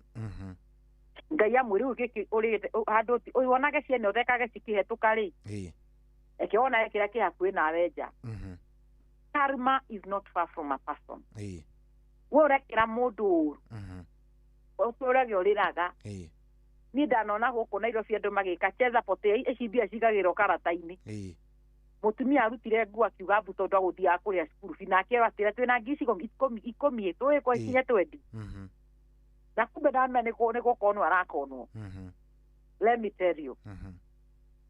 ngai amwiri ugiki uri handu wonage ciene uthekage cikihetuka ri ekiona ekira kihakuhi nawe nja karma is not far from a person we urekira mundu uturage uriraga ni ndanona guku Nairobi andu magika chetha pote ici mbia cigagirwo karata-ini mutumia arutire ngua akiuga mbuto ndo guthia kuria cukuru finake watira twina ngisi ikomi twi kwa ikinya 20 na kumbe ndamenya ni gukonwo arakonwo let me tell you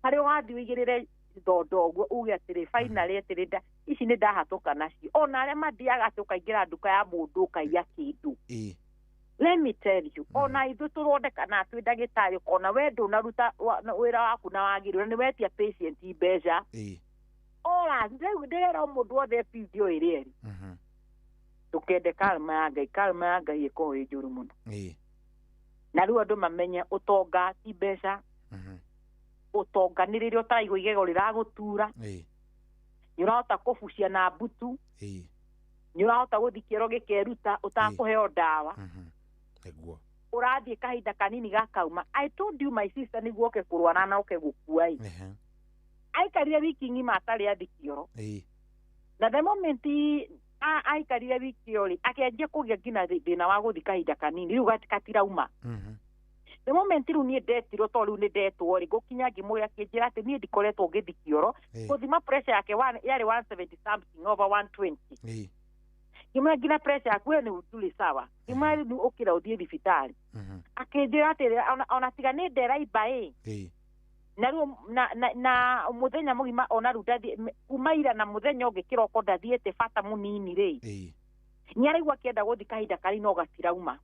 hari wathi wigirire thondo guo uge atiri finally atiri ici ni ndahatuka nacio ona aria mathiaga tukaingira nduka ya mundu ukaiya kindu let me tell you ona ithu tuthondeka na twi ndagitari kona we ndunaruta wira waku na wagirira ni wetia patient mbeca ora ndero mundu othe video iri tukende kalma ya ngai iko ijuru muno na riu andu mamenye utonga ti mbeca utonga ni riria utaraigua igego riragutura ni urahota kubucia na mbutu ni urahota guthikiro gikeruta utakuheo dawa urathie kahinda kanini gakauma. I told you my sister niguo uke kurwana na uke gukua aikarire wiki ng'ima atari athikiro na the moment aikarire wiki ori akenjia kugia ngina thina wa guthi kahinda kanini riu gatirauma the moment riu nie ndetirwo to riu ni ndetwo ri gukinya ngimwira kinjira ati nie ndikoretwo ngithikioro kuthima pressure yake yari 170 something over 120 kimwe ngina pressure yaku ni utuli sawa kimwe ni ukira uthie thibitari akinjira ati ona tiga ni nderaiba na riu na muthenya mugima ona ru ndathie kumaira na muthenya ungi kiroko ndathiete bata munini ri ni araigua kienda guthi kahinda kari no gatirauma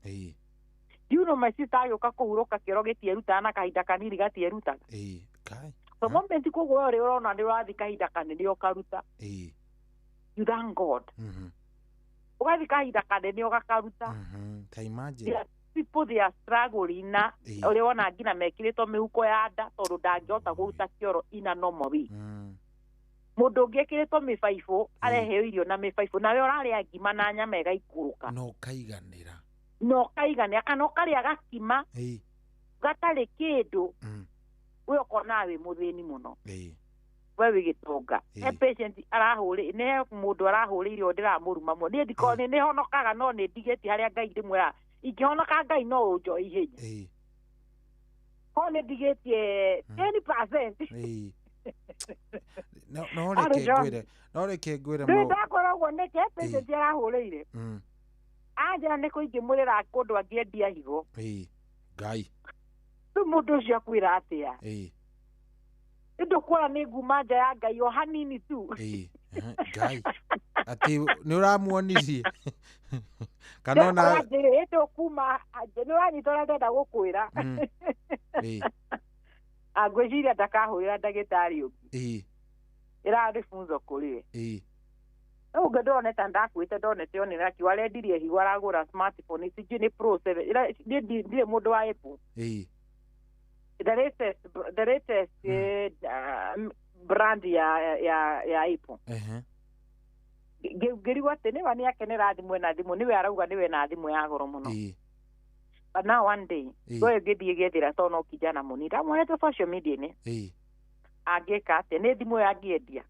you know my sister ayoka kuhuruka kiro gitieruta na kahinda kanini gatieruta kai so moment kugo ri urona ndi wathi kahinda kanini okaruta you thank God ugathi kahinda kanini ogakaruta ta imagine people they are struggling na uri wona ngina mekirito mihuko ya nda tondu ndangihota guruta kioro ina normal way mundu ungi ekirito mifaifu areheo irio na mifaifu nawe uraria ngima na nyama igaikuruka no kaiganira kana ukaria gakima gatari kindu we ukona we muthini muno we wigitonga he patient arahuri ne mundu arahuririo ndiramuruma mo ni ndiko ni honokaga no ni ndigeti haria ngai ndimwira ikihonoka ngai no ujo ihenya hone ndigetie 10% no reke ngwire mo ndakoragwo neke patient arahuriire anja ne kuingimurira kundu angiendia higo ngai tu mundu cio akwira atia ndu kwara ni nguma nja ya ngai o hanini tu ngai ati ni uramuonirie kana na eto kuma ni wanyitora ndenda gukwira agwejiria ndakahurira ndagitari ungi ira funzo kuri uga ndoneta ndakwite ndonete onera kiwarendirie higo aragura smartphone siji ni Pro 7 ndire mundu wa Apple the latest brand ya Apple ngirigwa tene wani akenera thimu na thimu niwe arauga niwe na thimu ya goro muno but now one day go ngithie gethira to no kijana muni ndamwonete social media ni ageka ate ni thimu ya ngiendia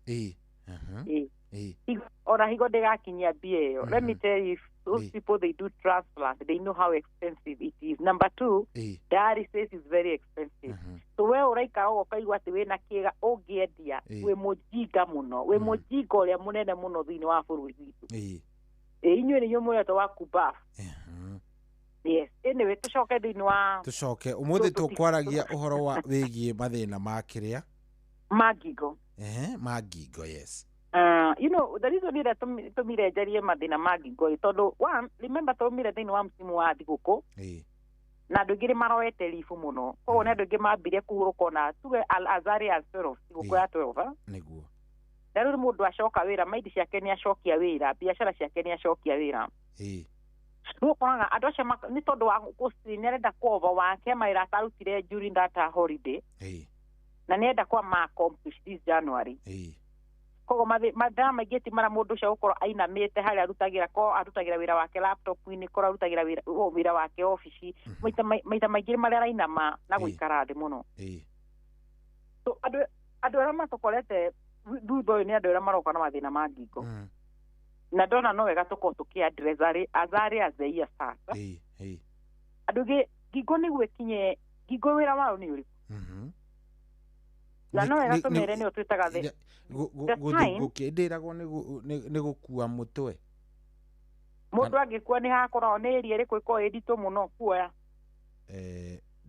ora higo ndigakinyia bio let me tell you those people they do transplant they know how expensive it is. Number 2 dialysis is very expensive so we uraika ukaigwa ati wina kiga ungiendia we mujinga muno we mujinga uria munene muno thini wa bururi witu inywe ni nyumureto wa kubaf yes anyway tucoke thini wa tucoke umuthi tukwaragia uhoro wa wigie mathina ma kiria magigo magigo yes you know the reason that tumire jarie mathina magigo tondu one remember tumire thini wa msimu wa thiguku na ndugire maroete lifu muno koguo na ndugire mambire kuhuruka na tuge Al-Azari al-Feroz thiguku ya 12 niguo na riu mundu acoka wira maidi ciake ni acokia wira biashara ciake ni acokia wira Rukoraga andũ acio nĩ tondũ wa gũcini nĩarenda cover wake mawĩra atarutire during that holiday na nĩenda kwa accomplish this January koguo mathĩna maingĩ ti mara mũndũ ũcio gũkorwo ainamĩte harĩa arutagĩra wĩra wake laptop-inĩ korwo arutagĩra wĩra wake ofici maita maingĩ marĩa arainama na gũikara thĩ mũno so andũ arĩa matokorete thutha ũyũ nĩ andũ arĩa maroka na mathĩna ma ngingo na ndona no wega tũkorwo tũkĩaddress azare azeia sasa andũ ngingo nĩguo ĩkinye ngingo wĩra wao nĩ ũrĩkũ na no wega tũmere nĩo twĩtaga gũkĩndĩragwo nĩ gũkua mũtwe mũndũ angĩkua nĩ hakoragwo nĩ ĩria ĩrĩkũ ĩkorwo ĩnditũ mũno kuoya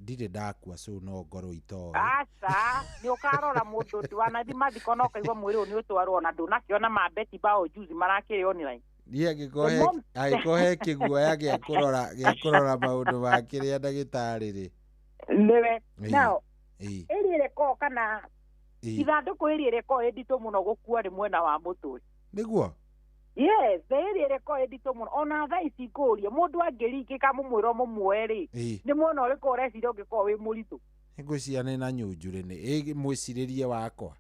ndirĩ ndakua so no ngorwo itoĩ aca nĩ ũkarora mũndũ wanathi mathiko no kaigua mwĩrĩ ũyũ nĩ ũtwarwo na ndũnakĩona mabeti bao juzi marakĩrĩ online niĩ angĩkorwo kĩguoya gĩa kũrora maũndũ ma kĩrĩa ndagĩtarĩ rĩ nĩwe nao ĩria ĩrĩkorwo kana ithandũkũ ĩria ĩrĩkorwo ĩnditũ mũno gũkua rĩ mwena wa mũtwe nĩguo yes ĩria ĩrĩkorwo ĩnditũ mũno ona thaa ici ngũria mũndũ angĩringĩka mũmwĩra mũmwe rĩ nĩ mwena ũrĩkorwo ũreciria ũngĩkorwo wĩ mũritũ ngwĩciria na nyũnjũrĩ nĩ mwĩcirĩrie wakwa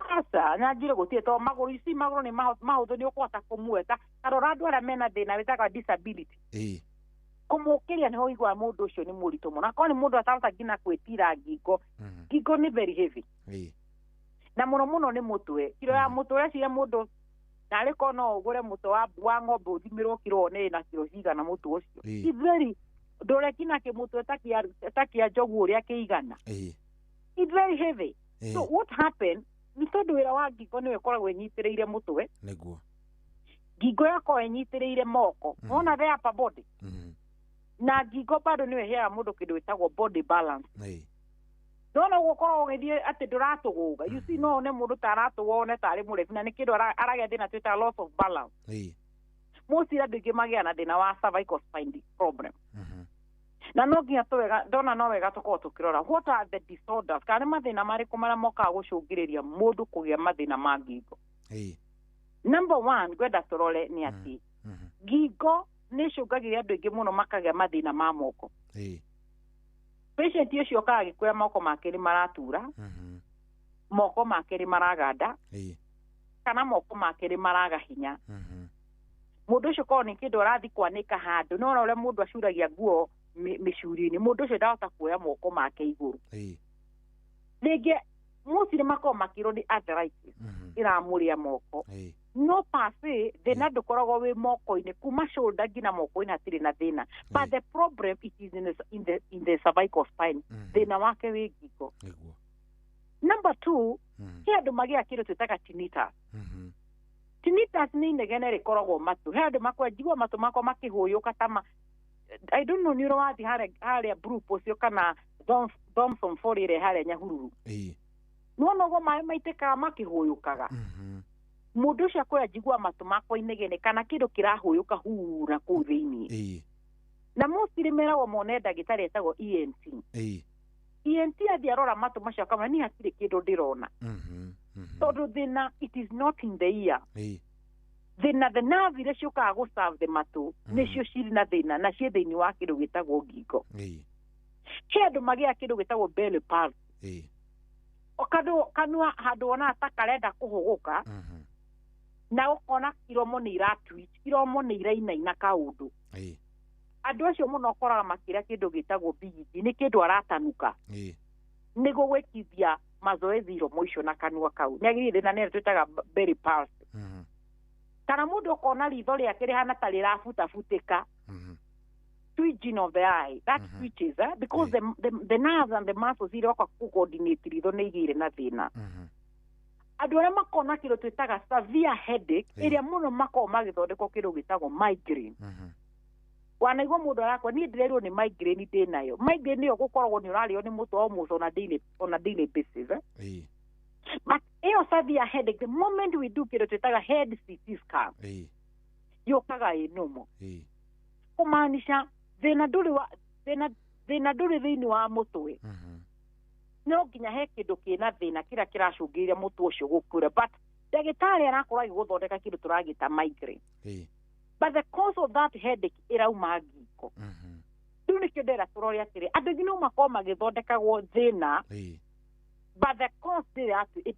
aca nyanjire gũtirĩ tondũ magũrũ nĩ mahũthũ nĩ ũkũhota kũmueta karora andũ arĩa mena thĩna wĩtaga disability kũmũkĩria nĩho ũiguaga mũndũ ũcio nĩ mũritũ mũno akorwo nĩ mũndũ atarahota nginya gwĩtira ngingo nĩ very heavy na mũno nĩ mũtwe kiro ya mũtwe ũreciria mũndũ narĩ korwo no ũgũre mũtwe wa ng'ombe ũthimĩrwo kiro nĩ na kiro cigana mũtwe ũcio very ndũrekina kĩmũtwe ta kĩa njogu ũrĩa kĩigana it's very heavy so what happened nĩ tondũ wĩra wa ngingo nĩwe ĩkoragwo ĩnyitĩrĩire mũtwe nĩguo ngingo yakorwo ĩnyitĩrĩire moko wona the upper body na ngingo bado nĩwe heaga mũndũ kĩndũ gĩtagwo body balance ndona gũkorwo ũgĩthiĩ atĩ ndũratũgũga you see no one mũndũ taratũgwo one tarĩ mũrefu na nĩ kĩndũ aragĩa thĩna twĩtaga loss of balance mostly andũ aingĩ magĩa na thĩna wa cervical spine problem na no nginya ndona no wega tũkorwo tũkĩrora what are the disorders kana mathĩna marĩkũ marĩa mokaga gũcũngĩrĩria mũndũ kũgĩa mathĩna ma ngingo number 1 ngwenda tũrore nĩ atĩ ngingo nĩ ĩcũngagĩrĩria andũ aingĩ mũno makagĩa mathĩna ma moko patient ũcio okaga gĩkuoya moko make nĩ maratura moko make nĩ maraganda kana moko make nĩ maraga hinya mũndũ ũcio korwo nĩ kĩndũ arathi kwanĩka handũ no ũrĩa mũndũ acuragia nguo mĩcuri-inĩ mũndũ ũcio ndahota kuoya moko make igũrũ rĩngĩ mũci nĩ makorwo makĩrwo nĩ arthritis ĩramũrĩa moko no pase thĩna ndũkoragwo wĩ moko-inĩ kuma shoulder nginya moko-inĩ hatirĩ na thĩna but the problem it is in the cervical spine thĩna wake wĩ ngingo number 2 he andũ magĩa kĩndũ twĩtaga tinnitus tinnitus nĩ inegene rĩkoragwo matũ he andũ makwenjigua matũ makwa makĩhũyũka ta I don't know nĩ ũrwathi harĩa group ũcio kana Thomson Forir harĩa Nyahururu nona ũguo maĩ maitĩkaga makĩhũyũkaga mũndũ ũcio akwĩra njigua matũ makwa inegene kana kĩndũ kĩrahũyũka hura kũu thĩinĩ na mostly meragwo mone ndagĩtarĩ etagwo ENT ENT athiĩ arora matũ macio akamwĩra niĩ hatirĩ kĩndũ ndĩrona tondũ thĩna it is not in the ear thĩna the nerve iria ciũkaga gũserve matũ nĩcio cirĩ na thĩna na ciĩ thĩinĩ wa kĩndũ gĩtagwo ngingo he andũ magĩa kĩndũ gĩtagwo belly palsy kanua handũ ona ta karenda kũhũgũka na ũkona iromo nĩ iratwitch iromo nĩ irainaina kaũndũ andũ acio mũno ũkoraga makĩrĩa kĩndũ gĩtagwo bigiti nĩ kĩndũ aratanuka nĩguo gwĩkithia mazoezi iromo icio na kanua kau nĩ agĩrĩire thĩna nĩ twĩtaga belly palsy kana mũndũ ũkona ritho rĩake rĩhana ta rĩrabutafutĩka twitching of the eye that twitches because the nerves and the muscles iroka kũcoordinate ritho nĩ igĩire na thĩna andũ arĩa makona kĩndũ twĩtaga severe headache ĩrĩa mũno makorwo magĩthondekwo kĩndũ gĩtagwo migraine wanaigua mũndũ arakwa niĩ ndĩrerirwo nĩ migraine ndĩnayo migraine ĩyo gũkoragwo nĩ ũrarĩo nĩ mũtwe almost on a daily basis but ĩyo severe headache the moment we do kĩndũ twĩtaga head CT scan yũkaga ĩ normal kũmaanisha thĩna ndũrĩ thĩinĩ wa mũtwe no nginya he kĩndũ kĩna thĩna kĩrĩa kĩracũngĩrĩria mũtwe ũcio gũkũra but ndagĩtarĩ arakorwo agĩgũthondeka kĩndũ tũragĩta migraine but the cause of that headache irauma ngingo riu nikio ndera turori atiri andu ngi no makoma magithondekagwo thina but the cause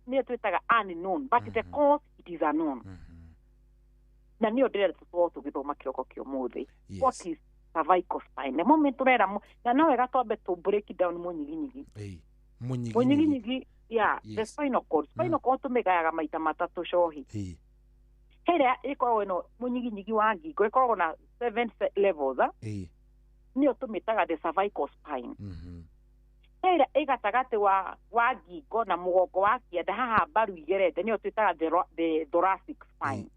nä twätaga unknown but the cause it is unknown na nä o ndärera tå tå gä thoma kä roko kä å må thä what is cervical spine the moment tå rera na no wega twambe tå break down må nyiginyigi the spinal cord tå mä gayaga maita matatå cohi heria ä koragwo no må nyiginyigi wa ngingo ä koragwo na 7 levels nä o tå mä taga the cervical spine heria ä gatagatä wa ngingo na må gongo wa kĩanda haha mbaru igerete nä o twä taga the thoracic spine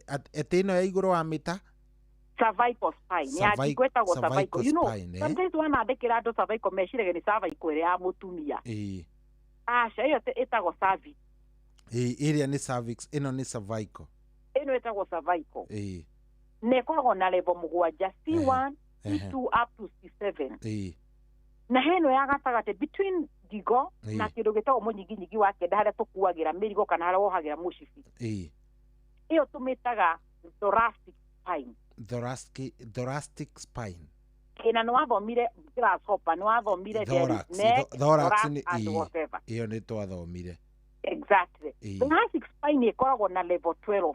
atä ĩno ya igũrũ wa mĩta cervical spine ya ngingo ĩtagwo cervical you know sometimes wanandĩkĩra andũ cervical meciragia nĩ cervical ĩrĩa ya mũtumia aca ĩyo ĩtagwo cervix ĩrĩa nĩ cervix ĩno nĩ cervical ĩno ĩtagwo cervical na ĩkoragwo na level mũgwanja C1 C2 up to C7 na heno ya gatagate between ngingo na kĩndũ gĩtagwo mũnyiginyigi wa kĩanda harĩa tũkuagĩra mĩrigo kana harĩa wohagĩra mũcibi ĩyo tũmĩtaga thoracic spine thoracic spine na nĩ wathomire grasshopper nĩ wathomire thorax ĩyo nĩ twathomire exactly thoracic spine ĩkoragwo na level 12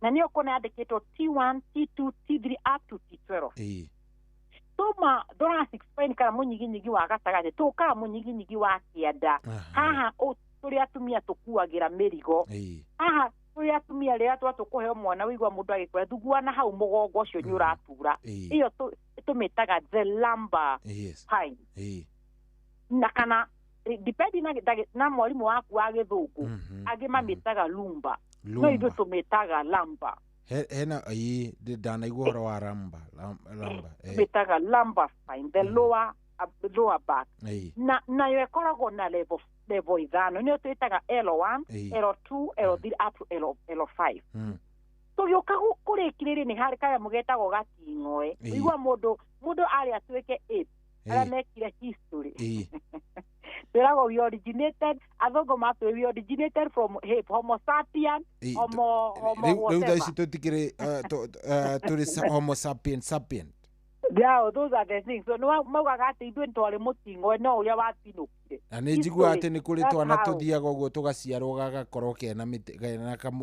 na nĩ ũkona yandĩkĩtwo T1 T2 T3 up to T12 tuma thoracic spine kana mũnyiginyigi wa gatagate tũkaga mũnyiginyigi wa kĩanda haha tũrĩa atumia tũkuagĩra mĩrigo haha tũrĩa atumia rĩrĩa twatũkũheo mwana wĩigua mũndũ agĩkũra thuguana hau mũgongo ũcio nĩ ũratura ĩyo tũmĩtaga the lumbar spine na kana depending na mwarimũ waku wa gĩthũngũ angĩ mamĩtaga lumbar no ithuĩ tũmĩtaga lumbar hena ndanaigua ũhoro wa lumbar tũmĩtaga lumbar spine the lower back nayo ĩkoragwo na level ithano nĩyo twĩtaga L1 L2 L3 up to L5 tũgĩũka kũrĩkĩrĩrĩ nĩ harĩ kaya mũgetagwo gating'oe ũigua mũndũ arĩ atuĩke ape arĩa mekire history twĩragwo we originated athũngũ matwĩ we originated from homo sapien rĩu thaa ici tũtikĩrĩ tũrĩ homo sapien yeah, those are the things so no maugaga atĩ ithuĩ twarĩ mũting'oe no ũrĩa watinũkire na nĩ njiguaga atĩ nĩ kũrĩ twana tũthiaga ũguo tũgaciarwo gagakorwo kena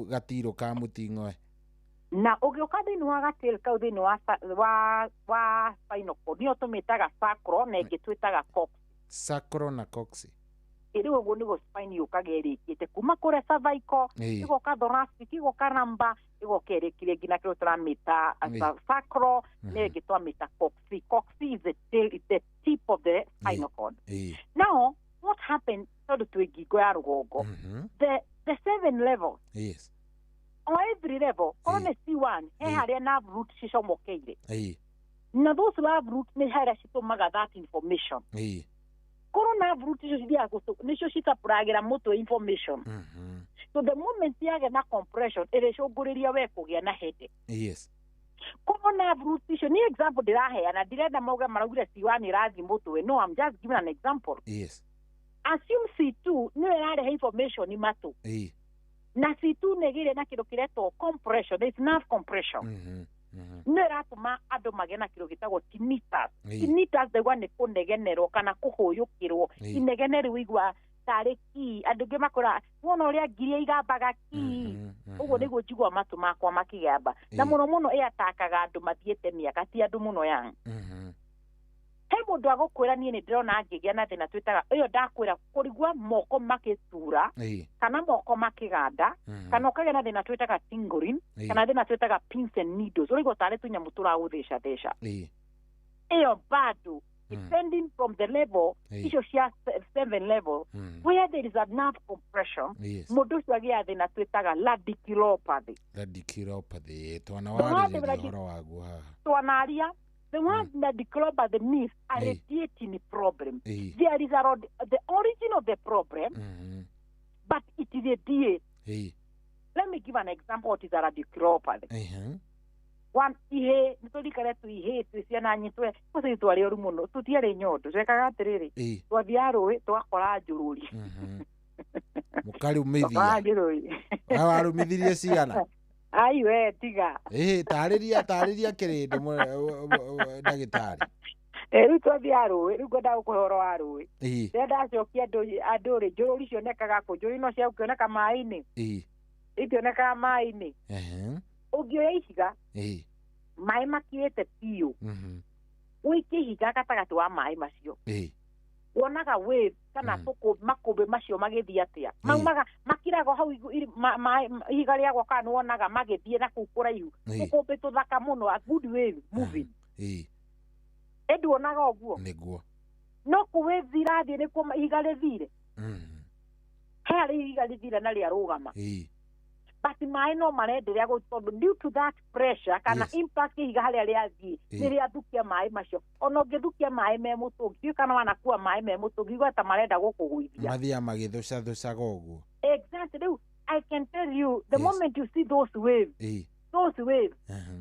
gatirũ ka mũting'oe na ũgĩũka thĩinĩ wa gatĩrĩ kau thĩinĩ wa spinal cord nĩyo tũmĩtaga sacral na ĩngĩ twĩtaga cox sacral na cox rĩu ũguo nĩguo spine yũkaga ĩrĩkĩte kuma kũrĩa cervical ĩgoka thoracic ĩgoka lumbar ĩgoka ĩrĩkire nginya kĩrĩa tũramĩta sacral na ĩngĩ twamĩta coxi is the tip of the spinal cord now what happened tondũ twĩ ngingo ya rũgongo the 7 levels on every level on a C1 he harĩa nerve root cicomokeire na those nerve root nĩ harĩa citũmaga that information korwo nerve root icio cithiaga nĩcio citapũragĩra mũtwe information so the moment yagĩa na compression ĩrĩcũngũrĩria we kũgĩa na headache korwo nerve root icio nĩ example ndĩraheana ndirenda mauge maraugire C1 ĩrathiĩ mũtwe no I'm just giving an example assume C2 nĩyo ĩrarehe information matũ na C2 nĩgĩrĩ na kĩndũ kĩretwo compression there is nerve compression nĩ ĩratũma andũ magĩe na kĩndũ gĩtagwo tinnitus ndaigua nĩ kũnegenerwo kana kũhũyũkĩrwo inegene rĩu igua tarĩ ki andũ angĩ makora wona ũrĩa ngiria igambaga ki ũguo nĩguo njigua matũ makwa makĩgamba na mũno mũno ĩatakaga andũ mathiĩte mĩaka ti andũ mũno yang he mũndũ agũkwĩra niĩ nĩ ndĩrona ngĩgĩa na thĩna twĩtaga ĩyo ndakwĩra kũrigua moko makĩtura kana moko makĩganda kana ũkagĩa na thĩna twĩtaga tingling kana thĩna twĩtaga pins and needles ũrĩgwo tarĩ tũnyamũ tũragũtheca ĩyo bado depending from the level icio cia 7 level where there is a nerve compression mũndũ ũcio agĩa thĩna twĩtaga radiculopathy twanaria the one that the myth are radiating problem. There is the origin of the problem, but it is radiate. Let me give an example what is a radiculopathy. One ihe nitũrikare tuihe twiciana nyitwe kũse twari oru muno tutiare nyondo twekaga atiriri twathia rũĩ twakora njũrũri mũkari umithia awarumithirie ciana Ai we tiga. Tarĩria kĩrĩndĩ ndagĩtarĩ. Rĩu twathiĩ arũĩ, rĩu ngwenda gũkũhoro arũĩ. Rĩrĩa ndacokia andũ rĩ, njũũri cionekaga kũ? Njũũri no cia gũkĩoneka maĩ-inĩ. Itionekaga maĩ-inĩ. Ũngĩoya ihiga, maĩ makirĩte piũ. Ũikie ihiga gatagatĩ wa maĩ macio. Wonaga wave kana makũmbĩ macio magĩthiĩ atĩa. Maumaga makiraga hau ihiga rĩagwo kana nĩ wonaga magĩthiĩ na kũu kũraihu. Tũkũmbĩ tũthaka mũno, a good wave moving. Edu onaga ũguo. Nĩguo. No kũ wave irathiĩ nĩkuo ihiga rĩthire. Harĩa ihiga rĩthire na rĩarũgama. But maĩ no marenderea gũtondũ due to that pressure kana impact ihiga harĩa rĩathiĩ nĩ rĩathukia maĩ macio. Ona ũngĩthukia maĩ me mũtũngi, ndiũĩ kana wanakua maĩ me mũtũngi, igua ta marenda gũkũgũithia. Mathiaga magĩthũcathucaga ũguo. Exactly. Rĩu I can tell you, the moment you see those waves,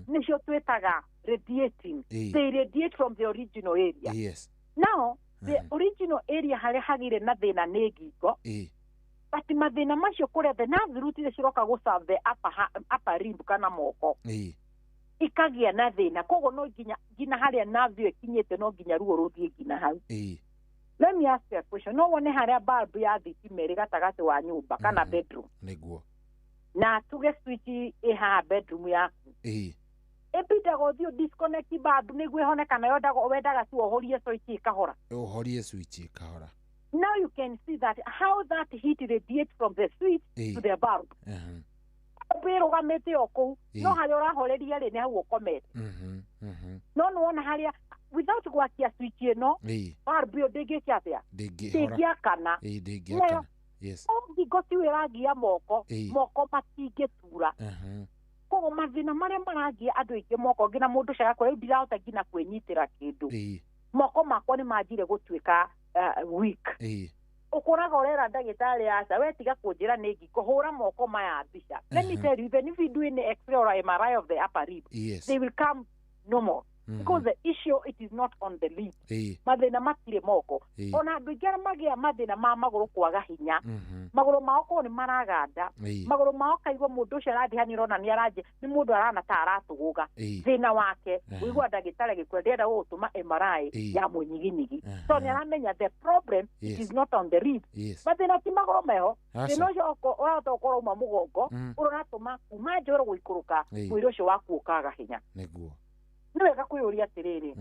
nĩcio twĩtaga radiating. They radiate from the original area. Yes. Now, the original area harĩa hagire na thĩna nĩ ngingo. But mathĩna macio kũrĩa the nerve root iria ciroka gũserve the upper limb kana moko. Ikagĩa na thĩna. Koguo no nginya harĩa nerve ĩyo ĩkinyĩte no nginya ruo rũthiĩ nginya hau. Let me ask you a question. No wone harĩa bulb ya thitima ĩrĩ gatagatĩ wa nyũmba kana bedroom. Nĩguo. Na tuge switch ĩhaha bedroom yaku. Ĩbindaga ũthiĩ disconnect bulb nĩguo ĩhone kana wendaga tu ũhorie switch ĩkahora. Ũhorie switch ĩkahora. Now you can see that how that heat radiates from the switch to the bulb. Ũrũgamĩte o kũu, no harĩa ũrahoreria rĩ nĩ hau ũkomete. No nĩ wona harĩa without gwakia switch ĩno, bulb ĩyo ndĩngĩkia atĩa? Ndĩngĩakana. Ngingo ti ĩragia moko matingĩtura. Koguo mathĩna marĩa maragia andũ aingĩ moko nginya mũndũ ũcio agakora rĩu ndirahota nginya kwĩnyitĩra kĩndũ. Moko makwa nĩ manjire gũtuĩka weak. Ũkoraga ũrera ndagĩtarĩ aca wetiga kũnjĩra nĩ ngingo, hũra moko maya mbica. Let me tell you, even if you do an X-ray or MRI of the upper rib, they will come normal. Because the issue, it is not on the lip. Mathĩna matirĩ moko. Ona andũ aingĩ magĩa mathĩna ma magũrũ kwaga hinya. Magũrũ mao korwo nĩ maraganda. Magũrũ mao kaigua mũndũ ũcio arathiĩ hanĩ ũrona nĩ mũndũ arana ta aratũgũga. Thĩna wake, ũigua ndagĩtarĩ agĩkwĩra ndĩrenda gũgũtũma MRI ya mũnyiginyigi. So nĩ aramenya the problem, it is not on the rib. Mathĩna ti magũrũ meho. Thĩna ũcio ũrahota gũkorwo uma mũgongo, ũratũma kuma njoro gũikũrũka mwĩrĩ ũcio waku ũkaga hinya. Nĩ wega kwĩyũria atĩrĩrĩ,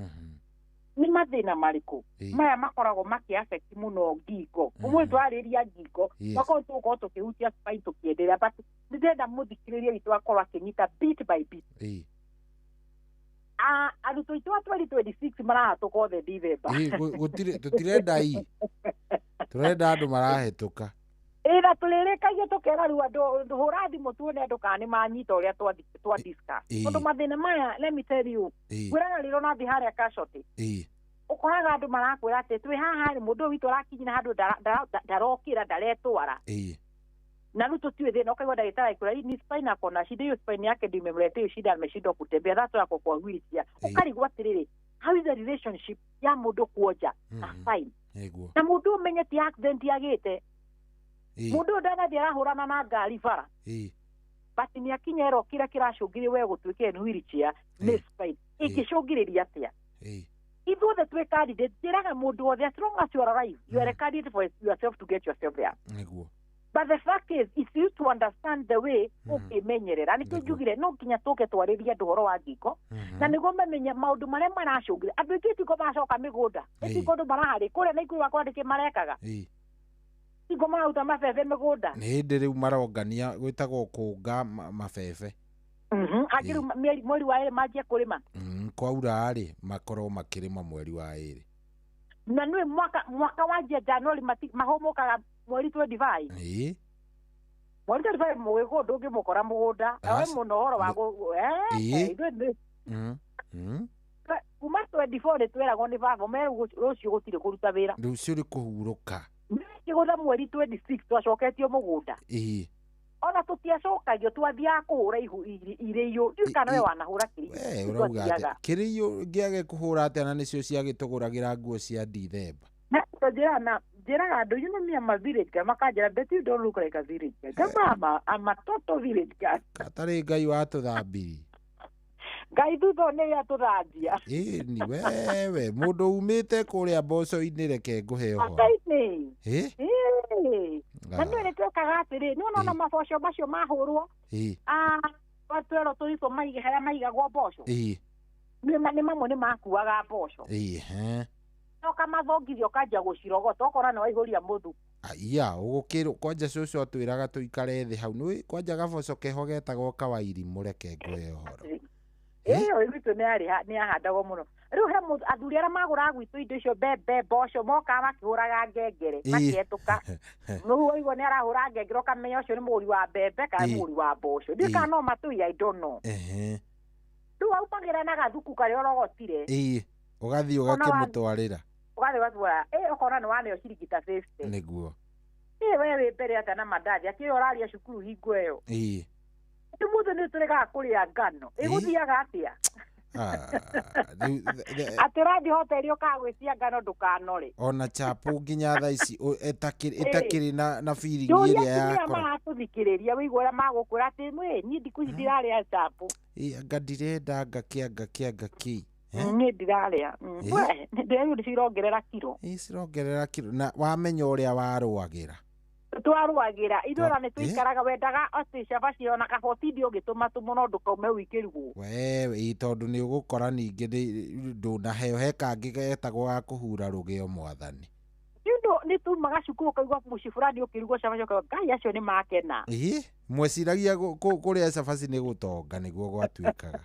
nĩ mathĩna marĩkũ maya makoragwo makĩ-affect mũno ngingo? Ũmwe twarĩria ngingo, makorwo tũgũkorwo tũkĩhutia spine tũkĩenderea, but nĩ ndĩrenda mũthikĩrĩria witũ akorwo akĩnyita bit by bit. Arutwo aitũ a 2026 marahatũka othe December. Tũtirenda tũrenda andũ marahĩtũka. Na tũrĩrĩkagia tũkera rĩu andũ hũra thimũ tuone andũ kana nĩ manyita ũrĩa twa discuss. Tondũ mathĩna maya, let me tell you, gwĩrana rĩrĩ ũnathi harĩa Casualty. Ũkoraga andũ marakwĩra atĩ twĩ haha rĩ mũndũ witũ arakinyira handũ ndarokĩra ndaretwara. Na rĩu tũtiũĩ thĩna, ũkaigua ndagĩtarĩ akwĩra ni spine ako na shida hiyo, spine yake ndio imemletea hiyo shida, ameshindwa kutembea, that's why ako kwa wheelchair. Ukarigwa atĩrĩrĩ, how is the relationship ya mũndũ kuonja na spine? Na mũndũ ũmenye ti accident yagĩte. Mũndũ ndanathiĩ arahũrana na ngari bara. But nĩ akinya ero kĩrĩa kĩracũngĩrĩria we gũtuĩke nĩ wheelchair nĩ spine. Ĩngĩcũngĩrĩria atĩa? Ithuothe twĩ candidate, njĩraga mũndũ wothe, as long as you are alive, you are a candidate for yourself to get yourself there. But the fact is, if you to understand the way ũkĩmenyerera, nĩ tũjugire no nginya tũke twarĩrie andũ ũhoro wa ngingo, na nĩguo mamenye maũndũ marĩa maracũngĩrĩria. Andũ aingĩ tiko macoka mĩgũnda, tiko andũ maraharĩ kũrĩa na ikuũ wakwa ndĩkĩ marekaga. Tiko marauta mabebe mĩgũnda. Nĩ hĩndĩ rĩu marongania gwĩtagwo kũnga mabebe. Angĩ mweri wa ĩrĩ manjia kũrĩma. Kwaura rĩ makorwo makĩrĩma mweri wa ĩrĩ. Na nĩ mwaka wanjia January mahomokaga mweri 25. Mweri 25 mwĩgũ ndũngĩmũkora mũgũnda. Awe mũno ũhoro wa kuma 24 nĩ tweragwo nĩ baba me rũciũ gũtirĩ kũruta wĩra. Rũciũ nĩ kũhurũka. Kĩgũtha mweri 26 twacoketio mũgũnda. Ona tũtiacokagio twathiaga kũhũra irĩiyũ. Ndiũĩ kana we wanahũra kĩrĩiyũ. Ũrauga atĩa kĩrĩiyũ ngĩage kũhũra atĩa na nĩcio ciagĩtũgũragĩra nguo cia December. Na tũnjĩra na njĩraga andũ, you know me, I'm a village guy. Makanjĩra, but you don't look like a village guy. Kama I'm a total village guy. Katarĩ Ngai watũthambirie. Ngai thutha nĩ atũthambia. Ni wewe mũndũ umĩte kũrĩa mboco-inĩ reke ngũhe ũhoro. Ngai-inĩ. Na nĩ twĩkaga atĩrĩ, nĩ wona maboco macio mahũrwo. Twatwĩrwo tũrĩtwo maige harĩa maigagwo mboco. Nĩ mamwe nĩ makuaga mboco. Ũkamathongithia ũkanjia gũcirogota okorwo nĩ waihũria mũthu. Iya, ũgũkĩrwo kwanja cũcũ atwĩraga tũikare thĩ hau. Nĩ kwanja gaboco keho getagwo kawairimũ reke ngũhe ũhoro. Ũyũ witũ nĩ ahandagwo mũno. Rĩu he athuri arĩa magũraga gwitũ indo icio mbembe, mboco, mokaga makĩhũraga ngengere makĩhetũka. Rĩu waigua nĩ arahũra ngengere ũkamenya ũcio nĩ mũgũri wa mbembe kana mũgũri wa mboco. Ndiũĩ kana no matũi, I don't know. Rĩu aumagĩra na gathuku karĩa ũrogotire. Ũgathiĩ ũgakĩmũtwarĩra. Ũgathiĩ ũgatwara. Ũkona nĩ waneo ciringi ta 50. Nĩguo. We wĩ mbere atĩa na mandathi akĩrĩa ũraria cukuru hingo ĩyo. Mũthĩ nĩ tũregaga kũrĩa ngano. Ĩgũthiaga atĩa? Atĩ ũrathiĩ hoteli ũkagwĩtia ngano ndũkanore. Ona chapu nginya thaa ici ĩtakĩrĩ na feeling ĩrĩa yakora. Maratũthikĩrĩria wĩigua ũrĩa magũkwĩra atĩ niĩ thikũ ici ndirarĩa chapu. Anga ndirenda ngakĩ. Niĩ ndirarĩa. Nĩ cirongerera kiro. Cirongerera kiro. Na wamenya ũrĩa warũagĩra. Twarũagĩra ithuĩ nĩ tũikaraga wendaga atĩ cabaci ona kabotindi ũgĩtũma tũmũno ndũkaume wĩkĩrugwo. Wewe tondũ nĩ ũgũkora ningĩ ndũnaheo he kangĩ getagwo ga kũhura rũgĩo mwathani. Nĩ tumaga cukuru ũkaigua mũciĩ fulani ũkĩrugwo cabaci ũkauga Ngai acio nĩ makena. Mweciragia kũrĩa cabaci nĩ gũtonga nĩguo gwatuĩkaga.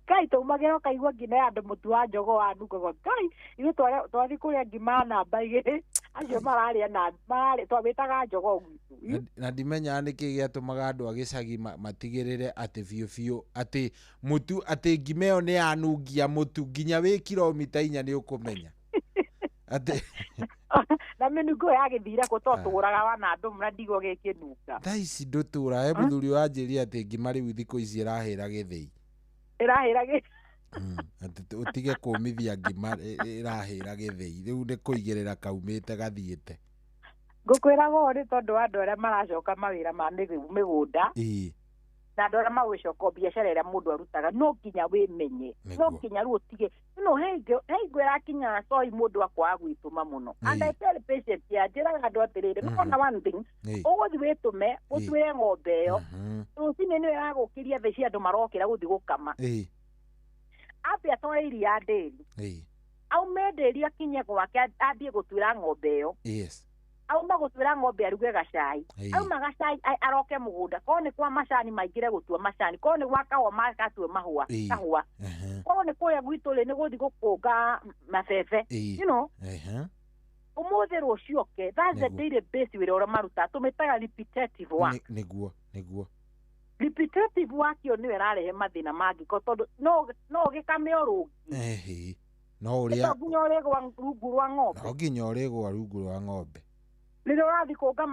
Ngai taumagĩra ũkaigua nginya andũ mũtu wa njogo wa ndukaga Ngai ithuĩ twathiĩ kũrĩa ngima namba 2 acio mararĩa na twamĩtaga njogo gwitũ. Na ndimenyaga nĩkĩ gĩatũmaga andũ a gĩcagi matigĩrĩre atĩ biũ atĩ mũtu atĩ ngima ĩyo nĩ yanungia mũtu nginya wĩ kilomita 4 nĩ ũkũmenya. Na mĩnungo yagĩthira kũ tondũ tũgũraga wana andũ na ndigwo gĩkĩnunga. Thaa ici ndũtũra he mũthuri wanjĩria atĩ ngima rĩu thikũ ici ĩrahĩra gĩthĩi. Atĩ ũtige kũmithia ngima ĩrahĩra gĩthĩi rĩu nĩ kũigĩrĩra kaumĩte gathiĩte. Ngũkwĩraga ũũ nĩ tondũ andũ arĩa maracoka mawĩra ma mĩgũnda na andũ arĩa magũcoka biacara ĩrĩa mũndũ arutaga no nginya wĩmenye, no nginya rĩu ũtige hingo ĩrakinya soi mũndũ akwaga gwĩtũma mũno. And I tell patient njĩraga andũ atĩrĩrĩ nĩkona one thing ũgũthiĩ wĩtũme ũtuĩre ng'ombe ĩyo rũcinĩ nĩyo ĩragũkĩria thaa ici andũ marokĩra gũthiĩ gũkama. Ambe atware iria ndĩri aume ndĩri akinye gwake ambie gũtuĩra ng'ombe ĩyo. Auma gũtuĩra ng'ombe aruge gacai. Auma gacai aroke mũgũnda korwo nĩ kwa macani maingĩre gũtua macani korwo nĩ gwa kahũa magatue kahũa. Korwo nĩ kũrĩa gwitũ rĩ nĩ gũthiĩ gũkũnga mabebe. You know ũmũthĩ rũciũ ke that's the daily base wĩra ũrĩa marutaga tũmĩtaga repetitive work. Nĩguo repetitive wakio nĩwe ĩrarehe mathĩna mangĩ tondũ no gĩkame o rũngi. No ũrĩa nginya ũrĩgwa rungu rwa ng'ombe. No nginya ũrĩgwa rungu rwa ng'ombe. Rĩrĩa ũrathiĩ kũnga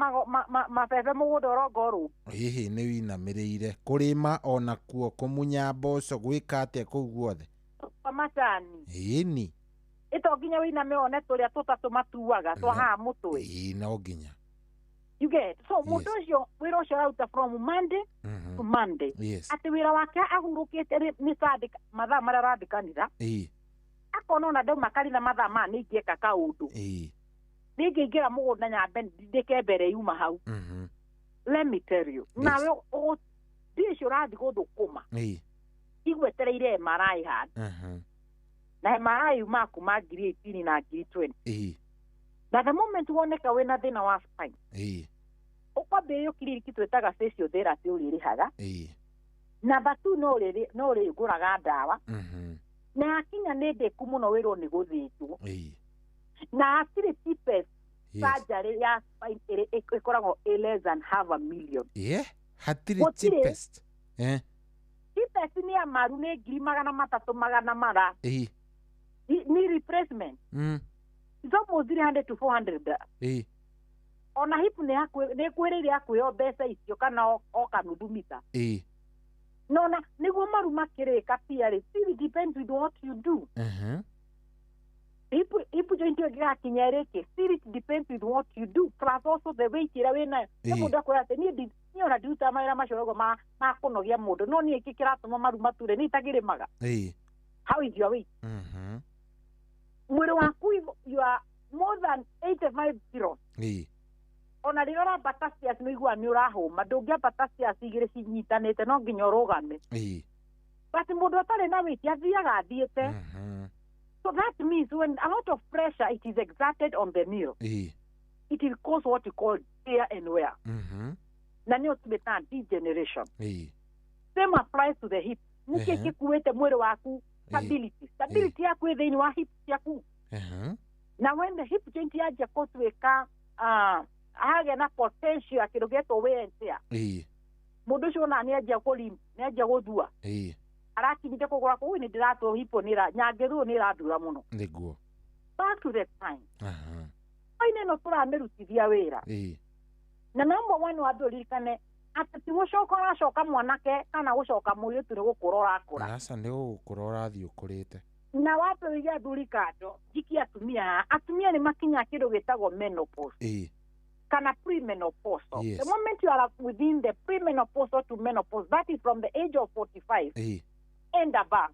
mabebe mũgũnda ũronga o rũngi. Nĩ winamĩrĩire kũrĩma ona kuo kũmunya mboco gwĩka atĩa kũu guothe. Kwa macani. Ĩni. Ĩto nginya wĩiname one tũrĩa tũtatũ matuaga twahaha mũtwe. No nginya. You get so mũndũ ũcio wĩra ũcio arauta from Monday to Monday. Atĩ wĩra wake ahurũkĩte nĩ Sunday mathaa marĩa arathiĩ kanitha. Akona ona ndauma kanitha mathaa maya nĩingĩeka kaũndũ. Nĩngĩingĩra mũgũnda nyambe ndĩke mbere yuma hau. Let me tell you. Nawe ndici ũrathiĩ gũthũkũma. Igwetereire MRI handi. Na MRI yuma kuma 2018 na 2020. Na the moment woneka wĩna thĩna wa spine. Ũkwambĩrĩria kiriniki twĩtaga physiotherapy ũrĩrĩhaga. Number 2 no ũrĩgũraga ndawa. Na akinya nĩ ndĩku mũno wĩrwo nĩ gũthĩnjwo. Na hatirĩ cheapest surgery ya spine ĩkoragwo less than $500,000. Hatirĩ cheapest. Cheapest nĩ ya maru nĩ 300,000 ni replacement. It's almost $300 to $400. Ona hip nĩ kwĩrĩire akwĩyo mbeca icio kana o kanuthu mita. Nona nĩguo maru makĩrĩka piarĩ. It depends with what you do. Hip joint ĩngĩgakinya rĩkĩ, still it depends with what you do plus also the weight ĩrĩa wĩnayo. Mũndũ akwĩra atĩ niĩ ona ndiruta mawĩra macio ũguo ma kũnogia mũndũ, no niĩ gĩkĩ kĩratũma maru mature niĩ itagĩrĩmaga. How is your weight? Mwĩrĩ waku you are more than 85 kilos. Ona rĩrĩa ũrambata stairs nĩ ũiguaga nĩ ũrahũma, ndũngĩambata stairs igĩrĩ cinyitanĩte, no nginya ũrũgame. But mũndũ atarĩ na weight athiaga athiĩte. So that means when a lot of pressure it is exerted on the knee, it will cause what you call tear and wear. Na nĩ ũtũmĩta degeneration. Same applies to the hip. Nĩkĩ kĩkuĩte mwĩrĩ waku stability. Stability yaku ĩ thĩinĩ wa hip ciaku. Na when the hip joint yanjia gũtuĩka hage na potential ya kĩndũ gĩtwo wear and tear. Mũndũ ũcio ona nĩanjia kũlimp, nĩanjia gũthua. Arakinyite kũgũra kũu nĩ ndĩratwo hipo nyangĩruo nĩ ĩrathura mũno. Nĩguo. Back to the time. Oine no tũramĩrutithia wĩra. Na number one wa ndũririkane atĩ ti gũcoka ũracoka mwanake kana gũcoka mũirĩtu nĩ gũkũra ũrakũra. Aca nĩ gũkũra ũrathiĩ ũkũrĩte. Na wambĩrĩria athuri kando njiki atumia nĩ makinya kĩndũ gĩtagwo menopause. Kana premenopausal. The moment you are within the premenopausal to menopause, that is from the age of 45 and above.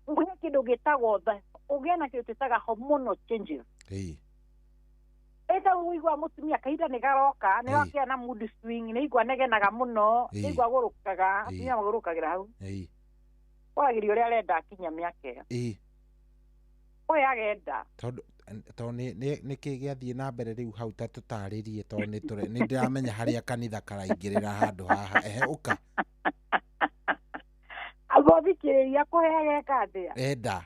Ũgĩe kĩndũ gĩtagwo ũgĩe na kĩndũ gĩtaga hormonal changes. Eta ũigua mũtumia kahinda nĩ garoka, nĩ wakĩa na mood swing, nĩ igua negenaga mũno, nĩ igua gũrũkaga, atumia magũrũkagĩra hau. Oragĩrio ũrĩa arenda akinya mĩaka ĩyo. Oya agenda. Tondũ nĩkĩ gĩathiĩ na mbere rĩu hau ta tũtarĩrie tondũ nĩ ndĩramenya harĩa kanitha karaingĩrĩra handũ haha. Ehe ũka. Agothikĩrĩria kũheaga ĩkandĩa. Enda.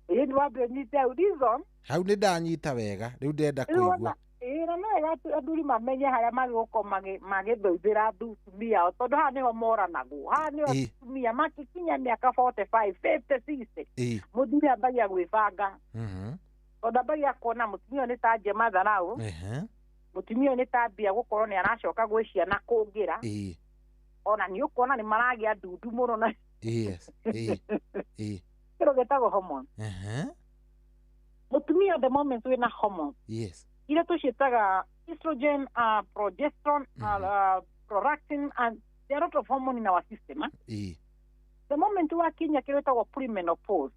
Nĩ wambere nyite reason. Hau nĩ ndanyita wega, rĩu ndenda kũigua. Na no wega athuri mamenye harĩa magĩgũkorwo magĩthũithĩra atumia ao, tondũ haha nĩho moranagwo. Haha nĩho atumia makikinya mĩaka 45, 50, 60. Mũthuri ambagia gwĩbanga. Tondũ ambagia kuona mũtumia ũyũ nĩ ta nje matharau. Mũtumia ũyũ nĩ ta mbia gũkorwo nĩ aracoka gwĩ ciana kũngĩra. Ona nĩ ũkuona nĩ maragĩa ndundu mũno na kĩndũ gĩtagwo hormone. Mũtumia the moment wĩna hormone iria tũciĩtaga estrogen, progesterone, prolactin, and there are a lot of hormone in our system. The moment wakinya kĩndũ gĩtagwo premenopause.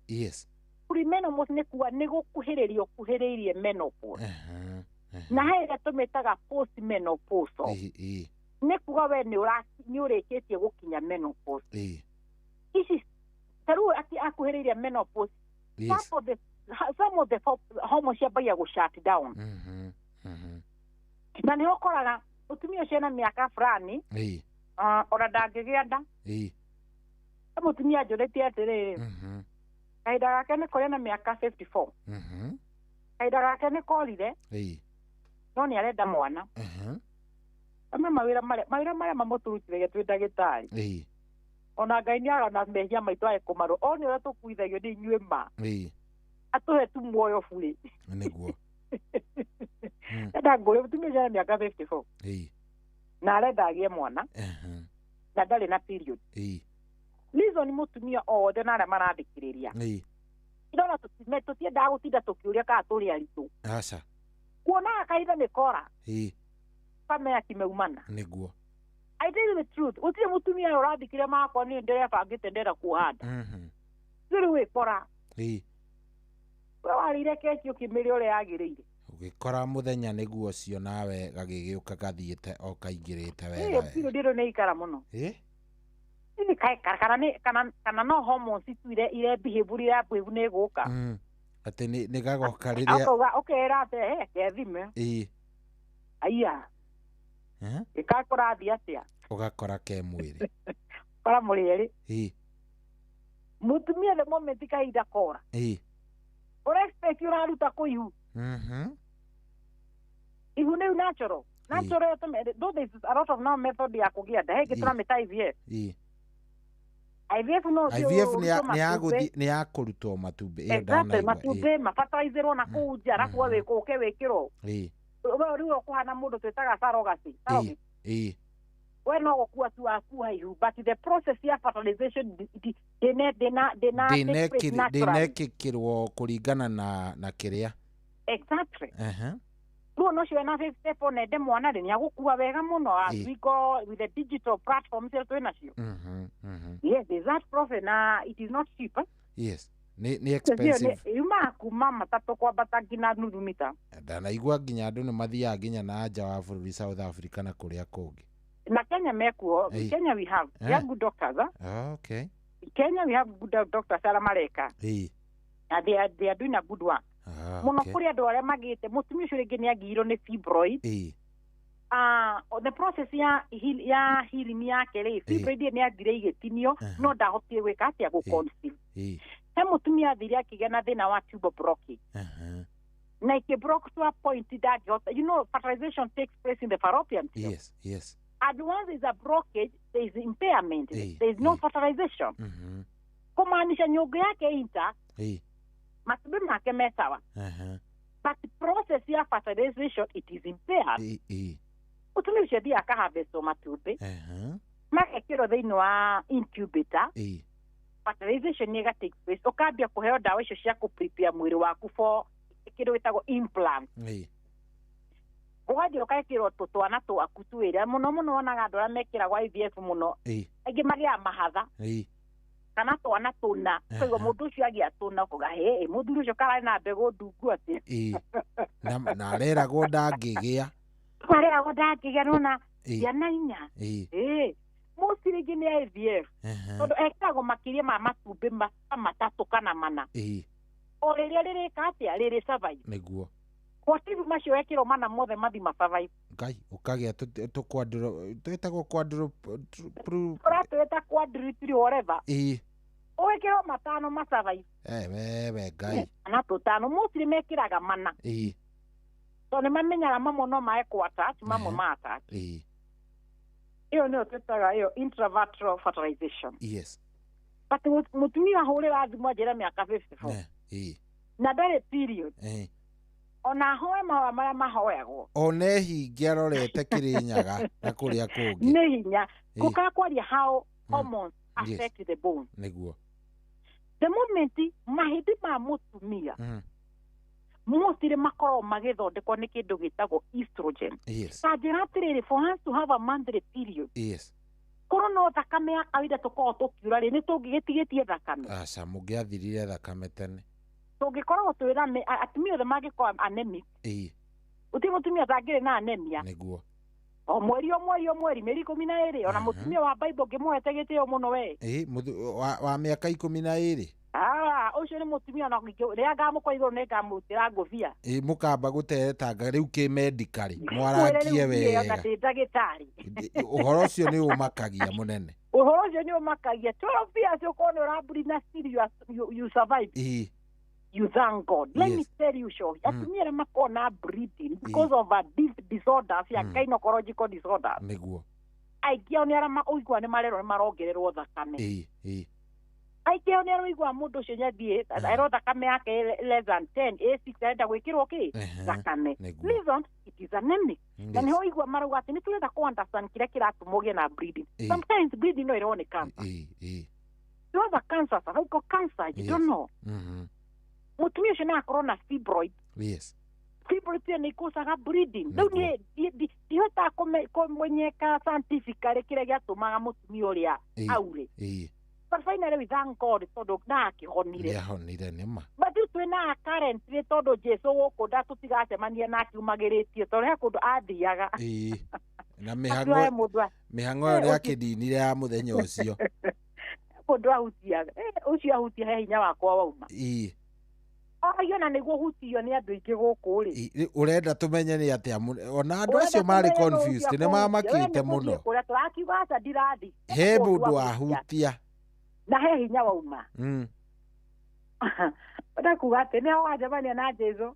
Premenopause nĩ kuga nĩ gũkuhĩrĩria ũkuhĩrĩirie menopause. Na hĩrĩa tũmĩtaga postmenopausal. Nĩ kuga we nĩ ũrĩkĩtie gũkinya menopause. Ici tarĩu akuhĩrĩirie menopause. Some of the hormones ciambagia gũ shut down. Na nĩ ũkoraga mũtumia ũcio ena mĩaka fulani ona ndangĩgĩa nda. Mũtumia njũrĩtie atĩrĩrĩ, kahinda gake nĩ korĩa na mĩaka 54. Kahinda gake nĩ korire no nĩ arenda mwana. Amwe mawĩra marĩa mamũturutire twĩ ndagĩtarĩ. Ona Ngai nĩarona mehia maitũ ae kũmarũ. O nĩ ũrĩa tũkuithagio nĩ inyuĩ ma. Atuhe tu muoyo bure. Nĩguo. Enda ngũrĩ mũtumia ũcio ena mĩaka 54. Na arenda agĩe mwana. Na ndarĩ na period. Reason mũtumia othe na arĩa marathikĩrĩria. Ndona tũtiendaga gũtinda tũkĩũria kana tũrĩ aritũ. Aca. Kuonaga kahinda nĩ kora. Kamenya kimeumana. Nĩguo. I tell you the truth. Ũtirĩ mũtumia ũyũ ũrathikĩrĩria makwa niĩ ndĩrebangĩte ndĩrenda kuohanda. Rĩu wĩkora. Warĩire keki ũkĩmĩrĩ ũrĩa yagĩrĩire. Ũgĩkora mũthenya nĩguo ũcio nawe gagĩgĩũka gathiĩte o kaingĩrĩte wega. Period ĩyo nĩ ikara mũno. Kana no hormones itu ire behave ya behave nĩ gũka. Atĩ nĩ gagoka rĩrĩa. Akauga ũkera atĩ kethime. Aya. Ĩkakũrathi atĩa. Ũgakora ke mwĩrĩ. Kora mũrĩ erĩ. Mũtumia the moment kahinda kora. Ũrexpect ũraruta kũihu. Ihu nĩ natural. Natural though there is a lot of now method ya kũgĩa nda. Hĩngĩ tũramĩta IVF. IVF no nĩ ya kũrutwo matumbĩ. Exactly, matumbĩ mabataraithĩrwo na kũu nja arabu wĩkũke wĩkĩrwo. Rĩu ũkũhana mũndũ twĩtaga surrogacy. we no gukua tu akua ihu, but the process ya fertilization dinekirwo kuringana na kiria. Exactly. Ruo no cio na step on ende mwana ri niagukua wega muno as we go with the digital platforms cia twina cio. Yes, there's that process na it is not cheap. Yes. Ni expensive. Yuma kuma matatu kwa batangina nuthu mita. Ndanaigua nginya andu ni mathiaga nginya na nja wa bururi South Africa na kuria kungi. Na Kenya mekuo, Kenya we have good doctors. Okay. In Kenya we have good doctors ala Mareka. And they are doing a good one. Muno kuri andu aria magite mutumia ucio ringi ni agiro ni fibroid. The process ya healing yake ri fibroid ni athire igetinio no ndahotie gwika atia go conceive. He mutumia athire akigĩa na thina wa tube blockage. Na ikibroke to a point that you know fertilization takes place in the fallopian tube. Yes. And once there's a blockage, there is impairment. There is no fertilization. Kumaanisha nyongo yake intact. Matubi make mesawa. But the process ya fertilization, it is impaired. Utumi ushedi akaharvest matubi. Makekiro thĩinĩ wa incubator. Fertilization nĩga take place. Ukambia kuheo dawa icio cia prepare mwĩrĩ waku for kĩndũ gĩtagwo implant. Ugathii ukekirwo twana twaku twĩra muno wonaga andũ arĩa mekĩragwo IVF muno aingĩ magĩa mahatha kana twana tuna koguo mũndũ ũcio agĩa tuna kuga mũthuri ũcio kararĩ na mbegũ ndungu atĩ na areragwo ndangĩgĩa nona ciana inya most rĩngĩ nĩ IVF tondũ ekagwo makĩria ma matumbĩ matatũ kana mana o rĩrĩa rĩrĩka atĩa rĩrĩ survive nĩguo kwa tibu macio ekĩrwo mana mothe mathi survive ngai ukagĩa tũkwandro twĩtagwo kwandro twĩta quadriplegia whatever ũgĩkĩrwo matano survive wewe ngai na tũtano most mekĩraga mana so nĩ mamenyaga mamwe no maekwo attach mamwe ma attach iyo nĩyo twĩtaga iyo intravitreal fertilization. Yes. But mutumia ahũrĩra thimũ anjĩra mĩaka 54 na ndarĩ period ona hoe mahoya marĩa mahoyagwo one hingi arorete Kĩrĩnyaga na kũrĩa kũngĩ nĩ hinya gũka kwaria how hormones affect the bone nĩguo the moment mahĩndĩ ma mũtumia mostly makorwo magĩthondekwo nĩ kĩndũ gĩtagwo estrogen. Ta njĩra atĩrĩrĩ, for us to have a monthly period korwo no thakame ya kawaida tũkorwo tũkiura rĩ nĩ tũngĩgĩtigĩtie thakame aca mũngĩathirire thakame tene tũngĩkorwo twĩra atumia othe mangĩkorwo anemic gũtirĩ mũtumia atangĩrĩ na anemia nĩguo o mweri mĩeri 12 ona mũtumia wa Bible ngĩmũhete gĩtĩo mũno we wa mĩaka 12 ucio nĩ mũtumia na rĩrĩa ngamũkora igũrũ nĩ ngamũtĩra ngũbia mũkamba gũtetanga rĩu kĩ-medically mwarakie wega ndagĩtarĩ ũhoro ũcio nĩ ũmakagia mũnene ũhoro ũcio nĩ ũmakagia 12 years ũkorwo nĩ ũrambũri na still you survive you thank God. Let me tell you, Shohi, atumia arĩa makoragwo na bleeding because of a disorders ya gynecological disorders nĩguo aingĩ ao nĩ arĩa ũigua nĩ marerwo nĩ marongererwo thakame aingĩ ao nĩ arũigua mũndũ ũcio nyathiĩ erwo thakame yake less than 10 A6 arenda gwĩkĩrwo thakame reason it is anemic na nĩho ũigua marauga atĩ nĩ tũrenda kũ understand kĩrĩa kĩratũma ũgĩe na bleeding sometimes bleeding no ĩrwo nĩ cancer you have a cancer cervical cancer you don't know mutumia ũcio no akorwo na fibroid fibroid nĩ ĩkũcaga bleeding rĩu ndihotaga kũmenyeka scientifically kĩrĩa gĩatũmaga mũtumia ũrĩa aure but finally we thank God tondũ nĩahonire nĩma but rĩu twĩna currently tondũ Jesu gũkũ ndatũtigacemania na akiumagĩrĩtie tondũ he kũndũ athiaga na mĩhang'o ĩyo yakĩndinire ya mũthenya ũcio kũndũ ahutiaga ũcio ahutia he hinya wakwa wauma na nĩguo hutio nĩ andũ aingĩ gũkũ rĩ ũrenda tũmenye nĩ atĩa ona andũ acio marĩ confused nĩ mamakĩte mũno tũrakiuga aca ndirathi he mũndũ ahutia na he hinya wauma ndakuga atĩ nĩ wacemania na Jesu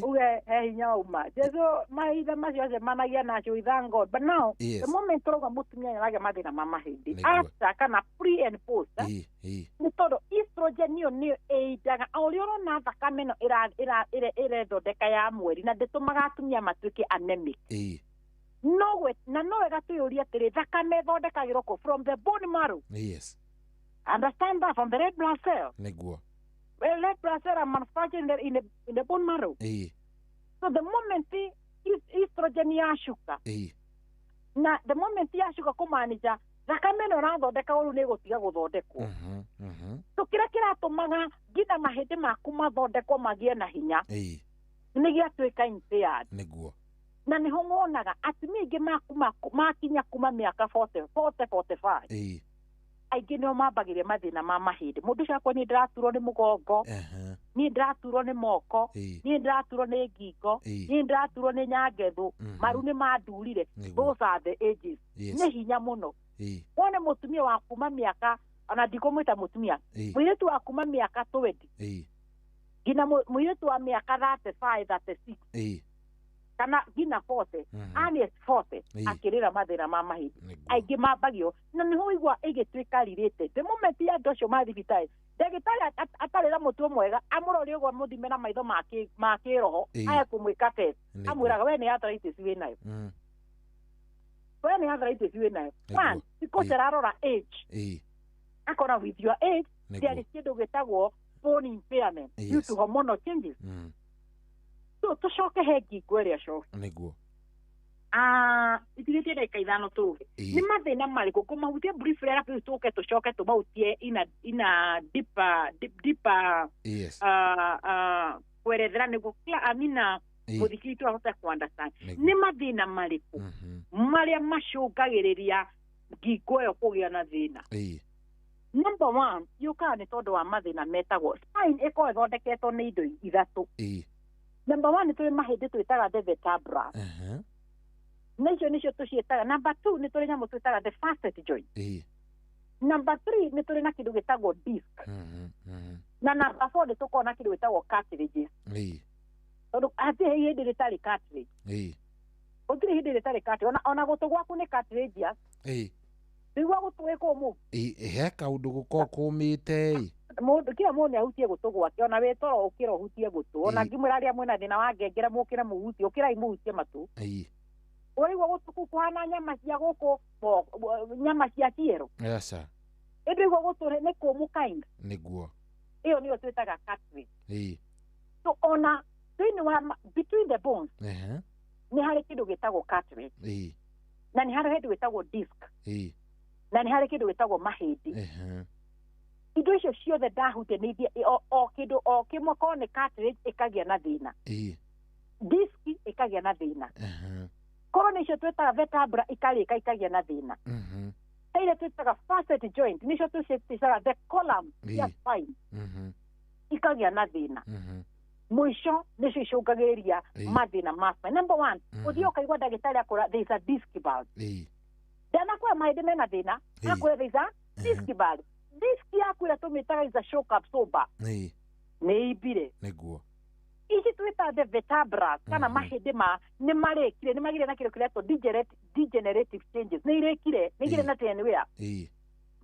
uge he hinya wauma Jesu mahinda macio acemanagia nacio we thank God but now the moment ũrauga mũtumia nĩaragĩa mathĩna ma mahĩndĩ after kana pre and post nĩ tondũ estrogen nĩyo ĩidaga o ũrĩa ũrona thakame ĩno ĩrethondeka ya mweri na ndĩtũmaga atumia matuĩke anemic no na no wega tuyuria atiri thakame thondekagirwo ko from the bone marrow. Yes. Understand that, from the red blood cell. Niguo. Well, red blood cell are manufactured in the bone marrow. So the moment estrogen yashuka. Na the moment yashuka kumanija thakame no rathondeka uru ni gutiga guthondekwo. So kira kiratumaga ngina mahindi maku mathondekwo magie na hinya. Ni giatuika impaired. Niguo. Na niho monaga atumia ingi makinya kuma miaka 45. Aingĩ nĩo mambagiria mathĩna ma mahĩndĩ. Mũndũ ũcio akwa niĩ ndĩraturwo nĩ mũgongo, niĩ ndĩraturwo nĩ moko, niĩ ndĩraturwo nĩ ngingo, niĩ ndĩraturwo nĩ nyangethũ, maru nĩ mandurire. Those are the ages. Nĩ hinya mũno. Wone mũtumia wa kuma mĩaka, ona ndikũmwĩta mũtumia, mũirĩtu wa kuma mĩaka 20 nginya mũirĩtu wa mĩaka 35, 36 kana ngina 40, earliest 40 akirira mathina ma mahindi aingĩ mambagio na niho igwa igituika related. The moment ya ndosho mathibitari ndagĩtarĩ atarĩra mũtuo mwega amũrori ũguo mũthime na maitho ma kĩroho aya kũmwĩka test amwĩraga we nĩ arthritis wĩnayo, we nĩ arthritis wĩnayo. Man, because ararora age akora with your age there is kĩndũ gĩtagwo bone impairment due to hormonal changes. So tucoke he ngingo ĩrĩa coke niguo itigĩtie ndagĩka ithano tũge nĩ mathĩna marĩkũ kũmahutia briefly arabu tũke tũcoke tũmahutie ina deeper kwerethera nĩguo amina mũthikiri tu ahote kũunderstand nĩ mathĩna marĩkũ marĩa macũngagĩrĩria ngingo ĩyo kũgĩa na thĩna. Number 1 yũkaga nĩ tondũ wa mathĩna metagwo spine ĩkorwo ĩthondeketwo nĩ indo ithatũ. Number 1 nĩ tũrĩ mahĩndĩ twĩtaga the vertebra. Na icio nĩcio tũciĩtaga. Number 2 nĩ tũrĩ nyamũ twĩtaga the facet joint. Number 3 nĩ tũrĩ na kĩndũ gĩtagwo disc. Na number 4 nĩ tũkorwo na kĩndũ gĩtagwo cartilage. Tondũ hatirĩ hĩndĩ rĩtarĩ cartilage. Gũtirĩ hĩndĩ rĩtarĩ cartilage. Ona gũtũ gwaku nĩ cartilageous. Nĩguo gũtũ gwĩ kũmũ. He kaũndũ gũkorwo kũmĩte mũndũ kila mũndũ ahutie gũtũ gwake ona we toro ũkĩra ũhutie gũtũ ona ngimwĩra arĩa mwĩna thĩna wa ngengere mũkĩra mũhutie ũkĩrai mũhutie matũ. Ũrĩgwo gũtũ kũhana nyama cia gũkũ nyama cia kĩero. Yes sir. Ĩndĩgwo gũtũ nĩ kũmũ kind. Nĩguo. Ĩyo nĩyo twĩtaga cartilage. So ona thĩinĩ wa between the bones nĩ harĩ kĩndũ gĩtagwo cartilage. Na nĩ harĩ kĩndũ gĩtagwo disc. Na nĩ harĩ kĩndũ gĩtagwo mahĩndĩ. Indo icio ciothe ndahutia nĩ o kĩndũ o kĩmwe korwo nĩ cartilage ĩkagĩa na thĩna. Disc ĩkagĩa na thĩna. Korwo nĩ icio twĩtaga vertebra ikagĩa na thĩna. Ile twĩtaga facet joint nĩcio twĩtaga the column ya spine ikagĩa na thĩna. Mũico nĩcio icũngagĩrĩria mathĩna ma spine. Number 1 ũthiĩ ũkaigua ndagĩtarĩ akũra there is a disc bulge. Ndanakwĩra mahĩndĩ mena thĩna akwĩra there is a disc bulge. Disc yaku ĩrĩa tũmĩtaga is a shock absorber. Nĩ ibire. Nĩguo. Ici twĩtaga the vertebra kana mahĩndĩ nĩ marĩkire nĩ magire na kĩndũ kĩretwo degenerative changes. Nĩ irĩkire nĩ igire na tene wĩa.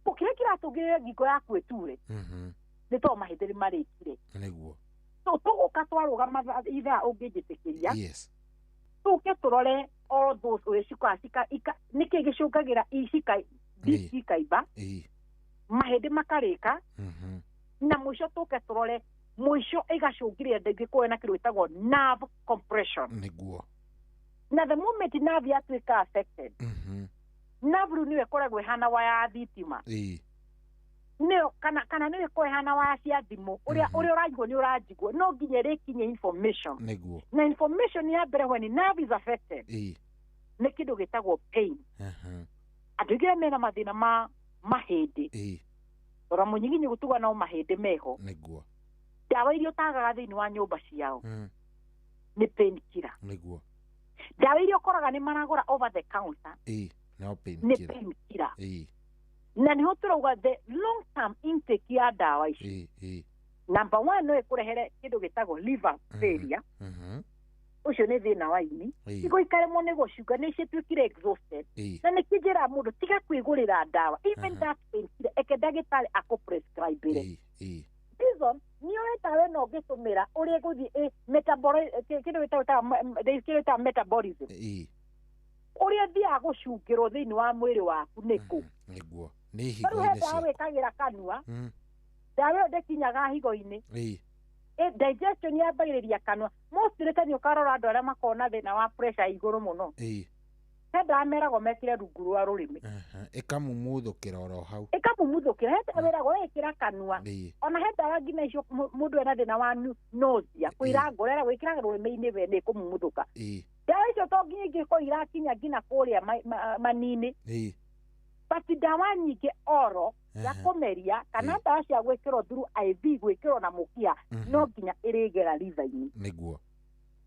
Kĩrĩa kĩratũngĩrĩria ngingo yaku ĩture nĩ tondũ mahĩndĩ nĩ marĩkire. Nĩguo. So tũgũka twarũgama ithaa ũngĩnjĩtĩkĩria. Yes. Tũke tũrore all those ũrĩa nĩkĩ gĩcũngagĩra disc ikaimba. Mahĩndĩ makarĩka na mũico tũke tũrore mũico ĩgacũngĩrĩria ndĩngĩkorwo na kĩndũ gĩtagwo nerve compression. Nĩguo. Na the moment nerve yatuĩka affected nerve rĩu nĩyo ĩkoragwo ĩhana waya ya thitima. Nĩyo kana nĩyo ĩkoragwo ĩhana waya cia thimũ ũrĩa ũrajigwo nĩ ũrajigwo no nginya ĩrĩkinye information. Nĩguo. Na information ya mbere when nerve is affected nĩ kĩndũ gĩtagwo pain. Andũ aingĩ mena mathĩna ma mahĩndĩ ora mũnyiginyi gũtuga no mahĩndĩ meho. Nĩguo. Ndawa iria ũtagaga thĩinĩ wa nyũmba ciao nĩ pain killer. Nĩguo. Ndawa iria ũkoraga nĩ maragũra over the counter no pain nĩ pain killer. Na nĩho tũrauga the long term intake ya ndawa ici. Number 1 no ĩkũrehere kĩndũ gĩtagwo liver failure. Ũcio nĩ thĩna wa ini. Igo ikaremwo nĩ gũcunga nĩ cituĩkire exhausted. Na nĩ kĩnjĩra mũndũ tiga kwĩgũrĩra ndawa. Even that pain killer eke ndagĩtarĩ akũprescribe. Reason nĩ ũreta we no ũngĩtũmĩra ũrĩa gũthiĩ kĩndũ gĩtagwo metabolism. uria thia gucungirwo thiini wa mwiri waku niku niguo ni higo-ini cia wikagira kanua dawe ndekinyaga higo-ini digestion yambagiriria kanua mostly tani ukarora andu aria makona thina wa pressure iguru muno henda meragwo mekire rungu rwa rurimi ikamumuthukira oro hau ikamumuthukira henda meragwo wekira kanua ona henda wangina icio mundu ena thina wa nausea kwira ngorera wikira rurimi-ini we ni kumumuthuka dawa icio to nginya ingiko irakinya ngina kuria manini but dawa nyingĩ oro ya kumeria kana dawa cia gwĩkĩrwo through IV gwĩkĩrwo na mũkia no nginya ĩrĩgera liver-inĩ niguo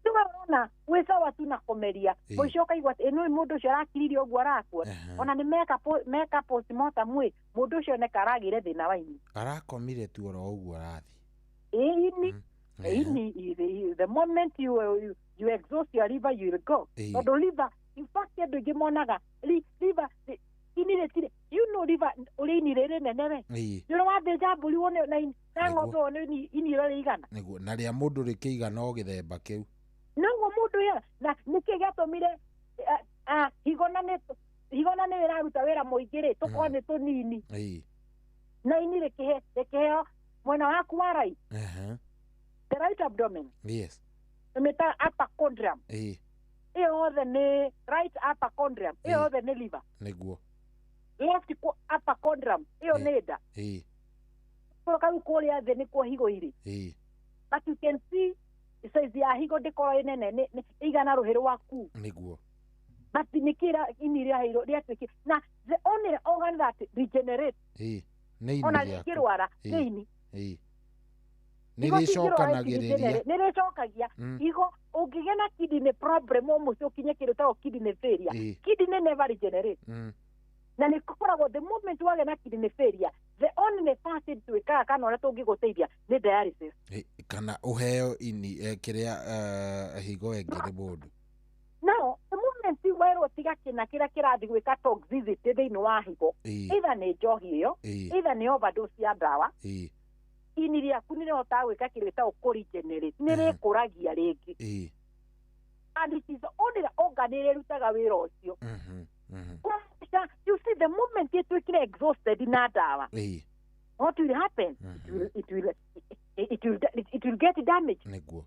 tunaona wĩsawa tu na kumeria mũico kaigua ĩno mũndũ ũcio arakiririo ũguo arakua ona nĩ meka postmortem mũndũ ũcio nĩ karagire thĩna wa ini arakomire tu oro ũguo arathi the moment you exhaust your liver you will go tondũ liver in fact andũ aingĩ monaga liver ini retire liver uri ini rere nene we ndio wathĩnja mbũri wone na ng'ombe wone ini rere igana niguo na rĩa mũndũ rĩkĩigana o gĩthemba kĩu noguo mũndũ ya na nĩkĩ gĩatũmire higona nĩ ĩraruta wĩra mũingĩ rĩ tũkorwo nĩ tũnini na ini rĩkĩheo mwena waku wa right the right abdomen ĩmĩta upper chondrium ĩyo yothe nĩ right upper chondrium ĩyo yothe nĩ liver niguo left upper chondrium ĩyo nĩ nda kau kũrĩa thĩ nĩkuo higo irĩ but you can see size ya higo ndĩkorwo nene ĩigana rũhĩ rwaku niguo but nĩkĩra ini rĩatuĩkire na the only organ that regenerate ona rĩngĩrwara nĩ ini nĩrĩcokagia higo ũngĩgĩa na kidney problem mũciĩ ũkinye kĩndũ ta kidney failure kidney never regenerate na nĩ koragwo the moment wage na kidney failure the only facet twĩkaga kana ũrĩa tũngĩgũteithia nĩ dialysis kana ũheo ini kĩrĩa higo engere mũndũ no the moment werwo tiga kĩna kĩrĩa kĩrathi gwĩka toxicity thĩinĩ wa higo either nĩ njohi ĩyo either nĩ overdose ya ndawa ini rĩaku nĩ rĩhotaga gwĩka kĩndũ gĩtagwo kũregenerate nĩ rĩkũragia rĩngĩ and it is only organ ĩrĩrutaga wĩra ũcio you see the moment ĩtuĩkire exhausted na ndawa what will happen it will get damaged niguo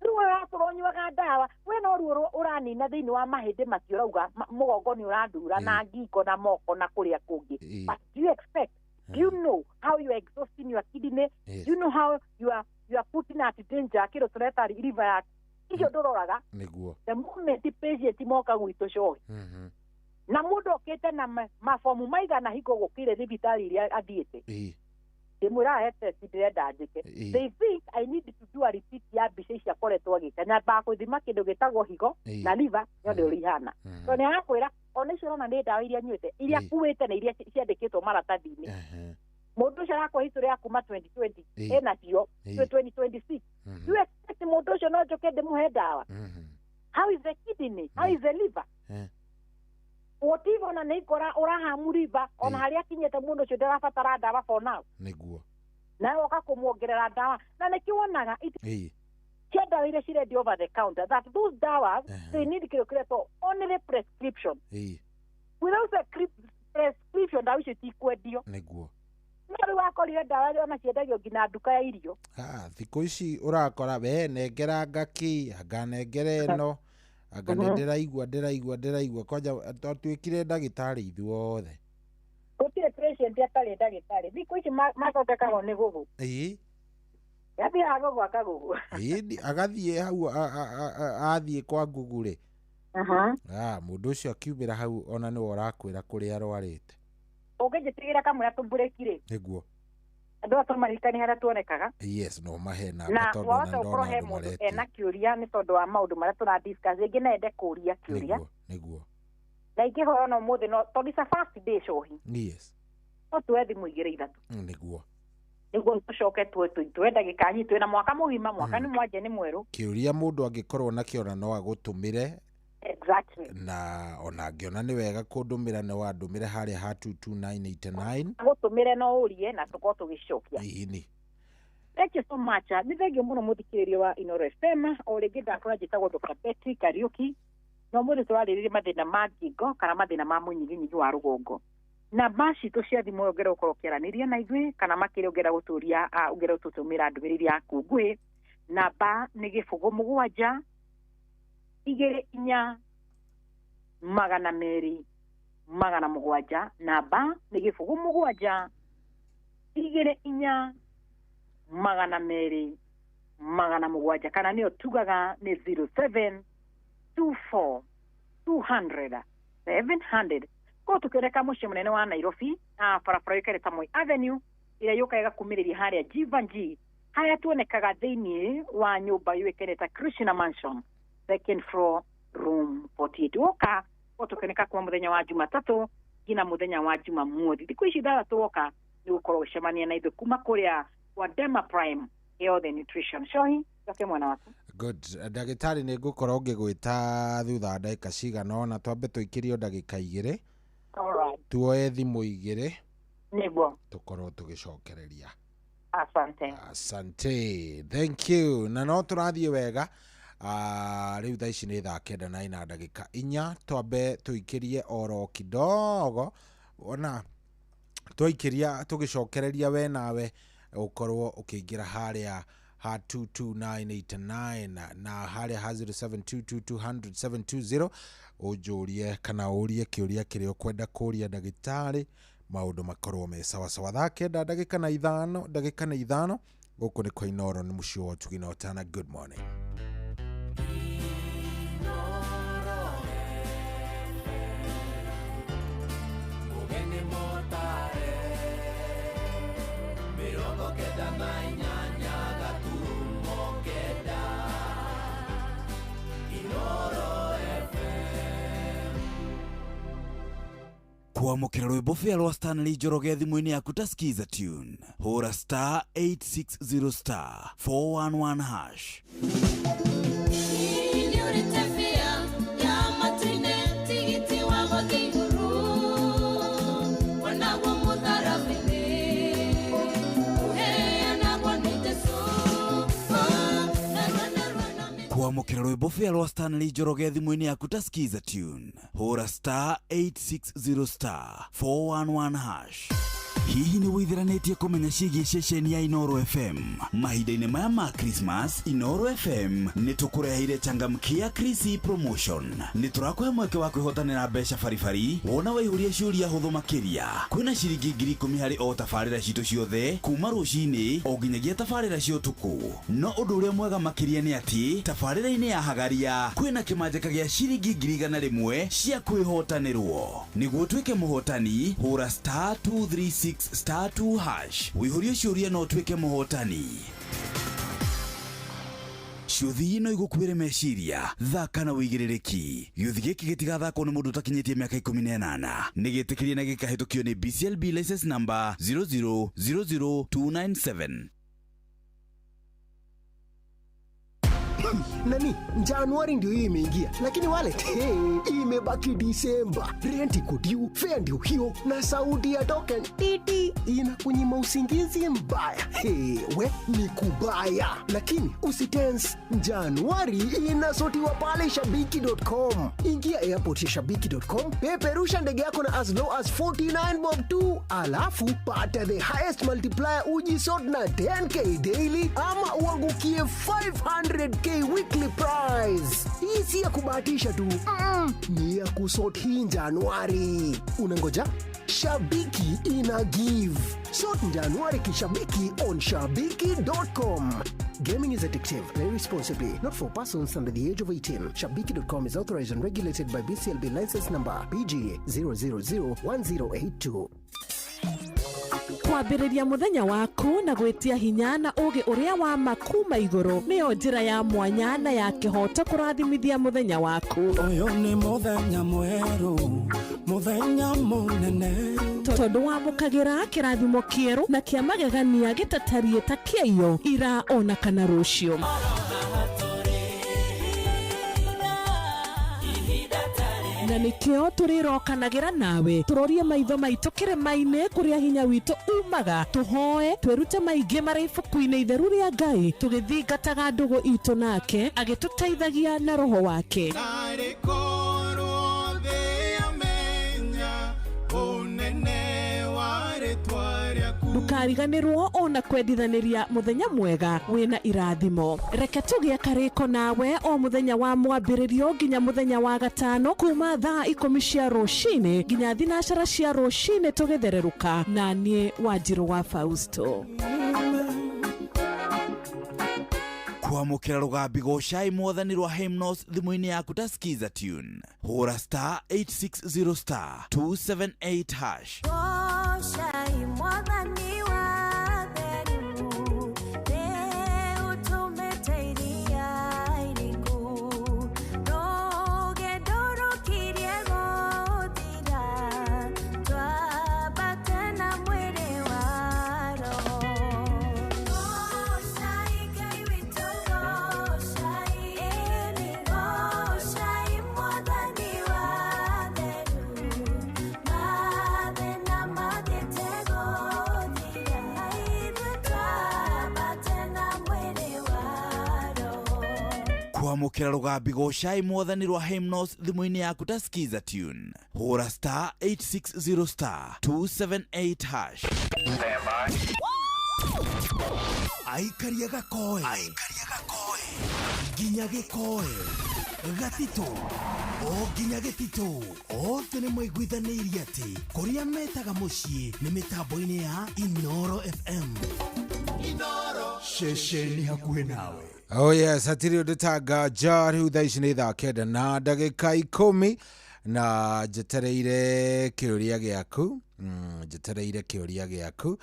rĩu ũrakorwo nyuaga ndawa we no ruo ũranina thĩinĩ wa mahĩndĩ macio ũrauga mũgongo nĩ ũrandura na ngingo na moko na kũrĩa kũngĩ but do you expect do you know how you are exhausting your kidney do you know how you are putting at danger kĩrĩa tũreta liver yaku icio ndũroraga niguo the moment patient moka gwitũ cohi na mũndũ okĩte na mabomu maigana higo gũkĩre thibitarĩ iria athiĩte ndĩmwĩra he test ndĩrenda njĩke they think I need to do a repeat ya mbica icio akoretwo agĩka nyambaga gũthima kĩndũ gĩtagwo higo na liver yothe ũrĩa ihana to nĩ arakwĩra ona icio ũrona nĩ ndawa iria nyuĩte iria kuĩte na iria ciandĩkĩtwo maratathi-inĩ mũndũ ũcio arakwo history ya kuma 2020 enacio 2026 you expect mũndũ ũcio no njoke ndĩmũhe ndawa how is the kidney how is the liver Otivo na nikora urahamu liver ona harĩa kinyete mũndũ ũcio ndarabatara ndawa for now niguo na woka kumuongerera ndawa na nĩkĩwonaga cia ndawa iria cirendio over the counter that those dawas they need kĩrĩkĩretwo only prescription without a prescription ndawa icio itikwendio niguo no rĩu wakorire ndawa iria ona ciendagio nginya nduka ya irio thikũ ici ũrakora we nengera ngaki nganengere ĩno anga ndĩraigua kwanja twĩkire ndagĩtarĩ ithuothe gũtirĩ patient atarĩ ndagĩtarĩ thikũ ici mathondekagwo nĩ gũgũ yathiaga gũgũ akagũgũ agathiĩ hau athiĩ kwa Google rĩ mũndũ ũcio akiumĩra hau ona nĩwe ũrakwĩra kũrĩa arwarĩte ũngĩnjĩtigĩra kamwe atũmburĩki rĩ nĩguo andũ atũmarikani harĩa tuonekaga no mahe na wahota gũkorwo he mũndũ ena kĩũria nĩ tondũ wa maũndũ marĩa tũradiscuss rĩngĩ no ende kũũria kĩũria nĩguo na ingĩhoya ona ũmũthĩ no tondũ it's a first day cohi no tuoe thimũ igĩrĩ ithatũ nĩguo tũcoke tuoe ndagĩka nyi twĩna mwaka mũgima mwaka nĩ mwanja nĩ mwerũ kĩũria mũndũ angĩkorwo nakĩo na no agũtũmĩre exactly na ona ngĩona nĩ wega kũndũmĩra no wandũmĩre harĩa ha 22989 agũtũmĩre no ũrie na tũkorwo tũgĩcokia thank you so much nĩ thengio mũno mũthikĩrĩria wa Inooro FM o rĩngĩ ndakora njĩtagwo Dr. Betty Kariuki no mũndũ tũrarĩrĩria mathĩna ma ngingo kana mathĩna ma mũnyiginyigi wa rũgongo. Namba citũ cia thimũ ũngĩra gũkorwo ũkĩaranĩria na ithuĩ kana makĩria ũngĩra gũtũria ũngĩra gũtũtũmĩra ndũmĩrĩri yaku nguhĩ. Namba nĩ 07 24 200 700. Namba nĩ 07 24 200 700 kana nĩyo tugaga nĩ 07 24 200 700. Ko tukĩreka mũciĩ mũnene wa Nairobi barabara ĩkereta Moi Avenue ĩrĩa yũkaga kumĩrĩria harĩa Jivanji harĩa tuonekaga thĩinĩ wa nyũmba yũĩkanĩte Krishna Mansion second floor room 48. Woka ko tukĩreka kuma mũthenya wa Jumatatu nginya mũthenya wa Jumamothi. Thikũ ici ithathatũ woka nĩ gũkorwo gũcemania na ithuĩ kuma kũrĩa kwa Dema Prime Health and Nutrition. Shohi yoke mwana waku. Good. Ndagĩtarĩ nĩ ngũkorwo ngĩgwĩta thutha ndagĩka cigana ũna twambe tũikĩrio ndagĩka 2. Alright. Tuoye thimũ 2. Nĩguo. Tũkorwo tũgĩcokereria. Asante. Thank you. Na no tũrathiĩ wega. Rĩu thaa ici nĩ thaa 9 na ina ndagĩka 4. Twambe tũikĩrie oro kidogo. Ona twaikĩria tũgĩcokereria we nawe ũkorwo ũkĩingĩra harĩa ha 22989 na harĩa ha 0722200720 ũnjũrie kana ũrie kĩũria kĩrĩa ũkwenda kũria ndagĩtarĩ maũndũ makorwo me sawa sawa. Thaa 9 ndagĩka na 5 gũkũ nĩ kwa Inoro nĩ mũciĩ wa Tugi na Otana. Good morning. Kuamukira rwĩmbo fĩa rwa Stanley Njoroge thimũ-inĩ yaku ta skiza tune. Hũra *860 *411#. Kuamukira rwĩmbo fĩa rwa Stanley Njoroge thimũ-inĩ yaku ta skiza tune. Hũra *860 *411#. Hihi nĩ wĩtheranĩtie kũmenya ciĩgiĩ ceceni ya Inoro FM? Mahinda-inĩ maya ma Christmas, Inoro FM nĩ tũkũreheire changamkia Chrissy promotion. Nĩ tũrakũhe mweke wa kwĩhotanĩra mbeca baribari wona waihũria ciũria hũthũ makĩria. Kwĩna ciringi 10,000 harĩ o tabarĩra citũ ciothe kuma rũcinĩ o nginyagia tabarĩra cia ũtukũ. No ũndũ ũrĩa mwega makĩria nĩ atĩ tabarĩra-inĩ ya Hagaria kwĩna kĩmanjĩka gĩa ciringi 100,000 cia kwĩhotanĩrwo. Nĩguo ũtuĩke mũhotani, hũra *236 *2# wĩihũrie ciũria no ũtuĩke mũhotani. Ciũthi ino igũkuĩre meciria, thaka na wĩigĩrĩrĩki. Gĩũthi gĩkĩ gĩtigathakwo nĩ mũndũ ũtakinyĩtie mĩaka 18. Nĩ gĩtĩkĩrie na gĩkahĩtũkio nĩ BCLB license number 0000297. Nani, Januari ndio hii imeingia, lakini wallet imebaki Disemba. Rent iko due, fare ndio hiyo, na sauti ya token titi inakunyima usingizi mbaya. We ni kubaya, lakini usitense. Januari inasotiwa pale shabiki.com. Ingia airport ya shabiki.com, peperusha ndege yako na as low as 49 bob tu, alafu pata the highest multiplier ujisort na 10k daily ama uangukie 500k weekly prize. Hii si ya kubahatisha tu, ni ya kusort hii Januari. Unangoja? Shabiki ina give. Sort Januari kishabiki on shabiki.com. Gaming is addictive. Play responsibly. Not for persons under the age of 18. Shabiki.com is authorized and regulated by BCLB license number PG 0001082. Kwambĩrĩria mũthenya waku na gwĩtia hinya na ũgĩ ũrĩa wa makuma igũrũ nĩyo njĩra ya mwanya na ya kĩhoto kũrathimithia mũthenya waku. Ũyũ nĩ mũthenya mwerũ, mũthenya mũnene, tondũ wamũkagĩra kĩrathimo kĩerũ na kĩa magegania gĩtatarie ta kĩayo ira ona kana rũciũ. Na nĩkĩo tũrĩrokanagĩra nawe tũrorie maitho maitũ kĩrĩma-inĩ kũrĩa hinya witũ umaga, tũhoe twĩrute maingĩ marĩ ibuku-inĩ itheru rĩa Ngai, tũgĩthingataga ndũgũ itũ nake agĩtũteithagia na roho wake. ndukariganirwo ona kwendithaniria muthenya mwega wina irathimo. Reke tugie kariko nawe o muthenya wa mwambiririo nginya muthenya wa gatano kuma thaa 10 cia rucini nginya thinacara cia rucini tugithereruka na nie Wanjiru wa Fausto. kwamukira rugambi goshai mwathani rwa hymnos thimu-ini yaku ta skiza tune hura *860 278#. Goshai mwathani wa theru ne utumeteiria iriku roge ndorokirie guthira twambate na mwiri wa roho. Goshai Ngai witu goshai eni goshai mwathani wa theru mathina mathite guthira ithuĩ twambate na mwĩrĩ wa roho. kwamukira rugambi goshai mwathani rwa hymnos thimu-ini yaku ta skiza tune hura *860 278#. Aikaria gakoe nginya gikoe gatito o nginya gitito othe nĩ mwaiguithanĩirie atĩ kũrĩa metaga mũciĩ nĩ mĩtambo-inĩ ya Inoro FM ceceni hakuhĩ nawe. Oh yes, hatiri undu tanga riu thaa ici nĩ thaa 9 na ndagĩka 10 na njetereire kĩũria gĩaku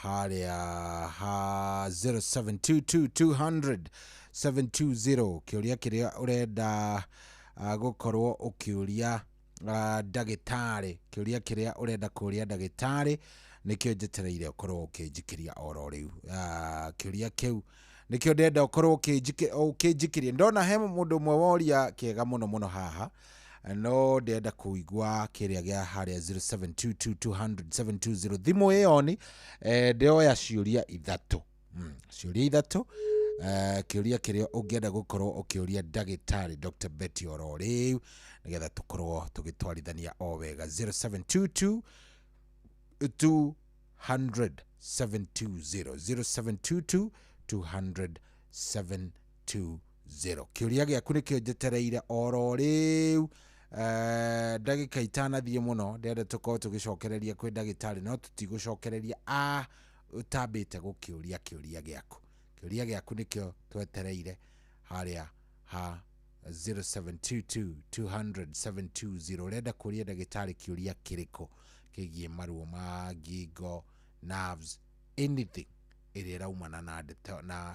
harĩa ha 0722200720 kĩũria kĩrĩa ũrenda gũkorwo ũkĩũria ndagĩtarĩ, kĩũria kĩrĩa ũrenda kũũria ndagĩtarĩ nĩkĩo njetereire ũkorwo ũkĩnjikĩria oro rĩu. Kĩũria kĩu nĩkĩo ndenda ũkorwo ũkĩnjikĩria. Ndona he mũndũ ũmwe woria kĩega mũno haha, no ndenda kũigua kĩrĩa gĩa harĩa 0722200720 thimũ ĩyo nĩ ndĩoya ciũria ithatũ. Kĩũria kĩrĩa ũngĩenda gũkorwo ũkĩũria ndagĩtarĩ Dr. Betty oro rĩu nĩgetha tũkorwo tũgĩtwarithania o wega. 0722200720 0722200720 kĩũria gĩaku nĩkĩo njetereire oro rĩu. Ndagĩka itanathiĩ mũno ndenda tũkorwo tũgĩcokereria kwĩ ndagĩtarĩ, no tũtigũcokereria ũtambĩte gũkĩũria kĩũria gĩaku. Kĩũria gĩaku nĩkĩo twetereire harĩa ha 0722200720 ũrenda kũũria ndagĩtarĩ kĩũria kĩrĩkũ kĩgiĩ maruo ma ngingo, nerves, anything ĩrĩa ĩraumana na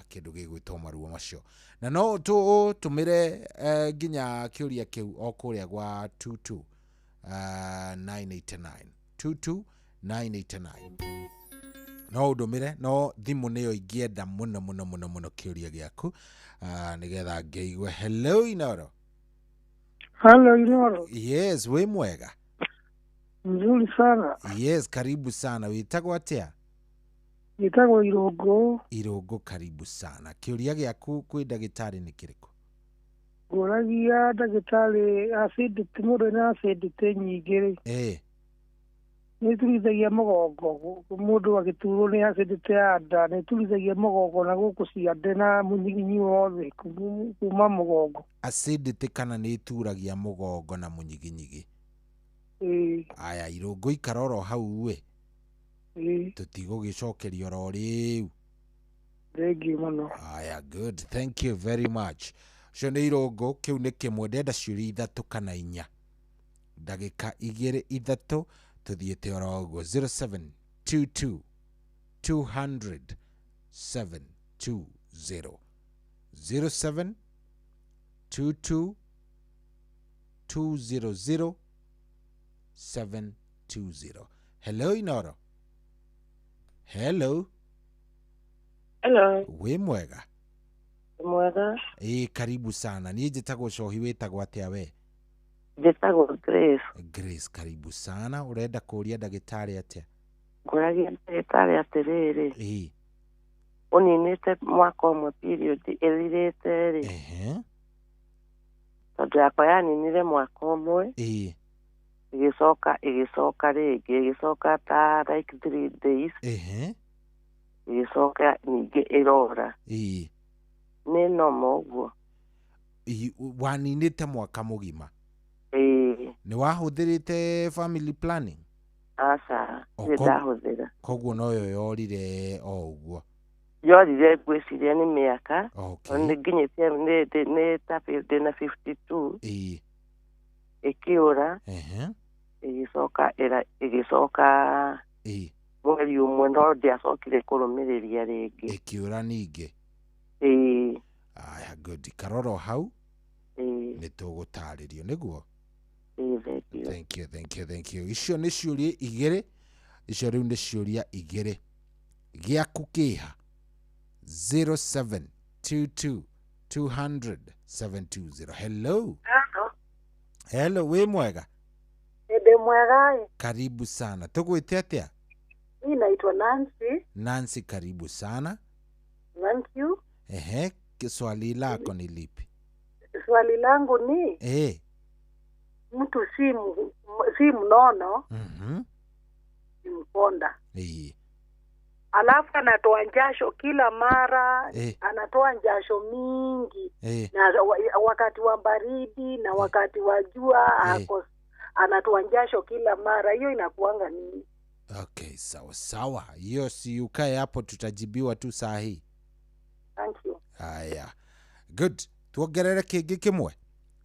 kĩndũ gĩgwĩtwo maruo macio. Na no tũmĩre nginya kĩũria kĩu o kũrĩa gwa 22989 22989. No ũndũmĩre, no thimũ nĩyo ingĩenda mũno kĩũria gĩaku nĩgetha ngĩigue. Hello Inoro. Hello Inoro. Yes, wĩ mwega? Nzuri sana. Yes, karibu sana. Wĩtagwo atĩa? Wĩtagwo Irũngũ. Irũngũ, karibu sana. Kĩũria gĩaku kwĩ ndagĩtarĩ nĩ kĩrĩkũ? Ngũragia ndagĩtarĩ acidity, mũndũ ena acidity nyingĩ rĩ. Nĩ turithagia mũgongo, mũndũ agĩturwo nĩ acidity ya nda, nĩ turithagia mũgongo na gũkũ ciande na mũnyiginyi wothe kuma mũgongo. Acidity kana nĩ ituragia mũgongo na mũnyiginyigi? Aya Irũngũ, ikara oro hau we. Tũtigũgĩcokeria oro rĩu. Thank you mũno. Aya, good, thank you very much. Cio nĩ Irũngũ, kĩu nĩ kĩmwe. Ndenda ciũria ithatũ kana inya, ndagĩka 2-3 tuthiĩte oro ũguo. 0722200720 0722200720. Hello Inoro. Hello. Wĩ mwega? Mwega. Karibu sana. Niĩ njĩtagwo Cohi, wĩtagwo atĩa we? Njĩtagwo Grace. Grace, karibu sana. Ũrenda kũũria ndagĩtarĩ atĩa? Ngũragia ndagĩtarĩ atĩrĩrĩ. Ũninĩte mwaka ũmwe period ĩthirĩte rĩ. Tondũ yakwa yaninire mwaka ũmwe. igicoka rĩngĩ igicoka ta like 3 days igicoka ningĩ ĩrora nĩ noma ũguo waninĩte mwaka mũgima nĩ wahũthĩrĩte family planning aca ndahũthĩra koguo noyo yorire o ũguo yorire ngwĩciria nĩ mĩaka nĩ nginyĩtie nĩ ta ndĩna 52 ĩkĩũra ĩgĩcoka mweri ũmwe no ndiacokire kũrũmĩrĩria rĩngĩ ĩkĩũra ningĩ aya good karoro hau nĩ tũgũtarĩrio nĩguo thank you icio nĩ ciũria igĩrĩ icio rĩu nĩ ciũria igĩrĩ gĩaku kĩha 0722 200 720 hello wĩ mwega Ede mwega karibu sana tugwĩte atĩa mimi naitwa Nancy karibu sana thank you swali lako ni lipi swali langu ni mtu si mnono ni mponda alafu anatoa njasho kila mara anatoa njasho mingi na wakati wa baridi na wakati wa jua anatoa njasho kila mara hiyo inakuanga nini okay sawa hiyo si ukae hapo tutajibiwa tu saa hii thank you haya good tuongerere kĩngĩ kĩmwe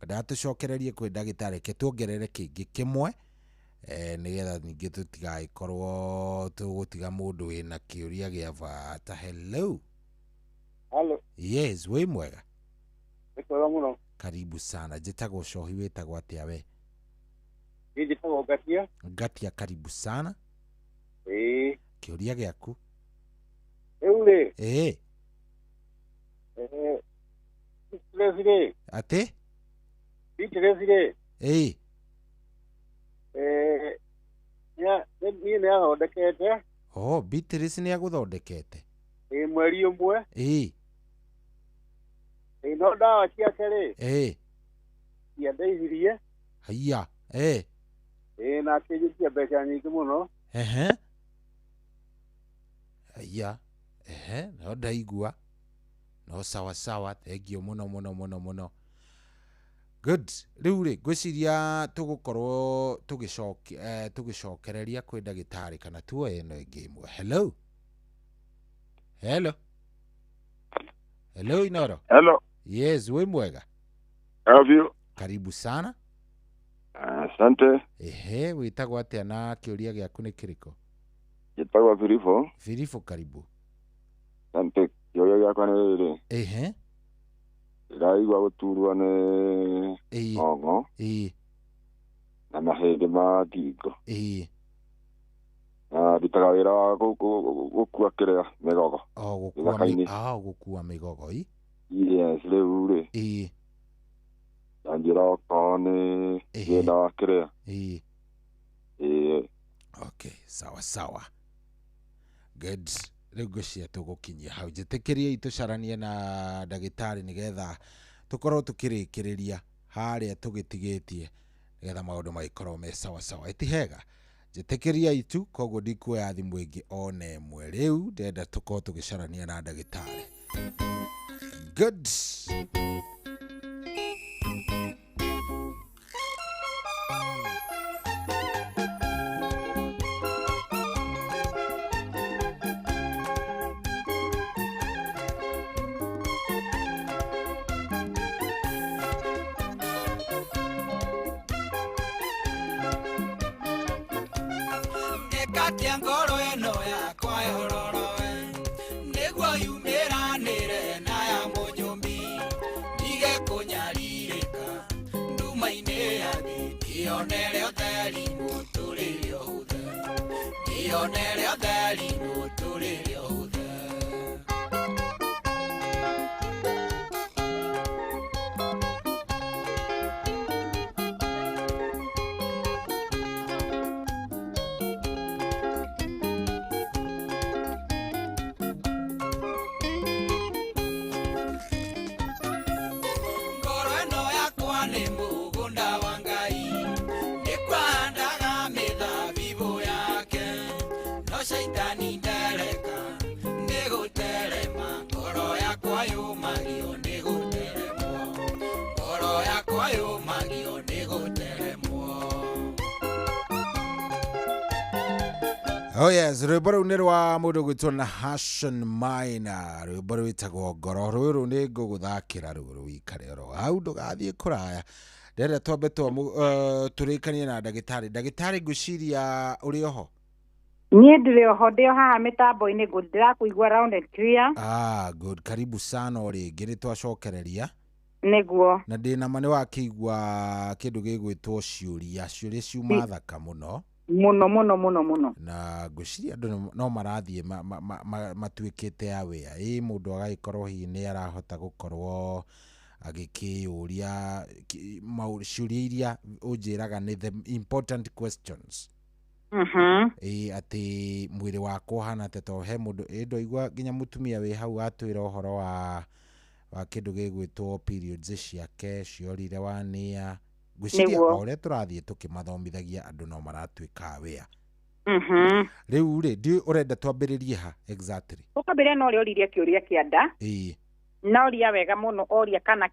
ndatucokererie kwĩ ndagĩtarĩ ke tuongerere kĩngĩ kĩmwe nĩgetha ningĩ tũtigagĩkorwo tũgũtiga mũndũ wĩna kĩũria gĩa bata hello yes wĩ mwega nĩkwega mũno karibu sana njĩtagwo cohi wĩtagwo atĩa we njĩtagwo Ngatia karibu sana kĩũria gĩaku rĩu rĩ ate niĩ nĩathondekete Beatrice nĩagũthondekete mweri ũmwe no ndawa ciake rĩ ciandeithirie haiya na akĩnjũkia mbeca nyingĩ mũno haiya no ndaigua no sawa thengio mũno good rĩu rĩ ngwĩciria tũgũkorwo tũgĩcokereria kwĩ ndagĩtarĩ kana tuoye ĩno ĩngĩ ĩmwe hello Inoro yes wĩ mwega karibu sana asante wĩtagwo atĩa na kĩũria gĩaku nĩ kĩrĩkũ njĩtagwo Filipo karibu asante kĩũria gĩakwa nĩ rĩrĩ ndĩraigua gũturwo nĩ ng'ong'o na mahĩndĩ ma ngingo na ndutaga wĩra wa gũkua kĩrĩa mĩgogo gũkua mĩgogo yes rĩu rĩ nanjĩra okorwo nĩ thĩna wa kĩrĩa okay sawa good rĩu ngwĩciria tũgũkinyia hau njĩtĩkĩria itũcaranie na ndagĩtarĩ nĩgetha tũkorwo tũkĩrĩkĩrĩria harĩa tũgĩtigĩtie nĩgetha maũndũ magĩkorwo me sawa ĩtihega njĩtĩkĩria itu koguo ndikuoya thimũ ĩngĩ ona ĩmwe rĩu ndenda tũkorwo tũgĩcarania na ndagĩtarĩ good Katia ngoro eno yakwa yororowe nĩguo yumĩranĩre na ya mũnyũmbi ndige kũnyarirĩka nduma-inĩ ya thĩ ndĩonere ũtheri mũtũrĩre ũhũthe ndĩonere ũtheri mũtũrĩre ũhũthe Oh yes, rwimbo rũu nĩ rwa mũndũ gwĩtwo na Hassan Maina, rwimbo rwĩtagwo ngoro. Rũrũ nĩ ngũgũthakĩra rũrũ wĩikare oro hau ndũgathiĩ kũraya. Ndĩrenda twambe tũrĩkanie na ndagĩtarĩ. Ndagĩtarĩ ngwĩciria ũrĩ oho? Niĩ ndĩrĩ oho, ndĩ haha mĩtambo-inĩ ndĩrakũigua loud and clear. Good. Karibu sana rĩngĩ nĩ twacokereria. Nĩguo. Na ndĩna ma nĩ wakĩigua kĩndũ gĩgwĩtwo ciũria ciuma thaka mũno. Mũno. Na ngwĩciria andũ no marathiĩ matuĩkĩte aware. Mũndũ agagĩkorwo hihi nĩ arahota gũkorwo agĩkĩũria ciũria iria ũnjĩraga nĩ the important questions. Atĩ mwĩrĩ wakwa ũhana atĩa, tondũ he mũndũ ndoigua nginya mũtumia wĩ hau atwĩra ũhoro wa kĩndũ gĩgwĩtwo periods ciake ciorire wanĩa. Ngwĩciria o ũrĩa tũrathiĩ tũkĩmathomithagia andũ no maratuĩka aware. Rĩu rĩ ũrenda twambĩrĩrie ha exactly? Ũkambĩrĩria no ũrĩa ũririe kĩũria kĩa nda. Na ũria wega mũno ũria kana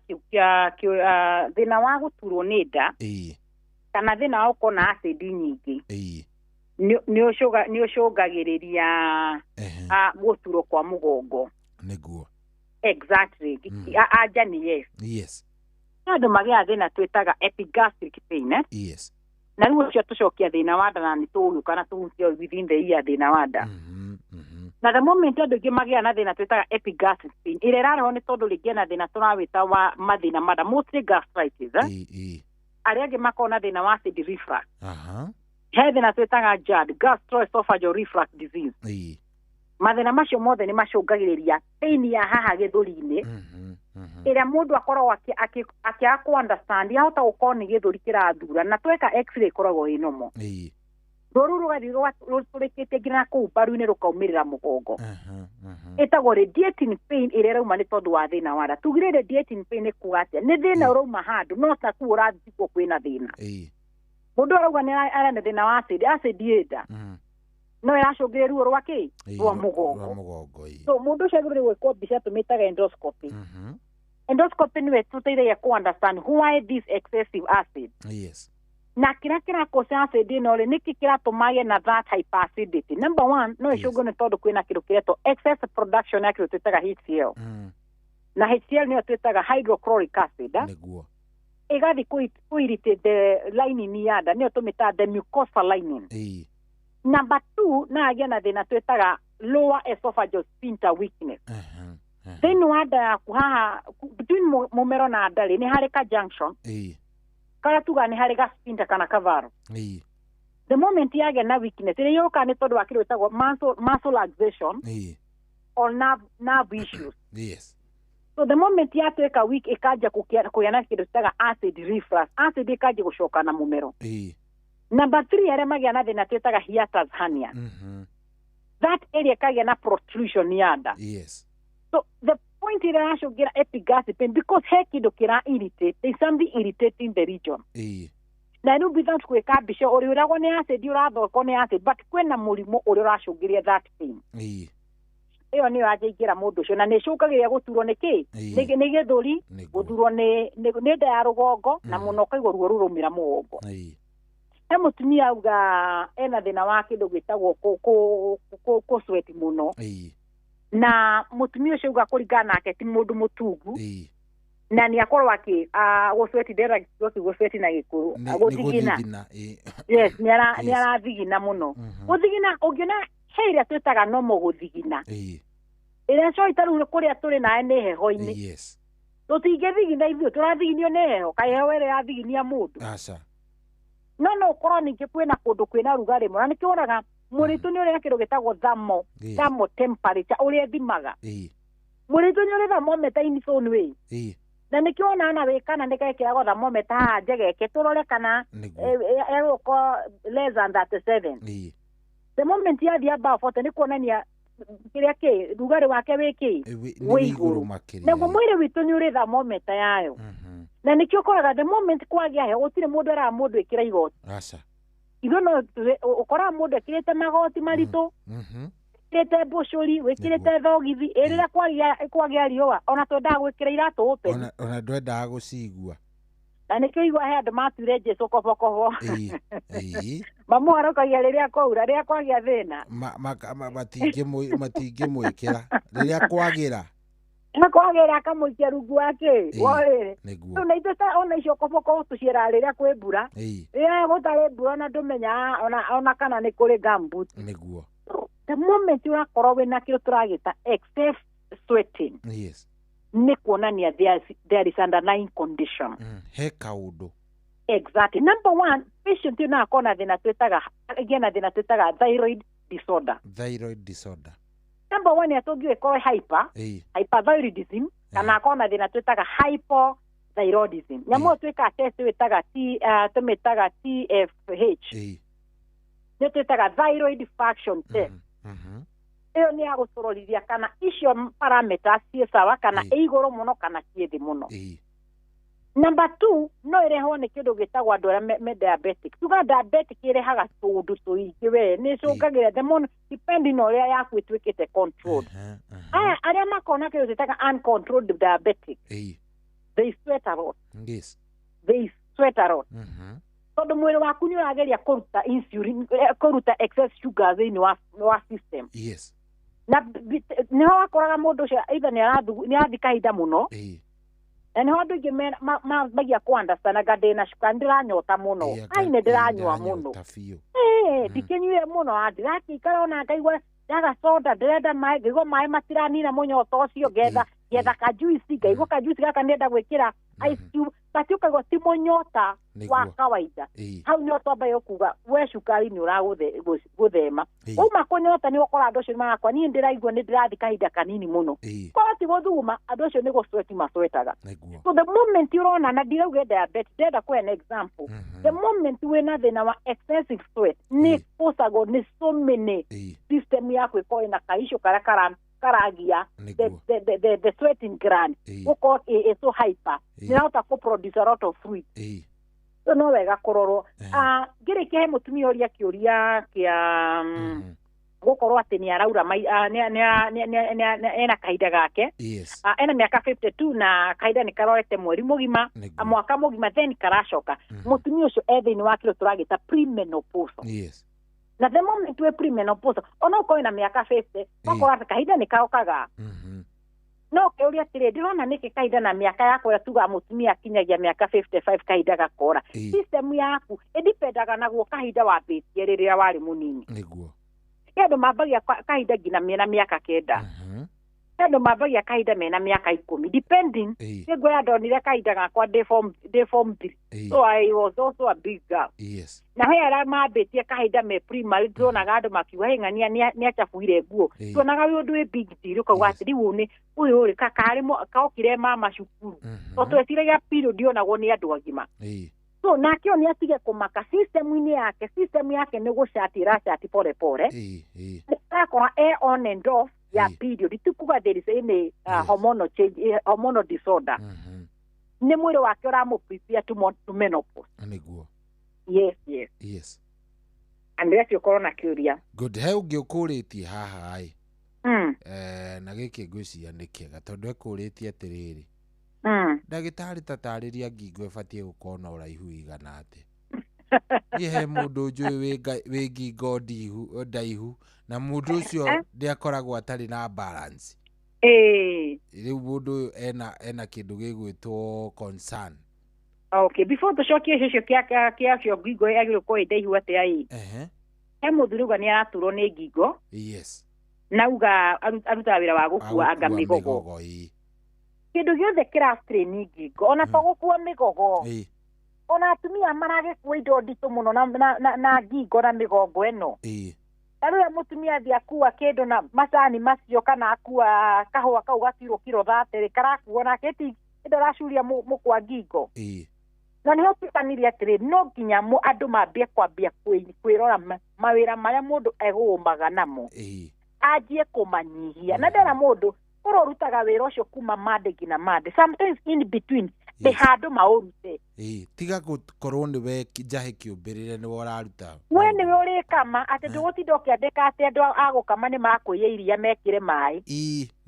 thĩna wa gũturwo nĩ nda. Kana thĩna wa gũkorwo na acid nyingĩ. Nĩ ũcũngagĩrĩria gũturwo kwa mũgongo. Nĩguo. Exactly. Anja nĩ yes. Andũ magĩa thĩna twĩtaga epigastric pain. Yes. Na rĩu ũcio tũcokia thĩna wa nda na nĩ tũgũka na tũhutia within the ear thĩna wa nda. Na the moment andũ aingĩ magĩa na thĩna twĩtaga epigastric pain, ĩrĩa ĩrareho nĩ tondũ rĩngĩ na thĩna tũrawĩta wa mathĩna ma nda, mostly gastritis. Arĩa angĩ makorwo na thĩna wa acid reflux. He thĩna twĩtaga GERD, gastroesophageal reflux disease. Mathĩna macio mothe nĩ macũngagĩrĩria pain ya haha gĩthũri-inĩ. Ĩrĩa mũndũ akoragwo akĩaga ku understand, yahota gũkorwo nĩ gĩthũri kĩrathura, na tweka x-ray ĩkoragwo ĩ normal. Rũrũ rũgathiĩ rũtũrĩkĩtie nginya kũu mbaru-inĩ rũkaumĩrĩra mũgongo. Ĩtagwo radiating pain ĩrĩa ĩrauma nĩ tondũ wa thĩna wa nda. Tugire radiating pain nĩ kuuga atĩa? Nĩ thĩna ũrauma handũ no ta kuo ũrathikwo kwĩna thĩna. Mũndũ arauga nĩ arĩ na thĩna wa acid nda. No ĩracũngĩrĩria ruo rwa kĩ? Rwa mũgongo. So mũndũ ũcio agĩrĩirwo gwĩkwo mbica tũmĩtaga endoscopy. Endoscopy nĩwe tũteithagia ku understand why this excessive acid. Yes. Na kĩrĩa kĩrakosa acid ĩno rĩ nĩkĩ kĩratũma na that hyperacidity. Number one, no ĩcũngwo nĩ tondũ kwĩna kĩndũ kĩretwo excess production ya kĩndũ twĩtaga HCl. Na HCl nĩyo twĩtaga hydrochloric acid. Nĩguo. Ĩgathiĩ kũ-irritate lining ya nda, nĩyo tũmĩtaga the mucosal lining. Number two, na agĩa na thĩna twĩtaga lower esophageal sphincter weakness. Thĩinĩ wa nda yaku haha between mũmero na nda nĩ harĩ ka junction. Kara tuga nĩ harĩ ga sphincter kana kavaro. The moment yagĩa na weakness, ĩrĩa yũka nĩ tondũ wa kĩndũ gĩtagwo muscle laxation or nerve issues. Yes. So the moment yatuĩka weak ĩkanjia kũgĩa na kĩndũ gĩtagwo acid reflux. Acid ĩkanjia gũcoka na mũmero. Number 3, arĩa magĩa na thĩna twĩtaga hiatus hernia. That area kagĩa na protrusion ya nda. Yes. So the point ĩrĩa yacũngĩra epigastric pain, because he kĩndũ kĩra irritate, there is something irritating the region. Na rĩu without gwĩka mbica ũrĩa ũragwo nĩ acid ũrathoko nĩ acid, but kwĩna mũrimũ ũrĩa ũracũngĩria that pain. Ĩyo nĩyo yanjaingĩra mũndũ ũcio, na nĩ ĩcũngagĩrĩria gũturwo nĩ kĩ? Nĩ gĩthũri, gũturwo nĩ nda ya rũgongo, na mũno ũkaigua ruo rũrũmĩra mũgongo. He mũtumia auga ena thĩna wa kĩndũ gwĩtagwo kũ-sweat mũno. Na mũtumia ũcio auga kũringana nake ti mũndũ mũtungu. Na nĩ akorwo gũ-sweat nderaga gũ-sweat na gĩkũrũ. Gũthigina. Yes, nĩ arathigina mũno. Gũthigina ũngĩona he ĩrĩa twĩtaga normal gũthigina. Ĩrĩa coita rĩu kũrĩa tũrĩ nawe nĩ heho-inĩ. Tũtingĩthigina ithuĩ, tũrathiginio nĩ heho, kaĩ heho ĩrĩa yathiginia mũndũ. No ũkorwo ningĩ kwĩna kũndũ kwĩna rugarĩ mũno, na nĩkĩo wonaga mũritũ nĩ ũrĩa kĩndũ gĩtagwo thermal temperature ũrĩa thimaga. Mũritũ nĩ ũrĩ thermometer in its own way. Na nĩkĩo wonaga na wĩkana nĩ gekĩragwo thermometer haha njegeke tũrore kana egũkorwo less than 37. The moment yathiĩ above 40 nĩ kuonania kĩrĩa rugarĩ wake wĩ wĩ igũrũ. Naguo mwĩrĩ witũ nĩ ũrĩ thermometer yayo. Na nĩkĩo ũkoraga the moment kwagĩa heho gũtirĩ mũndũ araga mũndũ ĩkĩra igoti. Ithuĩ no ũkoraga mũndũ ekĩrĩte magoti maritũ, wĩkĩrĩte mbũcũri, wĩkĩrĩte thogithi, rĩrĩa kwagĩa riũa ona twendaga gwĩkĩra iratũ open. Ona ndwendaga gũcigua. na nĩkĩo igua he andũ matuire Jesu kobokobo mamuharokagia rĩrĩa kwaura rĩrĩa kwagĩa thĩna matingĩmwĩkĩra rĩrĩa kwagĩra kwagĩra akamũikia rungu wake rĩu na ithuĩ ona icio kobokobo tũciĩraga rĩrĩa kwĩ mbura rĩrĩa gũtarĩ mbura na ndũmenya ona kana nĩ kũrĩ gambut nĩguo the moment ũrakorwo wĩna kĩrĩa tũragĩta excess sweating nĩ kuonania there is underlying condition he kaũndũ exactly. Number one, patient ĩyo no akorwo na thĩna twĩtaga thyroid disorder. Number one, yatũngiwe korwo hyperthyroidism kana akorwo na thĩna twĩtaga hypothyroidism. Nyamũ twĩkaga test tũmĩtaga TFH. Nĩ twĩtaga thyroid function test. Ĩyo nĩ ya gũtũrorithia kana icio parameters ciĩ sawa kana ĩ igũrũ mũno kana ciĩ thĩ mũno. Number 2, no ĩrehwo nĩ kĩndũ gĩtagwo andũ arĩa me diabetic. Tuga diabetic ĩrehaga tũũndũ tũingĩ we nĩ cũngagĩra the more depending on ũrĩa yaku ĩtuĩkĩte controlled. Arĩa makona kĩndũ gĩtagwo uncontrolled diabetic, they sweat a lot. They sweat a lot. Tondũ mwĩrĩ waku nĩ ũrageria kũruta insulin, kũruta excess sugar thĩinĩ wa system. Na nĩho wakoraga mũndũ ũcio either nĩ arathiĩ kahinda mũno na nĩho andũ aingĩ magia kũandastanaga ndĩna cukari ndĩranyota mũno nĩ ndĩranyua mũno ndikĩnyuire mũno ndĩrakĩikara ona ngaigua ndaga soda ndĩrenda maĩ ngaigua maĩ matiranina mũnyota ũcio getha kajuici ngaigua kajuici gaka nĩenda gwĩkĩra ice cube bati ũkaigua ti mũnyota wa kawaida hau nĩ ũtwambaye kuga we cukari nĩ ũragũthema uma kũnyota nĩ ũkora andũ acio magakwa niĩ ndĩraigua nĩ ndĩrathiĩ kahinda kanini mũno korwo ti gũthuguma andũ acio nĩ gũsweti maswetaga. So the moment ũrona na ndirauge diabetes ndĩrenda kũhe an example the moment wĩna thĩna wa excessive sweat nĩ kũcagwo nĩ so many system yaku ĩkorwo ĩna kaisho karĩa karagia the sweating gland uko is so hyper nĩrahota kũ produce a lot of fluid so no wega kũrorwo ngĩrĩkia he mũtumia ũria kĩũria kĩa gũkorwo atĩ nĩ araura ena kahinda gake ena mĩaka 52 na kahinda nĩ karorete mweri mũgima mwaka mũgima then karacoka mũtumia ũcio thĩinĩ wa kĩrĩa tũragĩta premenopause. Na the moment we premenopause ona uko ina miaka 50 ukora kahinda ni kaokaga no keuria tire ndĩrona nĩkĩ kahinda na miaka yako ya tuga mũtumia akinyagia miaka 55 kahinda gakora system yaku ĩdipendaga naguo kahinda wambĩtie rĩrĩa warĩ mũnini nĩguo andũ mambagia kahinda ngina mena miaka 9 andũ mambagia kahinda mena miaka 10 depending nĩguo andonire kahinda gakwa deform 3 so I was also a big girl na he ara mambĩtie kahinda me primary tuonaga andũ makiuga he ng'ania nĩ achafuire nguo tuonaga ũndũ wĩ big deal ukauga atĩ rĩu nĩ ũyũ rĩ kakarĩ kaokire mama cukuru to twetiraga period onagwo nĩ andũ agima so nakĩo nĩ atige kũmaka system yake nĩ gũchatira pole pole akora on and off ya period tikuga there is any hormonal change hormonal disorder nĩ mwĩrĩ wake ũramũprepare to menopause nĩguo yes and that's your corona curia good he ũngĩ ũkũrĩtie haha na gĩkĩ ngwĩciria nĩ kĩega tondũ ekũrĩtie atĩrĩrĩ ndagĩtarĩ tatarĩria ngingo ĩbatiĩ gũkorwo na ũraihu igana atĩ he mũndũ njũĩ wĩ ngingo ndaihu na mũndũ ũcio ndĩakoragwo atarĩ na balance rĩu mũndũ ena kĩndũ gĩgwĩtwo concern. Okay, before tũcokie icio kĩa cio ngingo yagĩrĩrwo ndaihu atĩa he mũthuri uga nĩ araturwo nĩ ngingo nauga arutaga wĩra wa gũkua anga mĩgogo kĩndũ gĩothe kĩrastrain ngingo ona to gũkua mĩgogo ona atumia maragĩkua indo nditũ mũno na ngingo na mĩgongo ĩno rĩrĩa mũtumia athiĩ akua kĩndũ na macani macio kana akua kahũa kau gatirwo kiro 30 karakuo nake ti indo racuria mũkwa ngingo na nĩho tũtanirie atĩrĩ no nginya andũ mambie kwambia kwĩrora mawĩra marĩa mũndũ egũmaga namo anjie kũmanyihia na ndera mũndũ ũrorutaga wĩra ũcio kuma Monday nginya Monday sometimes in between handũ maũrute tiga gũkorwo nĩwe njahe kĩũmbĩrĩre nĩwe ũraruta we nĩwe kama ati ndugutinda ukiandika ati andu agukama ni makuiya iria mekire mai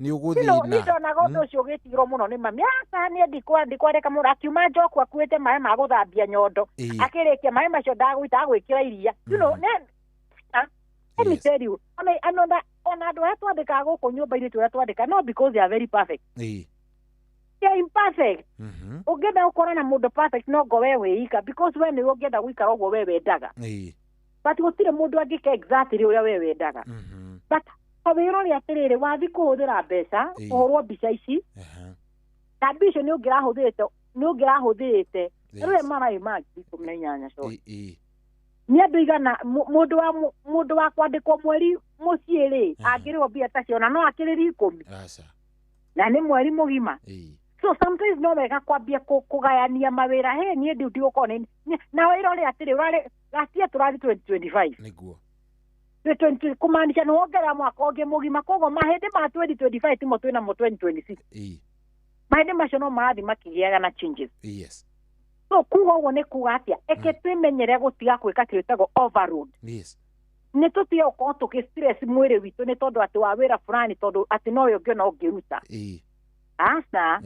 ni uguthina ni ndonaga undu ucio ugitigirwo muno ni mami asa ni ndikwandika mundu akiuma njoku akuite mai ma guthambia nyondo akirikia mai macio ndagwita agwikira iria let me tell you ona andu aria twandikaga guku nyumba-inĩ turia twandika no because they are very perfect they are imperfect ungienda gukora na mundu perfect no ngo we wika because we ni ungienda gwikara uguo we wendaga but gutire mundu angika exactly uria we wendaga but kawira ri atiriri wathi kuhuthira mbeca uhorwo mbica ici na mbica ni ungirahuthirite rire mara imagi 18 so ni andu igana mundu wa kwandikwo mweri mucii ri angirwo mbia tacio na no akiriri 10 na ni mweri mugima so sometimes no wega kwambia kugayania mawira ni ndi ndigukona na wira ri atiri urari gatia turari 2025 niguo 2020 kumaanisha no wongera mwaka ungi mugima kogo mahindi ma 2025 timo twina mo 2026 mahindi macio no marathi makigiaga na changes yes so kuga uguo ni kuga atia eke twimenyere gutiga gwika twitago overload yes ni tutie uko tukistress mwiri witu ni tondu ati wa wira fulani tondu ati no yo ngiona ungiruta asa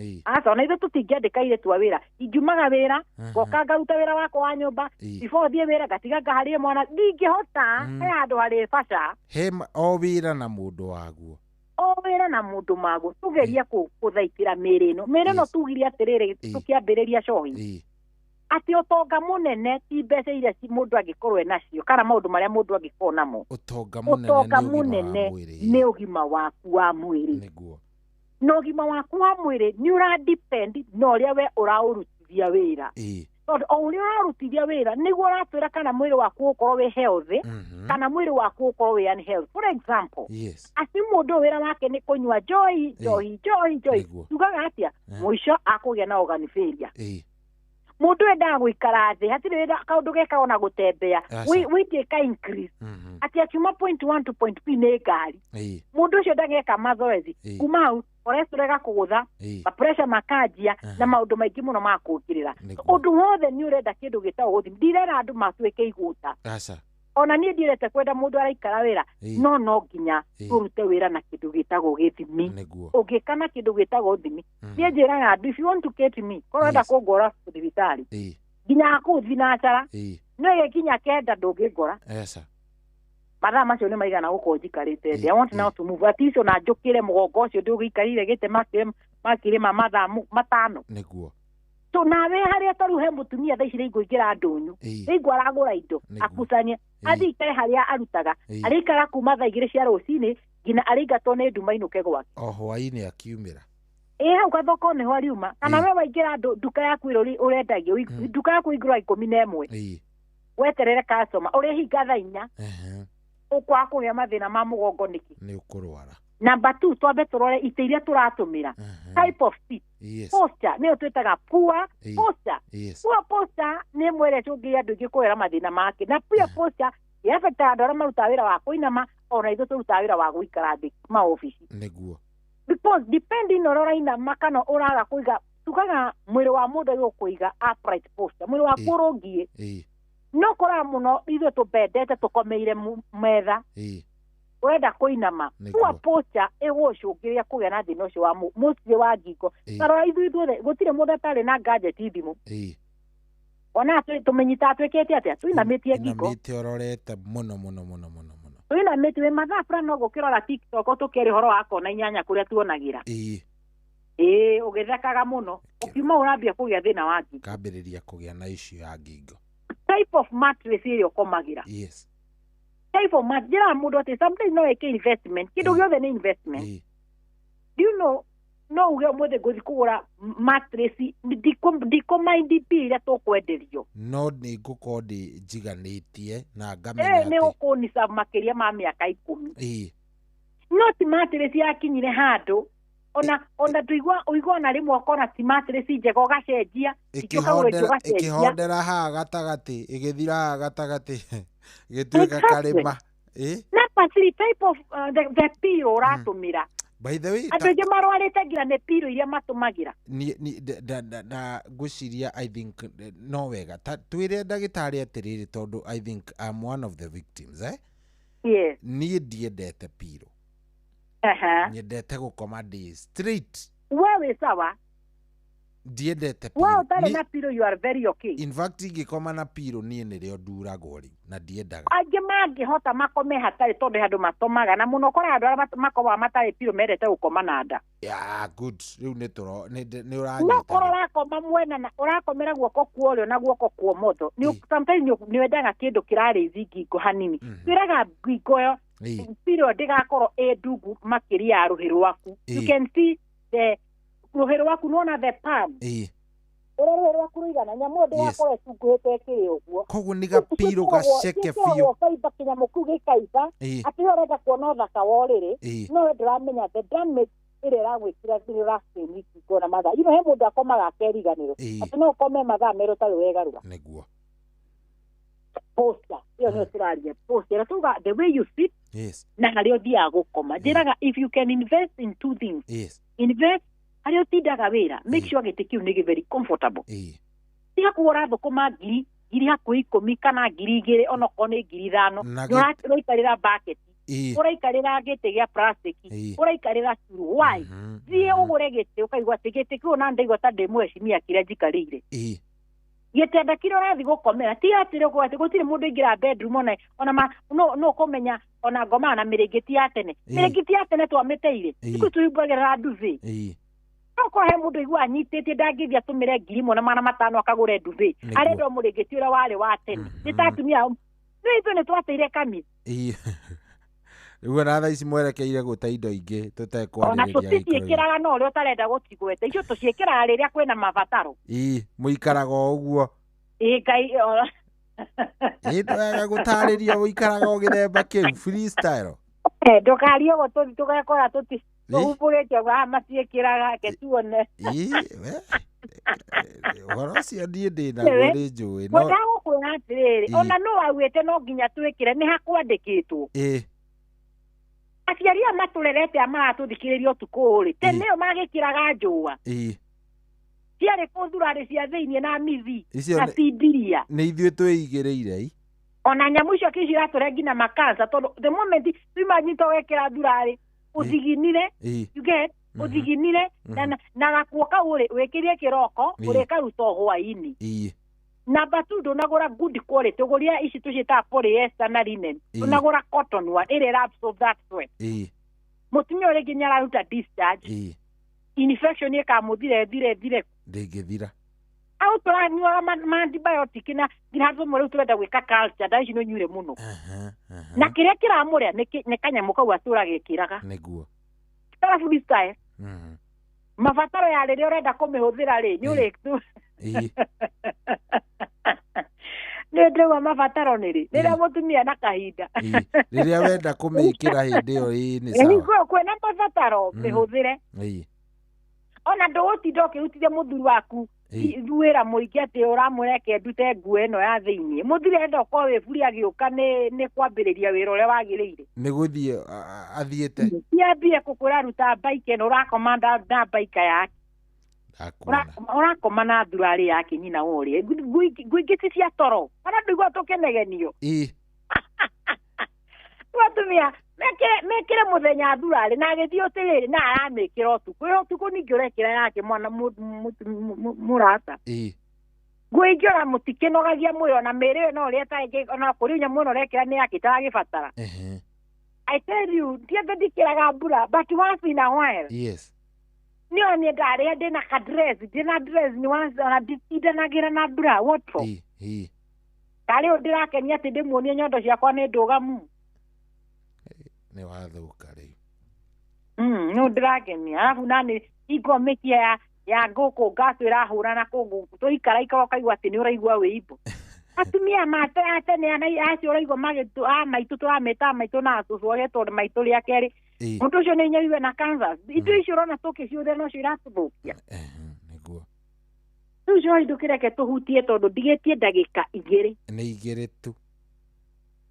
ona ithu tutingiandika ile twa wira ingiumaga wira ngoka ngaruta wira wako wa nyumba before thie wira gatiga ngaharie mwana ndingihota he andu hari fasha he o wira na mundu waguo wira na mundu maguo tugeria kuthaikira miri no tugiria atiriri tukiambiriria cohi ati utonga munene ti mbeca iria mundu angikorwo nacio kana maundu maria mundu angikorwo namo utonga munene ni ugima waku wa mwiri niguo no ugima waku wa mwiri ni ura depend no ria we uraurutithia wira tondu o uria urarutithia wira niguo uratwira kana mwiri waku ukorwo wi healthy kana mwiri waku ukorwo wi unhealthy for example ati mundu wira wake ni kunywa joy tugaga atia mwisho akugia na organ failure mundu enda gwikara thi hatire wira kaundu geka ona gutembea witie ka increase ati akiuma point 1 to point B ni ngari mundu ucio ndageka mazoezi kuma hau cholesterol gakugutha pressure makajia na maundu maingi muno makukirira undu wothe ni urenda kindu gitawo guthi ndirera andu matwike iguta ona ni ndirete kwenda mundu araikara wira no nginya urute wira na kindu gitago githimi ugikana kindu gitago thimi nie njiraga if you want to get me korenda kungora thibitari nginya akuthi na achara no yekinya kenda ndungingora mathaa macio ni maigana guko njikarite I want now to move at icio na njukire mugongo ucio ndugikarire gite makire mathaa matano niguo so nawe haria taruhe mutumia tha icire inguingira ndunyu ingu aragura indo akusania athikare haria arutaga arikara kuma tha igire cia rucini ngina arigatwo ni nduma inuke gwake hwaini akiumira hau gathoko niho ariuma kana we waingira nduka yaku iro urendagio nduka yaku igura 11 weterere customer uri hinga tha 4 ukwa kugia mathina ma mugongo niki ni ukurwara number 2 twambe turore ite iria turatumira type of seat posture ni utwitaga poor posture poor posture ni mwere tungi andu ngikuera mathina make na poor posture yafeta andora maruta wira wa kuinama ona ithu turuta wira wa guikara thi ma office niguo because depending on oraina makano uraga kuiga tukaga mwiri wa mundu yo kuiga upright posture mwiri wa kurungie no kora muno ithu tubendete tukomeire metha urenda kuinama kwa posture igucungiria kugia na thina ucio wa mucie wa ngingo tarora ithuothe gutire mundu atari na gadget ithimu ona tumenyita twikete atia tuinamitie ngingo inamite ororete muno tuinamitie we mathaa fulani no gukirora TikTok tukeri horo wako na inyanya kuria tuonagira ugithekaga muno ukiuma urambia kugia thina wa ngingo kambiriria kugia na icio ya ngingo type of mattress irio komagira type of mattress mundu ati sometimes no eke investment kidu giothe ni investment do you know no uge mwethe guthi kugura mattress ndiko mind pira to kwenderio no ni nguko ndi njiganitie na ngamenya ni ukunisa makiria ma miaka 10 no ti mattress yakinyire handu ona tuigua na rimwe ukona ti mattress njega ugacenjia ikihondera ha gatagati igithira gatagati gituika karima na facility type of the pillow uratumira By the way, andå aingä marwarĩte nginya nĩ piro iria matũmagĩra na ngwĩciria I think no wega twĩre ndagĩtarĩ atĩrĩrĩ tondũ I think I'm one of the victims yes niĩ ndiendete piro nyendete gũkoma day straight we wĩ sawa ndiendete piro we ũtarĩ na piro you are very okay in fact ingĩkoma na piro niĩ nĩrĩo nduragwo rĩu na ndiendaga angĩ mangĩhota makome hatarĩ tondũ handũ matomaga na mũno kora andũ arĩa makomaga matarĩ piro mendete gũkoma na nda good rĩu nĩ ũranyita no ũrakoma mwena na ũrakomera guoko kwa ũrĩo na guoko kwa ũmotho sometimes nĩ wendaga kĩndũ kĩrarĩithi ngingo hanini twĩraga ngingo ĩyo piro ndĩgakorwo ndungu makĩria ya rũhĩ rwaku you can see the rũhĩ rwaku nona the palm ũrĩa rũhĩ rwaku rũigana nyamũ ndĩgakorwo ĩcunguhĩte ĩkĩrĩ ũguo koguo nĩ gapiro gaceke biũ kaimba kĩnyamũ kĩu gĩkaimba atĩ ũrenda kuona ũthaka wa ũrĩrĩ no we ndũramenya the damage ĩrĩa ĩragwĩkĩra thĩinĩ wa skin ngingo na mathaa he mũndũ akomaga akeriganĩrwo atĩ no ũkome mathaa merĩ ũtarĩ wegarũra nĩguo posture ĩyo nĩyo tũraria posture tuga the way you sit na harĩa ũthiaga gũkoma njĩraga if you can invest in two things invest harĩa ũtindaga wĩra make sure gĩtĩ kĩu nĩ very comfortable tiga kũgũra thũkũma ngiri hakuhĩ 10 kana 2,000 onokorwo nĩ 5,000 ũraikarĩra bucket ũraikarĩra gĩtĩ gĩa plastic ũraikarĩra curu why thiĩ ũgũre gĩtĩ ũkaigua atĩ gĩtĩ kĩu na ndaigua ta ndĩmwecimia kĩrĩa njikarĩire gĩtenda kĩrĩa ũrathiĩ gũkomera ti atĩrĩ ũkũga atĩ gũtirĩ mũndũ aingĩra bedroom ona no ũkũmenya ona ngomaga na mĩrĩngĩti ya tene twamĩteire ikũ tũimbagĩrĩra nduve okorwo he mũndũ igua anyitĩtie ndangĩthiĩ atũmĩre 1,500 akagũre nduve arenda mũrĩngĩti ũrĩa warĩ wa tene nĩ ta atumia nĩ ithuĩ nĩ twateire kami rĩu ona thaa ici mwerekeire gũta indo ingĩ tũtekwarĩrĩria ona tũticiĩkĩraga no ũrĩa ũtarenda gũcigweta icio tũciĩkĩraga rĩrĩa kwĩna mabataro mũikaraga ũguo ngai ndwega gũtarĩria mũikaraga o gĩthemba kĩu freestyle ndũkarie ũguo tũthi tũgekora tũhumbũrĩte maciĩkĩraga ketuone ũhoro ũcio niĩ ndĩnaguo nĩ njũĩ ndagũkwĩra atĩrĩrĩ ona no wauĩte no nginya twĩkĩre nĩ hakwandĩkĩtwo aciari aya matũrerete a maratũthikĩrĩria ũtukũ-rĩ tene ĩyo magĩkĩraga njũa ciarĩ kũthurarĩ cia thĩiniĩ na mithi na cindiria nĩ ithuĩ twĩigĩrĩire ona nyamũ icio kĩci iratũre nginya makansa tondũ the moment imagine wekĩra thurarĩ ũthiginire you get ũthiginire na gakuo kau wĩkĩrie kĩroko ũrĩkaruta hwainĩ Number 2 ndũnagũra good quality ũgũria ici tũciĩtaga polyester na linen ndũnagũra cotton one ĩrĩa absorb that sweat mũtumia ũrĩa nginya araruta discharge infection ĩkamũthire thire ndĩngĩthira au tũranyuaga antibiotic na nginya tũmwe rĩu tũrenda gwĩka culture nda ici nĩnyuire mũno na kĩrĩa kĩramũrĩa nĩ kanyamũ kau atũragĩkĩraga nĩguo freestyle mabataro ya rĩrĩa ũrenda kũmĩhũthĩra rĩ nĩ ũrĩkũ nĩ ndĩrauga mabataro nĩrĩ rĩrĩa mũtumia na kahinda rĩrĩa wenda kũmĩkĩra hĩndĩ ĩyo nĩ sawa kwĩna mabataro mĩhũthĩre ona ndũgũtinda ũkĩrutithia mũthuri waku wĩra mũingĩ atĩ ũramũreke ndute nguo ĩno ya thĩiniĩ mũthuri enda ũkorwo wĩburi agĩũka nĩ kwambĩrĩria wĩra ũrĩa wagĩrĩire nĩ gũthiĩ athiĩte nĩambie kũkwĩra ruta mbaika ĩno ũrakoma na mbaika yake ũrakoma na thurarĩ yake nyina ũrĩa ngũingĩ ti cia toro kana ndũigua tũkenegenio watumia mekĩre mũthenya thurarĩ na agĩthiĩ ũtĩrĩrĩ na aramĩkĩra ũtukũ ningĩ ũrekĩra yake mwana mũrata nguo ingĩora mũtikĩnogagia mwĩrĩ ona mĩrĩ ĩyo no ũrĩa ona kũrĩ nyamũ ĩno ũrekĩra nĩ yake ĩtaragĩbatara I tell you ndiethe ndikĩraga mbura but once in a while niyo nĩ ndarĩa ndĩna kadress nĩ ona nditindanagĩra na mbura what for karĩ ũndũ ndĩrakenia atĩ ndĩmuonie nyondo ciakwa nĩ ndũgamu nĩ wathũka rĩu nĩ ndĩrakenia arabu nani ingo mĩkia ya ngũkũ ngatũ ĩrahũra na kũngũ tũikara ũkaigua atĩ nĩ ũraigua wĩimbo atumia tene acio ũraigua maitũ tũrameta maitũ na cũcũ agetwo maitũ rĩa kerĩ mũndũ ũcio nĩ nyariwe na Kansas indo icio ũrona tũkĩciothe nocio iratũthũkia nĩguo rĩu cio ndũkĩreke tũhutie tondũ ndigĩtie ndagĩka 2 nĩ 2 tu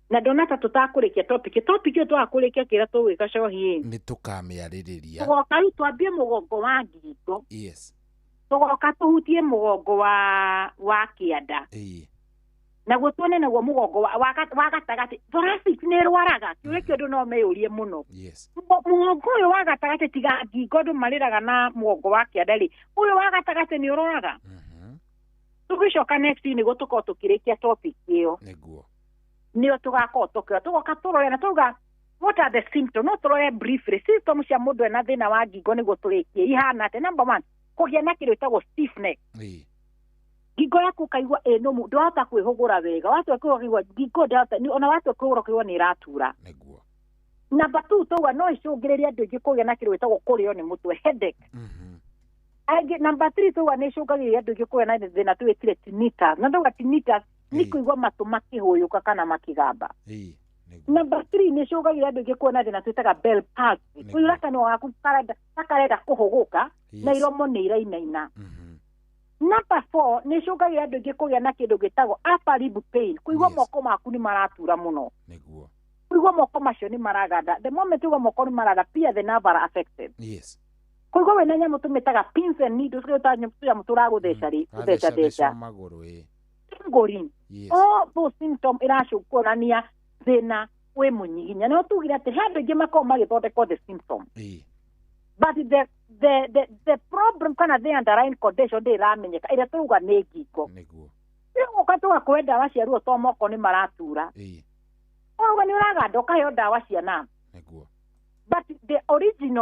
na donata tutakurikia topic yo twakurikia kira tuwika cohi ni tukamiaririria tugoka ru twambie mugongo wa ngingo yes tugoka tuhutie mugongo wa kianda naguo tuone naguo mugongo wa gatagati thoracic ni rwaraga kiure kĩndũ no meyũrie mũno mugongo ũyũ wa gatagati tiga ngingo andũ marĩraga na mugongo wa kĩanda rĩ ũyũ wa gatagati nĩ ũroraga tũgĩcoka next nĩguo tũkorwo tũkĩrĩkia topic ĩyo nĩguo nĩo tũgakorwo tũgoka tũrore na tũga what are the symptoms no tũrore briefly symptoms cia mũndũ ena thĩna wa ngingo nĩguo tũrĩkie ihana atĩ number 1 kũgĩa na kĩndũ gĩtagwo stiffness ngingo yaku kaigua ĩno ndwahota kwĩhũgũra wega watua kwĩhũgũra ngingo ndahota ona watua kwĩhũgũra nĩ ĩratura nĩguo number 2 tũga no icũngĩrĩrie andũ aingĩ kũgĩa na kĩndũ gĩtagwo kũrĩo nĩ mũtwe headache number 3 tũga nĩ icũngagĩrĩria andũ aingĩ kũgĩa na thĩna twĩtire tinnitus na tũga tinnitus nĩ kũigua matũ makĩhũyũka kana makĩgamba number 3 nĩ icũngagĩrĩria andũ aingĩ kũgĩa na thĩna twĩtaga bell palsy kũiyũra kanua gaku karenda kũhũgũka na iromo nĩ irainaina number 4 nĩ icũngagĩrĩria andũ aingĩ kũgĩa na kĩndũ gĩtagwo upper lip pain kũigua moko maku nĩ maratura mũno nĩguo kũigua moko macio nĩ maraganda the moment kũigua moko nĩ maraganda pia the nerve are affected yes kũigua wĩna nyamũ tũmĩtaga pins and needles kũigua nyamũ tũragũtheca theca magũrũ ngori all those symptoms iracũkũrania thĩna wĩ mũnyiginya no tugire atĩ he andũ aingĩ makorwo magĩthondekwo the symptom but the problem kana the underlying condition ndĩramenyeka ĩrĩa tũruga nĩ ngingo nĩguo ũka tũgakũhe ndawa cia ruo to moko nĩ maratura ũguo nĩ ũraganda ũkaheo ndawa cia na nĩguo but the origin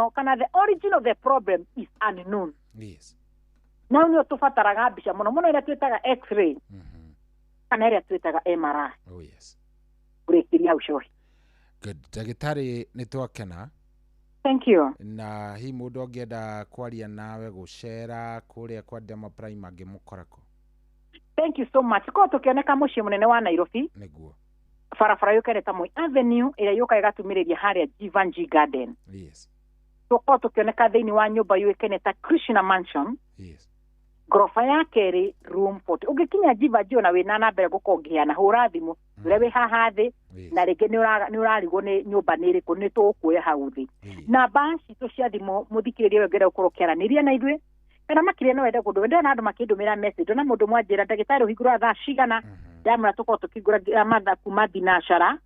of the problem is unknown yes na nĩ tũbataraga mbica mũno ĩrĩa twĩtaga x-ray kana ĩrĩa twĩtaga MRI oh yes ũrĩkĩria ucohi good ndagĩtarĩ nĩ twakena thank you na hi mũndũ angĩenda kwaria nawe gũcera kũrĩa kwa Demo Prime angĩmũkorako thank you so much ko tũkĩoneka mũciĩ mũnene wa Nairobi nĩguo barabara yũkĩte ta Moi Avenue ĩrĩa yũkaga ĩgatumĩrĩria harĩa Jivanji Garden yes tũkorwo tũkĩoneka thĩinĩ wa nyũmba yũkĩte ta Krishna Mansion yes gorofa ya kerĩ room 40 ũngĩkinya Jivanji ona wĩna namba ĩrĩa gũkongĩana hũra thimũ ũrĩa wĩ haha thĩ na rĩngĩ nĩ ũrarigwo nĩ nyũmba nĩ ĩrĩkũ nĩ tũkuoya hau thĩ namba citũ cia thimũ mũthikĩrĩria wengere gũkorwo kĩaranĩria na ithuĩ kana makĩria no wende kũndũ wende na andũ makĩndũmĩra message na mũndũ mwanjĩra ndagĩtarĩ ũhingũra thaa cigana ndamũra tũkorwo tũkĩngũra mathaa kuma thinacara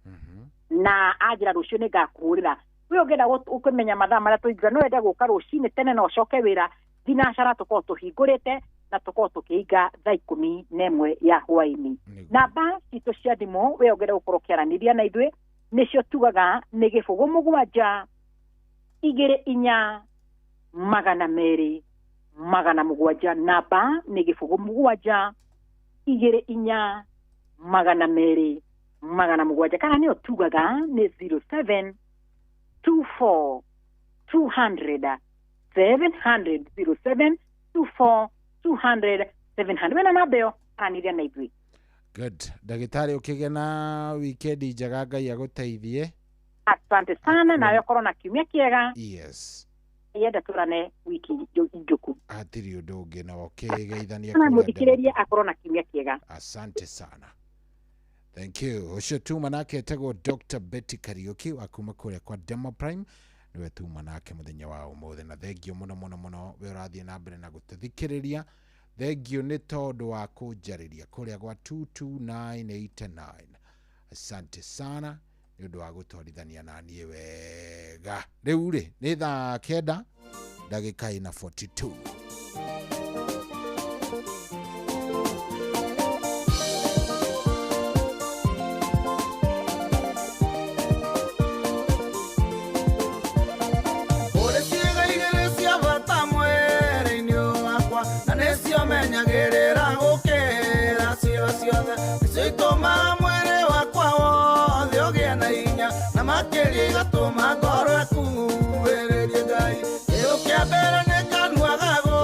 na anjĩra rũciũ nĩ ngakũhũrĩra we ũngĩenda ũkĩmenya mathaa marĩa tũhingũra no wende gũka rũcinĩ tene na ũcoke wĩra thinacara tũkorwo tũhingũrĩte na tũkorwo tũkĩinga thaa 11 ya hwainĩ namba citũ cia thimũ we ũngĩenda gũkorwo kĩaranĩria na ithuĩ nĩcio tugaga nĩ 07 24 200 700 namba nĩ 07 24 200 700 kana nĩyo tugaga nĩ 07 24 200 700 07 24 200 700 wena namba ĩyo aranĩria na ithuĩ good ndagĩtarĩ ũkĩgĩa na weekend njega Ngai agũteithie asante sana nawe ũkorwo na kiumia kĩega yes yenda tũrane wiki njũku hatirĩ ũndũ ũngĩ na ũkĩgeithania mũthikĩrĩria akorwo na kiumia kĩega asante sana thank you ũcio tuma nake etagwo Dr. Betty Kariuki wa kuma kũrĩa kwa Demo Prime niwe tuma nake mũthenya wa ũmũthĩ na thengio mũno we ũrathiĩ na mbere na gũtũthikĩrĩria thengio nĩ tondũ wa kũnjarĩria kũrĩa gwa 22989 asante sana nĩ ũndũ wa gũtwarithania na niĩ wega rĩu rĩ nĩ thaa 9 ndagĩka 42 menyagĩrĩra gũkĩra ciothe nĩcitũma mwĩrĩ wakwa wothe ũgĩe na hinya na makĩria igatũma ngoro ĩkuhĩrĩrie Ngai gĩkĩa mbere nĩ kanua gagũ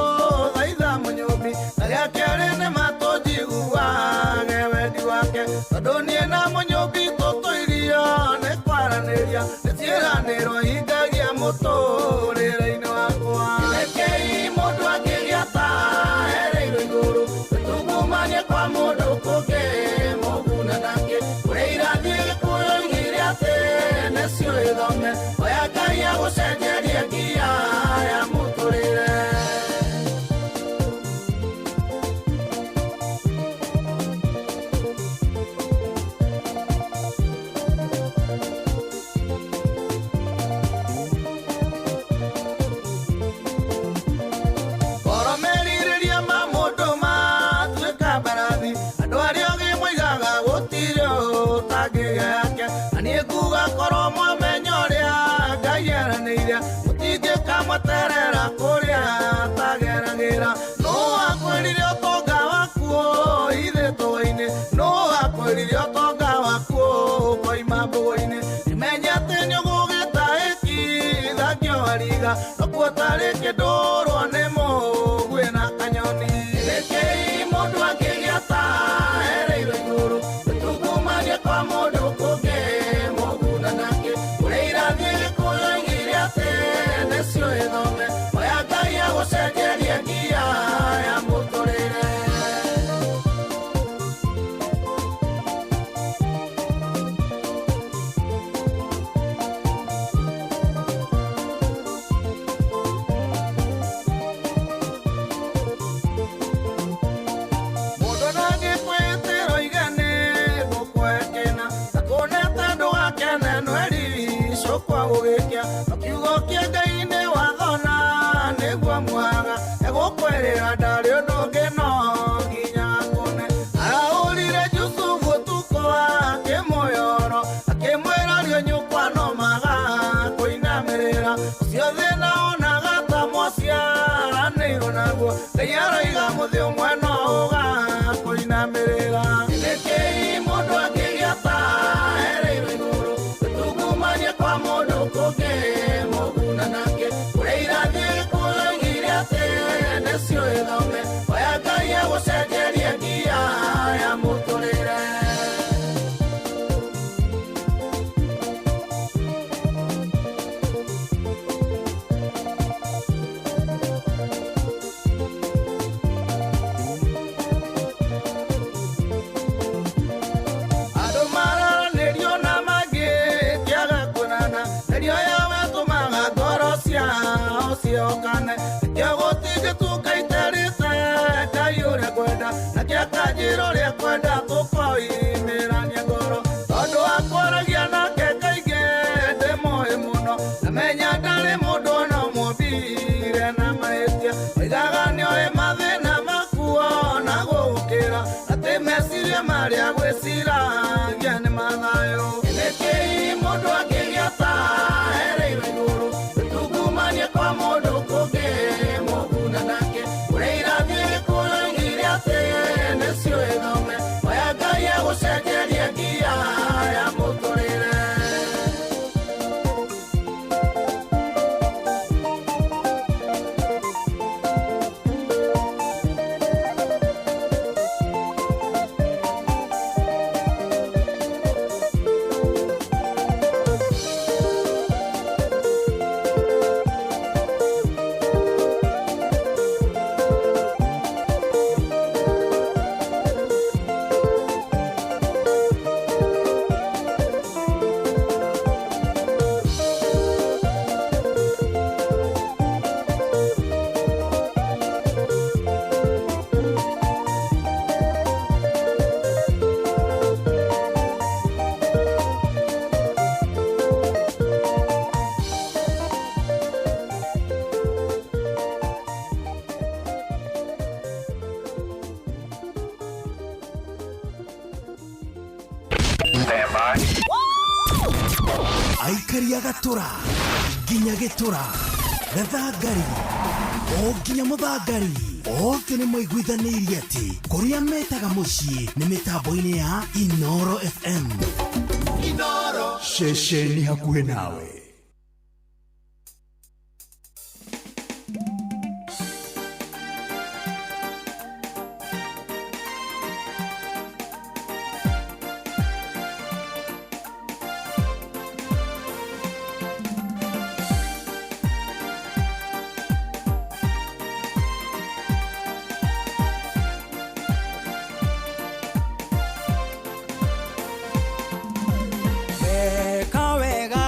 gera no akwirire otonga wakuo ithe toine no akwirire otonga wakuo koima mbugo-ini imenyete nyugugitaiki thakio wariga nokuotari kindurwo ni mugwi na kanyoni rekei mundu akigia ta ereirwo iguru tungumanie kwa mundu kungi muguna nake uria irathie gikuyoigire ati nicio ithome oya ngai agucenjerie ngia ya muturire mundu nangikwitiro igane gukwekena akunete ndugakene nweri cukwa gugikia akiugo kia ngai ni wathona niguo mwaga egũkwĩrĩra ndarĩ ũndũ ũngĩ no nginya ngũne araũrire Jusufu tuko akĩmũyoro akĩmwĩra rĩo nyũkwa no maga kũinamĩrĩra ũcio thĩna onaga ta mwaciaranĩirwo naguo ngai aroiga mũthĩ ũmwe no ũga kũinamĩrĩra nĩkĩi mũndũ angĩgĩa ta ereirwo igũrũ tungumanie kwa mũndũ kũngĩ mũguna nake ũrĩa irathiĩ gĩkũyoigire atĩ nĩcio ĩthome oya ngai agũcenjerie ngia ya mũtũrĩre andũ mararanĩrio na mangĩkĩaga kũnana nĩrio yawe tũmaga ngoro ciao ciokane nĩkĩo gũtingĩtuka iterĩte ngai ũrĩa kwenda nakĩo kanjĩra ũrĩa kwenda tũkoimĩrania ngoro tondũ akwaragia nake kaingĩ ndĩmũĩ mũno namenya ndarĩ mũndũ ona mũmbire na mahĩtia oigaga nĩoĩ mathĩna makuo na gũgũkĩra atĩ meciria marĩa gwĩciragia nĩ mathayũ nĩkĩi mũndũ angĩgĩa ta ereirwo igũrũ tungumanie kwa mũndũ kũngĩ mũguna nake ũrĩa irathiĩ gĩkũyoigire atĩ nĩcio ĩthome oya ngai agũcenjerie ngia ya mũtũrĩre aikari a Gatura nginya Gĩtura Gathangari o nginya Mũthangari othe nĩ maiguithanĩirie atĩ kũrĩa metaga mũciĩ nĩ mĩtambo-inĩ ya Inooro FM Inooro ceceni hakuhĩ nawe. Eka wega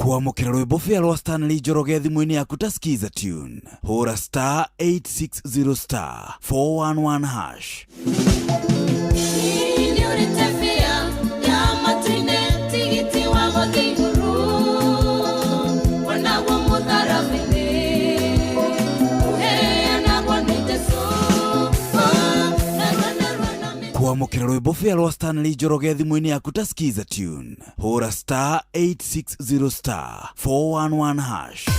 Kuamukira rwimbo fia rwa Stanley Njoroge thimu-ini yaku ta skiza tune. Hura star 860 star 411 hash. Kuamukira rwimbo fia rwa Stanley Njoroge thimu-ini yaku ta skiza tune. Hura star 860 star 411 hash.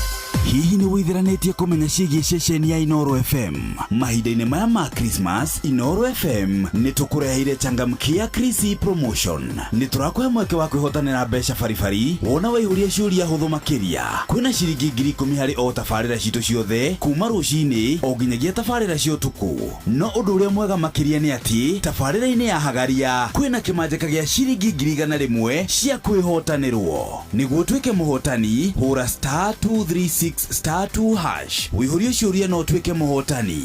Hihi ni withiranetie kumenya ciĩgiĩ ceceni ya Inoro FM. Mahinda-inĩ maya ma Christmas, Inoro FM nĩ tũkũreheire changamkia Chrissy promotion. Nĩ tũrakũhe mweke wa kwĩhotanĩra mbeca baribari wona waihũria ciũria hũthũ makĩria. Kwĩna ciringi 10,000 harĩ o tabarĩra citũ ciothe kuma rũcinĩ o nginyagia tabarĩra cia ũtukũ. No ũndũ ũrĩa mwega makĩria nĩ atĩ tabarĩra-inĩ ya Hagaria kwĩna kĩmanjĩka gĩa ciringi 100,000 cia kwĩhotanĩrwo. Nĩguo ũtuĩke mũhotani, hũra star 236 star 2 hash. Wĩihũrie ciũria no ũtuĩke mũhotani.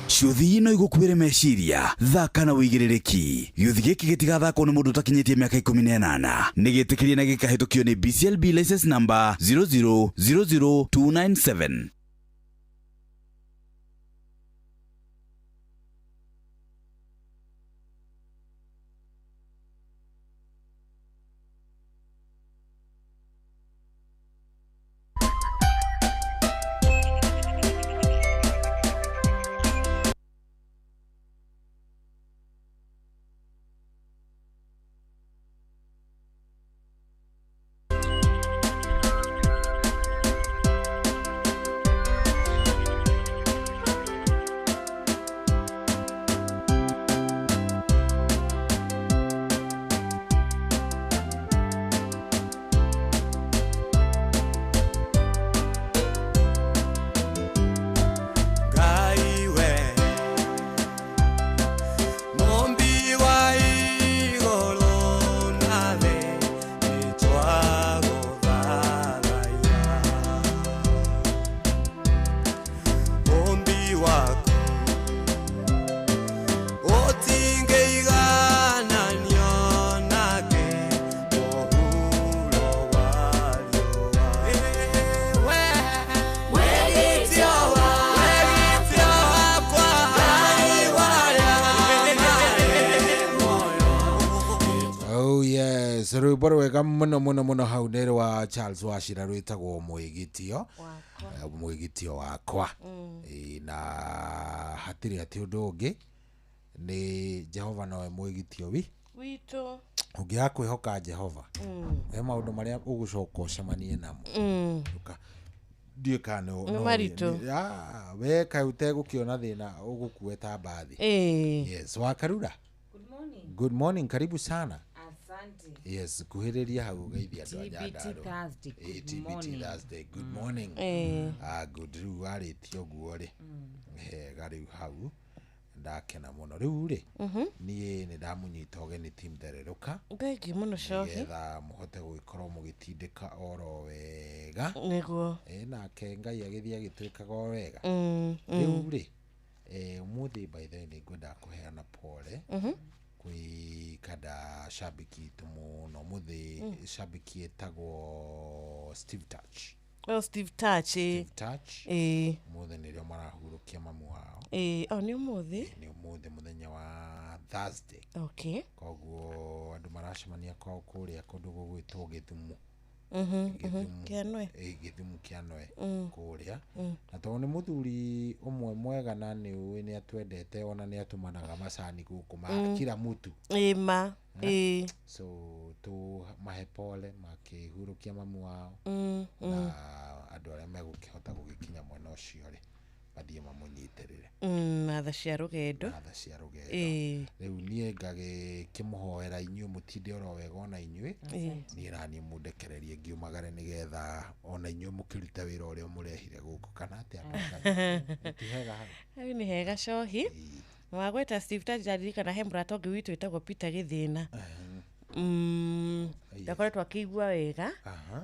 Ciũthi ino igũkuĩre meciria, thaka na wĩigĩrĩrĩki. Gĩũthi gĩkĩ gĩtigathakwo nĩ mũndũ ũtakinyĩtie mĩaka 18. Nĩ gĩtĩkĩrie na gĩkahĩtũkio nĩ BCLB license number 0000297. Rwĩmbo rwega mũno hau nĩ rwa Charles Wachira rwĩtagwo mwĩgitio wakwa. Na hatirĩ atĩ ũndũ ũngĩ nĩ Jehova nowe mwĩgitio witũ. Ũngĩaga kwĩhoka Jehova he maũndũ marĩa ũgũcoka ũcemanie namo ndiĩ kana nĩ maritũ we kaĩ ũtegũkĩona thĩna ũgũkue ta mbathi. Yes, Wakarura. Good morning, karibu sana. Yes, kuhiriria hau geithia andũ a Nyandarua. TBT Thursday. Good morning. Good rĩu warĩtie ũguo rĩ. Hega rĩu hau ndakena mũno rĩu rĩ. Niĩ nĩ ndamunyita ũgeni team Thererũka. Thengi mũno cohi. Nĩgetha mũhote gũgĩkorwo mũgĩtindĩka oro wega. Nĩguo. Nake Ngai agĩthiĩ agĩtuĩkaga o wega. Rĩu rĩ ũmũthĩ by the way nĩ ngwenda kũheana pole kwĩ kada shabiki itu mũno mũthĩ shabiki etagwo Steve Touch. Steve Touch. Mũthĩ nĩrĩo marahurũkia mamu wao. Nĩ ũmũthĩ? Nĩ ũmũthĩ mũthenya wa Thursday. Okay. Koguo andũ maracemania kwao kũrĩa kũndũ gũgwĩtwo Gĩthumu. Gĩthumu kĩa Noe kũrĩa. Na tondũ nĩ mũthuri ũmwe mwega na nĩ ũĩ nĩ atwendete ona nĩ atũmanaga macani gũkũ ma kila mtu. So tu mahe pole makĩhurũkia mamu wao na andũ arĩa megũkĩhota gũgĩkinya mwena ũcio rĩ mathiĩ mamũnyitĩrĩre. Tha cia rũgendo. Rĩu niĩ ngagĩkĩmũhoera inyuĩ mũtinde oro wega ona inyuĩ niĩ naniĩ mũndekererie ngiumagare nĩgetha ona inyuĩ mũkĩruta wĩra ũrĩa mũrehire gũkũ kana atĩa. Nĩ hega cohi. Wagweta Steve Touch ndirikana he mũrata ũngĩ witũ wĩtagwo Peter Gĩthĩna. Ndakoretwo akĩigua wega. Na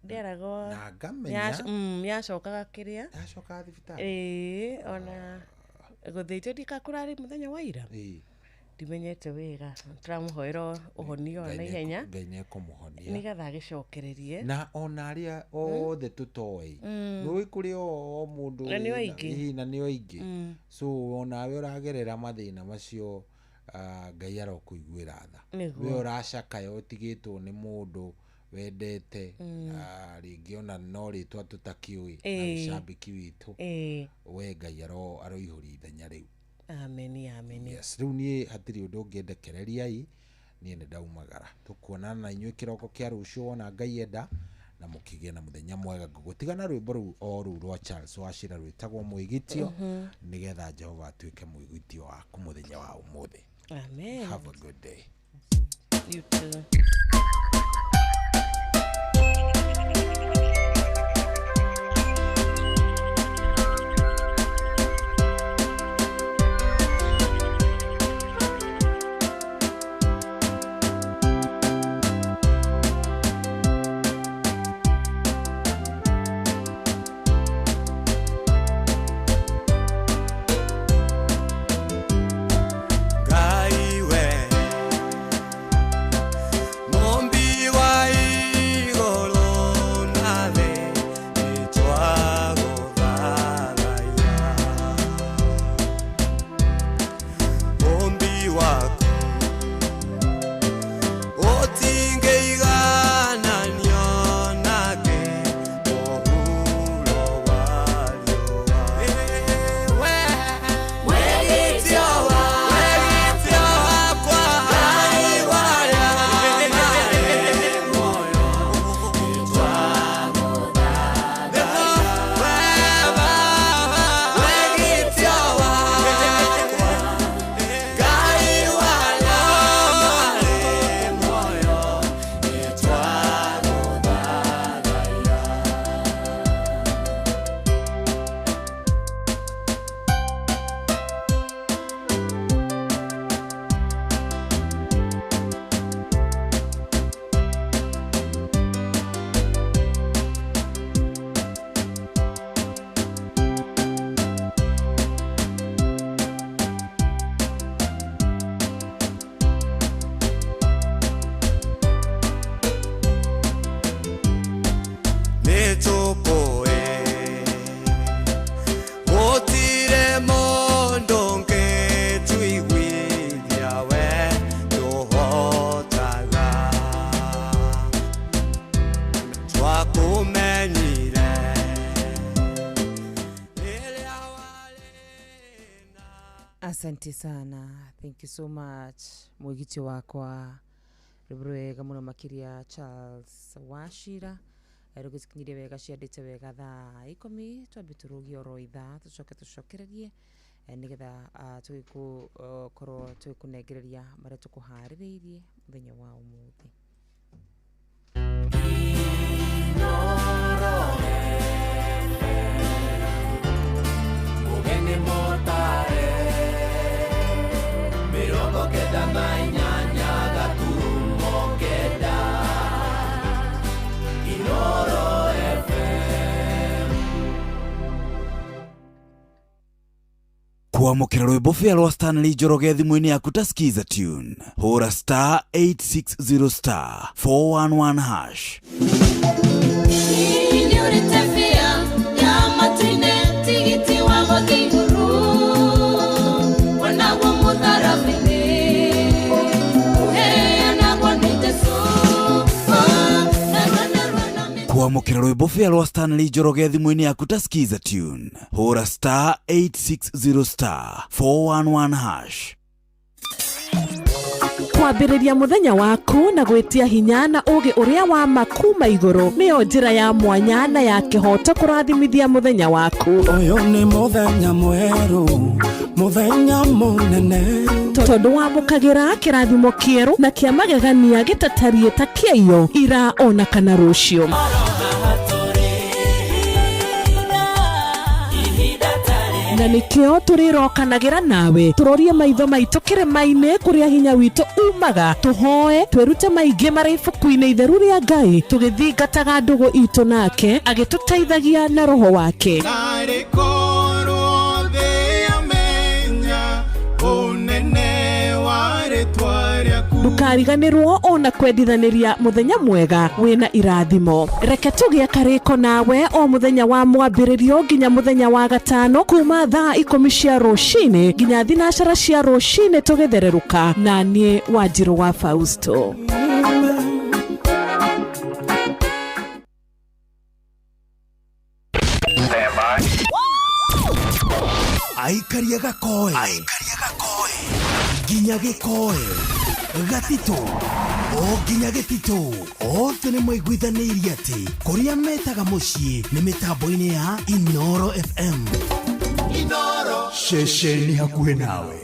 ndĩaragwo na ngamenya yacokaga kĩrĩa yacoka thibitarĩ. Ona gũthĩtio ndikakũrarĩ mũthenya wa ira. ndimenyete wega turamuhoera uhonio na ihenya Ngai kumuhonia nigetha agicokererie na ona aria othe tutoi nui kuri o mundu na ni oingi na ni oingi so onawe uragerera mathina macio Ngai arokuiguira tha we uracakaya utigitwo ni mundu wendete ringi ona no ritwa tutakiui na shabiki witu we Ngai aroihuri ithenya riu. Amen, amen. Yes, riu nie hatiri undu ngendekereriai nie ni ndaumagara tukuonana na inyuĩ kiroko kia rucio ona Ngai enda na mukigie na muthenya mwega gutigana rwimbo ru o ru rwa Charles Wachira rwitagwo mwigitio nigetha Jehova atuike mwigitio waku muthenya wa umuthi. Amen. Have a good day. You too. Asante sana. Thank you so much. Mwigitio wakwa rwega muno makiria Charles Wachira. Rugikinyirie wega ciandite wega thaa 10 twambiturugia oro ithaa tucokererie nigetha tugikorwo tukunengereria maria tukuhaririirie muthenya wa umuthi. Ugeni motare mirongo kenda na inyanya gaturumo kenda Inoro FM. Kuamukira rwimbo fia rwa Stanley Njoroge thimu-ini yaku ta skiza tune hura star 860 star 411 hash. Kuamukira rwimbo fia rwa Stanley Njoroge thimu-ini yaku ta skiza tune hura star 860 star 411 hash. Kwambĩrĩria muthenya waku na gwitia hinya na ugi uria wa makuma iguru niyo njira ya mwanya na ya kihoto kurathimithia muthenya waku. Uyu ni muthenya mweru, muthenya munene, tondu wamukagira kirathimo kieru na kia magegania gitatarie ta kĩio ira ona kana rucio. Na nikio turirokanagira nawe turorie maitho maitu kirima-ini kuria hinya witu umaga tuhoe twirute maingi mari ibuku-ini itheru ria Ngai tugithingataga ndugu itu nake agituteithagia na roho wake. Unene wa ndukariganirwo ona kwendithaniria muthenya mwega wina irathimo. Reke tugie kariko nawe o muthenya wa mwambiririo nginya muthenya wa gatano kuma thaa 10 cia rucini nginya thinacara cia rucini tugithereruka na nie Wanjiru wa Fausto. Aikaria gakoe nginya gikoe gatito o nginya gitito othe nĩ maiguithanĩirie atĩ kũrĩa metaga mũciĩ nĩ mĩtambo-inĩ ya Inoro FM. Inoro ceceni hakuhĩ nawe.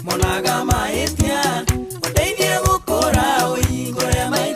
Monaga maitia, uteithie gukura uingure mai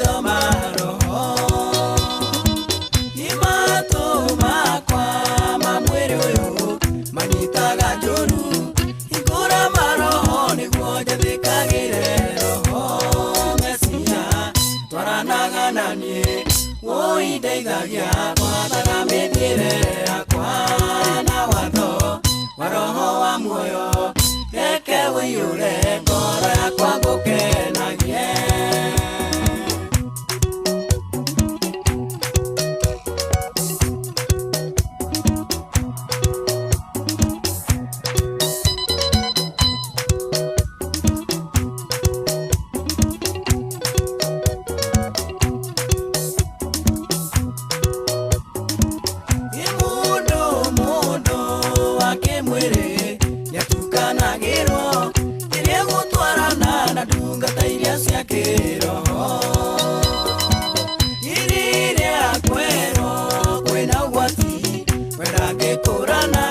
wenda ngĩkũrana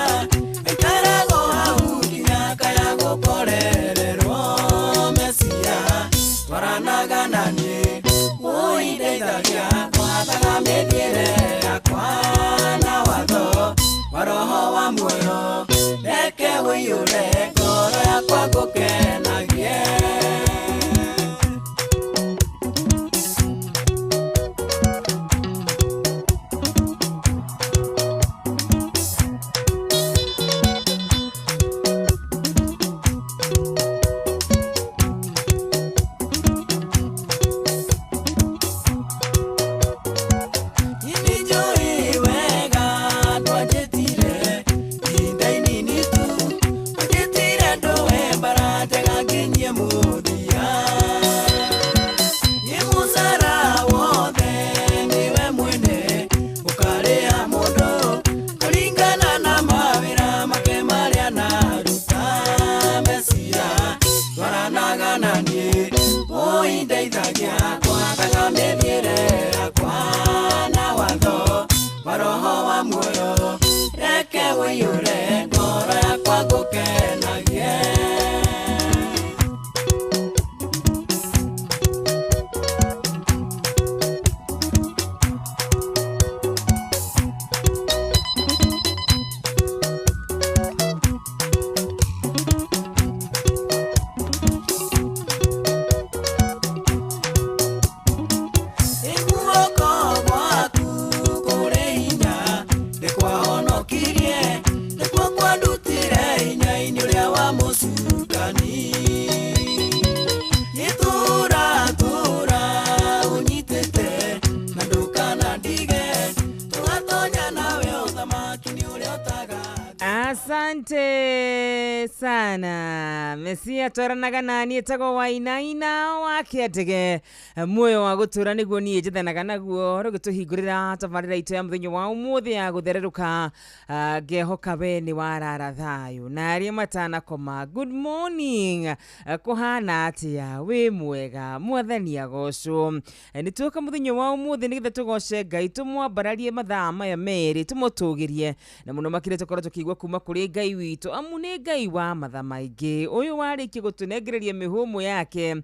ĩkarago hau nginya kaya gũkorererwo Mesia twaranaga naniĩ ũindeithagia gwathaga mĩthiĩre yakwa na watho wa roho wa muoyo reke ũiyũre ngoro yakwa ngũkenagie. Asante sana Mesia twaranaga nani etagwo Wainaina wakiatege muoyo wa gutura niguo nie njethanaga naguo rugituhingurira tabarira itu ya muthenya wa umuthi ya guthereruka ngehoka we ni warara thayo na aria matana koma good morning kuhana atia we mwega mwathani agocwo nituka muthenya wa umuthi nigithe tugoce Ngai tumwambararie mathaa maya meri tumutugirie na muno makire tukora tukigwa kuma kuri Ngai witu amu ni Ngai wa matha maingi uyu wariki gutunengereria mihumu yake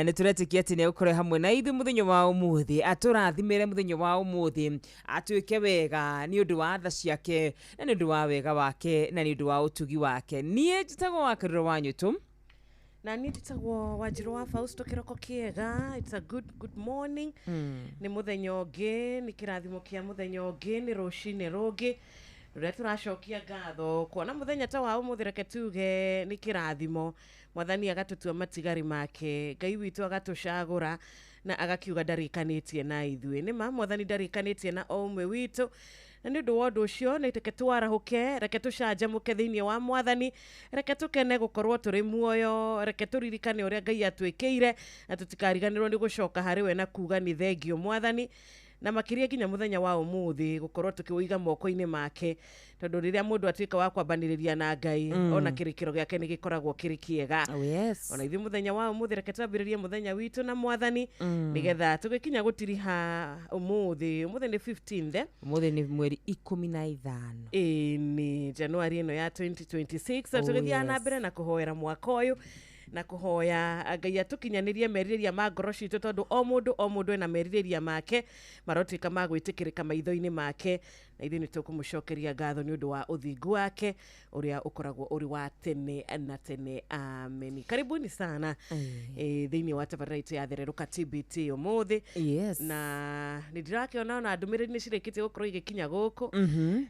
ni turetikia ati ni ukore hamwe na ithu muthenya wa umuthi aturathimire muthenya wa umuthi atuike wega ni undu wa tha ciake na ni undu wa wega wake na ni undu wa utugi wake nie njitagwo wakariro wanyu tu na ni njitagwo Wanjiru wa Fausto kiroko kiega. It's a good morning. Ni muthenya ungi ni kirathimo kia muthenya ungi ni rucini rungi ruria turacokia ngatho kuona muthenya ta wa umuthi reke tuge ni kirathimo mwathani agatutua matigari make Ngai witu agatucagura na agakiuga ndarikanitie na ithuĩ nĩ ma mwathani ndarikanitie na o ũmwe witũ na nĩ ũndũ wa ũndũ ũcio nĩ reke twarahuke reke tũcanjamũke thĩinĩ wa mwathani reke tũkene gũkorwo tũrĩ muoyo reke tũririkane ũrĩa Ngai atwĩkĩire na tũtikariganĩrwo nĩ gũcoka harĩ we na kuga nĩ thengio mwathani na makiria nginya muthenya wa umuthi gukorwo tukiwiga moko-ini make tondu riria mundu atuika wa kwambaniriria na Ngai ona kirikiro giake ni gikoragwo kiri kiega. Ona ithi muthenya wa umuthi reke twambiririe muthenya witu na mwathani nigetha tugikinya gutiriha umuthi ni 15th umuthi ni mweri 15 ni Januari ino ya 2026 tugithia na mbere na kuhoera mwaka uyu na kuhoya Ngai atukinyanirie meririria ma ngoro citu tondu o mundu ena meririria make marotuika magwitikirika maitho-ini make na ithuĩ nĩ tũkũmũcokeria ngatho nĩ ũndũ wa ũthingu wake ũrĩa ũkoragwo ũrĩ wa tene na tene. Amen. Karibuni sana thĩinĩ wa tabarĩra itũ ya Thereruka TBT ũmũthĩ. Na nĩ ndĩrakĩona ona ndũmĩrĩri nĩ cirĩkĩtie gũkorwo igĩkinya gũkũ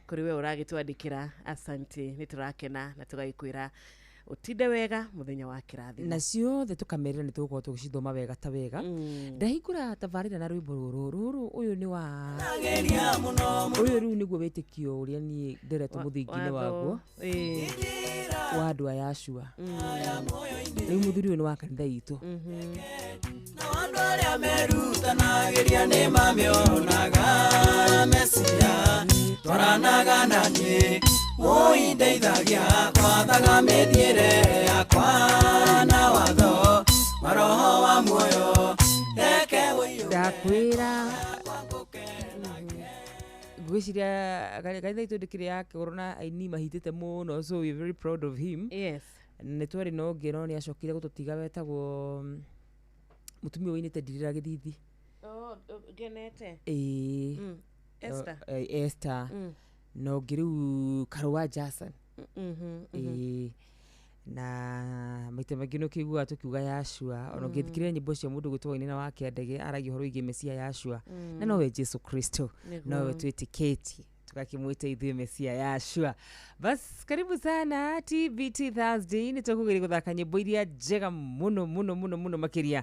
kũrĩ we ũragĩtwandĩkĩra. Asante, nĩ tũrakena na tũgagĩkwĩra utinde wega muthenya wa kirathimo na ciothe tukamerera ni tugukorwo tugicithoma wega ta wega ndahingura tabarira na rwimbo ruru uyu ni wa uyu riu niguo witikio uria ni nderetwo muthingi-ini waguo wa andu aya Ashua riu muthuri uyu ni wa kanitha itu na andu aria merutanagiria ni mamionaga Mesia twaranaga naniĩ ũindeithagia gwathaga mĩthiĩre yakwa na watho wa roho wa muoyo reke ndakwĩra ngwiciria kanitha itu ndikire yake corona aini mahitite muno, so we are very proud of him. Yes. Nä twari no ngä nä acokire gå tå tiga wetagwo må tumia å inä te ndirira gä thithi genete Esther no ngä rä u Karua Jason na maita maingä no kä igua tå kiuga Yashua ona ngä thikä rä nyä mbo cia må ndå gwä two inä wa kä ndege aragia horo igä mesia Yashua na nowe Jesu Kristo nowe twä tä kä tie tukakimwita ithuĩ mesia Yashua. Bas karibu sana TBT Thursday, nĩ tũkũgeria gũthaka nyĩmbo iria njega mũno mũno mũno mũno makĩria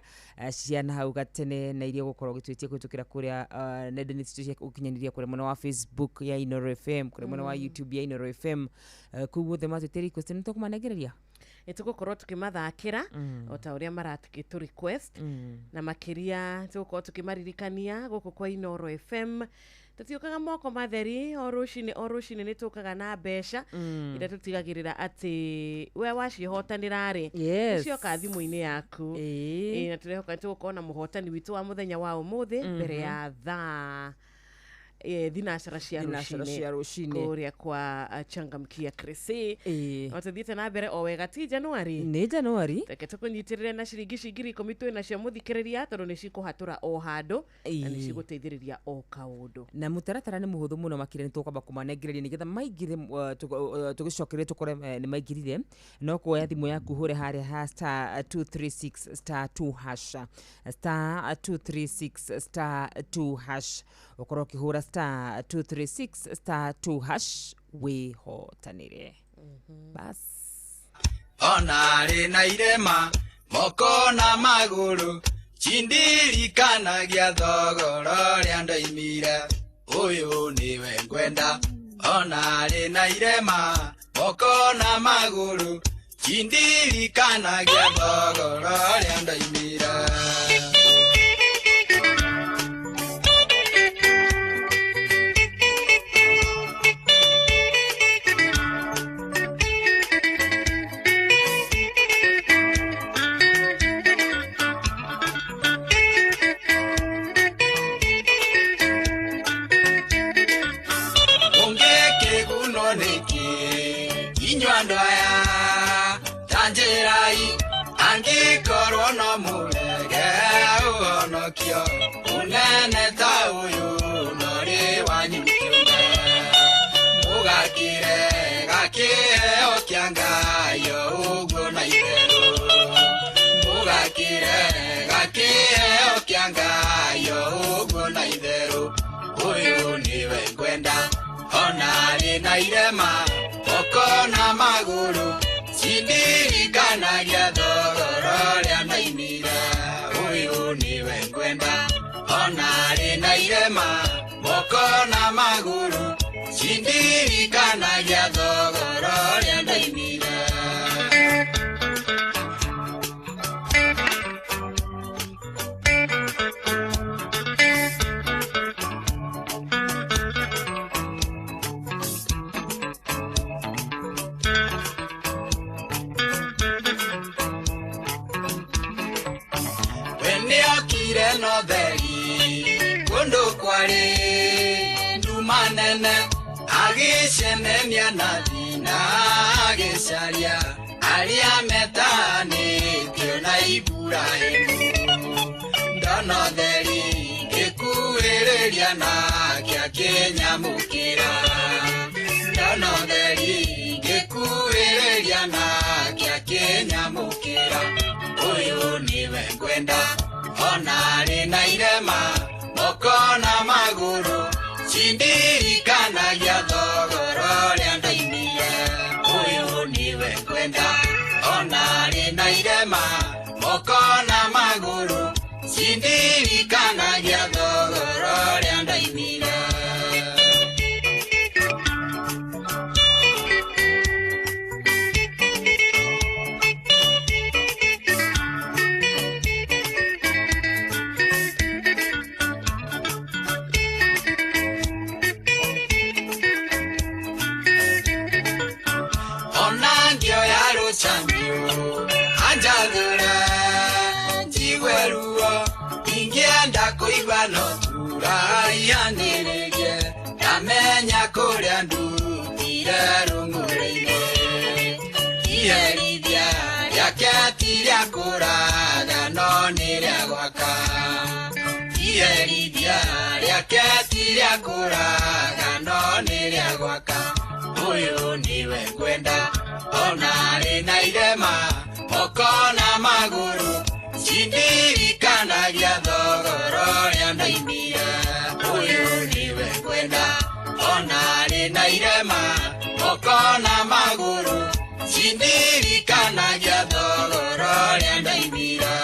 ciana hau gatene na iria gũkorwo gĩtuĩtie kũhĩtũkĩra kũrĩa nenda-inĩ citũ cia ũkinyanĩria kũrĩa mwena wa Facebook ya Inooro FM, kũrĩa mwena wa YouTube ya Inooro FM. Kũu guothe matwĩtie request nĩ tũkũmanengereria nĩtũgũkorwo tũkĩmathakĩra o ta ũrĩa maratũkĩtũ request na makĩria tũgũkorwo tũkĩmaririkania gũkũ kwa Inooro FM. Tũtiũkaga moko matheri o rũcinĩ nĩ tũkaga na mbeca iria tũtigagĩrĩra atĩ we wacihotanĩra rĩ cioka thimũ-inĩ yaku na tũrehoka nĩtũgũkorwo na mũhotani witũ wa mũthenya wa ũmũthĩ mbere ya thaa thinacara cia rũcinĩ kũrĩa kwa Changamkia Krisi. Tũthiĩte na mbere o wega ti Januari. Nĩ Januari. Reke tũkũnyitĩrĩre na ciringi ngiri 10 twĩ nacio mũthikĩrĩria tondũ nĩ cikũhatũra o handũ na nĩ cigũteithĩrĩria o kaũndũ. Na mũtaratara nĩ mũhũthũ mũno makĩria nĩ tũkwamba kũmanengereria nĩgetha maingĩre tũgĩcokerie tũkore nĩ maingĩrire. No kuoya thimũ yaku hũre harĩa ha *236*2# *236*2# ũkorwo ũkĩhũra *236*2# wĩhotanĩre. Bas ona rĩ na irema moko na magũrũ cindirikanagia thogoro rĩa ndoimire ũyũ nĩwe ngwenda. Ona rĩ na irema moko na magũrũ cindirikanagia thogoro rĩa ndoimire. Angikorwo no mũrege ũhonokio ũnene ta ũyũ no rĩ wanyu kĩũmbe mũgakire gakĩheo kĩa Ngai ũguo na itherũ mũgakire gakĩheo kĩa Ngai ũguo na itherũ ũyũ nĩwe ngwenda. Ona rĩ na irema moko na magũrũ cindirikanagia thogoro rĩa ndaimire ũyũ nĩwe ngwenda. Ona rĩ na irema moko na magũrũ cindirikanagia thogoro rĩa ndaimire. No theri kundu kwari ndumanene agicenenia na thina agicaria aria metanĩtio na Iburahĩmu. Ndono theri ngĩkuhĩrĩria na akĩnyamũkĩra. Ndono theri ngĩkuhĩrĩria na akĩnyamũkĩra. Ũyũ nĩwe ngwenda. Ona rĩ na irema moko na magũrũ cindirikanagia thogoro rĩa ndaimire ũyũ nĩwe ngwenda. Ona rĩ na irema moko na magũrũ cindirikanagia thogoro rĩa ndaimire. Anjagura jiweruo ingienda kuigwa no tura yanirege menya kuria ndutire rungure-ini iherithia rĩake ti rĩa kũraga no nĩ rĩa gwaka iherithia rĩake ti rĩa kũraga no nĩ rĩa gwaka ũyũ nĩwe ngwenda ona arĩ na irema moko na magũrũ cindirikanagia thogoro rĩa ndaimire ũyũ nĩwe ngwenda ona arĩ na irema moko na magũrũ cindirikanagia thogoro rĩa ndaimire.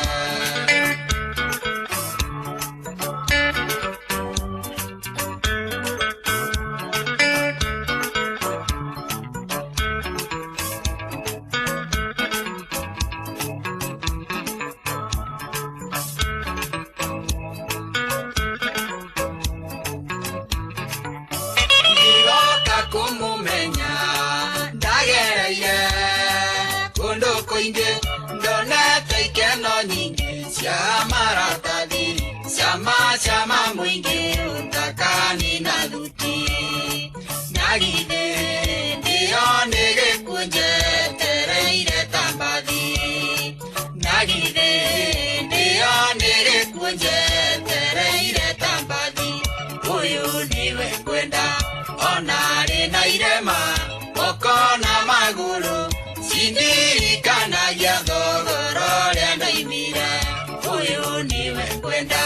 Ndonete ikeno nyingi cia maratathi ciama mwingi utakani na thuti na githĩ ndĩyo nĩ gĩkuũ njetereire ta mbathi na githĩ ndĩyo nĩ gĩkuũ njetereire ta mbathi ũyũ nĩwe ngwenda ona arĩ na irema moko na magũrũ cindirikanagia thogoro rĩa ndaimire ũyũ nĩwe ngwenda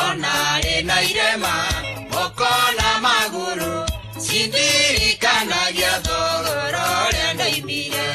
ona arĩ na irema moko na magũrũ cindirikanagia thogoro rĩa ndaimire.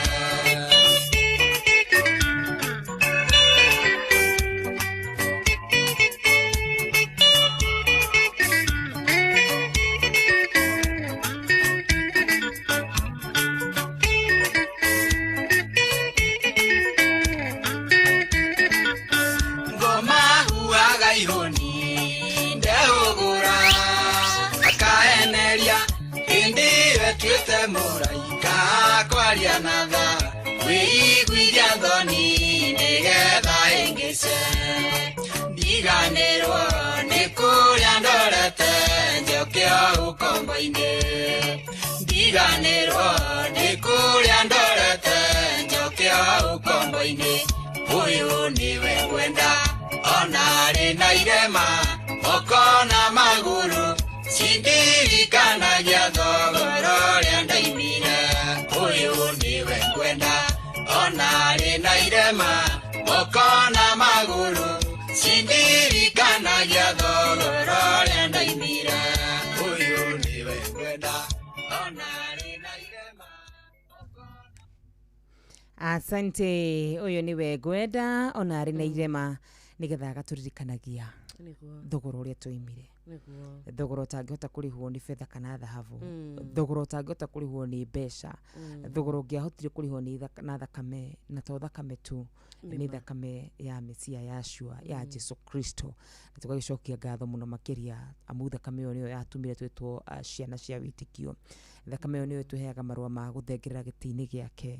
Tuite mũraika kwaria na tha wĩiguithia thoni nĩgetha ĩngĩce ndiganĩrwo nĩ kũrĩa ndorete njoke o ũkombo-inĩ ndiganĩrwo nĩ kũrĩa ndorete njoke o ũkombo-inĩ ũyũ nĩwe ngwenda ona arĩ na irema moko na magũrũ cindirikanagia thogoro rĩa ndaimire ũyũ nĩwe ngwenda ona arĩ na irema moko na magũrũ cindirikanagia thogoro rĩa ndaimire ũyũ nĩwe ngwenda ona arĩ na irema. Asante, ũyũ nĩwe ngwenda ona arĩ na irema nĩgetha agatũririkanagia thogoro ũrĩa twoimire thogoro ũtangĩhota kũrĩhwo nĩ betha kana thahabu thogoro ũtangĩhota kũrĩhwo nĩ mbeca thogoro ũngĩahotire kũrĩhwo na thakame na to thakame tu nĩ thakame ya Mesia Yashua ya Jesu Kristo na tũgagĩcokia ngatho mũno makĩria amu thakame ĩyo nĩyo yatũmire twĩtwo ciana cia wĩtĩkio thakame ĩyo nĩyo ĩtũheaga marũa ma gũthengerera gĩtĩ-inĩ gĩake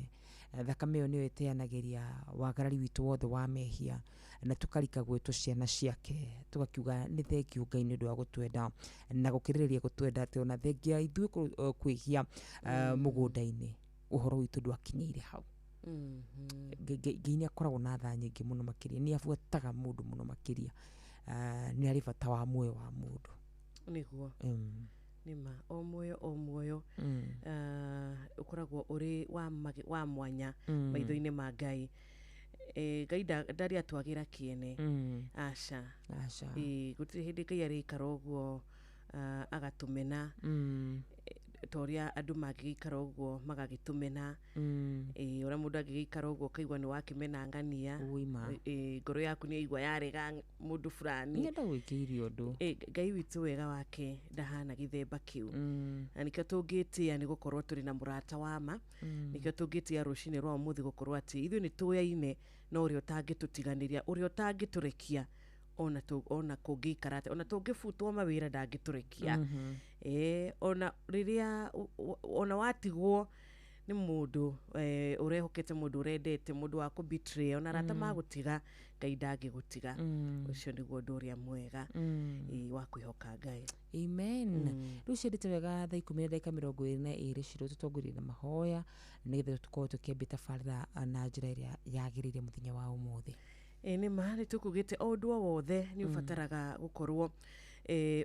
thakame ĩyo nĩyo ĩteanagĩria wagarari witũ wothe wa mehia na tukarika gwĩtwo ciana ciake tugakiuga nĩ thengiũ Ngai nĩ ũndũ wa gũtwenda na gũkĩrĩrĩria gũtwenda atĩ ona thengia ithuĩ kwĩhia mũgũnda-inĩ ũhoro witũ ndwakinyĩire hau Ngai nĩ akoragwo na tha nyingĩ mũno makĩria nĩ abuataga mũndũ mũno makĩria nĩ arĩ bata wa muoyo wa mũndũ nĩguo nĩma o muoyo ũkoragwo ũrĩ wa mwanya maitho-inĩ ma Ngai Ngai ndarĩ atwagĩra kĩene aca gũtirĩ hĩndĩ Ngai arĩikara ũguo agatũmena toria andũ mangĩgĩikara ũguo magagĩtũmena ũrĩa mũndũ angĩgĩikara ũguo ũkaigua nĩ wakĩmena ng'ania ngoro yaku nĩ aigua yarega mũndũ fulani nĩenda gwĩkĩire ũndũ Ngai witũ wega wake ndahana gĩthemba kĩu na nĩkĩo tũngĩtĩa nĩ gũkorwo tũrĩ na mũrata wa ma nĩkĩo tũngĩtĩa rũcinĩ rwa ũmũthĩ gũkorwo atĩ ithuĩ nĩ tũyaine na ũrĩa ũtangĩtũtiganĩria ũrĩa ũtangĩtũrekia ona kũngĩikara atĩ ona tũngĩbutwo mawĩra ndangĩtũrekia ona rĩrĩa ona watigwo nĩ mũndũ ũrehokete mũndũ ũrendete mũndũ wa kũ betray ona rata magũtiga Ngai ndangĩgũtiga ũcio nĩguo ũndũ ũrĩa mwega wa kwĩhoka Ngai. Amen. Rĩu ciendete wega thaa 10:22 ciro tũtongorie na mahoya nĩgetha tũkorwo tũkĩambia tabarĩra na njĩra ĩrĩa yagĩrĩire mũthenya wa ũmũthĩ. Nĩ ma nĩ tũkugĩte o ũndũ o wothe nĩ ũbataraga gũkorwo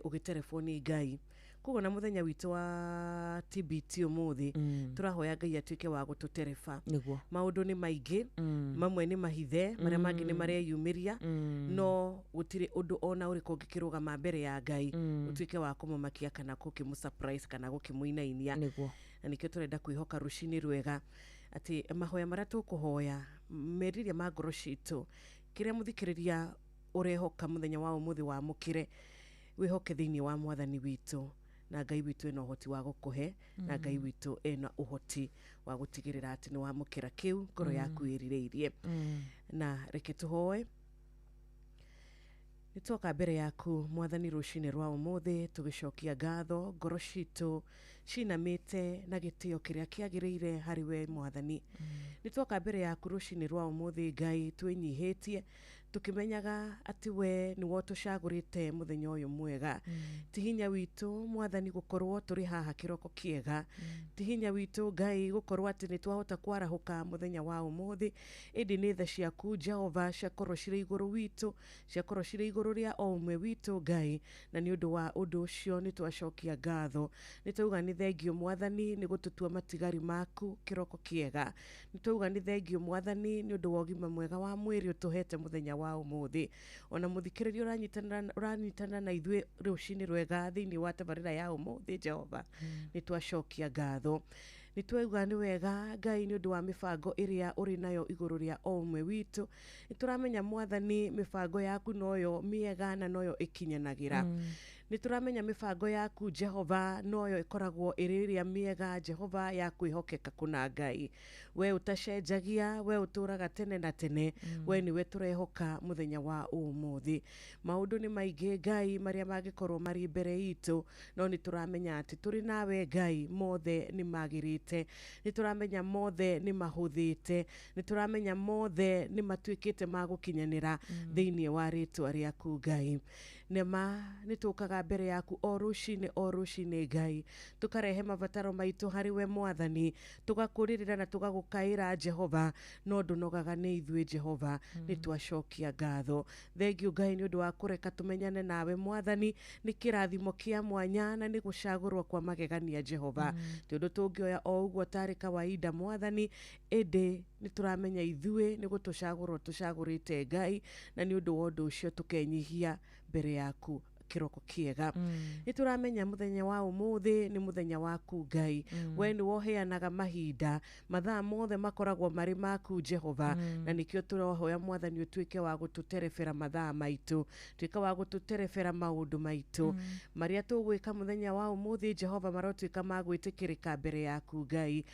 ũgĩterefoni Ngai. Koguo na mũthenya witũ wa TBT ũmũthĩ tũrahoya Ngai atuĩke wa gũtũtereba. Maũndũ nĩ maingĩ, mamwe nĩ mahithe, marĩa mangĩ nĩ mareyumĩria, no gũtirĩ ũndũ ona ũrĩkũ ũngĩkĩrũgama mbere ya Ngai ũtuĩke wa kũmũmakia kana gũkĩmũ-surprise kana gũkĩmũinainia. Na nĩkĩo tũrenda kwĩhoka rũcinĩ rwega atĩ mahoya marĩa tũkũhoya meriria ma ngoro citũ kĩrĩa mũthikĩrĩria ũrehoka mũthenya wa ũmũthĩ wa mũkĩre wĩhoke thĩinĩ wa Mwathani witũ, na Ngai witũ ena ũhoti wa gũkũhe na Ngai witũ ena ũhoti wa gũtigĩrĩra atĩ nĩ wamũkĩra kĩu ngoro yaku ĩrirĩirie. Na reke tũhoe. Nĩtwoka mbere yaku Mwathani rũcinĩ rwa ũmũthĩ tũgĩcokia ngatho, ngoro citũ cinamĩte na gĩtĩo kĩrĩa kĩagĩrĩire harĩ we Mwathani. Nĩtwoka mbere yaku rũcinĩ rwa ũmũthĩ Ngai twĩnyihĩtie tukimenyaga ati we ni wotucagurite muthenya uyu mwega. Ti hinya witu Mwathani gukorwo turi haha kiroko kiega, ti hinya witu Ngai gukorwo ati ni twahota kwarahuka muthenya wa umuthi, indi ni tha ciaku Jehova ciakorwo cire iguru witu, ciakorwo cire iguru ria o umwe witu Ngai, na ni undu wa undu ucio ni twacokia ngatho. Ni tuuga ni thengio Mwathani ni gututua matigari maku kiroko kiega. Ni tuuga ni thengio Mwathani ni undu wa ugima mwega wa mwiri utuhete muthenya wa umuthi. Ona muthikiririo uranyitana na ithwe rucini rwega thiini wa tabarira ya umuthi Jehova, ni twacokia ngatho. Ni twauga ni wega Ngai ni undu wa mibango iria uri nayo iguru ria o umwe witu. Ni turamenya Mwathani mibango yaku noyo miega na noyo ikinyanagira. Ni turamenya mibango yaku Jehova noyo ikoragwo iriria miega Jehova ya kwihokeka kuna Ngai. We utacenjagia, we uturaga tene na tene, we ni we turehoka muthenya wa umuthi. Maundu ni maingi Ngai maria magikorwo mari mbere itu, no ni turamenya ati turi nawe Ngai mothe ni magirite. Ni turamenya mothe ni mahuthite, ni turamenya mothe ni matuikite magukinyanira thiini wa ritwa riaku Ngai. Nema ni tukaga mbere yaku o rucini Ngai, tukarehe mabataro maitu hari we Mwathani, tugakuririra na tugagukaira Jehova, no ndunogaga ni ithwe Jehova. Ni twacokia ngatho. Thengiu Ngai ni undu wa kureka tumenyane nawe Mwathani, ni kirathimo kia mwanya na ni gucagurwa kwa magegania Jehova. Ti undu tungioya o uguo tari kawaida Mwathani, ende ni turamenya ithwe ni gutucagurwo tucagurite Ngai, na ni undu wa undu ucio tukenyihia mbere yaku kiroko kiega. Ni turamenya muthenya wa umuthi ni muthenya waku Ngai. We ni woheanaga mahinda, mathaa mothe makoragwo mari maku Jehova, na nikio turohoya Mwathani utuike wa gututerebera mathaa maitu, tuike wa gututerebera maundu maitu maria tugwika muthenya wa umuthi Jehova marotuika magwitikirika mbere yaku Ngai.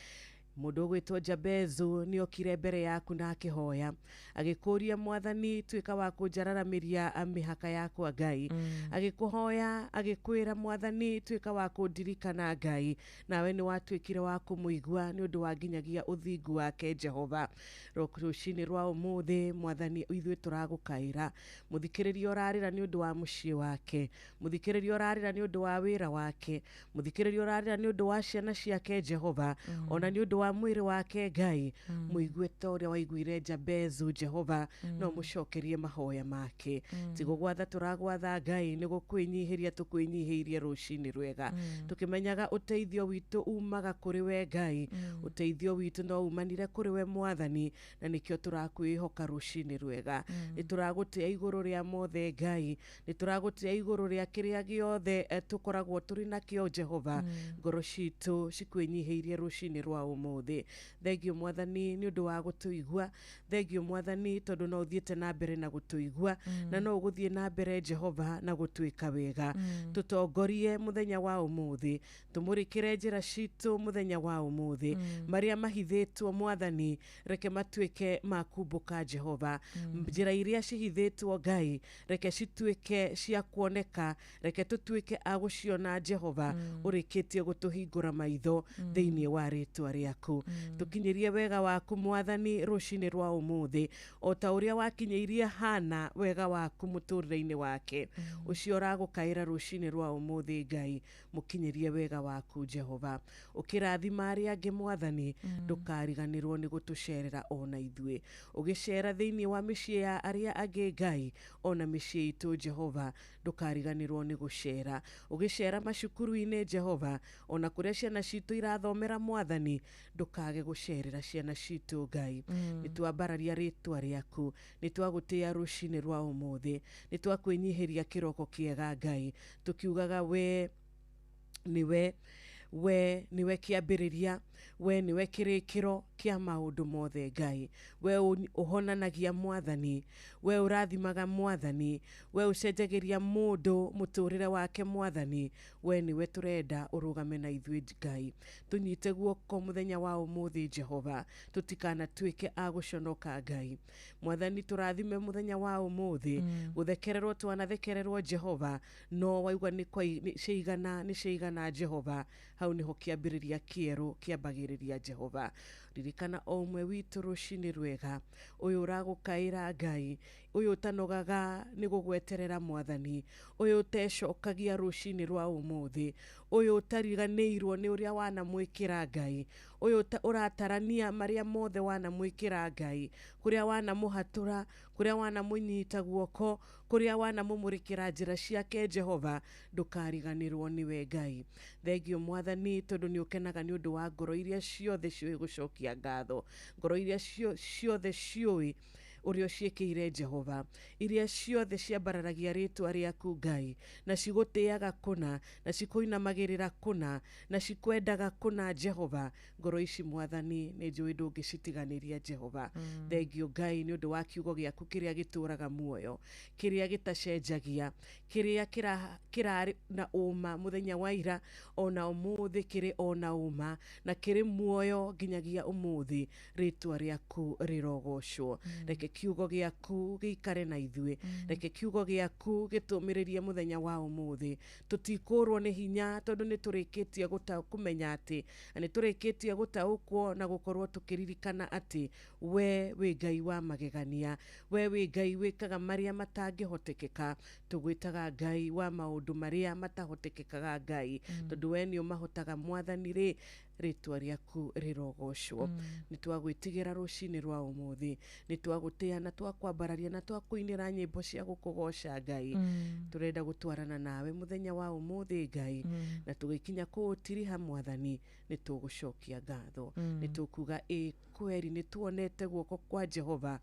Mundu gwitwo Jabezu ni okire mbere yaku na akihoya agikuria Mwathani tuika wa kunjararamiria mihaka yakwa Ngai, agikuhoya agikwira Mwathani tuika wa kundirikana Ngai, nawe ni watuikire wa kumuigua ni undu wa nginyagia uthingu wake Jehova. Rucini rwa umuthi Mwathani ithwe turagukaira, muthikiririo rarira ni undu wa mucii wake, muthikiririo rarira ni undu wa wira wake, muthikiririo rarira ni undu wa ciana ciake Jehova, ona ni undu wa mwiri wake Ngai. Muigue ta uria waiguire Jabezu Jehova, no mucokerie mahoya make. Tigugwatha turagwatha Ngai ni gukwinyihiria tukwinyihiirie rucini rwega, tukimenyaga uteithio witu umaga kuri we Ngai, uteithio witu no umanire kuri we Mwathani, na nikio turakwihoka rucini rwega. Ni turagutia iguru ria mothe Ngai, ni turagutia iguru ria kiria giothe tukoragwo turi nakio Jehova. Ngoro citu cikwinyihiirie rucini rwa umuthi. Thengio Mwathani ni undu wa gutuigua, thengio Mwathani tondu no uthiete na mbere na gutuigua, na no uguthie na mbere Jehova na gutuika wega. Tutongorie muthenya wa umuthi, tumurikire njira citu muthenya wa umuthi, maria mahithitwo Mwathani reke matuike makumbuka Jehova. Njira iria cihithitwo Ngai reke cituike cia kuoneka, reke tutuike aguciona Jehova urikitie gutuhingura maitho thiini wa ritwa riaku waku tukinyirie wega waku mwathani rucini rwa umuthi o ta uria wakinyeirie Hana wega waku muturire-ini wake ucio ragukaira rucini rwa umuthi Ngai mukinyirie wega waku Jehova ukirathima aria angi mwathani ndukariganirwo ni gutucerera ona ithue ugicera thiini wa micii ya aria angi Ngai ona micii itu Jehova ndukariganirwo ni gucera ugicera macukuru-ini Jehova ona kuria ciana citu irathomera mwathani ndukage gucerera ciana citu Ngai nitwambararia ritwa riaku nitwagutia rucini rwa umuthi nitwakwinyihiria kiroko kiega Ngai tukiugaga we niwe kiambiriria we niwe kirikiro kia maundu mothe Ngai we uhonanagia mwathani we urathimaga mwathani we ucenjagiria mundu muturire wake mwathani we niwe turenda urugame na ithue Ngai tunyite guoko muthenya wa umuthi Jehova tutikana tuike aguconoka Ngai mwathani turathime muthenya wa umuthi guthekererwo twanathekererwo Jehova no waigua ni ciigana Jehova hau niho kiambiriria kieru kiambagiriria Jehova ririkana o umwe witu rucini rwega uyu uragukaira Ngai uyu tanogaga ni gugweterera mwathani uyu utecokagia rucini rwa umuthi uyu utariganirwo ni uria wana mwikira Ngai uyu uratarania maria mothe wana mwikira Ngai kuria wana muhatura kuria wana munyita guoko kuria wana mumurikira njira ciake Jehova ndukariganirwo niwe Ngai thengio mwathani tondu ni ukenaga ni undu wa ngoro iria ciothe cioi gucokia ngatho ngoro iria ciothe cioi urio ciekire Jehova iria ciothe ciambararagia ritwa riaku Ngai na cigutiaga kuna na cikuinamagirira kuna na cikwendaga kuna Jehova ngoro ici mwathani ni njui ndungicitiganiria Jehova thengio Ngai ni undu wa kiugo giaku kiria gituraga muoyo kiria gitacenjagia kiria kirari na uma muthenya wa ira ona umuthi kiri ona uma na kiri muoyo nginyagia umuthi ritwa riaku rirogocwo reke kiugo giaku giikare na ithue reke kiugo giaku gitumiririe muthenya wa umuthi tutikurwo ni hinya tondu ni turikitie kumenya ati ni turikitie gutaukwo na gukorwo tukiririkana ati we wi Ngai wa magegania we wi Ngai wikaga maria matangihotekeka tugwitaga Ngai wa maundu maria matahotekekaga Ngai tondu we ni umahotaga mwathani ri ritwa riaku rirogocwo nitwagwitigira rucini rwa umuthi nitwagutia na twakwambararia na twakuinira nyimbo cia gukugoca Ngai turenda gutwarana nawe muthenya wa umuthi Ngai na tugikinya kuutiriha mwathani nitugucokia ngatho nitukuga kweri nituonete guoko kwa Jehova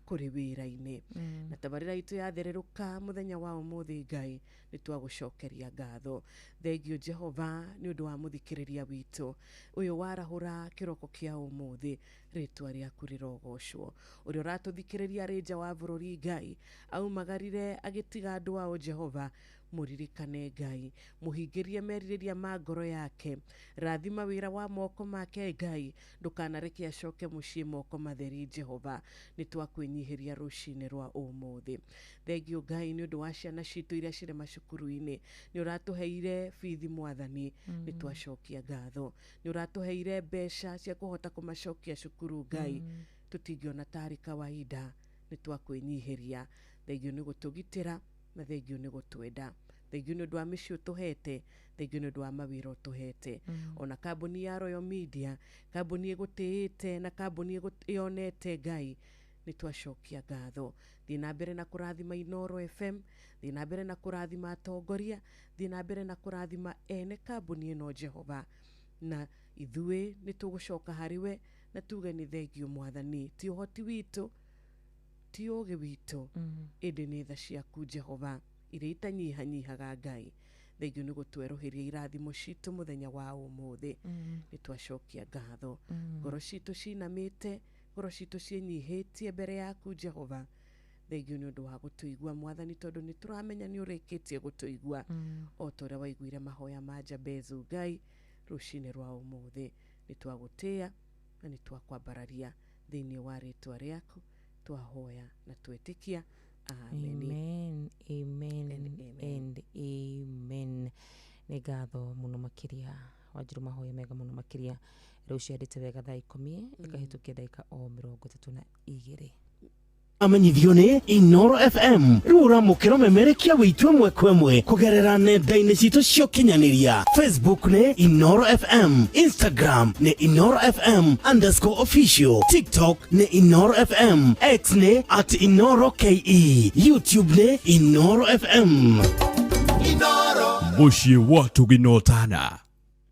kuri wira-ini na tabarira itu yathereruka muthenya wa umuthi Ngai nitwagucokeria ngatho thengio Jehova ni undu wa muthikiriria witu uyu warahura kiroko kia umuthi ritwa riaku rirogocwo uria uratuthikiriria rija wa bururi Ngai aumagarire agitiga andu ao Jehova muririkane Ngai muhingirie meririria ma ngoro yake rathima wira wa moko make Ngai ndukanareke acoke mucii moko matheri Jehova nitwakwinyihiria rucini rwa umuthi thengio Ngai ni undu wa ciana citu iria cire macukuru-ini ni uratuheire bithi mwathani nitwacokia ngatho ni uratuheire mbeca cia kuhota kumacokia cukuru Ngai tutingiona tari kawaida nitwakwinyihiria thengio ni gutugitira na thengio ni gutwenda thengio ni undu wa mici utuhete thengio ni undu wa mawira utuhete ona kambuni ya Royal Media kambuni igutiite na kambuni ionete Ngai nitwacokia ngatho thina mbere na kurathima Inoro FM thina mbere na kurathima atongoria thina mbere na kurathima ene kambuni ino Jehova na ithue nitugucoka hariwe na tuge ni thengio mwathani ti uhoti witu ti ugi witu indi ni tha ciaku Jehova iria itanyihanyihaga Ngai thengio ni gutweruhiria irathimo citu muthenya wa umuthi nitwacokia ngatho ngoro citu cinamite ngoro citu cinyihitie mbere yaku Jehova thengio ni undu wa gutuigua mwathani tondu nituramenya ni urikitie gutuigua o toria waiguire mahoya ma Jabezu Ngai rucini rwa umuthi nitwagutia na nitwakwambararia thiini wa ritwa riaku twahoya na twetikia amen amen and amen ni ngatho muno makiria wanjiru mahoya mega muno makiria rĩu ciandĩte wega thaa 10 ĩkahĩtũkia ndagĩka o 32 amenyithio nĩ Inoro FM rĩu ũramũkĩra ũmemerekia wĩitũ ĩmwe kwa ĩmwe kũgerera nenda-inĩ citũ cia ũkinyanĩria. Facebook nĩ Inoro FM, Instagram nĩ Inoro FM_official, TikTok nĩ Inoro FM, X nĩ @InoroKE, YouTube nĩ Inoro FM. Inoro Muciĩ watu ginotana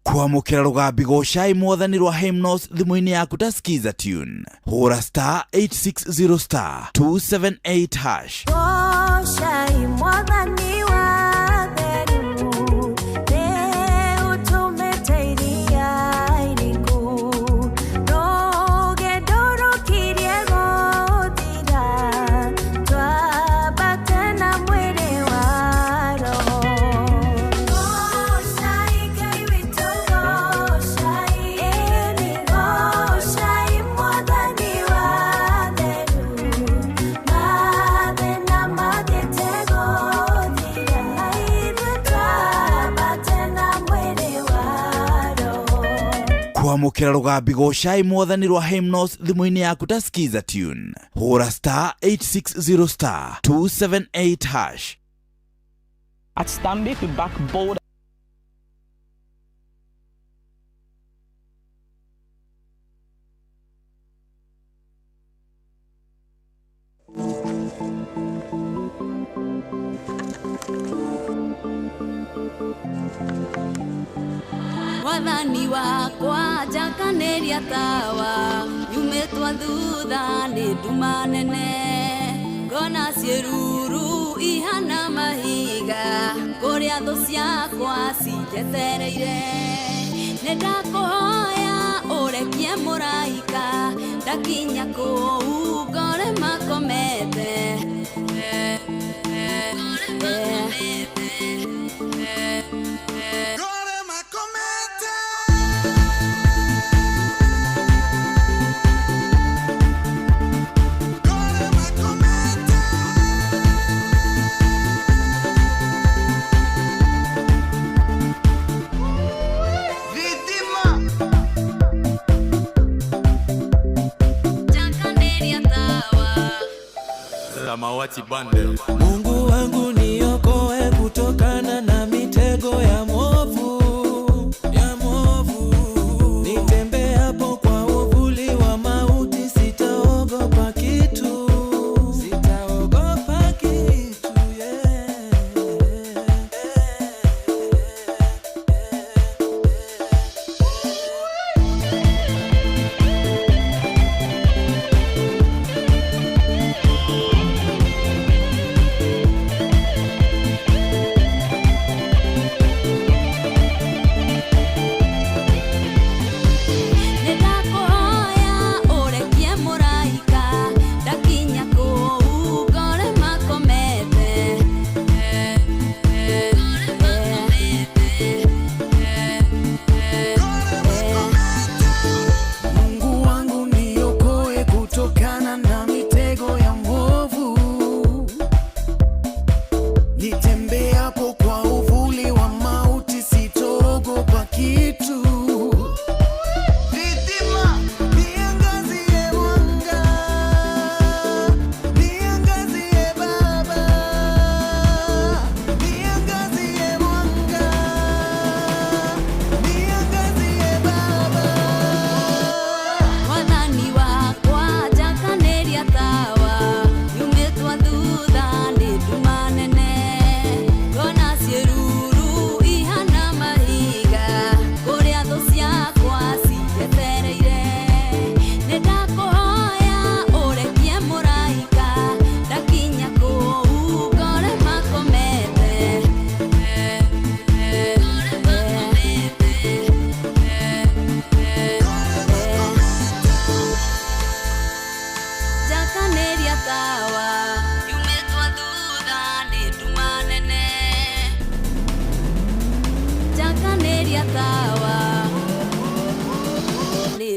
kwamũkĩra rũgambi gocai mwathani rwa hymnos thimũ-inĩ yaku ta skiza tune hũra *860 278 hash. Gocai mwathani wa theru nĩ ũtũmĩte iria iriku rũgendo rũkirie gũthira twambate na mwĩrĩ wa roho. Gocai Ngai witũ, gocai ĩni gocai mwathani wa theru mathĩna mathiĩte gũthira ithuĩ twambate na mwĩrĩ wa roho. kwamũkĩra rũgambi gocai mwathani rwa hymnos thimũ-inĩ yaku ta skiza tune hũra *860 278 hash. At Stanbic, we back bold. Mwathani wakwa njakanĩria tawa nyumĩtwo thutha nĩ nduma nene ngona ciĩruru ihana mahiga kũrĩa thũ ciakwa cinjetereire nĩ ndakũhoya ũrekie mũraika ndakinya kũu ngore makomete Samawati Bande. Mungu wangu niokoe kutokana na mitego ya mwovu, ya mwovu. Nitembeapo kwa uvuli wa mauti sitaogopa kitu, sitaogopa kitu,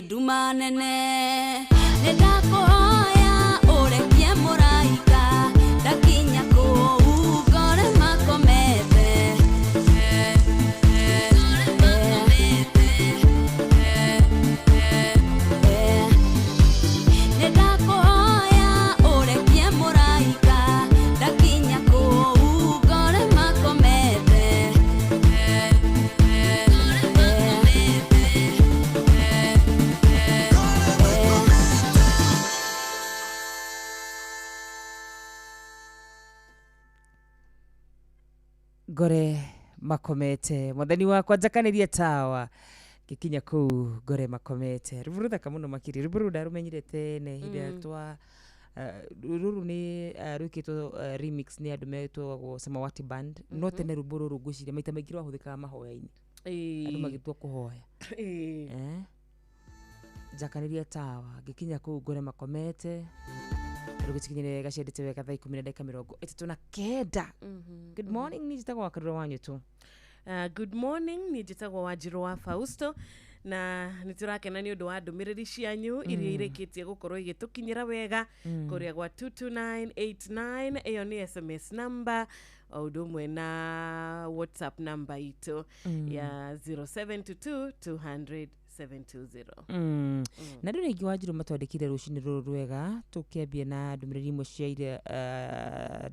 nduma nene nĩndakũhoya ũrekie mũraika ndakinya kũu ngore makomete Gore makomete mutheni wakwa njakanirie tawa gikinya kuu Gore makomete ruburu thaka muno makiri ruburu ndarumenyire tene hinde twa ruru ni rukitwo remix ni andu metwo Samawati Band no tene ruburu rugwicire maita maingi rwahuthikaga mahoya-ini andu magitwa kuhoya njakanirie tawa gikinya kuu Gore makomete rugucikinyire gaciendete wega thaa 10:39. Good morning ni jitagwo wakarura wanyu tu. Good morning ni jitagwo Wanjiru wa Fausto na niturakena ni undu wa ndumiriri cianyu iria ireketie gukorwo igitukinyira wega kuria gwa 22989 iyo ni SMS number audumwe na WhatsApp number ito ya 0722 200 na ndu ringi Wanjiru matwandikire rucini ruru rwega tukiambia na ndumiriri imwe cia ire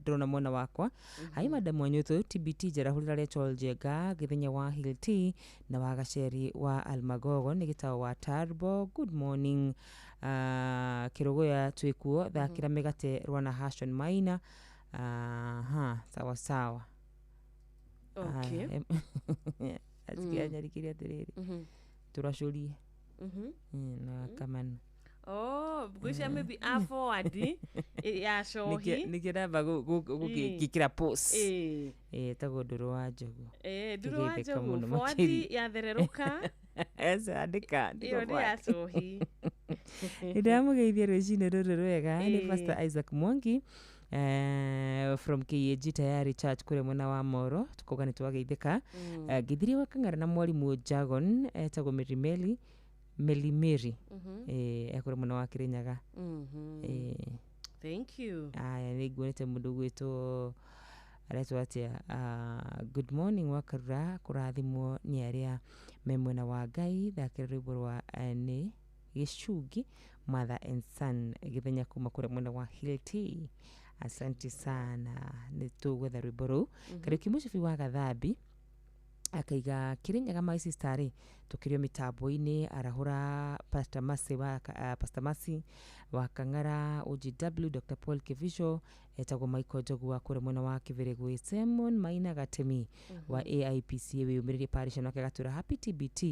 ndrona mwana wakwa hai madam wanyutu TBT jarahurira Rachel Jega githenya wa Hill T na wa Gaceri wa Almagogo ni gitawa wa Tarbo. Good morning kirogo ya twikuo thakira megate rwana Hashon Maina sawa sawa okay asikia nyarikiria atiriri turacurie na kamano gwisha maybe forward ya shohi nikiramba gukira post tago nduru wa njogu nduru wa njogu forward ya thereruka andika iyo ni ya shohi ndamugeithia rucini ruru rwega ni Pastor Isaac Mwangi from KAG Tayari Church kure mwena wa Moro tukoga ni twageithika githiri wakangara na mwalimu Jagon tago Melimeri ekore mwena wa Kirinyaga thank you aya niguonete mundu gwito aretwo atia good morning wakarura kurathimwo ni aria me mwena wa Ngai thakira rwimbo rwa ni Gicungi Mother and Son githenya kuma kure mwena wa Hill T. Asante sana ni tugwetha rwimbo ruu Kariuki Mucibi wa Gathambi akaiga Kirinyaga my sister tukirio mitambo-ini arahura Pastor Masi wa Kang'ara OGW Dr. Paul Kivisho etagwo Michael Njogu wa kure mwena wa Kivirigwi Simon Maina Gatemi wa AIPC wiyumiririe parish na gatura happy TBT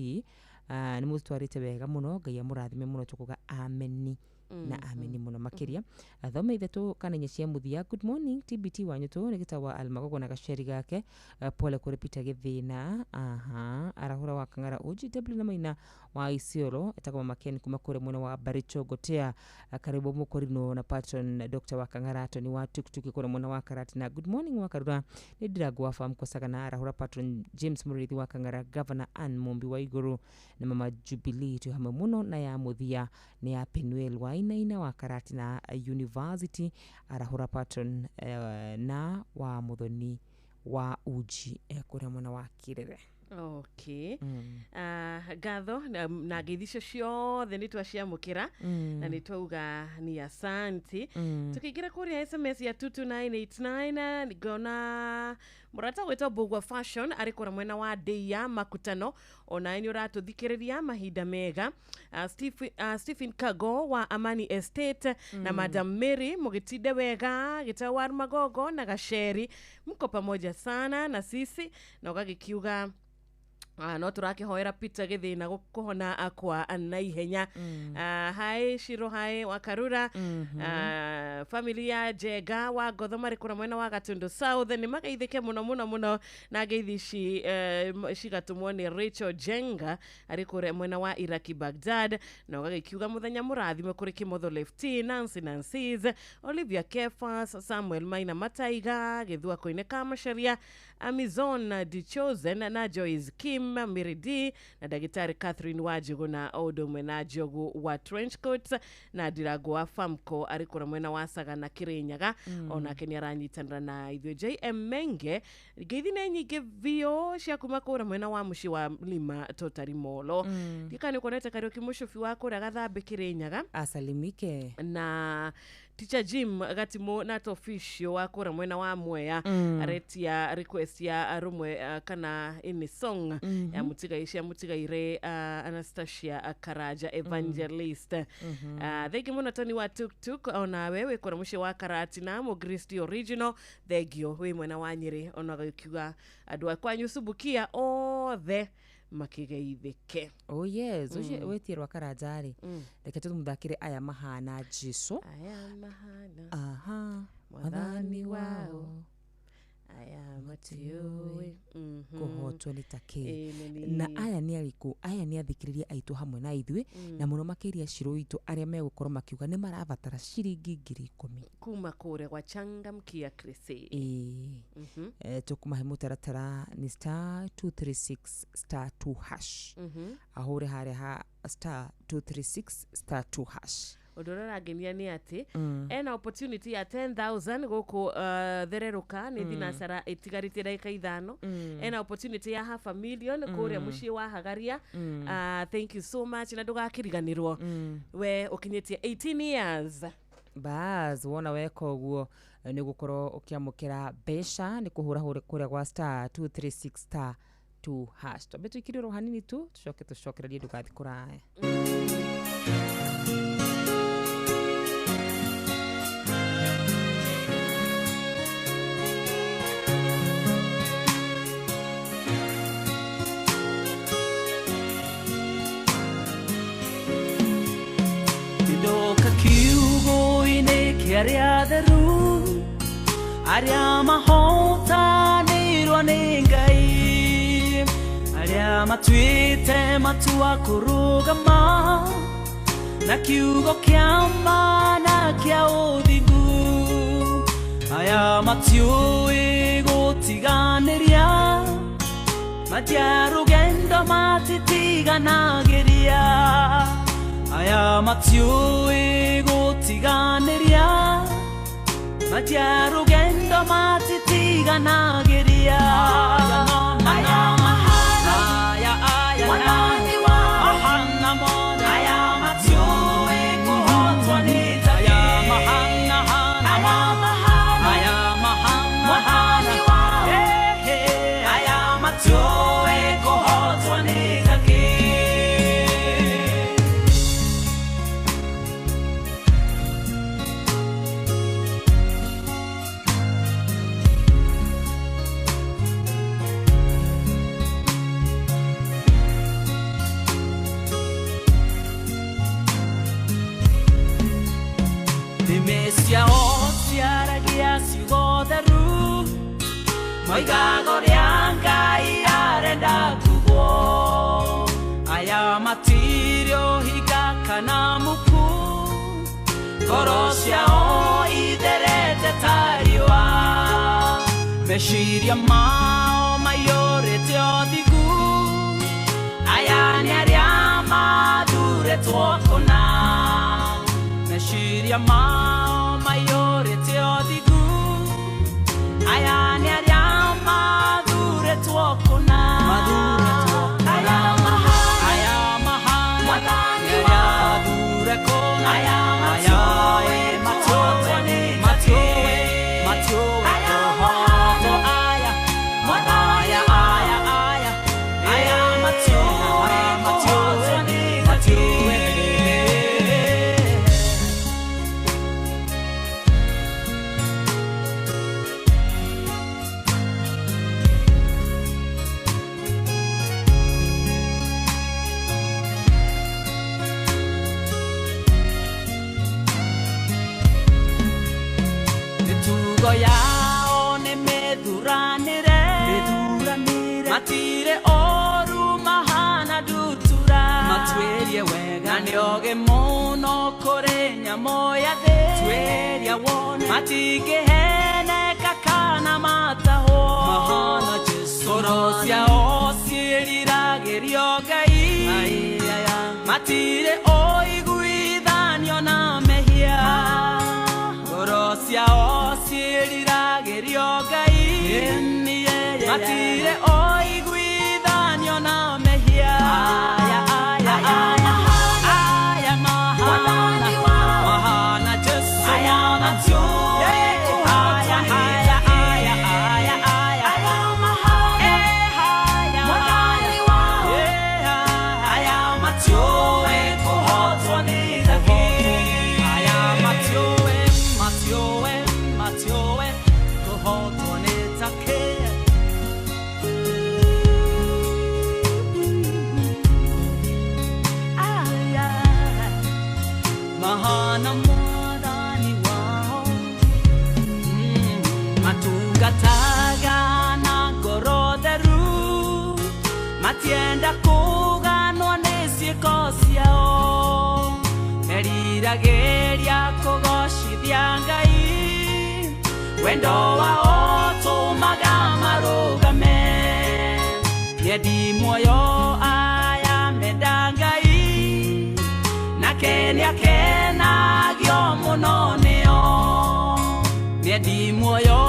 ni mutwarite wega muno Ngai amurathime muno tukuga ameni na ameni muno makiria athome ithetu kanenya cia muthia. Good morning TBT wanyu tu ni gitawa Almagogo na Gaceri gake pole kuri Peter Githina arahura wa Kang'ara OGW na Maina wa Isiolo etagwo Makeni kuma kure mwena wa Baricho Gotea karibu mukorino na patron Dr. wa Kang'ara Tony wa Tuktuki kure mwena wa Karati na good morning wa Karura ni Diragwa farm Kosagana arahura patron James Murithi wa Kang'ara Governor Ann Mumbi wa Iguru na mama Jubilee tu hamwe muno na ya muthia ni ya Penuel wa Inaina wa Karati na University arahura patron na wa Muthoni wa Uji kure mwena wa Kirere. Okay. Gatho na geithicio ciothe ni twaciamukira na ni twauga ni asanti. Tukigira kuria SMS ya 22989 nigona murata gwetwo Bugwa Fashion ari kura mwena wa Deia Makutano ona ni uratuthikiriria mahinda mega. Stephen Kago wa Amani Estate na Madam Mary mugitinde wega gitawa Magogo na Gaceri mko pamoja sana na sisi na ugagikiuga no turakihoera Peter Githina gukuhona akwa naihenya. Hai Shiro hai Wakarura familia Jega wa Gotho mari kura mwena wa Gatundu South ni magaithike muno na geithici cigatumwo ni Rachel Jenga ari kura mwena wa Iraki Baghdad na ugagikiuga muthenya murathime kuri Kimotho Lefty Nancy's Olivia Kefas Samuel Maina Mataiga githua koine Kamasharia Amazon Dichozen na Joyce Kim Miridi na Dagitari Catherine Wajigo na Odomwe na Jogu wa Trenchcoat na Dirago wa Famco arikura mwena wa Saga na Kirinyaga ona keni aranyitanira na ithwe JM Menge geithina nyingi vio cia kuma kura mwena wa muci wa Lima Totari Molo dikani konete Kariuki Mucibi wa kura Gathambi Kirinyaga asalimike na Teacher Jim gatimo nato official wakora mwena wa Mwea aretia request ya arumwe kana ini song ya mutiga ire Anastasia Karaja Evangelist. Thegi muna Tony wa Tuk ona wewe kora mushe wa Karati na mo Gristi original thegio we mwena wa Nyeri ona gakiuga adwa kwa nyusubukia othe makigeithike. Oh yes, wetirwa Karajari. Reke tumuthakire aya mahana Jesu. Aya mahana. Mwathani wao. Aya matioi. Kuhotwo ni take. Na aya ni aliku, aya ni athikiriria aitu hamwe na ithui na muno makiria ciro itu aria megukorwo makiuga ni marabatara ciringi 10,000 kuma kure kwa Changamkia Crusade. Tukumahe mutaratara ni *236*2#. Ahure hare ha *236*2#. Odorora genia ni ati ena opportunity ya 10,000 goko thereruka ni thinacara itigarite daika 5 ena opportunity ya $500,000 kuria mushi wa Hagaria. Thank you so much na ndugakiriganirwo we ukinyetie 18 years baz wona weko guo ni gukorwo ukiamukira besha ni kuhura kuria kwa *236*2#. Betu ikiriro hanini tu tushokererie ndugathi kurae. Aria theru aria mahotanirwo nĩ Ngai aria matuĩte matua kũrũgama na kiugo kĩa mana kĩa ũthingu aya matiũĩ gũtiganĩria matia rũgendo matitiganagĩria aya matiũĩ gũtiganĩria matia rũgendo matitiganagĩria aya mahana wathani wao mahana mona aya matiũĩ kũhotwo nĩ take aya mahana wathani wao aya matiũĩ kũhotwo nĩ take. Mesia osiaragia sigotheru moigago ria Ngai arenda kugwo aya matirio higa kana muku ngoro ciao itherete tariwa meciria mao maiyũrĩte ũthigu aya nĩ arĩa mathuurĩtwo kũna meciria mao maiyũrĩte ũthigu aya nĩ arĩa mathuurĩtwo kũna aya mahana wathani wao mathuure kũna aya matiũĩ kũhotwo nĩ take aya mahana wathani wao aya matiũĩ kũhotwo nĩ take. Yao ne medhuranire matire oru mahana dutura matwerie wega nioge muno kore nyamoya the tweria wone matigehene kakana mataho mahana Jesu korosia osiriragerio Ngai matire oiguithanio na mehia korosia osiriragerio Ngai matire oiguithanio na mehia aya mahana Jesu aya na mwathani wao matungataga na ngoro theru matienda kuganwo nĩ ciĩko ciao meriragĩria kũgocithia Ngai wendo wao tũmaga marũgame nĩendi muoyo aya menda Ngai nake nĩakenagio mũno nĩo nĩendi muoyo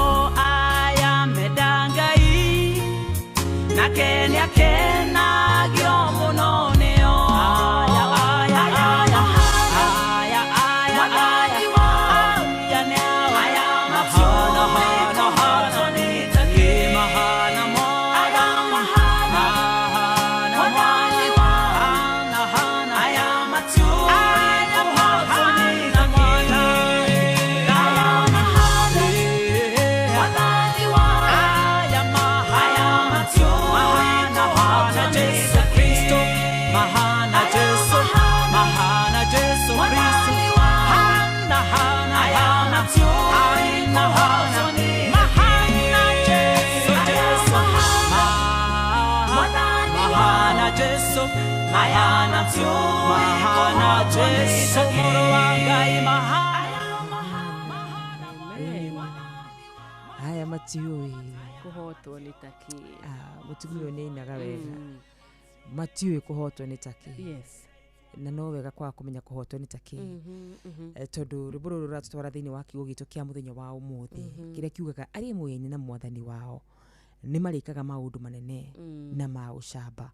aya menda Ngai nake nĩakenagio mũno nĩo Haya matiui kuhotwo nĩ taki mutumio nĩ inaga wega matiui kuhotwo nĩ taki yes na no wega kwa kumenya kuhotwo nĩ taki tondu rũbũrũ rũratũtwara thĩinĩ wa kiugo gitũ kĩa mũthenya wa ũmũthĩ kĩrĩa kiugaga arĩa muoyaine na mwathani wao nĩ marĩkaga maũndũ manene na ma ũcamba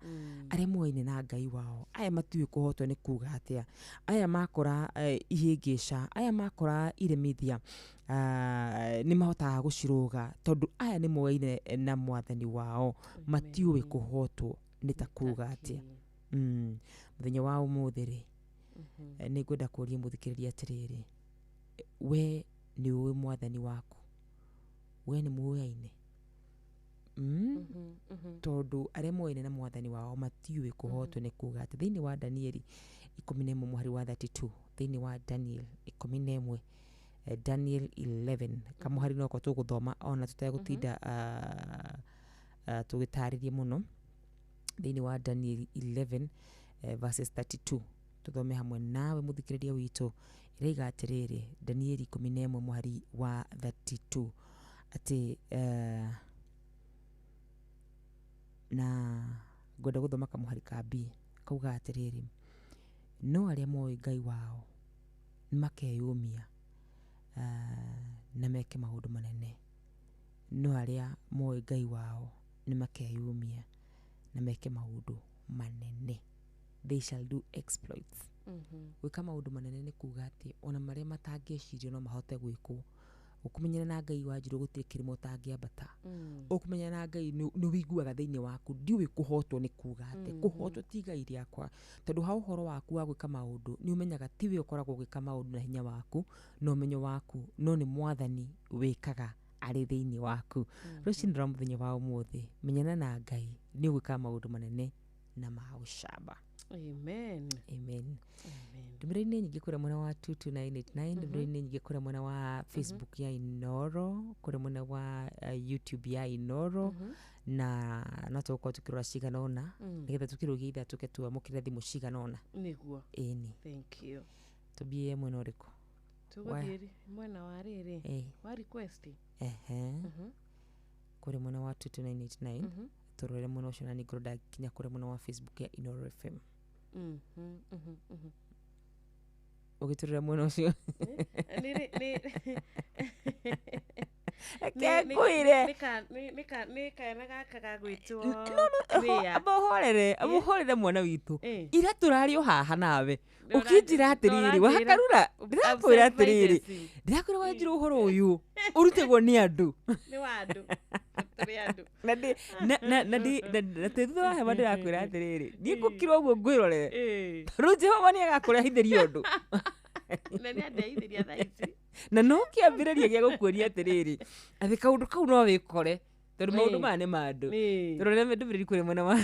arĩa muoyaine na Ngai wao aya matiui kuhotwo nĩ kuga atĩa aya makora ihĩngĩca aya makora iremithia nĩ mahotaga gũcirũga tondu aya nĩ muoyaine na mwathani wao matiui kuhotwo nĩ ta kuga atĩa muthenya wa ũmũthĩ rĩ nĩ ngwenda kũria mũthikĩrĩria atĩrĩrĩ we nĩ ũĩ mwathani waku we nĩ muoyaine tondu arĩa muoyaine na mwathani wao matiui kuhotwo nĩ kuga atĩ thĩinĩ wa Danieli 11:32 thĩinĩ wa Daniel 11 Daniel 11 kamuhari noko tũgũthoma ona tũtegũtinda tũgĩtarĩria mũno thĩinĩ wa Daniel 11 verses 32 tuthome hamwe nawe muthikĩrĩria witũ ĩraiga atĩrĩrĩ Danieli 11 muhari wa 32 atĩ na ngwenda gũthoma kamuhari ka B kauga atĩrĩrĩ no arĩa moĩ Ngai wao nĩmakeyũmia na meke maũndũ manene no arĩa moĩ Ngai wao nĩmakeyũmia na meke maũndũ manene they shall do exploits gwĩka maũndũ manene nĩ kuga atĩ ona marĩa matangĩcirio no mahote gwĩkwo ũkũmenyana na Ngai wanjirũ gũtirĩ kĩrĩmo ũtangĩambata ũkũmenyana na Ngai nĩ wĩiguaga thĩinĩ waku ndiũĩ kuhotwo nĩ kuga atĩ kuhotwo ti Ngai rĩakwa tondũ ha ũhoro waku wa gwĩka maũndũ nĩ ũmenyaga tiwe ũkoragwo gwĩka maũndũ na hinya waku no ũmenyo waku no nĩ mwathani wĩkaga arĩ thĩinĩ waku rũcinĩ rwa mũthenya wa ũmũthĩ menyana na Ngai nĩ ũgwĩka maũndũ manene na ma ũcamba amen amen ndũmĩrĩri-inĩ nyingĩ kũrĩa mwena wa 22989 ndũmĩrĩri-inĩ nyingĩ kũrĩa mwena wa Facebook ya Inoro kũrĩa mwena wa YouTube ya Inoro na no tũgũkorwo tũkĩrora cigana ũna nĩgetha tũkĩrũgia itha tũke tuamũkĩre thimũ cigana ũna nĩguo ĩni thank you tũbie mwena ũrĩkũ tũgũthiĩ mwena wa rĩrĩ wa request kũrĩa mwena wa 22989 tũrore mwena ũcio na nĩ ngoro ndakinya kũrĩa mwena wa Facebook ya Inoro FM ũgĩtũrĩra mwena ũcio nĩ kaena gaka gagwĩtwo amũhorere mwana witũ ira tũrario haha nawe ũkĩnjĩra atĩrĩrĩ wakarura ndĩrakwĩra atĩrĩrĩ ndĩrakwĩra wanjirũ ũhoro ũyũ ũrutĩgwo nĩ andũ na thutha wa hema ndĩrakwĩra atĩrĩrĩ niĩ ngũkirwo ũguo ngwĩrorere rĩu Jehova nĩ agakũrehithĩria ũndũ na no kĩambĩrĩria gĩa gũkuonia atĩrĩrĩ atĩ kaũndũ kau no wĩkore Tondu maundu mane mandu. Turore me ndumiri kure mwana wa.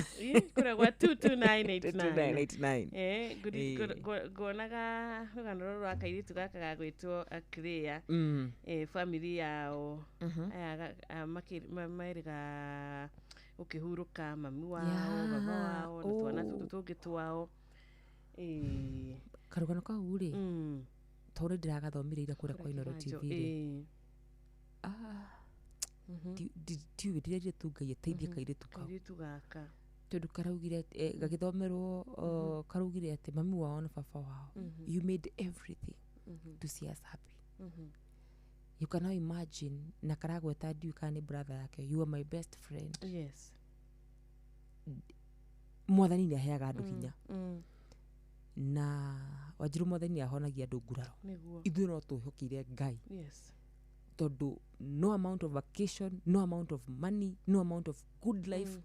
Kure gwa 22989. Ngonaga rugano ruru akairitu gaka gagwitwo Clear. Family yao. Aya mairiga ukihuruka mami wao, baba wao, na twana tutu tungi twao. Karugano kau ri. Tore ndiragathomireira kure kwa Inoro TV. Tiwe ndire tungai teithia kairitu kau. Kairitu gaka. Tondu karaugire gagithomero karaugire ati mami wao na baba wao. You made everything to see us happy. You can now imagine na karagweta ndiuka ni brother yake. You are my best friend. Yes. Mwathani ni aheaga andu hinya. Na Wanjiru Mwathani ahonagia andu nguraro. Ithuĩ no twĩhokire Ngai. Yes. Tondu no amount of vacation, no amount of money, no amount of good life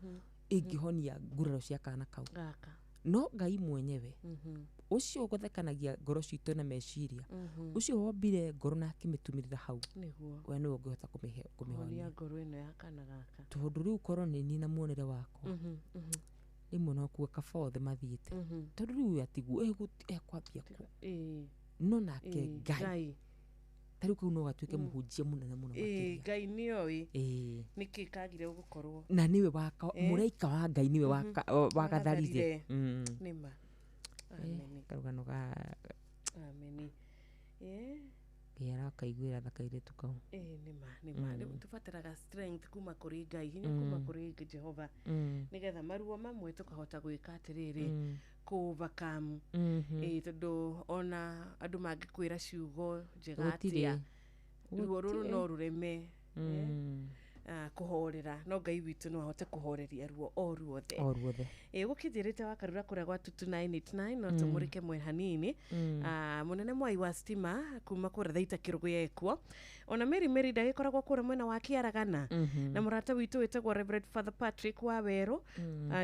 ingĩhonia nguraro cia kana kau. No Ngai mwenyewe ucio ũgũthekanagia ngoro citũ na meciria ucio wombire ngoro na akĩmĩtumĩrĩra hau we nĩwe ũngĩhota kũmĩhonia ngoro ĩno ya kana gaka. Tondu rĩu korwo nĩ niĩ na muonere wakwa rĩmwe no kuo kaba othe mathiĩte tondu rĩu atigwo ekwambia ku no nake Ngai tariu kau no gatuĩke mũhunjia mũnene mũno makĩria. Ngai nĩoĩ nĩkĩ kagire gũkorwo na nĩwe mũraika wa Ngai nĩwe wagatharire. Nĩma. Karugano ga ameni. Gera kaiguĩra thakairitu kau. Nĩma rĩu tũbataraga strength kuma kũrĩ Ngai, hinya kuma kũrĩ Jehova nĩgetha maruo mamwe tũkahota gwĩka atĩrĩrĩ kũvakamu tondu ona andu mangĩkwĩra ciugo njega atĩa ruo rũrũ no rũreme kuhorera no Ngai witũ no ahote kuhoreria ruo o ruothe gũkĩnjĩrĩte wakarura kũrĩa gwa 22989 no tũmũrĩke mwe hanini. Mũnene Mwai wa stima kuma kũrĩa Thaita Kĩrũgũ yekuo ona Mary ndagĩkoragwo kũrĩa mwena wa Kĩaragana na mũrata witũ wĩtagwo Reverend Father Patrick wa Werũ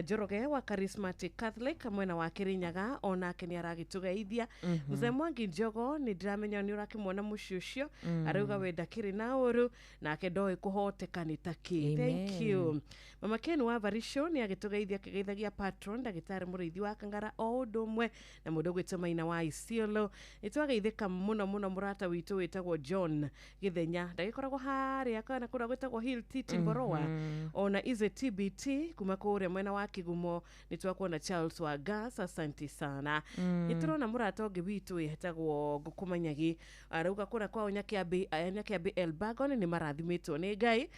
Njoroge wa Charismatic Catholic mwena wa Kĩrĩnyaga onake nĩ aragĩtũgeithia. Mzee Mwangi Njogo nĩ ndiramenya nĩ ũrakĩmuona mũciĩ ũcio arauga we ndakĩrĩ na ũru nake ndoĩ kũhoteka nĩ takĩ. Thank you. Mama Ken wa Varisho nĩ agĩtũgeithia kĩgeithagia patron ndagĩtarĩ mũrĩithi wa Kangara o ũndũ ũmwe na mũndũ ũgwĩtwo Maina wa Isiolo. Nĩ twageithĩka mũno mũrata witũ wĩtagwo John Githenya ndagĩkoragwo harĩa kana kũrĩa gwĩtagwo Hill Titi Mborowa ona Ize TBT kuma kũrĩa mwena wa Kigumo nĩ twakuona Charles wa Gas asante sana. Nĩ tũrona mũrata ũngĩ witũ wĩtagwo Ngũkũmanyagi arauga kũrĩa kwao Nyakĩambi Elbagon nĩ marathimĩtwo nĩ Ngai.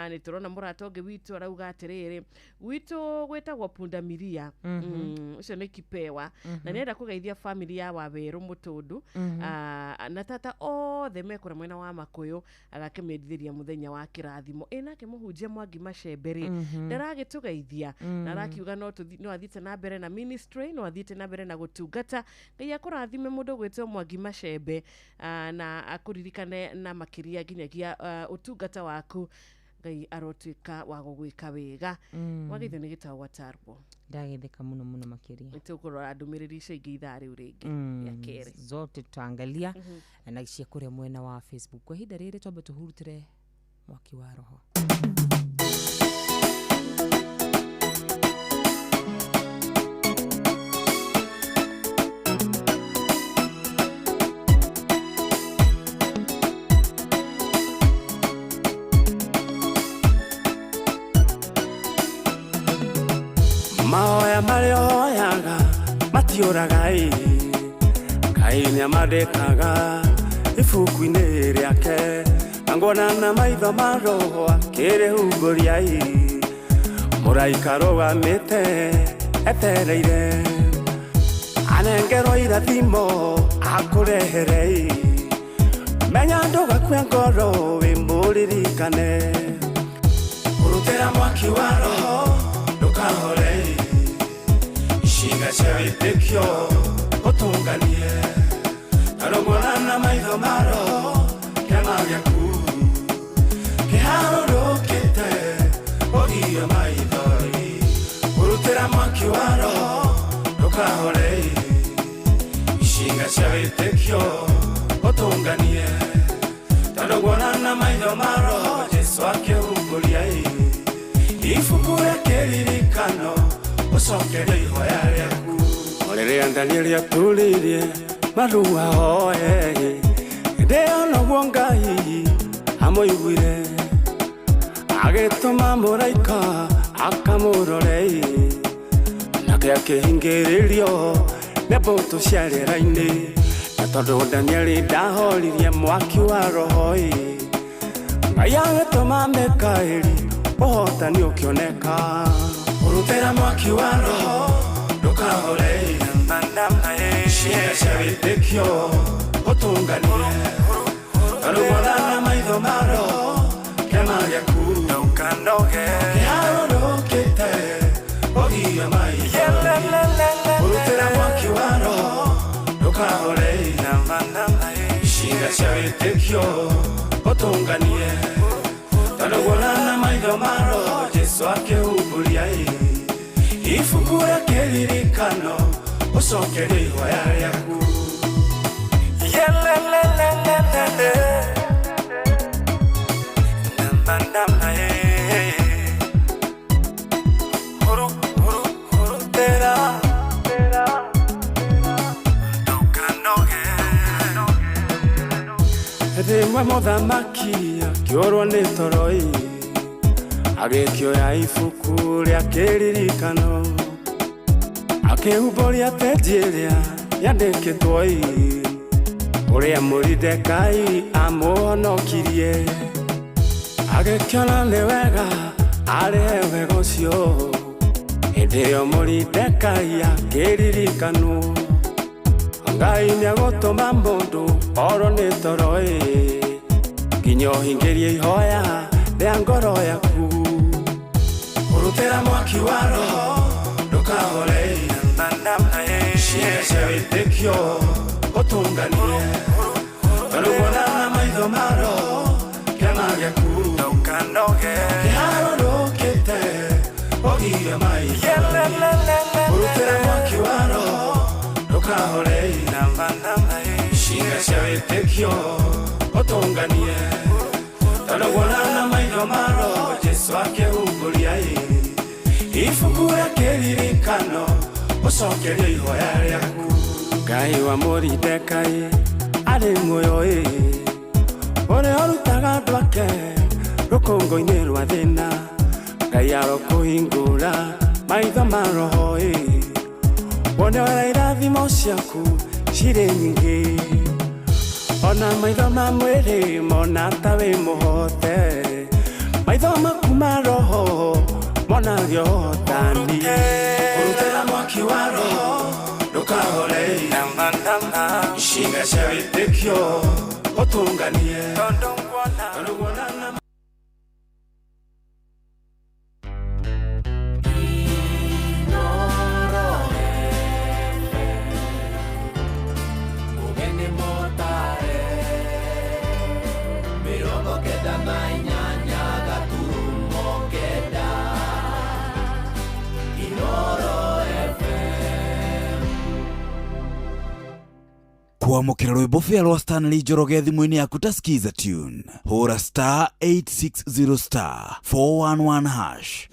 Nĩ tũrona mũrata ũngĩ witũ arauga atĩrĩrĩ witũ gwĩtagwo Pundamilia ũcio nĩ Kipewa na nĩenda kũgeithia family ya Wawerũ Mũtũndu na tata othe mekũrĩa mwena wa Makũyũ agakĩmendithĩria mũthenya wa kĩrathimo nake mũhunjia Mwangi Macembe ndaragĩtũgeithia na arakiuga no athiĩte na mbere na ministry no athiĩte na mbere na gũtungata Ngai akũrathime mũndũ gwĩtwo Mwangi Macembe na akũririkane na makĩria nginyagia ũtungata waku Ngai arotuĩka wa gũgwĩka wega. Wageithio nĩ gĩtaũ Watarbo. Ndageithĩka mũno makĩria. Nĩtũkũrora ndũmĩrĩri icio ingĩ ithaa rĩu rĩngĩ ya kerĩ zote tutaangalia na cia kũrĩa mwena wa Facebook. Kwa ihinda rĩrĩ twambe tũhurutĩre mwaki wa roho. Maoya marioyaga matiũraga Ngai nĩamandĩkaga ibuku-inĩ rĩake na ngona na maitho ma roho akĩrĩhumbũria mũraika rũgamĩte etereire anengerwo irathimo akũrehere menya ndũgakue ngoro wĩmũririkane ũrutĩra mwaki wa roho ndũkahore ishinga cia wĩtĩkio ũtũnganie tarũmona na maitho ma roho kĩama gĩaku kĩharũrũkĩte ũgirio maithori ũrutĩra mwaki wa roho ndũkahore ishinga cia wĩtĩkio ũtũnganie tarũmona na maitho ma roho Jesũ akĩhumbũria humburia ibuku rĩa kĩririkano ũcokerio ihoya rĩaku rĩrĩa Danieli atũrĩirie marua hoye ndĩonaguo Ngai amũiguire agĩtũma mũraika akamũrore nake akĩhingĩrĩrio nĩ mbũtũ cia rĩera-inĩ na tondũ Danieli ndahoririe mwaki wa roho Ngai agĩtũma Mikaeli ũhotani ũkĩoneka ũrutĩra mwaki wa roho ndũkahore ciĩga cia wĩtĩkio ũtũnganie karũgona na maitho ma roho kĩama gĩaku ndũkanoge kĩharũrũkĩte ũgia maitho ũrutĩra mwaki wa roho ndũkahore ciĩga cia wĩtĩkio ũtũnganie karũgona na maitho ma roho Jesu akĩhumburia ibuku rĩa kĩririkano ũcokerio ihoya rĩaku rĩmwe mũthamaki akĩũrwo nĩ toro agĩkĩoya ibuku rĩa kĩririkano akĩhumbũria peji ĩrĩa yandĩkĩtwo ũrĩa Moridekai amũhonokirie agĩkĩona nĩ wega arĩhe wega ũcio hĩndĩ ĩyo Moridekai akĩririkanwo Ngai nĩagũtũma mũndũ orwo nĩ toro nginya ũhingĩrie ihoya rĩa ngoro yaku ũrutĩra mwaki wa roho ndũkahore ciĩga cia wĩtĩkio ũtũnganie karũgona na maitho ma roho kĩama gĩaku ndũkanoge kĩharũrũkĩte ũgia maitho ũrutĩra mwaki wa roho ndũkahore ciĩga cia wĩtĩkio ũtũnganie karũgona na maitho ma roho Jesu akĩhumburia ibuku rĩa kĩririkano ũcokerio ihoya rĩaku Ngai wa Moridekai arĩ muoyo ũrĩa ũrutaga andũ ake rũkũngũ-inĩ rwa thĩna Ngai arokũhingũra maitho ma roho wone wera irathimo ciaku cirĩ nyingĩ ona maitho ma mwĩrĩ mona ta wĩ mũhote maitho maku ma roho monagio ũhotani ũrutĩra mwaki wa roho ndũkahore ciĩga cia wĩtĩkio ũtũnganie kwamũkĩra rwĩmbo fĩa rwa Stanley Njoroge thimũ-inĩ yaku ta skiza tune hũra star 860 star 411 hash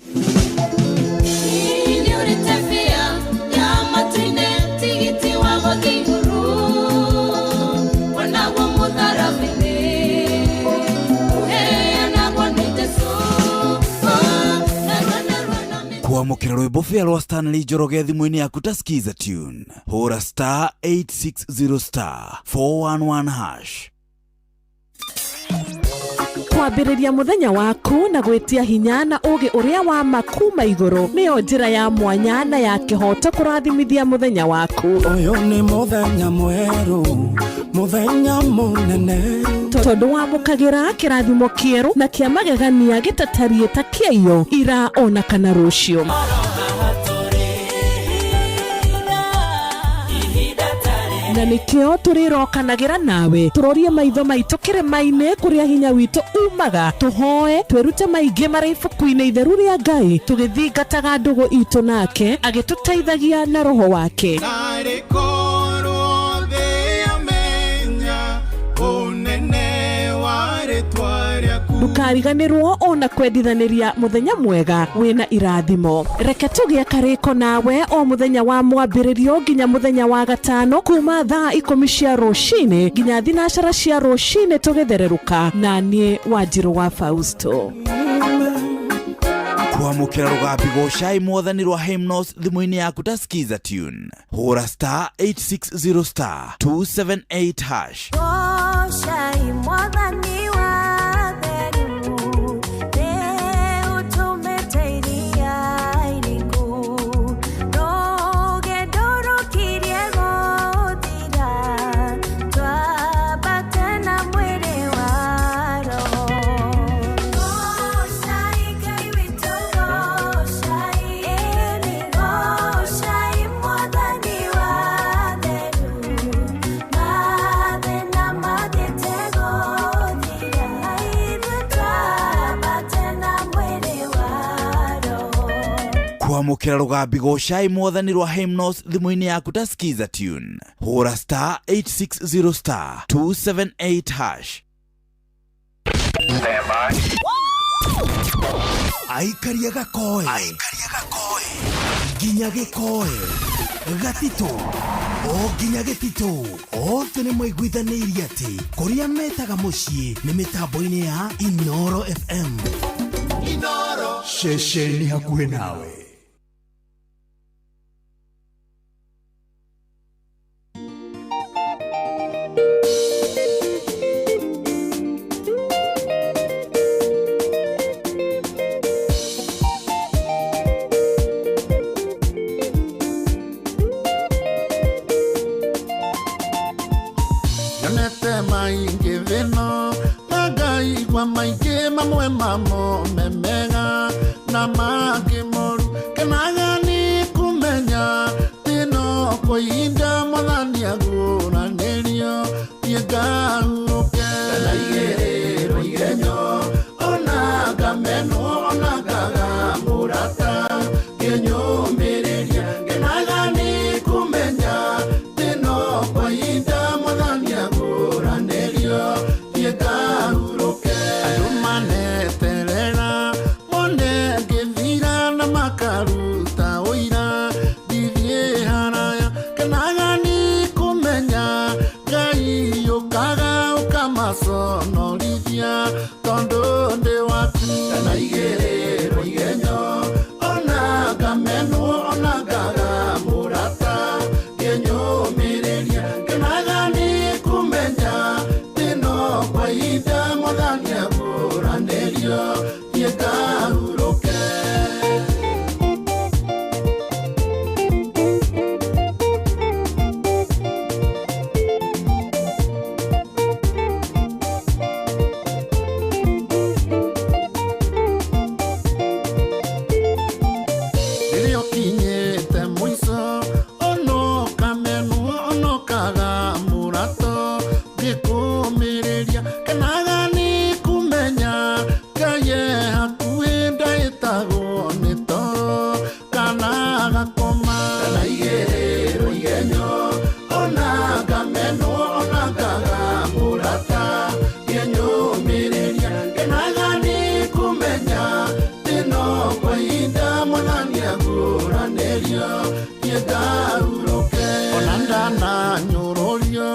kwamũkĩra rwĩmbo fĩa rwa Stanley Njoroge thimũ-inĩ yaku ta skiza tune hũra star 860 star 411 hash kwambĩrĩria mũthenya waku na gwĩtia hinya na ũgĩ ũrĩa wa makuma igũrũ nĩyo njĩra ya mwanya na ya kĩhoto kũrathimithia mũthenya waku ũyũ nĩ mũthenya mwerũ mũthenya mũnene tondũ wamũkagĩra kĩrathimo kĩerũ na kĩa magegania gĩtatariĩ ta kĩayo ira ona kana rũciũ na nĩkĩo tũrĩrokanagĩra nawe tũrorie maitho maitũ kĩrĩma-inĩ kũrĩa hinya witũ umaga tũhoe twĩrute maingĩ marĩ ibuku-inĩ itheru rĩa Ngai tũgĩthingataga ndũgũ itũ nake agĩtũteithagia na roho wake ndukariganirwo ona kwendithaniria muthenya mwega wina irathimo. Reke tugie kariko nawe o muthenya wa mwambiririo nginya muthenya wa gatano kuma thaa 10 cia rucini nginya thinacara cia rucini tugithereruka na nie Wanjiru wa Fausto. Kwamukira rugambi goshai mwathani rwa hymnos thimu-ini yaku ta skiza tune. Hura star 860 star 278 hash. Goshai mwathani wa theru leo tumeteiria iriku roge ndorokirie gũthira twambate na mwĩrĩ wa roho. Goshai Ngai witũ goshai goshai mwathani wa theru mathĩna mathiĩte gũthira ithuĩ twambate na mwĩrĩ wa roho. Kwamukira rugambi goshai mwathani rwa hymnos thimu-ini yaku ta skiza tune. Hura star 860 star 278 hash. Aikaria gakoe nginya gĩkoe gatito o nginya gĩtito othe nĩ maiguithanĩirie atĩ kũrĩa metaga mũciĩ nĩ mĩtambo-inĩ ya Inoro FM. Inoro ceceni hakuhĩ nawe. Yonete maingi thino magaigua maingi mamwe mamo memega na mangi moru kenaga ni kumenya thino kuinda mwathani aguranirio yegahuruke na igerero igenyo ona gameno ona gaga murata genyumiria kenaga ni kumenya thino kuinda mwathani aguranirio yegahuruke adumaneterera mone ngithira na makaruta uira ndithie haraya kenaga ni kumenya Ngai yukaga ukamaconorithia tondu ndi waku kana igerero igenyo ona ngameno ona ngaga murata genyumiria kenaga ni kumenya thino kwa ihinda mwathani aguranirio yegahuruke. Niliokinyete mwiso ono kamenu ono kaga murato ngikumiria kenaga ni kumenya Ngai hakuhĩ ndaĩtagwo nĩ toro kana gakoma kana igerero igenyo ona ngameno ona ngaga murata genyũmĩrĩria kenaga ni kumenya thĩno kwa ihinda mwathani agũranĩrio yegahuruke ona ndananyũrũrio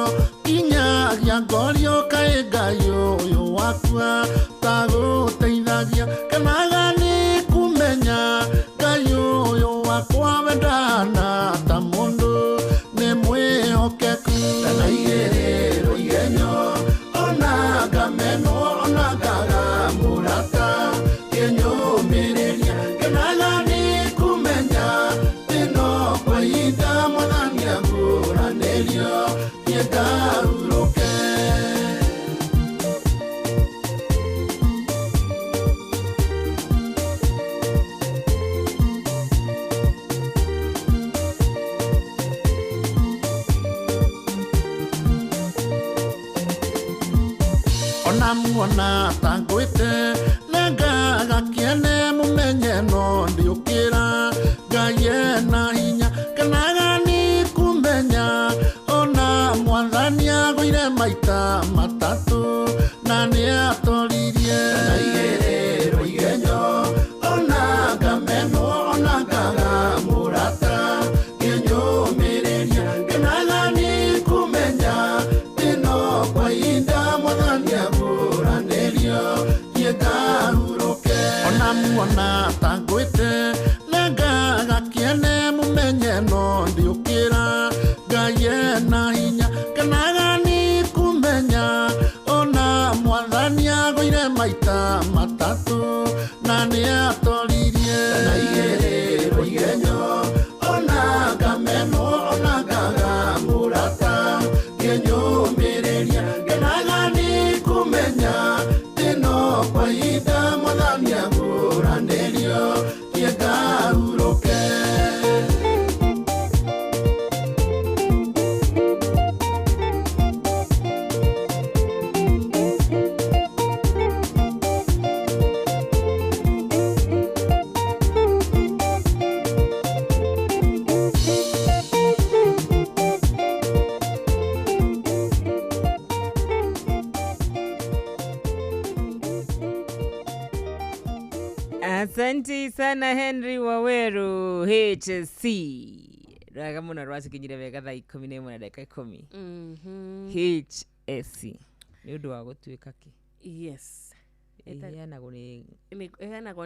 nginyagia ngorio kaĩ Ngai ũyũ wakwa tagũteithagia kenaga ni kumenya Ngai ũyũ wakwa wendana ta mũndũ nĩ mwĩhokeku kana igerero igenyo ona ngameno ona ngaga murata genyũmĩrĩria kenaga ni kumenya thĩno kwa ihinda mwathani agũranĩrio yegahuruke. Ona muona tangwite nenga gakiene mumenye no ndiukira Ngai ena hinya kenaga ni kumenya ona mwathani agũire maita matatu na nĩ atoririe mwana tangwite lenga gakiene mumenye no ndiukira gaye na hinya kana ni kumenya ona mwathani agoire maita matatu na ni atoririe na igere igenyo ona kameno ona gaga murata genyumireria kana ni kumenya tino kwa ida mwathani aguranderio yegaruroke. Asante sana Henry Waweru HC. Raga muna rwasi kinyire vega thaa 11 na dakika 10. HSC. Ni undu wa gutuika ki? Yes. Ehana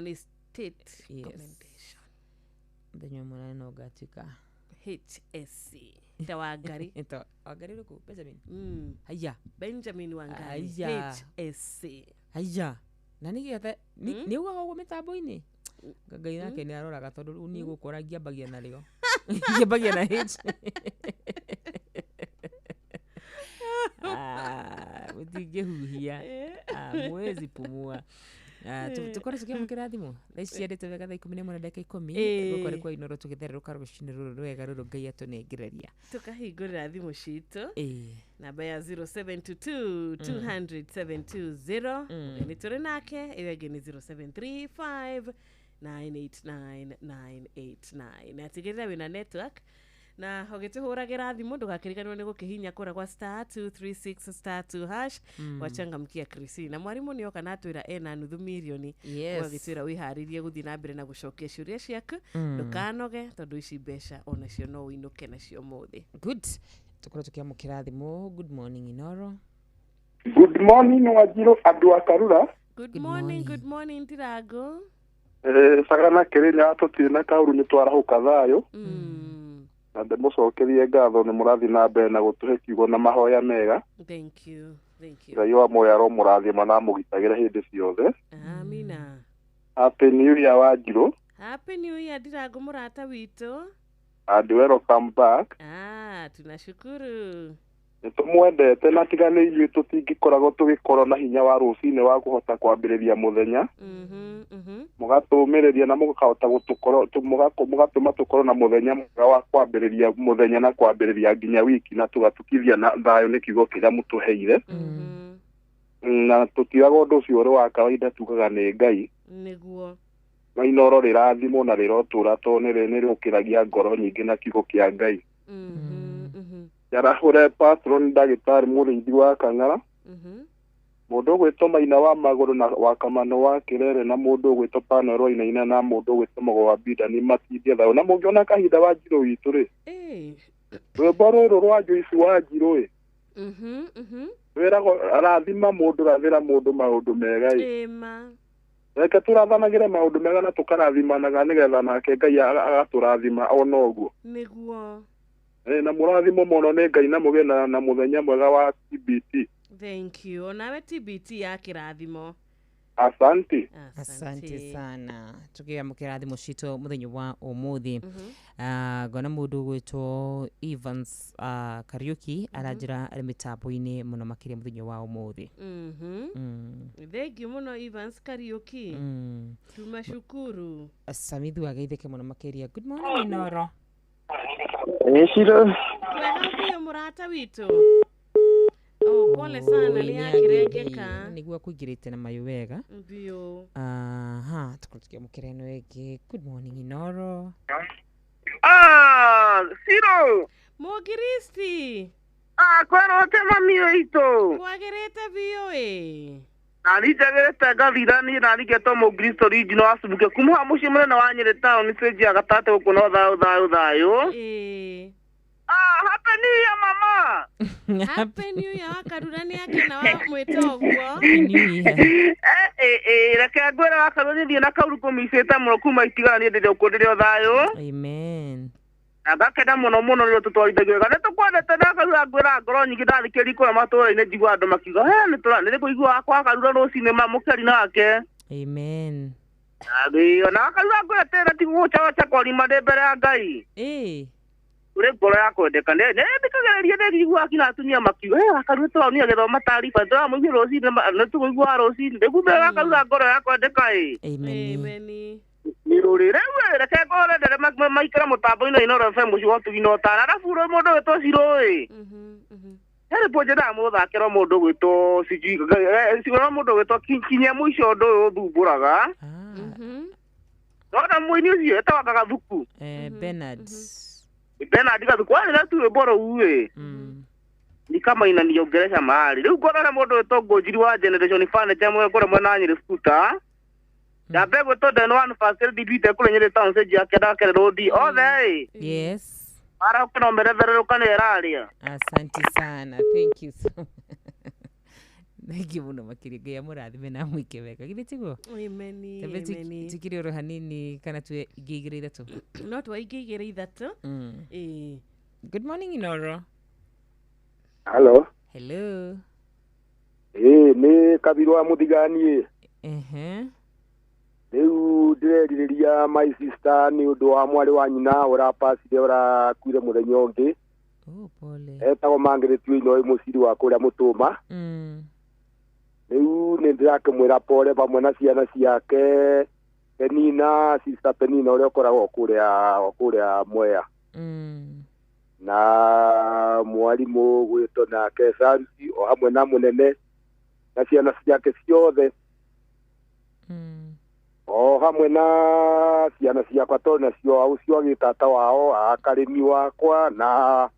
ni state commendation. Ndenyo mwana no gatuika HSC. Tawagari. Wagari ruku Benjamin. Haya, Benjamin Wangari. HSC. Haya. Nani giathe ni ugago mitambo-ini ngai nake ni aroraga tondu ni gukora ngiambagia na rio ngiambagia na H mutingihuhia mwezi pumua tukore tukiamukira thimu thaici ciendete wega thaa 11 na dakika 10 gukore kwa inoro tugitherũka rũcinĩ rũrũ rwega rũrũ ngai atunengereria tukahingũrĩra thimũ citũ namba ya 0722200720 nĩ tũrĩ nake ĩyo ĩngĩ nĩ 0735989989 atigĩrĩra wĩna network na ũgĩtũhũragĩra thimũ ndũgakĩriganĩrwo nĩ gũkĩhinya kũra kwa *236*2# wachangamkia Christine na mwarimũ nĩ oka na atwĩra ena nuthu milioni ũgagĩtwĩra wĩharĩrie gũthiĩ na mbere na gũcokia ciũria ciaku ndũkanoge tondũ ici mbeca onacio no ũinũke nacio mũthĩ. Good. Tukorwo tukiamũkĩra thimũ. Good morning Inoro. Good morning Wanjiru andu akarura. Good morning Ndirango. Sagana Kenya atũtirĩ na kauru nĩ twarahuka thayo. Na ndĩmũcokerie ngatho nĩ mũrathi na mbere na gũtũhe kiugo na mahoya mega. Thank you. Ngai wa moya ro mũrathima na mũgitagĩra hĩndĩ ciothe. Amina. Happy New Year Wanjiru. Happy New Year Ndirango mũrata witũ. And welcome back. Tunashukuru. Nĩtũmwendete na tiganĩirio tũtingĩkoragwo tũgĩkorwo na hinya wa rũcinĩ wa kũhota kwambĩrĩria mũthenya. Mũgatũmĩrĩria na mũgakahota mũgatũma tũkorwo na mũthenya mwega wa kwambĩrĩria mũthenya na kwambĩrĩria nginya wiki na tũgatukithia na thayũ nĩ kiugo kĩrĩa mũtũheire. Na tũtigaga ũndũ ũcio ũrĩ wa kawaida tugaga nĩ Ngai. Nĩguo. Na inoro rĩrathimwo na rĩrotũra tondũ nĩ rĩũkĩragia ngoro nyingĩ na kiugo kĩa Ngai. Yarahũre patron ndagĩtarĩ mũrĩithi wa Kang'ara. Mũndũ ũgwĩtwo Maina wa Magũrũ na wa Kamano wa Kĩrere na mũndũ ũgwĩtwo Pano Roinaina na mũndũ ũgwĩtwo Mũgo wa Bida nĩ matithia thayũ na mũngĩona kahinda Wanjiru witũ rĩ. Rwĩmbo rũrũ rwa Joyce Wanjiru ĩ. Wĩragwo arathima mũndũ rathĩra mũndũ maũndũ mega ĩ. Reke tũrathanagĩre maũndũ mega na tũkarathimanaga nĩgetha nake Ngai agatũrathima ona ũguo. Nĩguo. Na mũrathimo mũno nĩ Ngai na mũgĩe na mũthenya mwega wa TBT. Thank you. Nawe TBT ya kĩrathimo. Asante sana. Tukiamũkĩra thimũ citũ mũthenya wa ũmũthĩ. Ngona mũndũ ũgwĩtwo Evans Kariuki aranjĩra arĩ mĩtambo-inĩ mũno makĩria mũthenya wa ũmũthĩ. Thank you mũno Evans Kariuki. Tumashukuru. Samithu ageithĩke mũno makĩria. Good morning Inoro. Eshiro. Wewe murata witũ. Pole sana ni akirengeka. Niguo kuingirite na mayu wega. Bio. Tukutukia mukireno egi. Good morning Inoro. Siro. Mogiristi. Kwero te mami oito. Kwagirite bio Nari jagerete gathirani nari geto Mogiristo regional asubuke kumuha mushi munene wa Nyeri town seji agatate ukuno thayo. Happy New Year mama. Happy New Year wakarurani yake na wa mwĩta ũguo. reke ngwĩra wakarwo thĩthiĩ na kauru kũmicĩte mũno kuma itigana niĩ ndĩrĩ ũkũndĩrĩ thayũ. Amen. Na ngakena mũno mũno rĩrĩa tũtwarithagio wega. Nĩ tũkwendete na karura ngwĩra ngoro nyingĩ ndathikĩrĩria kũrĩa matũũra-inĩ njigua andũ makiuga nĩ kũigua wakwa karura rũcinĩ mamũkĩri nake. Amen. Na karura ngwĩra ti gũgũcoca kwarima ndĩ mbere ya Ngai. Ure ngoro ya kwendeka ndikagereria ndĩkĩigua kina atumia makiuga akarura tũraunia gĩthoma taariba tũramũigua rũcinĩ nĩ tũkũigua rũcinĩ ndĩkumĩra karura ngoro ya kwendeka. Amen. Nirurire reke ngore ndere maikara mũtambo-inĩ Inooro FM ũcio tugino tara arabu rĩ mũndũ wĩtwo Cirũ Heri pojera mũthakĩra mũndũ gwĩtwo sigora mũndũ gwĩtwo kinya mũico ũndũ ũyũ thumbũraga. Nona mũini ũcio etagwo Gathuku. Bernard Gathuku arĩ na tu rwĩmbo rũu ni kama inaniongelesha mahali. Rĩu ngorora mũndũ wĩtwo Ngũnjiri wa Generation Furniture kũrĩa mwena wa Nyĩrĩ Scooter. Ya bego to the one facility debute kule Nyeri town se ya keda kere road othe. Yes. Ara kuna mberevero kana eraria. Asante sana. Thank you so much. Thank you muno makiri ya murathime na mwike wega. Githitigo. Amen. Amen. Tikiri oro hanini kana tu igigire ithatu. No tu igigire ithatu. Good morning Inooro. Hello. Hello. Ni Kabirwa Muthiganie. Rĩu ndĩrerirĩria my sister nĩ ũndũ wa mwarĩ wa nyina ũrapacire ũrakuire mũthenya ũngĩ. Etagwo Mangĩrĩtio Inoĩ mũciri wa kũrĩa Mũtũma. Rĩu nĩ ndĩrakĩmwĩra pole pamwe na ciana ciake Penina, sister Penina ũrĩa ũkoragwo kũrĩa Mwea. Na mwarimũ gwĩtwo nake Sarusi o hamwe na mũnene na ciana ciake ciothe. O hamwe na ciana ciakwa tondũ nacio aucio agĩtata wao akarĩmi wakwa na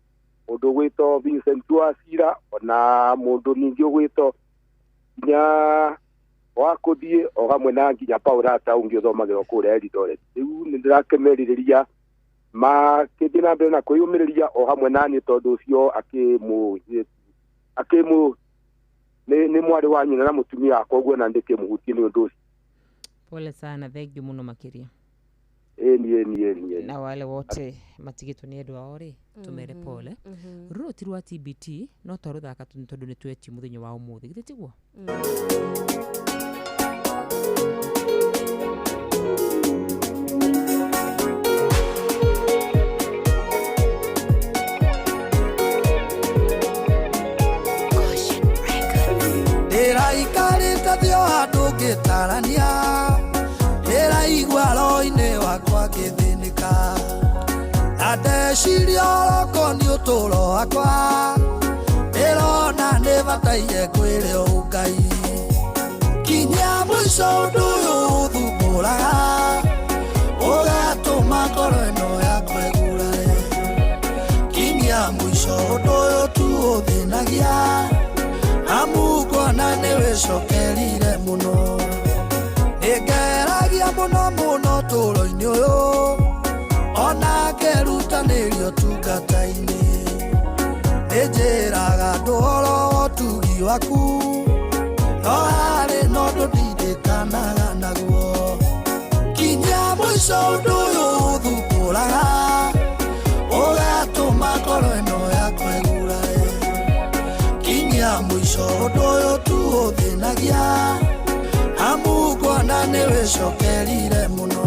mũndũ gwĩtwo Vincent Wacira ona mũndũ ningĩ gwĩtwo nya wakũthiĩ o hamwe na nginya Paulata ũngĩ ũthomagĩrwo kũrĩa Eldoret. Rĩu nĩ ndĩrakĩmerirĩria makĩthiĩ na mbere na kwĩyũmĩrĩria o hamwe naniĩ tondũ ũcio akĩmũ nĩ mwarĩ wa nyina na mũtumia koguo na ndĩkĩmũhutie nĩ ũndũ ũcio. Pole sana, thank you muno makiria. Eni. Na wale wote matigitwo nĩ andũ ao rĩ tumere pole. Ruti rwa TBT no twaruthaka tondũ nĩ tweti mũthenya wa ũmũthĩ githĩ tiguo. Ndĩraikarĩte thĩ o handũ ngĩtarania, ndĩraigua roho-inĩ wakwa ngĩthĩnĩka, na ndeciria oroko nĩ ũtũũro wakwa, ndĩrona nĩbataire ngwĩre o Ngai, kinya mũico ũndũ ũyũ ũthumbũraga, ũgatũma ngoro ĩno yakwa ĩgurare, kinya mũico ũndũ ũyũ tu ũthĩnagia, amugona nĩwĩcokerire mũno, nĩngeragia mũno tũũro-inĩ ũyũ, ona ngerutanĩria ũtungata-inĩ, nĩnjĩraga andũ ũhoro wa ũtugi waku, no harĩ na ũndũ ndirikanaga naguo, kinya mũico ũndũ ũyũ ũthumbũraga, ũgatũma ngoro ĩno yakwa ĩgurare, kinya mũico ũndũ ũyũ tu ũthĩnagia, amugona nĩwĩcokerire mũno.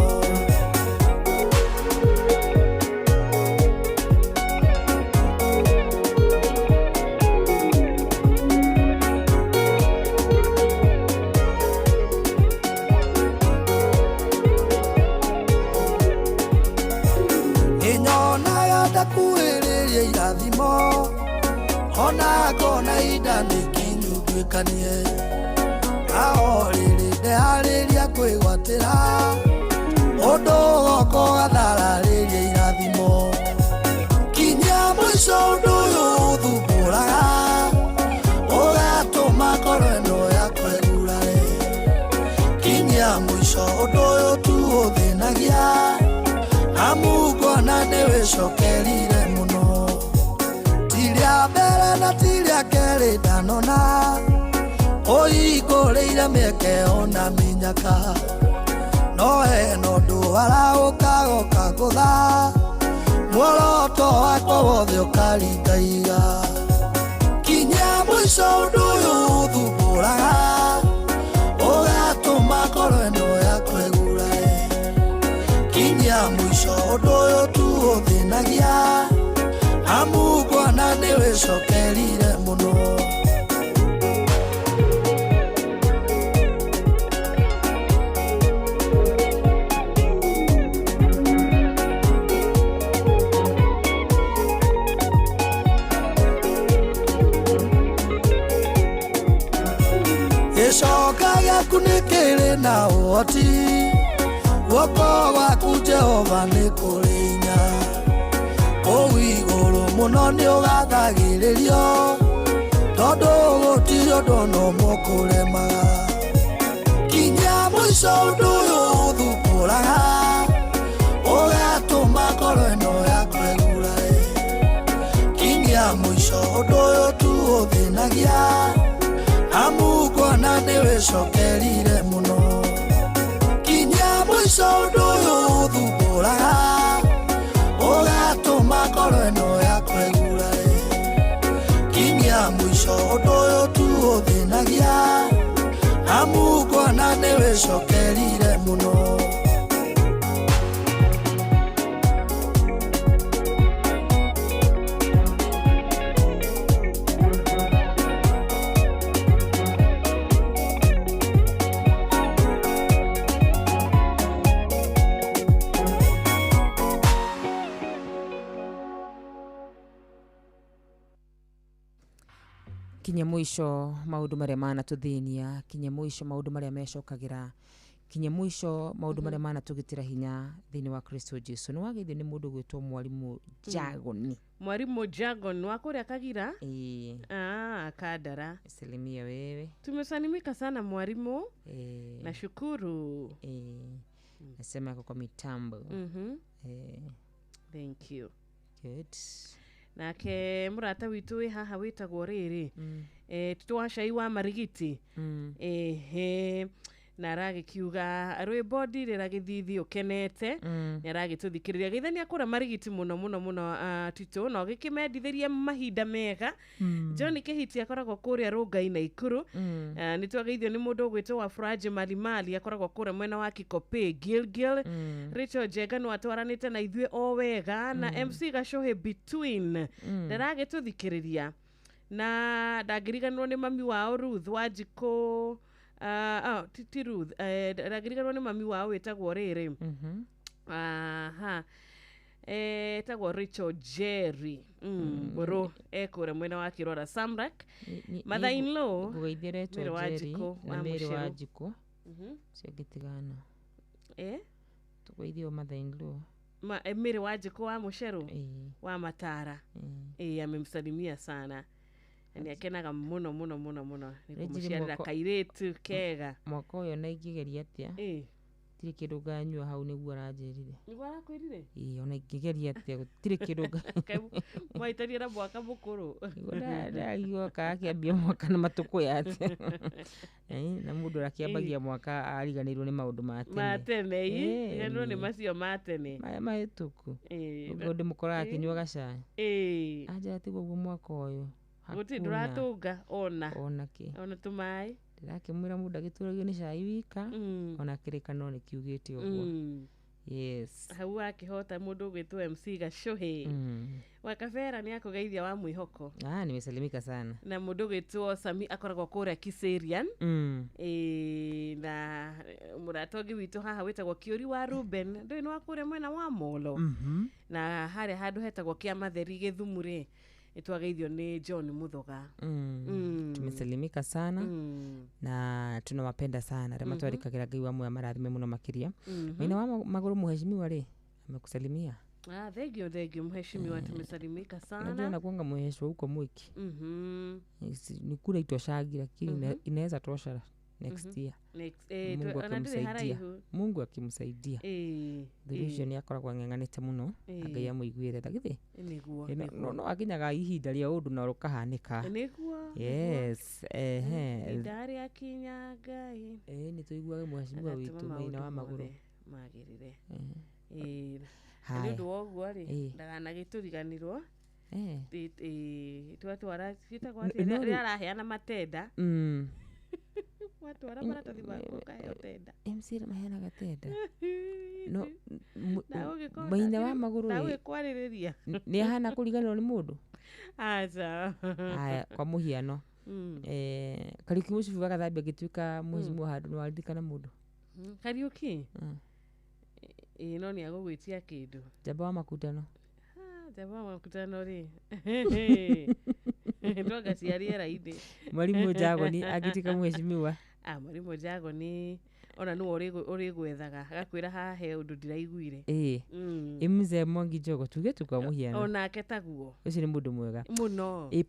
Nĩnyonaga ndakuhĩrĩria irathimo, ona ngona ida nĩkinyũngĩkanie, ahorĩrĩ ndeharĩria kwĩgwatĩra, ũndũ goko gathararĩria irathimo, kinya mũico ũndũ ũyũ ũthumbũraga, ũgatũma ngoro ĩno yakwa ĩgurare, kinya mũico ũndũ ũyũ tu ũthĩnagia, amugona nĩwĩcokerire mũno, ti rĩa mbere na ti rĩa kerĩ ndanona, Ũhingũrĩire mĩeke ona mĩnyaka no hena ũndũ araũkagoka ngũtha muoroto wakwa wothe ũkaringaiga kinya mũico ũndũ ũyũ ũthumbũraga ũgatũma ngoro ĩno yakwa ĩgurare kinya mũico ũndũ ũyũ tu ũthĩnagia amu Bwana nĩwĩcokerire mũno. Gĩcoka gĩaku nĩ kĩrĩ na ũhoti guoko gwaku Jehova nĩ kũrĩ hinya kũu igũrũ mũno nĩ ũgathagĩrĩrio tondũ gũtirĩ ũndũ ona ũmwe ũkũremaga kinya mũico ũndũ ũyũ ũthumbũraga ũgatũma ngoro ĩno yakwa ĩgurare kinya mũico ũndũ ũyũ tu ũthĩnagia amu Bwana nĩwĩcokerire mũno kinya mũico ũndũ ũyũ ũthumbũraga ũgatũma ngoro ĩno yakwa ĩgurare kinya mũico ũndũ ũyũ tu ũthĩnagia amu Bwana nĩwĩcokerire mũno. kinya mwisho maundu maria manatuthinia kinya mwisho maundu maria mecokagira kinya mwisho maundu maria manatugitira hinya thiini wa Kristo Jesu. Ni wageithio ni mundu gwitwo Mwalimu Jagoni. Mwalimu Jagon wa kuria Kagira? Kadara. Salimia wewe. Tumesalimika sana mwalimu. Nashukuru. Nasema yako kwa mitambo. Thank you. Good. Nake murata witu wi haha witagwo riri twacai wa marigiti na aragikiuga rwimbo ndirira githithi ukenete ni aragituthikiriria githania kura marigiti muno muno muno Tito no gikimendithirie mahinda mega John Kihiti akoragwo kuria Rungai na Ikuru ni twageithio ni mundu gwitwo wa Frage Malimali akoragwo kuria mwena wa Kikope Gilgil Rachel Jega no atwaranite na ithue o wega na MC Gashohe Between ndaragituthikiriria na ndagiriganwo ni mami wao Ruth Wanjiko Titi Ruth ndagiriganwo ni mami wao wetagwo riri tagwo Rachel Jerry bro ekore mwena wa Kirora Samrak mother in law gugeithire to Jerry na Mary Wanjiko cio gitigana tugeithio mother in law Mary Wanjiko wa Mushero wa Matara amemsalimia sana ni akenaga muno muno muno muno ni kumuciarira kairetu kega mwaka uyo na ingigeria atia tiri kindu nganyua hau niguo aranjirire niguo arakwirire ona ingigeria atia gutiri kindu mwaitaria na mwaka mukuru ndigwo kakiambia mwaka na matuko yate na mundu arakiambagia mwaka ariganirwo ni maundu matene eno ni macio matene maya mahituku ngo ndimukoraga kinyua gacai aja tigwo mwaka uyu guti nduratunga ona tumai ndirakimwira mundu agituragio ni cai wika ona kirikano ni kiugite uguo yes hau akihota mundu gwitwo MC Gashohe wakavera ni akugeithia wa mwihoko nimesalimika sana na mundu gwitwo Sami akoragwo kuria Kiserian na muratongi witu haha wetagwo Kiuri wa Ruben ndoi no akuria mwena wa Molo na haria handu hetagwo kia Matheri Githumure itwageithio ni John Muthoga tumesalimika sana na tunawapenda sana rema twarikagira Ngai wa moyo marathime muno makiria mwina wa maguru muheshimiwa ri amekusalimia thank you mheshimiwa tumesalimika sana ndio nakuanga muheshimiwa huko mwiki ni kula itoshagira lakini inaweza tosha next year Mungu akimsaidia vision yakoragwo ng'ang'anite muno Ngai amuiguire tagithi no akinyaga ihinda ria undu na rukahanika niguo yes ndari nĩ tũiguage mheshimiwa witũ Maina wa Magũrũ magĩrĩre nĩ ũndũ wa ũguo rĩ ndaganagĩtũriganĩrwo twatwara ciĩtagwo atĩa rĩrĩa araheana matenda watwara maratathi maku ũkaheo tenda MC maheanaga tenda no Maina wa Magũrũ ndagwĩkwarĩrĩria nĩ ahana kũriganĩrwo nĩ mũndũ aca haya kwa mũhiano Kariuki Mũcibi wa Gathambia agĩtuĩka mheshimiwa handũ nĩ waririkana mũndũ Kariuki no nĩ agũgwĩtia kĩndũ Njamba wa Makutano Njamba wa Makutano rĩ ndonga cia rĩera-inĩ Mwarimũ Njagoni agĩtuĩka mheshimiwa Mwarimũ Njagoni ona nĩwe ũrĩgwethaga agakwĩra haha he ũndũ ndiraiguire Mzee Mwangi Njogo tuge tukwa mũhiano onake taguo ũcio nĩ mũndũ mwega mũno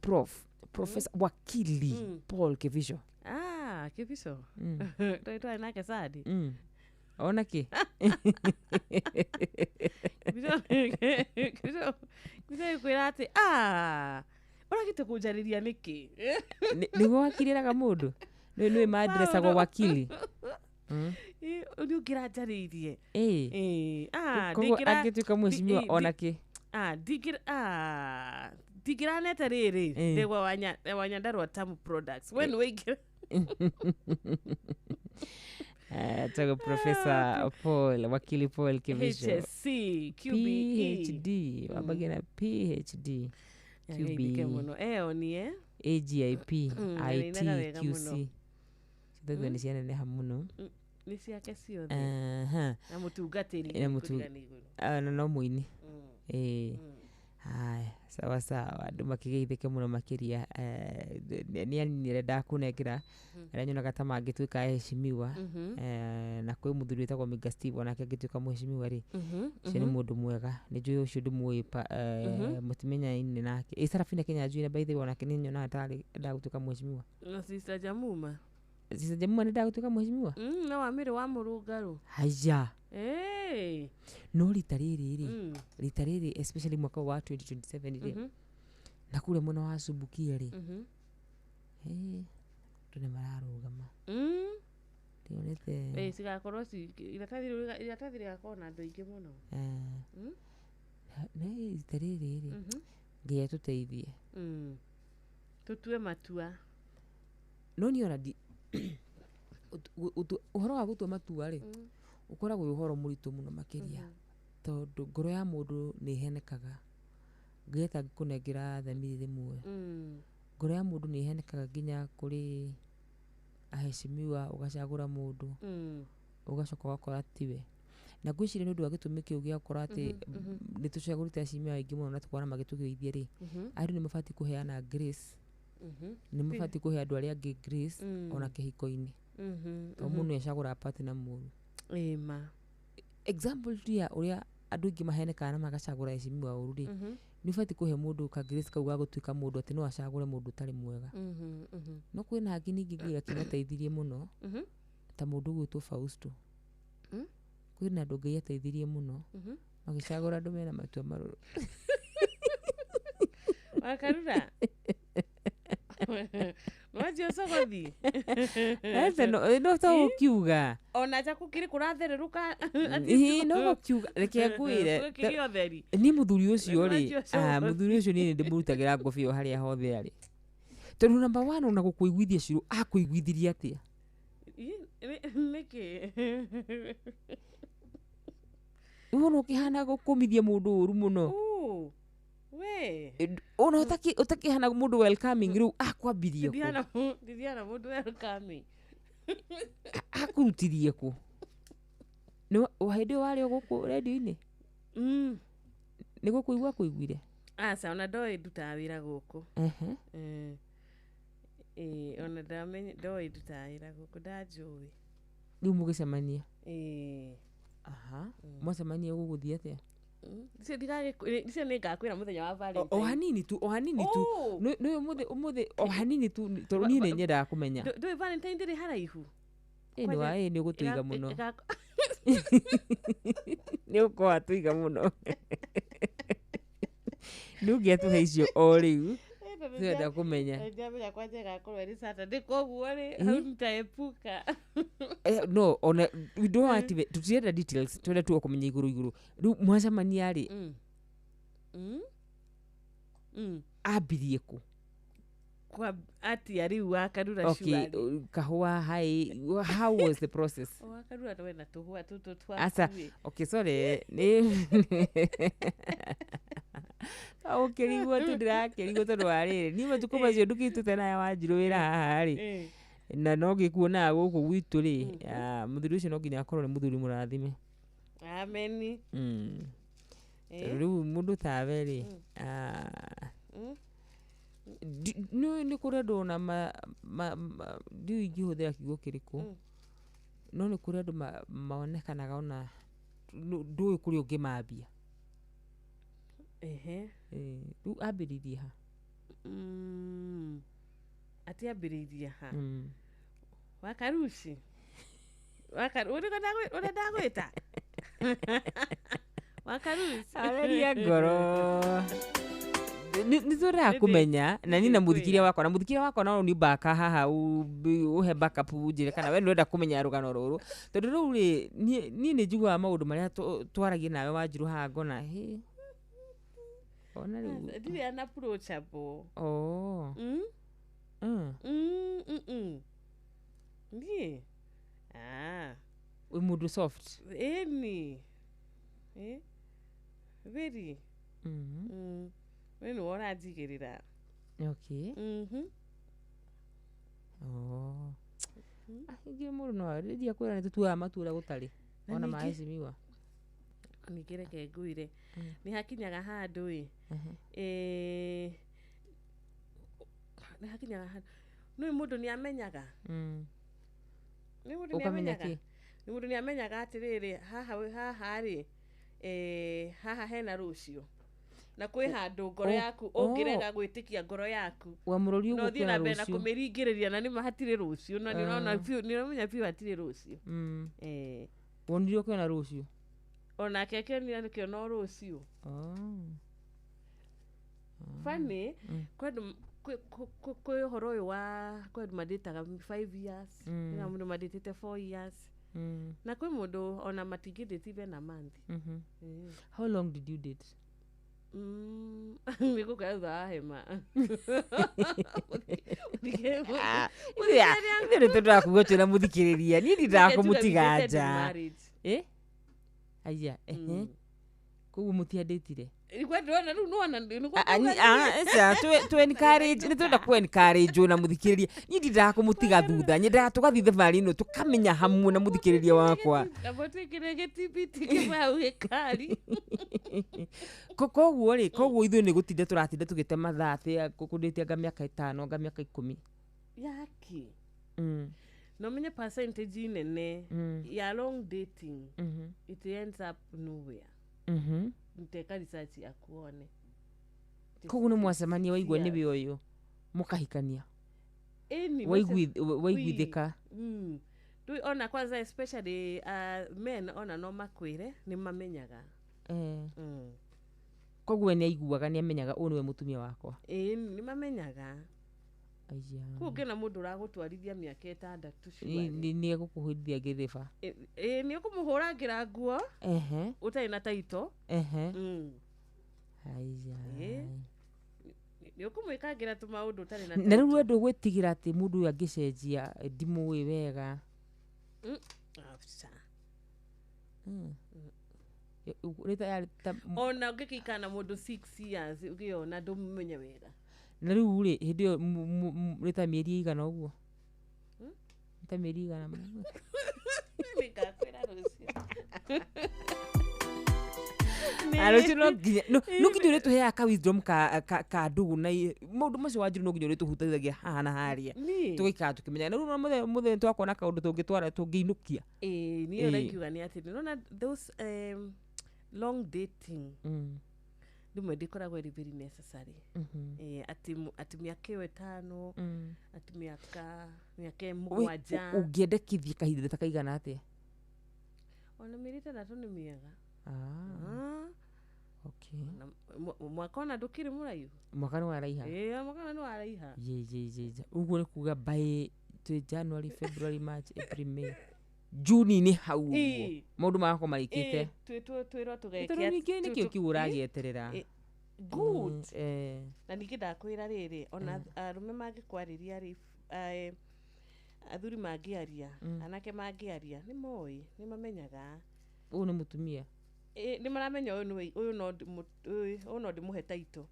Professor wakili Paul Kivisho Kivisho twaitwae nake Sadi ona kĩ Kivisho kwĩra atĩ ũragĩte kũnjarĩria nĩkĩ nĩguo wakirĩraga mũndũ nĩwe maadresagwo wakili nĩ ũngĩranjarĩirie koguo angĩtuĩka mheshimiwa ona kĩ ndingĩranete rĩrĩ ndĩgwa wa Nyandarua Tamu Products we nĩ wĩingĩra tago Professor Paul wakili Paul Kivisho HSC QBE PhD wabagĩra PhD QBE onie AGIP ITQC cithaguo nĩ cianeneha mũno nĩ ciake ciothe na mũtungatĩri no mũini haya sawa sawa andũ makĩgeithĩke mũno makĩria nĩ aninire ndakũnengera arĩa nyonaga ta mangĩtuĩka heshimiwa na kwĩ mũthuri wĩtagwo Minga Steve onake angĩtuĩka mheshimiwa rĩ ũcio nĩ mũndũ mwega nĩ njũĩ ũcio ndĩmũĩ mũtimenyaine nake Sarafina Kenya njũire by the way onake nĩ nyonaga tarĩ ndagũtuĩka mheshimiwa na Sister Jamuma nĩ ndagũtuĩka mheshimiwa no Wamĩrĩ wa Mũrũngarũ haya no rita rĩrĩ especially mwaka wa 2027 rĩ na kule mwena wa Subukia rĩ ndũ nĩ mararũgama rĩonete cigakorwo iratathi rĩgakorwo na andũ aingĩ mũno nĩ rita rĩrĩ Ngai atũteithie tũtue matua no niĩ ona ũhoro wa gũtua matua rĩ ũkoragwo wĩ ũhoro mũritũ mũno makĩria tondũ ngoro ya mũndũ nĩ ihenekaga Ngai atangĩkũnengera thamiri rĩmwe ngoro ya mũndũ nĩ ihenekaga nginya kũrĩ aheshimiwa ũgacagũra mũndũ ũgacoka ũgakora tiwe na ngwĩciria nĩ ũndũ wa gĩtũmi kĩu gĩa gũkorwo atĩ nĩ tũcagũrĩte aheshimiwa aingĩ mũno na tũkona magĩtũgĩithia rĩ andũ nĩ mabatiĩ kũheana grace nĩ mabatiĩ kũhe andũ arĩa angĩ grace ona kĩhiko-inĩ tondũ mũndũ nĩ acagũra partner mũru example ya ũrĩa andũ aingĩ mahenekaga na magacagũra aheshimiwa ũru rĩ nĩ ũbatiĩ kũhe mũndũ ka grace kau ga gũtuĩka mũndũ atĩ no acagũre mũndũ ũtarĩ mwega no kwĩna angĩ ningĩ Ngai akĩmateithirie mũno ta mũndũ gwĩtwo Fausto kwĩna andũ Ngai ateithirie mũno magĩcagũra andũ mena matua marũrũ wakarura Mwaji osogothi no to ukiuga ona cha kukiri kuratherũka no ukiuga reke ngwire ni muthuri ucio ri muthuri ucio ni ndimurutagĩra ngobio harĩa hothe arĩ tondũ number 1 ona gũkũiguithia ciru akũiguithirie atia nĩkĩ uno ukihana gũkũmithia mũndũ ũru mũno we ona utakihana mũndũ welcoming rĩu akwambirie ku Diana mũndũ welcoming akurutirie ku no hĩndĩ warĩ gũkũ radio-inĩ nĩ gũkũigua kũiguire aca ona ndoĩ ndutaga wĩra gũkũ ona ndoĩ ndutaga wĩra gũkũ ndanjũĩ rĩu mũgĩcemania mwacemania gũgũthiĩ atĩa Nise nĩngakwĩra mũthenya wa Valentine o hanini tu nĩ ũmũthĩ o hanini tu tondũ niĩ nĩ nyendaga kũmenya ndũĩ Valentine ndĩrĩ haraihu nĩ ũgũtũiga mũno nĩ ũkorwo atũiga mũno nĩ ũngĩatũhe icio o rĩu Siwenda kumenya. Ndiamenya kwa njega akorwo ni Saturday koguo rĩ hau nitaepuka. No, we don't want to tutienda details. Twende tu kumenya iguru. Riu mwacamania rĩ. Ambirie ku. Kwa ati ariu wakarura shuari. Okay, kahua hai. How was the process? Wakarura twena tuhua tutu twa. Asa, okay, sorry. Ni Kirigwo tu ndirakirigwo tondu wa riri ni matuko macio ndukitu tena ya Wanjiru wira haha ri na no gikuona guku gwitu ri muthuri ucio no nginya akorwo ni muthuri murathime. Amen. Riu mundu tawe ri ni kurendo na ndi ingihuthira kiugo kiriku no ni kurendo maonekanaga ona ndui kuri ungimambia. Riu ambiririe ha? Ati ambiririe ha? Wakaruci? Urenda gwita? Wakaruci? Areria ngoro. Nizora kumenya na nina muthikiria wako na ni baka haha uhe backup njire kana we ndenda kumenya rugano ruru tondu riu ri ni njiguaga maundu maria twaragia nawe Wanjiru haha ngona ona riu ndiri unapproachable. Ndiye we mundu soft very we no ora jigirira. Okay. Ingi mundu no aridia kwira ni tutua matura gutari ona maecimiwa ningire kenguire ni hakinyaga handu ni hakinyaga handu no mundu ni amenyaga ni mundu ni amenyaga atiriri haha ri haha hena rucio na kwi handu ngoro yaku ungirega gwitikia ngoro yaku wa murori ugu kwina rucio na kumiringiriria na ni mahatire rucio na ni unaona ni uramenya pia hatire rucio wonire kwina rucio ona keke ni kio no rucio funny kwedu kwe horo uyu wa kwedu maditaga 5 years na mundu maditite 4 years na kwe mundu ona matigidite be na month. How long did you date? Niko kaza hema. Ndio ndio kugochera muthikiriria ni ndidakumutigaja aya kugu mutianditire kwendona riu nona to encourage ni twenda ku encourage na muthikiriria ni ndidakumutiga thutha nyenda tugathi thavari no tukamenya hamwe na muthikiriria wakwa abotekere getibiti kibau hekari koguo ri koguo ithu ni gutinde turatinde tugite mathaa atia kukundite anga miaka 5 anga miaka 10 yaki no menye percentage nene ya long dating it ends up nowhere. Mteka research ya kuone koguo ni mwacemania waigua ni we uyu mukahikania waiguithika tu ona kwanza especially men ona no makwire ni mamenyaga koguo ni aiguaga ni amenyaga uyu niwe mutumia wakwa ni mamenyaga kugena mundu uragutwarithia miaka 6 ni egukuhurithia ngithiba ni ukumuhurangira nguo utai na taito ni ukumwikangira tu maundu utari na taito na riu ndu gwitigira ati mundu uyu angicenjia ndimuwi wega ona ngikikana mundu 6 years ugiona ndumenya wega na riu ri hindi yo rita mieri igana uguo rita mieri igana nikakwira rucio Arucio no nginya uri tuheaga ka wisdom ka ndugu na maundu macio Wanjiru no nginya uri tuhutithagia haha na haria tugikara tukimenya na riu no muthe twakona kaundu tungitwara tungiinukia ni urakiuga ni ati no those long dating ndimwe ndikoragwo iri very necessary ati miaka 5 ati miaka 7 ungiendekithia kahinda ta kaigana atia ona mieri 3 ni miega Okay. Mwaka ona ndukiri murayu. Mwaka ni waraiha. Mwaka ni waraiha. Ye. Uguo ni kuga by January, February, March, April, May. Juni ni hau uguo. Maundu makwa marikite. Twiro tugekia. Nikio kiuragieterera. Good. Na nikida kwira riri ona arume magikwariria ri athuri magiaria anake magiaria ni moi ni mamenyaga uyu ni mutumia ni maramenya uyu no ndimuhe taito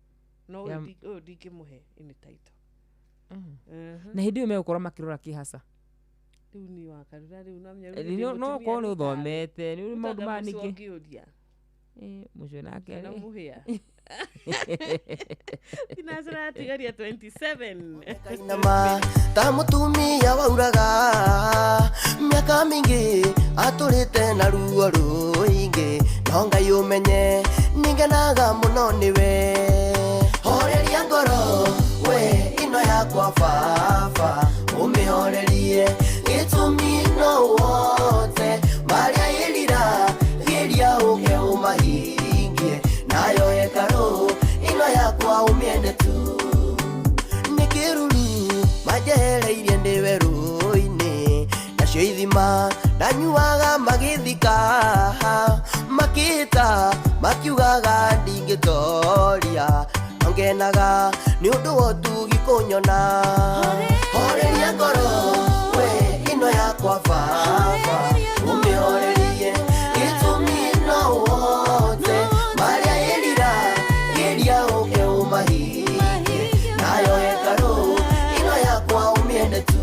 no uyu ndingimuhe ini taito na hindi me ukora makirora kihasa riu ni wakarura riu no ko no thomete ni maundu maniki mucio nake na muhia Tinazara tigaria 27 Nama ta mutumia wauraga miaka mingi aturite na ruo ruingi no Ngai umenye ningenaga muno niwe horeria ngoro we ino yakwa baba umihorerie gitumi no wote maria irira giria uge umahingie nayo ekaro ino yakwa umiende tu nikiruru majereirie ndiwe ruini nacio ithima ndanyuaga magithika makita makiugaga ndingitoria ngenaga ni undu wotugi kunyona horeria ngoro we ino yakwa baba umihorerie gitumi no wote maria irira giria uge umahingie nayo ekaro ino yakwa umiende tu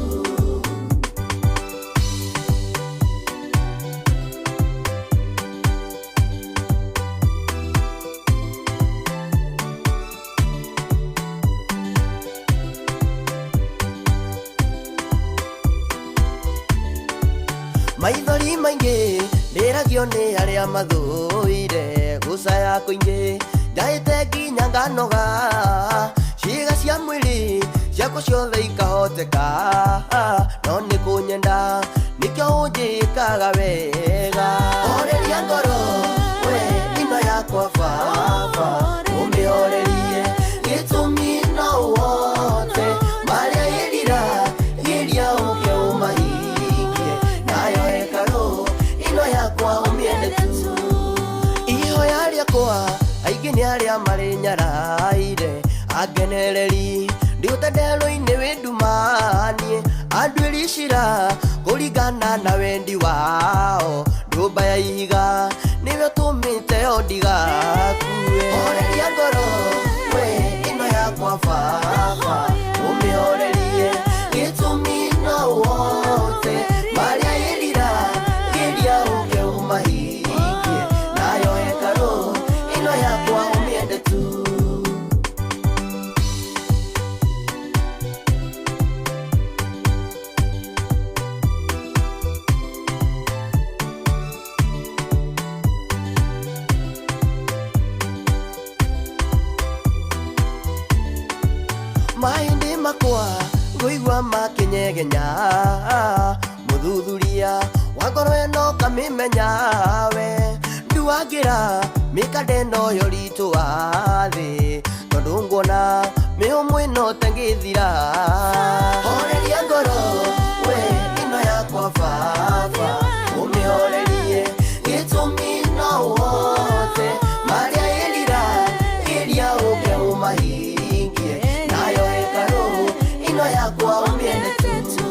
maithori maingi ndiragio ni aria mathuire gucaya kuingi ndaite nginya nganoga ciiga cia mwiri ciakwa ciothe ikahoteka no ni kunyenda nikio unjikaga wega horeria ngoro we ino yakwa baba umihorerie gitumi no wote maria irira giria uge umahingie nayo ekaro ino yakwa umiende tu ihoya riakwa aingi ni aria mari nyaraire agenereri ndiutendero-ini windumanie andwiricira kuringana na wendi wao ndumba ya ihiga niwe tumite ondigakue horeria ngoro we ino yakwa baba umihorerie gitumi no wote maria irira giria uge umahingie nayo ekaro ino yakwa umiende tu mahindi makwa guigua makinyegenya muthuthuria wa ngoro eno kamimenya we nduagira mikadeno yo ritu athi tondu nguona miumwe no tengithira horeria ngoro we ino yakwa baba umihorerie gitumi no wote maria irira giria uge umahingie nayo ekaro ino yakwa umiende tu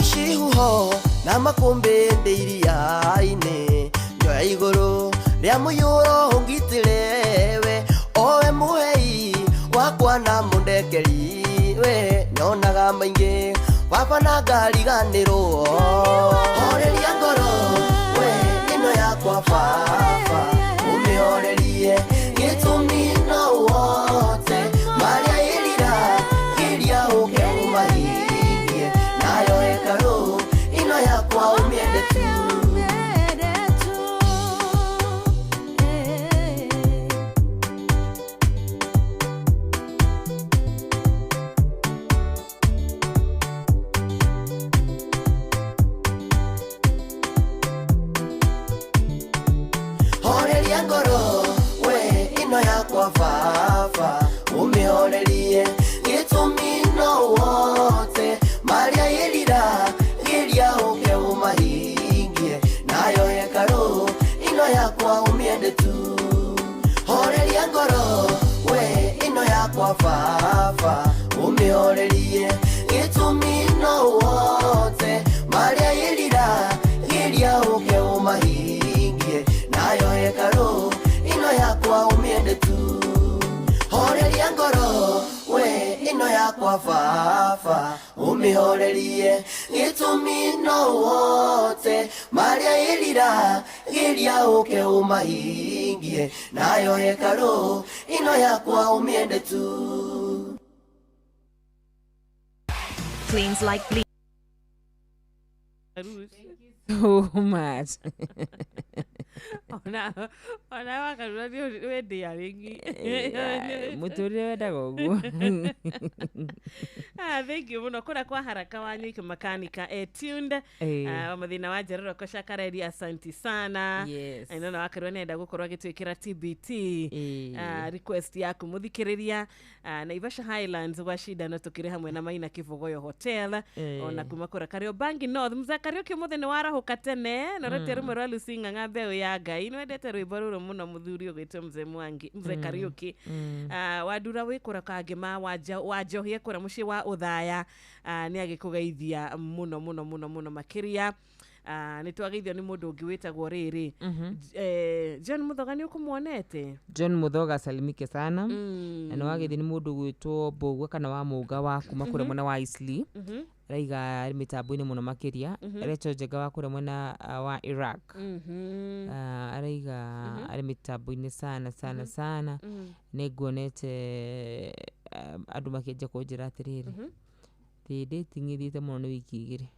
ishihuho na makumbi ndiriaine njoya iguru ria muyuro ungitirewe owe muhei wakwa na mundekeri we nyonaga maingi baba na ngariganirwo horeria ngoro we ino yakwa baba umihorerie gitumi no wote maria irira giria uge umahingie nayo ekaro ino yakwa umiende tu baba umihorerie gitumi no wote maria yelira geria uke umahingie nayo hekalu ino yakwa umiende tu horeria ngoro we ino yakwa baba umihorerie gitumi no wote maria yelira geria uke umahingie nayo hekalu ino yakwa umiende tu horeria ngoro we ino yakwa baba umihorerie gitumi no wote maria yelira geria uke umahingie nayo hekalu ino yakwa umiende tu. Cleans like bleach. So much. Ona wakarura ni wende aringi. Muturire wendaga uguo. Thank you muno kura kwa haraka wanyu ikimakanika tuned. Mathina wa njerero koshakareria asanti sana. Yes. Ino na wakarura nenda gukorwa gitwikira TBT. Request yaku muthikiriria Naivasha Highlands gwa shida no tukire hamwe na Maina Kivugoyo Hotel. Ona kuma kura Kariobangi North mzakarioki muthene warahuka tene no rete rumwe rwa Lusinga ng'ambe ya Ngai no endete rwimbo ruru muno muthuri ugwitwo Mzee Mwangi Mzee Kariuki wadura wikura kangima wajohie kura muci wa uthaya ni agikugeithia muno makiria ni twageithio ni mundu ungi witagwo riri John Muthoga ni ukumuonete John Muthoga salimike sana na wageithio ni mundu gwitwo Mbogwa kana wa Muga wa kuma kure mwana wa Isli raiga ari mitambo-ini muno makiria Recho Njega wa kure mwena wa Iraq araiga ari mitambo-ini sana niguonete andu makienja kunjira atiriri ti dating ithiite muno ni wiki igiri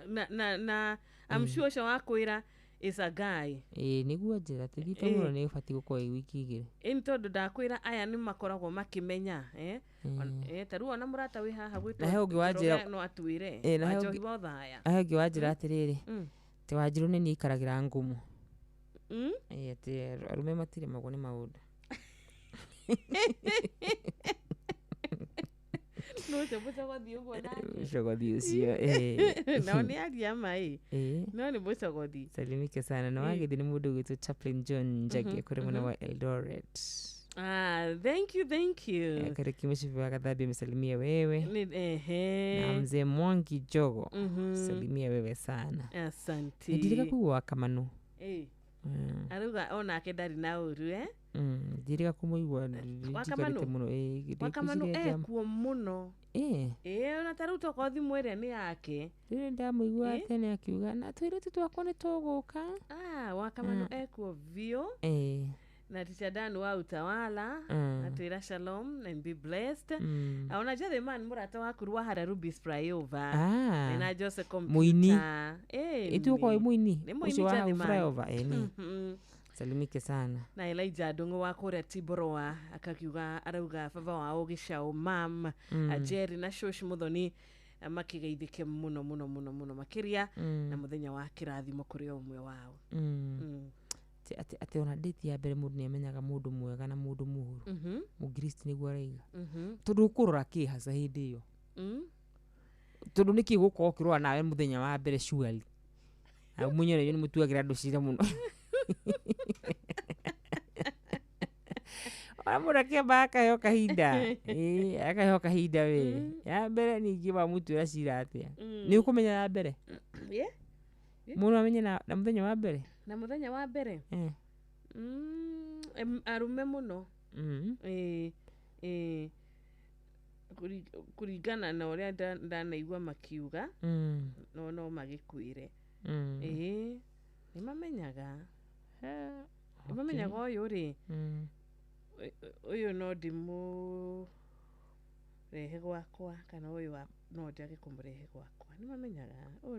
na I'm sure shawakwira is a guy niguo njira tithite muno ni bati gukorwo wiki igiri tondu ndakwira aya ni makoragwo makimenya taru ona murata wi haha gwitwo na he ungi wanjira no atwire ajogi bothaya he ungi wanjira atiriri ti Wanjiru ni ni ikaragira ngumu ti arume matire magwo ni maundu no te buta gwathi ugo na shogothi ucio no ni aria mai no ni buta gwathi salimike sana na wagethi ni mundu gwitwo Chaplain John Njagi kuri mwana wa Eldoret thank you kare kimushifi wa Gathabi msalimia wewe na Mzee Mwangi Jogo salimia wewe sana asante ndirika kuwa kamano aruga ona akedari na uru ndirika kumuigwa wakamano muno wakamano kuo muno ona taruto kothi mwere ni yake ndamuigwa tene akiuga na twire tutwakwa ni tuguka wakamano kuo vio na Teacher Dan wa utawala na twira shalom and be blessed unajua the man murata wa kurwa hara Ruby's flyover na Jose computer muini itu kwa muini ucio wa flyover salimike sana na Elijah Adongo wa kore Tiboroa akakiuga arauga baba wao gicao mam Jerry na Shosh Muthoni makigeithike muno makiria na muthenya wa kirathimo kuri omwe wao ati ona date ya mbere mundu ni amenyaga mundu mwega na mundu muhuru mukristo niguo araiga tondu ukurora kihaca hindi iyo tondu niki gukorwo kirwa nawe muthenya wa mbere surely munyere ni mutuagira andu cira muno amura kiamba akaheo kahinda we ya mbere ningi wa mutuira cira atia ni ukumenya ya mbere mundu amenye na muthenya wa mbere na muthenya wa mbere arume muno kuringana na uria ndanaigua makiuga no magikwire ni mamenyaga uyu ri uyu no ndimu rehe gwakwa kana uyu no ndiage kumurehe gwakwa ni mamenyaga uyu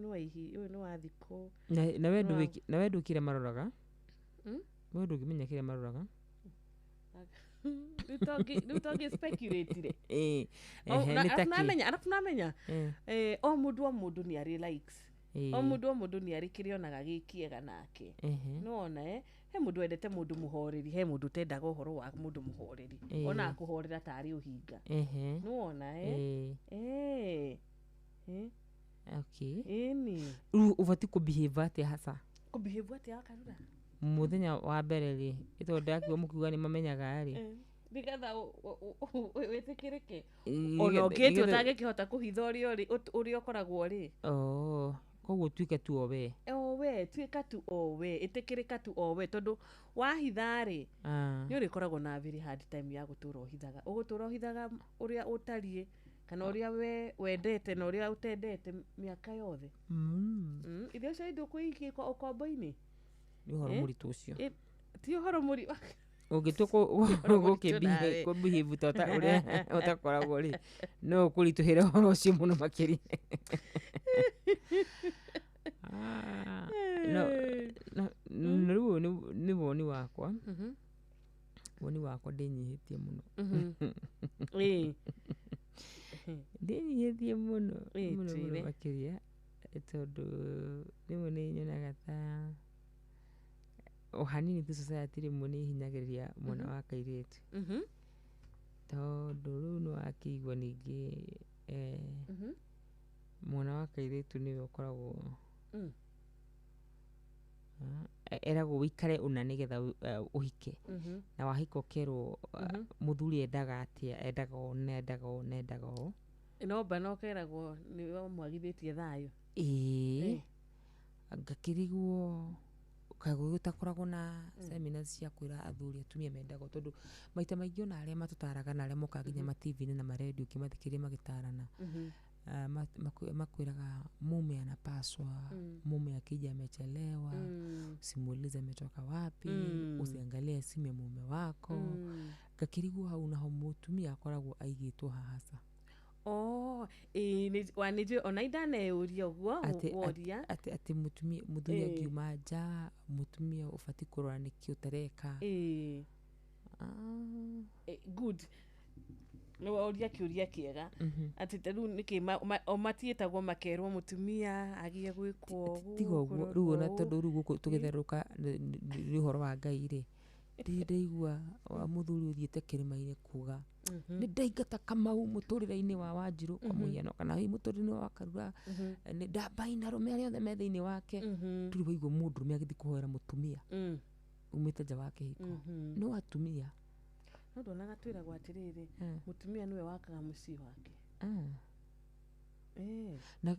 ni wa thiko na wendu kire maroraga wendu kimenya kire maroraga Dutogi speculate re. Arafu namenya o mundu ni ari likes o mundu ni arikire onaga gikiega nake no ona he mundu endete mundu muhoreri he mundu tendaga uhoro wa mundu muhoreri ona akuhorera tari uhinga no ona okay ini uvati ku behave ati hasa ku behave ati akarura muthenya wa mbere ri itondaki mukiuga ni mamenyaga ri nigetha wetikirike ona ngeti utangikihota kuhitha uria ukoragwo ri koguo tuike tu owe tuika tu owe itikirika tu owe tondu wahitha ri ni urikoragwo na very hard time ya gutura uhithaga ugutura uhithaga uria utarie kana uria we wendete na uria utendete miaka yothe ithio cio indu kuikie ukombo-ini ni uhoro muritu ucio ti uhoro muri ungituko behave tota uria utakoragwo ri no kurituhira uhoro ucio muno makiri no ruo ni woni wakwa woni wakwa ndinyihitie muno ndinyihitie muno makiria tondu rimwe ni nyonaga ta hanini tu society rimwe ni hinyagiriria mwana wa kairitu tondu riu ni wakigwa ningi mwana wa kairitu niwe ukoragwo eragwo wikare una nigetha uhike na wahika ukerwo muthuri endaga atia endaga o no bana ukeragwo ni mwagithitie thayo ngakirigwo kaguo gutakoragwo na seminars cia kwira athuri atumia mendaga tondu maita maingi ona aria matutaraga na aria moka nginya ma TV-ini na ma radio kimathikiria magitarana makwiraga mume anapaswa mume akija amechelewa usimuulize ametoka wapi usiangalie simu ya mume wako gakirigwo hau naho mutumia akoragwo aigitwo hahasa wanije ona idane uria uguo woria ati mutumia muthuri akiuma nja mutumia ufati kurora niki utareka good no oria kiuria kiega ati taru niki matietagwo makerwo mutumia agie gwikwo tigo uguo riu ona tondu riu tugitheruka ni uhoro wa Ngai ri ndirigwa wa muthuri uthiete kirima-ini kuga ni ndaingata Kamau muturire-ini wa Wanjiru kwa muhiano kana hi muturire-ini wa Karura ni ndabaina rume aria othe me thiini wake turi igwo mundu rume agithi kuhoera mutumia umite nja wake hiko no atumia no ndonaga twiragwo atiriri mutumia niwe wakaga mucii wake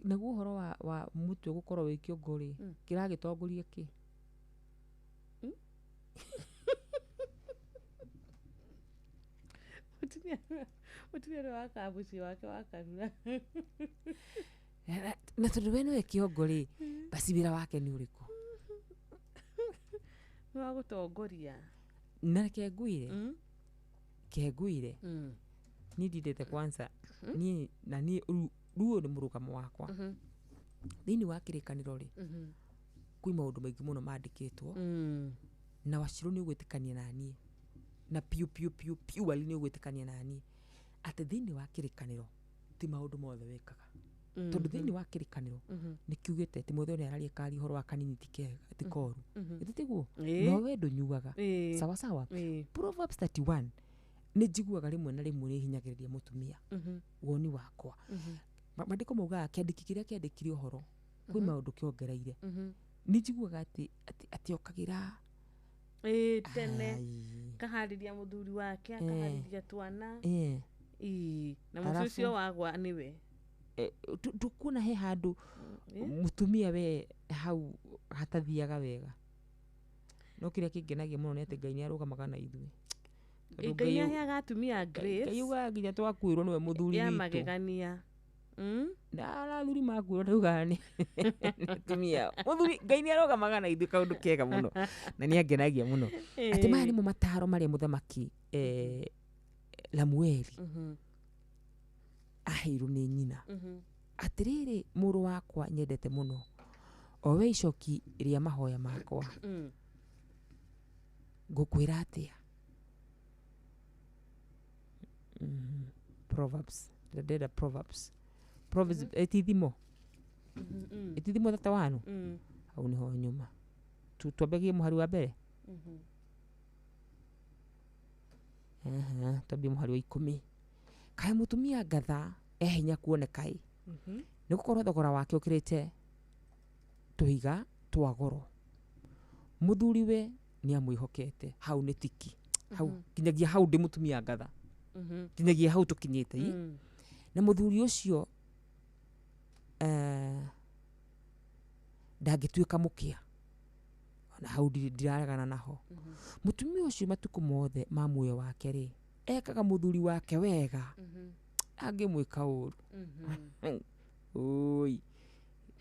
na guhoro wa mutwe gukorwo wi kiongori kiragitongoria ki mutumia niwe wakaga mucii wake wa Karura na tondu we niwe kiongori basi wira wake ni uriku ni wa gutongoria na keguire ni ndindete kwanza ni ruo ni murugamo wakwa thiini wa kirikaniro ri kwi maundu maingi muno mandikitwo na Waciru ni ugwitikania nani na piu wali ni ugwitikania nani ati thiini wa kirikaniro ti maundu mothe wikaga tondu thiini wa kirikaniro ni kiugite ti muthe ni araria kari horo wa kanini tikega tikoru ititiguo no we ndunyuaga sawa Proverbs 31 ni njiguaga rimwe na rimwe ni hinyagiriria mutumia woni wakwa mandiko mauga kiandiki kiria kiandikire uhoro kwi maundu kiongereire ni njiguaga ati okagira tene kahariria muthuri wake akahariria twana na mucucio wagwa niwe tukuna he handu mutumia we hau hatathiaga wega no kiria kingenagia muno ni ati Ngai ni arugamaga na ithuĩ Ngai aheaga atumia grace Ngai nginya twakwirwo niwe muthuri ya magegania na athuri makwirwo ndauga ni atumia muthuri Ngai ni arugamaga na ithuĩ kaundu kega muno na ni angenagia muno ati maya nimo mataro maria muthamaki Lamueli aheirwo ni nyina atiriri muru wakwa nyendete muno owe icoki ria mahoya makwa ngukwira atia Proverbs the Proverbs eti thimo itithimo 35 au niho nyuma twambagie muhari wa mbere twambie muhari wa 10 kae mutumia ngatha hinya kuoneka ni gukorwo thogora wake ukirite tuhiga twa goro muthuriwe ni amwihokete hau ni tiki hau kinyagia hau ndi mutumia ngatha kinyagia hau tukinyite na muthuri ucio ndangituika mukia na hau ndiraregana naho mutumia ucio matuku mothe ma muoyo wake ri ekaga muthuri wake wega angimwika uru oi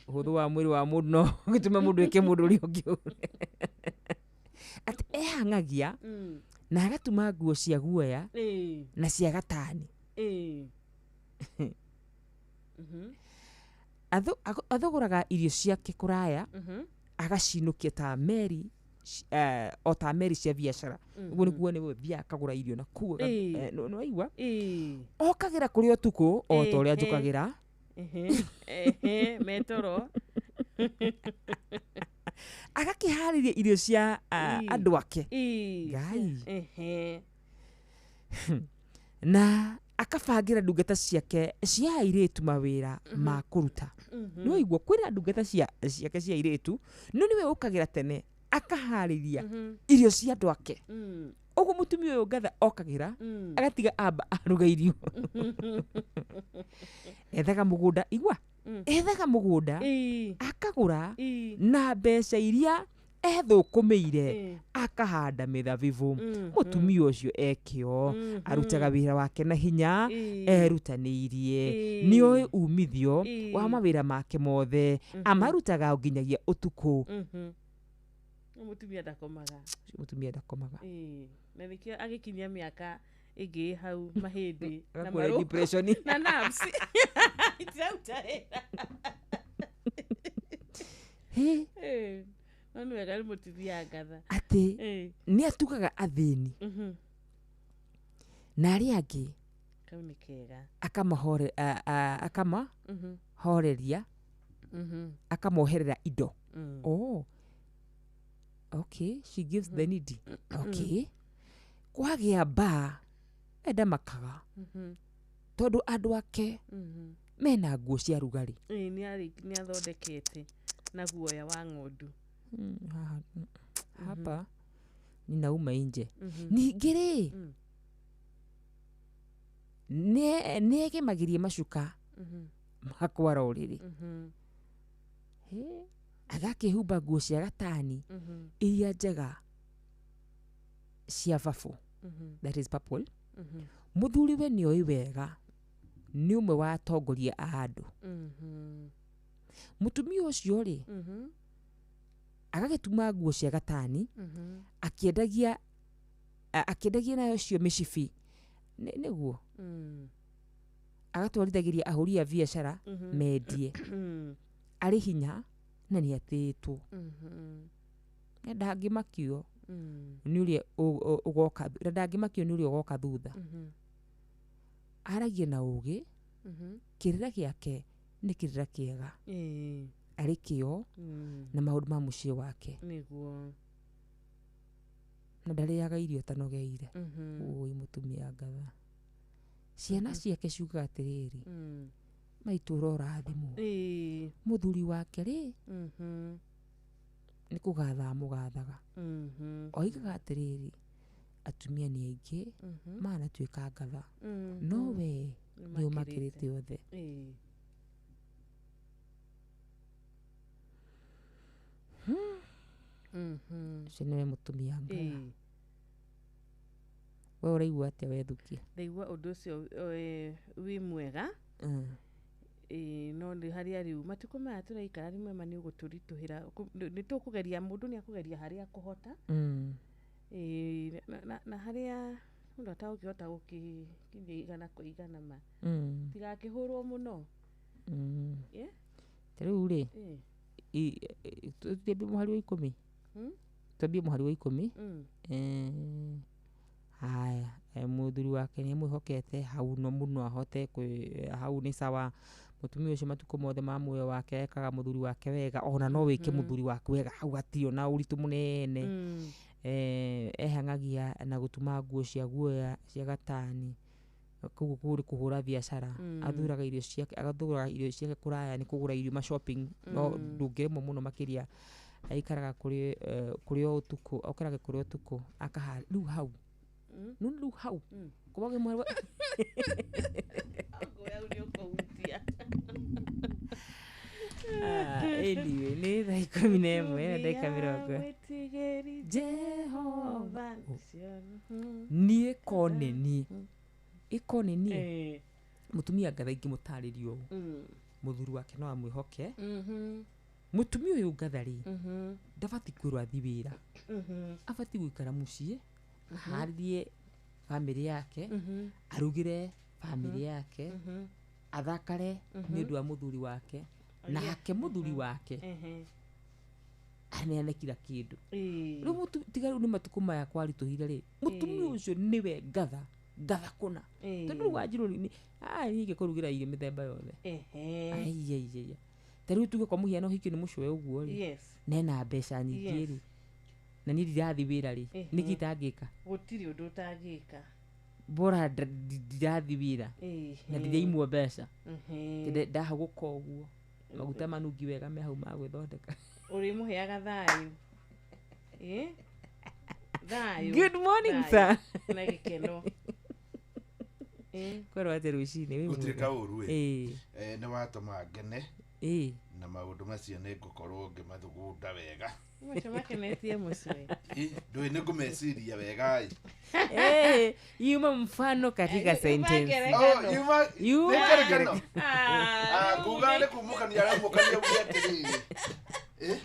huthu wa mwiri wa mundu no gitume mundu eke mundu uri ungi ati ehangagia na agatuma nguo cia guoya na cia gatani athoguraga irio ciake kuraya agacinukia ta meri o ta meri cia biashara uguo niguo ni thia akagura irio na kuo no aigua okagira kuri utuku o ta uria njukagira metoro agakihariria irio cia andu ake ngai na akabangira ndungata ciake cia airitu mawira ma kuruta no igwo kwira ndungata ciake cia airitu no niwe ukagira tene akahariria irio cia andu ake uguo mutumia uyu ngatha okagira agatiga amba aruga irio ethaga mugunda igwa ethaga mugunda akagura na mbeca iria ethukumeire akahanda mithabibu mutumia ucio ekio arutaga wira wake na hinya erutaniirie nioi umithio wa mawira make mothe amarutaga nginyagia utuku mutumia ndakomaga na nikio agikinyia miaka igi hau mahindi na maru depression na nerves itauta nanu wega ni mutumia ngatha ati ni atugaga athini na aria angi kau ni kega akamahore horeria akamoherera indo okay she gives the needy okay kwagia ba enda makaga tondu andu ake mena nguo cia rugari ni athondekete na guoya wa ng'ondu hapa ninauma nje ningiri nege magirie macuka makwara uriri agakihumba nguo cia gatani iria njega cia babu that is purple muthuriwe nioi wega ni umwe wa atongoria a andu mutumia ucio ri agagituma nguo cia gatani akiendagia nayo cio micibi niguo agatwarithagiria ahuri a biashara mendie ari hinya na ni atitwo ndangimakio ni uria ugoka ndangimakio ni uria ugoka thutha aragie na ugi kirira giake ni kirira kiega ari kio na maundu ma mucii wake niguo na ndariaga irio tanogeire ui mutumia ngatha ciana ciake ciugaga atiriri maitura urathimo muthuri wake ri ni kugatha mugathaga oigaga atiriri atumia ni aingi manatuika ngatha no we ni umakirite othe niwe mutumia ngatha we uraigua atia wethukia ndaigua undu ucio wi mwega no ndi haria riu matuko maya turaikara rimwe mani uguturituhira ni tukugeria mundu ni akugeria haria kuhota na haria mundu atagukihota gukiigana kuigana ma tigakihurwo muno riu ri tuambie muhari wa 10 tuambie muhari wa 10 haya muthuri wake ni mwihokete hau no muno ahote hau ni sawa mutumia ucio matuko mothe ma muoyo wake ekaga muthuri wake wega ona no wike muthuri waku wega hau atio na uritu munene ehangagia na gutuma nguo cia guoya cia gatani kugu kuri kuhura biashara athuraga irio ciake agathura irio ciake kuraya ni kugura irio ma shopping no ndungiremo muno makiria aikaraga kuri utuku okaraga kuri utuku akaha riu hau riu hau kubage mwe anyway ni thaa 11 na dakika 20 Jehova nie koneni ikoneni mutumia ngatha ingi mutaririo muthuri wake no amwihoke mutumia uyu ngathari ndabati kwirwa athi wira abati gwikara mucie aharie family yake arugire family yake athakare ni ndu wa muthuri wake na hake muthuri wake aneane kila kindu riu tigaru ni matuko maya kwari tuhire ri mutumia ucio niwe ngatha kuna tondu Wanjiru ni nige kurugira irio mithemba yothe ai tariu tuge kwa muhiano hikio ni mucwe uguo ri nena mbeca nyingi ri na ni ndirathi wira ri nikitangika gutiri undu utangika bora ndirathi wira na ndiraimwo mbeca ndahaguka uguo maguta manungi wega me hau ma gwithondeka uri muheaga thayu thayu good morning sir na gikeno kwero ate rucini we gutirika uru ni watuma ngene na maundu macio ni ngukorwo ngimathugunda wega makenetie mucwe ndui ni ngumeciria wega yuma mfano katika sentence yuma ngerekano nguga ni kumukania aramukania ugiatiriri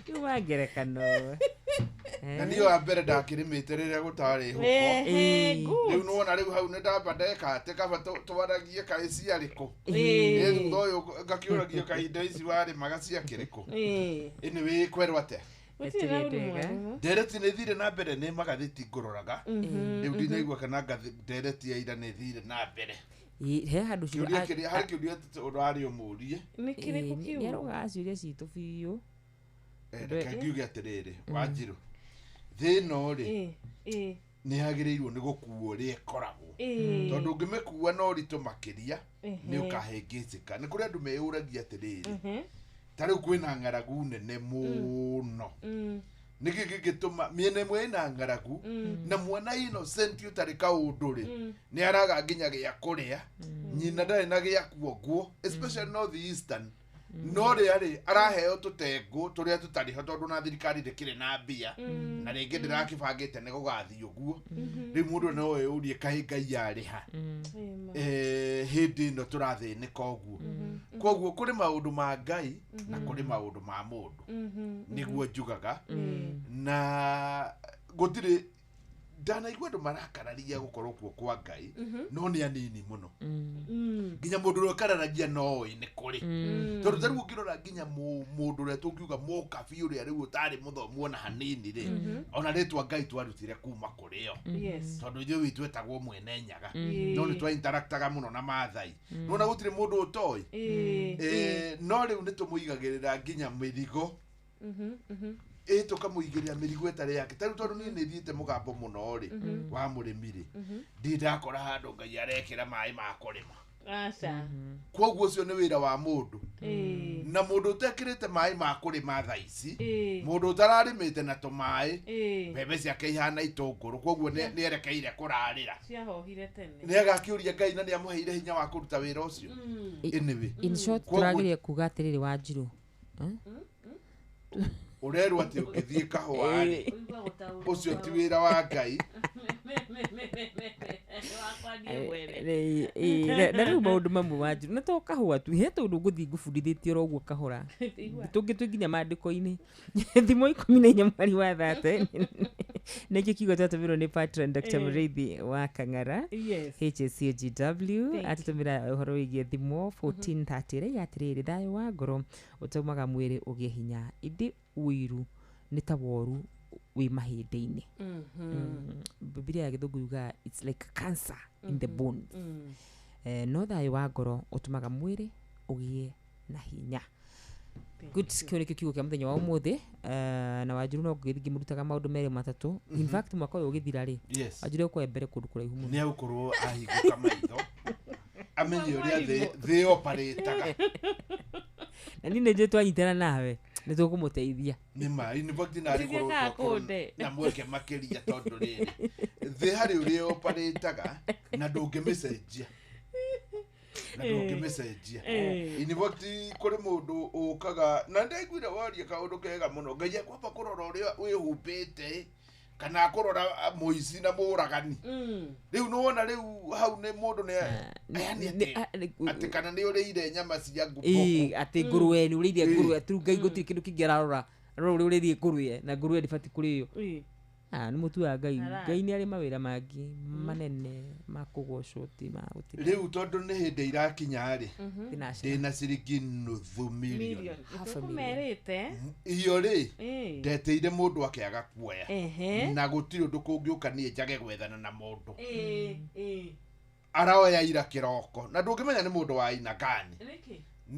yuma ngerekano na ndio ambere ndakirimite riria gutari huko riu nuona riu hau ni ndamba ndeka ate kaba twaragie kaisi ariku thutha uyu ngakiuragia kahinda ici wari magacia kiriku ini wi kwerwa ate ndereti nä thire na mbere nä magathäti ngåroraga rä u ndinaigua kana ndereti ya ira nä thire na mbere he handå harä kä uria å rarä å må rie nä arogaga ciå ria citå biå reke ngiuge atä rä rä Wanjiru thä no rä nä hagä rä irwo nä gå kuo rä ekoragwo tondå ngä mä kua no ritå makä ria nä å kahängä cä ka nä kå rä andå meå ragia atä rä rä tarä u kwä na ng'aragu nene muno nä gä gä gä tå ma miena ĩmwe ĩna ng'aragu na mwana innocent ũtarĩ kaũndũ rĩ nĩ araga nginya gĩa kũrĩa nyina ndarĩ na gĩa kuonguo especially north eastern no rĩa rĩ araheo tũtengũ tũrĩa tũtarĩ ho tondũ na thirikari ndĩkĩrĩ na mbia na rĩngĩ ndĩrakĩbangĩte nĩ gũgathiĩ ũguo rĩu mũndũ no eyũrie kaĩ Ngai arĩha hĩndĩ ĩno tũrathĩnĩka ũguo koguo kũrĩ maũndũ ma Ngai na kũrĩ maũndũ ma mũndũ nĩguo njugaga na gũtirĩ ndanaigua andũ marakararia gũkorwo kuo kwa Ngai no nĩ anini mũno nginya mũndũ ũrĩa ũkararagia noĩ nĩ kũrĩ tondũ tarĩu ũngĩrora nginya mũndũ ũrĩa tũngiuga mũkabi ũrĩa rĩu ũtarĩ mũthomu ona hanini rĩ ona rĩtwa Ngai twarutire kuma kũrĩ o tondũ ithuĩ witũ etagwo Mwene Nyaga no nĩ twaintaraktaga mũno na Maathai nona gũtirĩ mũndũ ũtoĩ no rĩu nĩ tũmũigagĩrĩra nginya mĩrigo tukamũigĩrĩra mĩrigo ĩtarĩ yake tarĩu tondũ niĩ nĩ thiĩte mũgambo mũno rĩ wa mũrĩmi rĩ ndirĩ ndakora handũ Ngai arekĩra maĩ ma kũrĩma koguo ũcio nĩ wĩra wa mũndũ na mũndũ ũtekĩrĩte maĩ ma kũrĩma thaa ici mũndũ ũtararĩmĩte na tũmaĩ mbembe ciake ihana itũngũrũ koguo nĩ erekeire kũrarĩra nĩ agakĩũria Ngai na nĩ amũheire hinya wa kũruta wĩra ũcio in short tũragĩrĩria kuga atĩrĩrĩ Wanjiru urerwo ati ukithie kahũa ucio ti wira wa Ngai na rĩu maũndũ mamwe Wanjiru nĩ to kahũa tu he tondũ ngũthiĩ ngũbundithĩtie oro ũguo kahũra tũngĩ twĩ nginya maandĩko-inĩ thimo 14 mweri wa 30 nĩkĩo kiugo twatũmĩrwo nĩ patron Dr. Mũrĩithi wa Kang'ara HSCGW atũtũmĩra ũhoro wĩgiĩ thimo 1430 ĩrĩa atĩrĩrĩ thayũ wa ngoro ũtũmaga mwĩrĩ ũgĩe hinya ĩndĩ ũiru nĩ ta woru wĩ mahĩndĩ-inĩ Biblia ya Gĩthũngũ yuga it's like cancer in the bones no thayũ wa ngoro ũtũmaga mwĩrĩ ũgĩe na hinya. Good, kio nikio kiugo kia muthenya wa umuthi na Wanjiru no ngithigi murutaga maundu mere matatu. In fact mwaka uyu ugithira ri Wanjiru ko mbere kundu kuraihu muno. Ni agukorwo ahinguka maitho amenye uria the operator na nini je twanyitana nawe ni tukumuteithia ni ma in fact na ari korwo na mweke makeria tondu riri the hari uria operator na ndungi message in fact kuri mundu ukaga na ndaiguira waria kaundu kega muno ngai akwamba kurora uria wihumbite kana kurora muici na muragani riu no wona riu hau ni mundu ne ati kana ni uriire nyama cia nguruwe ati nguruwe ni uriire nguruwe tu ngai gutiri kindu kingirarora ro uriire nguruwe na nguruwe ndibati kuriyo ni mutu wa ngai ni ari mawira mangi manene makugocwo ti ma gutiri riu tondu ni hindi irakinya ri ndina ciringi nuthu milioni kumerete iyo ri ndeteire mundu akiaga kuoya na gutiri undu kungiuka nie njage gwethana na mundu araoya ira kiroko na ndungimenya ni mundu wa aina gani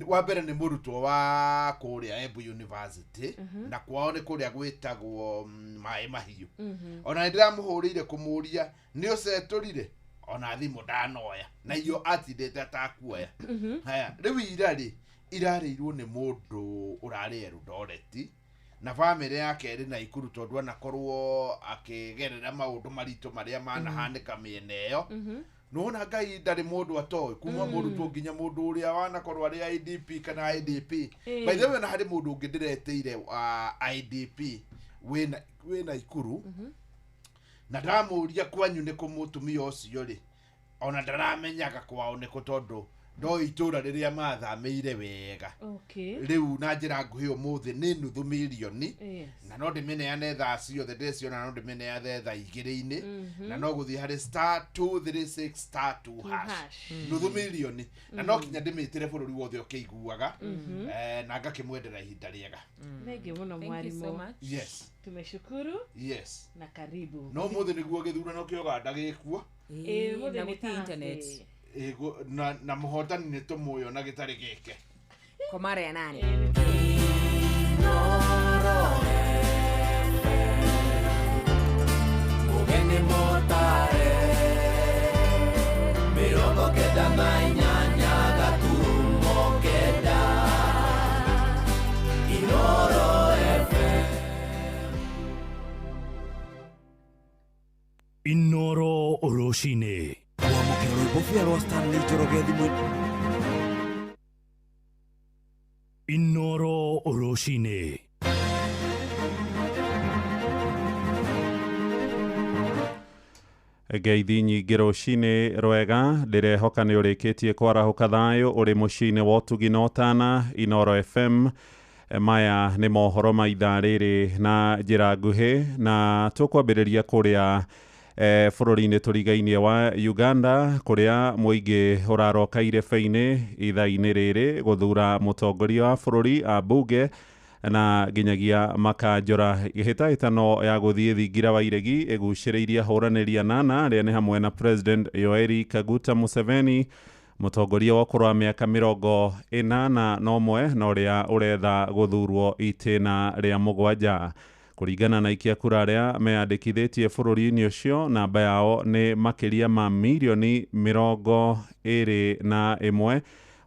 wa mbere ni murutwo wa kuria Embu University na kwao ni kuria gwitagwo Mai Mahiu ona ndiramuhurire kumuria ni uceturire ona thimu ndanoya na iyo atindete atakuoya haya riu irarirwo ni mundu urari Eldoret na family yake ri na Ikuru tondu anakorwo akigerera maundu maritu maria manahanika miene iyo nona ngai ndari mundu atoy kuma mundu to nginya mundu uria wanakorwo ari IDP kana IDP by the way na hari mundu ngidireteire IDP wena Ikuru na ndamuria kwanyu ni kumutumia ucio ri ona ndaramenyaga kwao ni kutondu ndo itura riria mathameire wega riu na njira nguhi umuthi ni nuthu milioni na no ndimeneane thaa ciothe ndeciona no ndimeneane thaa igiri-ini na no guthi hari *236*2# nuthu milioni na no kinya ndimitire bururi wothe ukiguaga na ngakimwendera ihinda riega. Thengi muno mwarimu. Yes, tumeshukuru. Yes, na karibu. No muthi niguo githurano kio Uganda gikuo muthi ni internet na muhotani ni tumuyo na gitari gike kwa mara ya 8 ugeni motare mirongo kenda na inyanya gaturumo kenda Inoro FM Inoro Oroshine Bofia lo Stanley Njoroge thimũ Inoro Oroshine Ngeithi nyingĩ rũcinĩ rwega ndĩrehoka nĩ ũrĩkĩtie kwarahũka thayũ ũrĩ mũciĩ-inĩ wa ũtugi na ũtana Inoro FM. Maya nĩ mohoro ma ithaa rĩrĩ na njĩra nguhĩ na tũkwambĩrĩria kũrĩa bũrũri-inĩ tũrigainie wa Uganda kũrĩa mũingĩ ũraroka irebe-inĩ ithaa-inĩ rĩrĩ gũthura mũtongoria wa bũrũri ambunge na nginyagia makanjora hĩtahĩtano ya gũthiĩ thingira wa iregi ĩgucĩrĩirie ahũranĩri anana arĩa nĩ hamwe na President Yoweri Kaguta Museveni, mũtongoria wa ũkũrũ wa mĩaka 41 na ũrĩa ũretha gũthurwo itĩna rĩa mũgwanja. Kũringana na ikia kura arĩa meyandĩkithĩtie bũrũri-inĩ ũcio, namba yao nĩ makĩria ma milioni 21.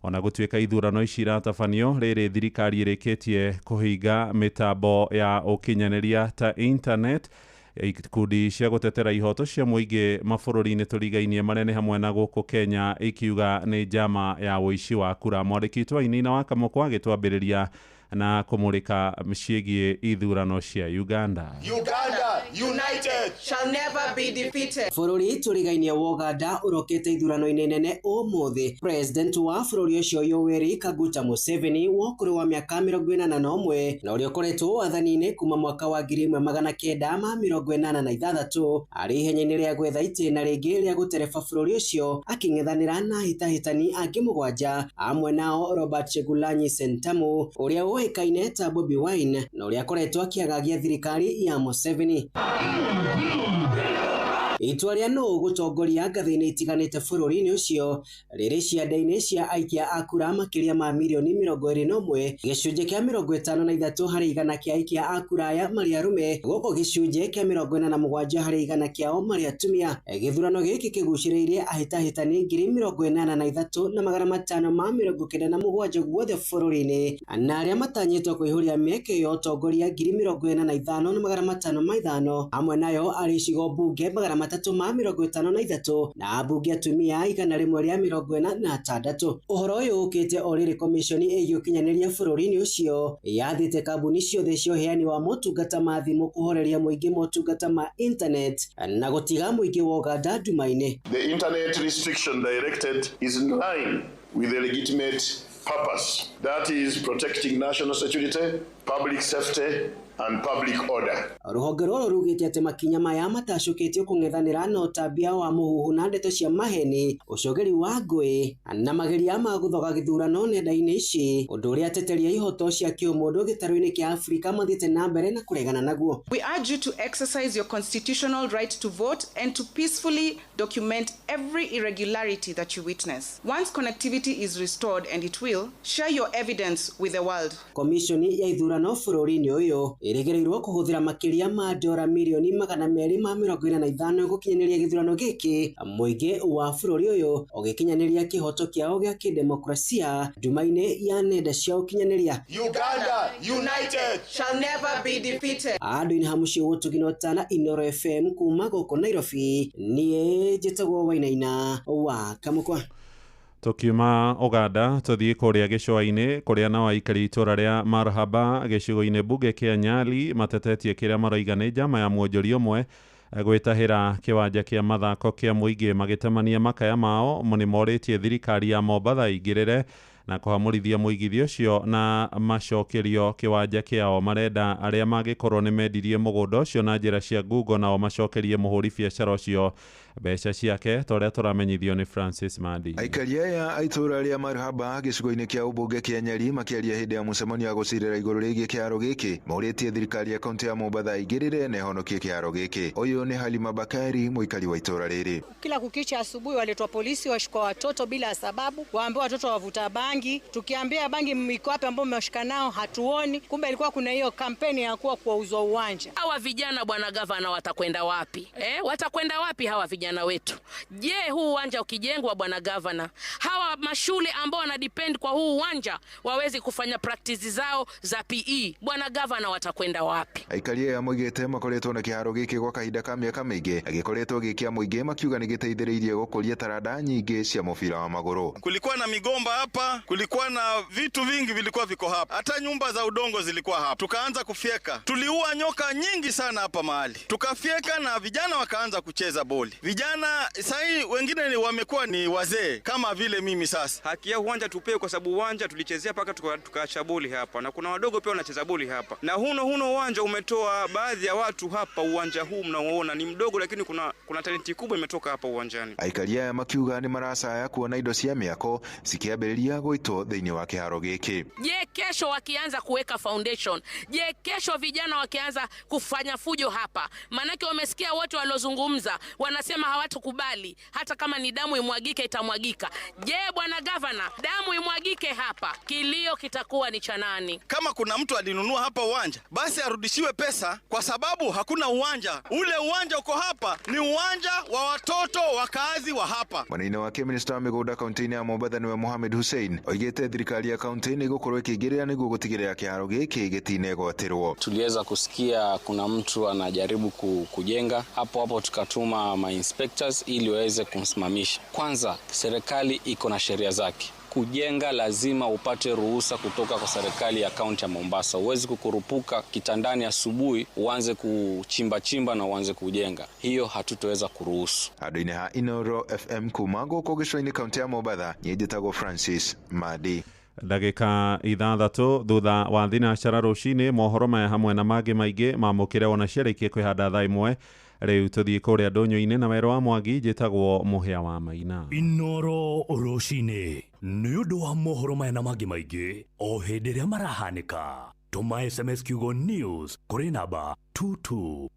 Ona gũtuĩka ithurano ici iratabanio, rĩrĩ thirikari ĩrĩkĩtie kũhinga mĩtambo ya ũkinyanĩria ta internet. Ikundi cia gũtetera ihoto cia mũingĩ mabũrũri-inĩ tũrigainie marĩa nĩ hamwe na gũkũ Kenya ikiuga nĩ njama ya ũici wa kura. Mwandĩki Twainina wa Kamũkwa agĩtwambĩrĩria na kumulika ciĩgiĩ ithurano cia Uganda. Uganda united shall never be defeated. Bũrũri tũrigainie wa Uganda ũrokete ithurano-inĩ nene ũmũthĩ. President wa bũrũri ũcio Yoweri Kaguta Museveni wa ũkũrũ wa mĩaka 41 na ũrĩa ũkoretwo wathani-inĩ kuma mwaka wa 1986 arĩ ihenya-inĩ rĩa gwetha itĩna rĩngĩ rĩa gũtereba bũrũri ũcio akĩng'ethanĩra na hĩtahĩtani angĩ mũgwanja, amwe nao Robert Chegulanyi Sentamu ũrĩa ũĩkaine ta Bobi Wine na ũrĩa akoretwo akĩagagia thirikari ya Museveni. itua rĩa nũ gũtongoria ngathĩ-inĩ itiganĩte bũrũri-inĩ ũcio rĩrĩ cianda-inĩ cia aikia a kura makĩria ma mirioni 21, gĩcunjĩ kĩa 53 harĩ igana kĩa aikia a kura aya marĩ arũme, gũkũ gĩcunjĩ kĩa 47 harĩ igana kĩao marĩ atumia. Gĩthurano gĩkĩ kĩgucĩrĩirie ahĩtahĩtani 83,597 guothe bũrũri-inĩ, na arĩa matanyĩtwo kũihũria mĩeke ya ũtongoria 45,505 hamwe nayo arĩ icigo mbunge 353 na ambunge atumia 146. Ũhoro ũyũ ũkĩte o rĩrĩ komishoni ĩgiĩ ũkinyanĩria bũrũri-inĩ ũcio yathĩte kambuni ciothe cia ũheani wa motungata ma thimũ kũhoreria mũingĩ motungata ma internet na gũtiga mũingĩ wa Uganda nduma-inĩ. The Internet Restriction Directed is in line with the legitimate purpose, that is protecting national security, public safety and public order. Rũhonge rũrũ rugĩte atĩ makinya maya matacũkĩtio kũng'ethanĩra na ũtambia wa mũhuhu na ndeto cia maheni, ũcogeri wa ngũĩ na mageria ma gũthoga gĩthurano nenda-inĩ ici, ũndũ ũrĩa ateteri a ihoto cia kĩũmũndũ gĩtarũ-inĩ kĩa Afrika mathiĩte na mbere na kũregana naguo. We urge you to exercise your constitutional right to vote and to peacefully document every irregularity that you witness. Once connectivity is restored, and it will, share your evidence with the world. Komishoni ya ithurano bũrũri-inĩ ũyũ ĩrĩgĩrĩirwo kũhũthĩra makĩria ma $245 million gũkinyanĩria gĩthurano gĩkĩ, mũingĩ wa bũrũri ũyũ ũgĩkinyanĩria kĩhoto kĩao gĩa kĩdemokrasia nduma-inĩ ya nenda cia ũkinyanĩria. Uganda united shall never be defeated. Andũ-inĩ hamuci gũtuginotana Inoro FM kuma gũkũ Nairobi, niĩ njĩtagwo Wainaina wa Kamũkwa. Tukiuma Uganda tuthii kuria gicua-ini kuria nao aikari itura ria Marhaba gicigo-ini bunge kia Nyali matetetie kiria maroiga ni njama ya mwonjoria umwe gwitahira kiwanja kia mathako kia muingi magitemania makaya mao nimoritie thirikari ya Mombatha ingirire na kuhamurithia muigithio ucio na macokerio kiwanja kiao. Marenda aria magikorwo ni mendirie mugunda ucio na njira cia Google nao macokerie muhuri biacara ucio mbeca ciake, toria turamenyithio ni Francis Madi. Aikari aya a itura ria Marhaba gicigo-ini kia ubunge kia Nyali makiaria hindi ya mucemanio wa gucirira iguru rigie kiaro giki mauritie thirikari ya kaunti ya Mombatha igirire na ihonokie kiaro giki. Uyu ni Halima Bakari, muikari wa itura riri. Kila kukicha asubuhi waletwa polisi washikwa watoto bila sababu, waambia watoto wavuta bangi, tukiambia bangi miko wapi ambao mmeshika nao hatuoni, kumbe ilikuwa kuna hiyo kampeni ya kuuzwa uwanja. Hawa vijana bwana gavana watakwenda wapi? Watakwenda wapi hawa vijana wetu? Je, huu uwanja ukijengwa bwana gavana, hawa mashule ambao wanadepend kwa huu uwanja wawezi kufanya practice zao za PE, bwana gavana watakwenda wapi? Aikari aya moigite makoretwo na kiharo giki gwa kahinda ka miaka mingi, agikoretwo gikia muingi makiuga ni giteithiriirie gukuria taranda nyingi cia mubira wa maguru. Kulikuwa na migomba hapa, kulikuwa na vitu vingi vilikuwa viko hapa, hata nyumba za udongo zilikuwa hapa. Tukaanza kufyeka, tuliua nyoka nyingi sana hapa mahali, tukafyeka na vijana wakaanza kucheza boli. Vijana sahi wengine wamekuwa ni wazee kama vile mimi sasa. Haki ya uwanja tupewe, kwa sababu uwanja tulichezea paka tukaacha boli hapa, na kuna wadogo pia wanacheza boli hapa, na huno uwanja umetoa baadhi ya watu hapa. Uwanja huu mnaoona ni mdogo, lakini kuna talenti kubwa imetoka hapa uwanjani. Aikari aya makiuga ni maracaya kuona indo cia miako cikiambĩrĩria gũitwo thĩinĩ wa kĩharo gĩkĩ. Je, kesho wakianza kuweka foundation? Je, kesho vijana wakianza kufanya fujo hapa? Manake wamesikia wote walozungumza wanasema hawatukubali, hata kama ni damu imwagike itamwagika. Je, bwana gavana, damu imwagike hapa, kilio kitakuwa ni cha nani? Kama kuna mtu alinunua hapa uwanja, basi arudishiwe pesa, kwa sababu hakuna uwanja. Ule uwanja uko hapa ni uwanja wa watoto wakazi wa hapa. Mwanaine wake minista wa migunda kaunti-inĩ ya Mombatha niwe Mohamed Hussein oigĩte thirikari ya kaunti nĩ gũkorwo ĩkĩingĩrĩra nĩguo gũtigĩrĩra kĩharo gĩkĩ gĩtinegwatĩrwo. Tuliweza kusikia kuna mtu anajaribu kujenga hapo, tukatuma ma inspectors ili waweze kumsimamisha. Kwanza serikali iko na sheria zake. Kujenga lazima upate ruhusa kutoka kwa serikali ya kaunti ya Mombasa. Uwezi kukurupuka kitandani asubuhi uanze kuchimba na uanze kujenga. Hiyo hatutoweza kuruhusu. Andũ-inĩ ha Inoro FM kuma gũkũ gĩcũa-inĩ kaunti ya Mombatha, niĩ njĩtagwo Francis Madi. Ndagĩka 6 thutha wa thinacara rũcinĩ, mohoro maya hamwe na mangĩ maingĩ mamũkĩre ona ciarĩkie kwĩhanda thaa imwe. Rĩu tũthiĩ kũrĩa ndũnyũ-inĩ na Wero wa Mwangi, njĩtagwo Mũhĩa wa Maina. Inoro rũcinĩ nĩ ũndũ wa mohoro maya na mangĩ maingĩ o hĩndĩ ĩrĩa marahanĩka. Tũma SMS kiugo news kũrĩ namba 22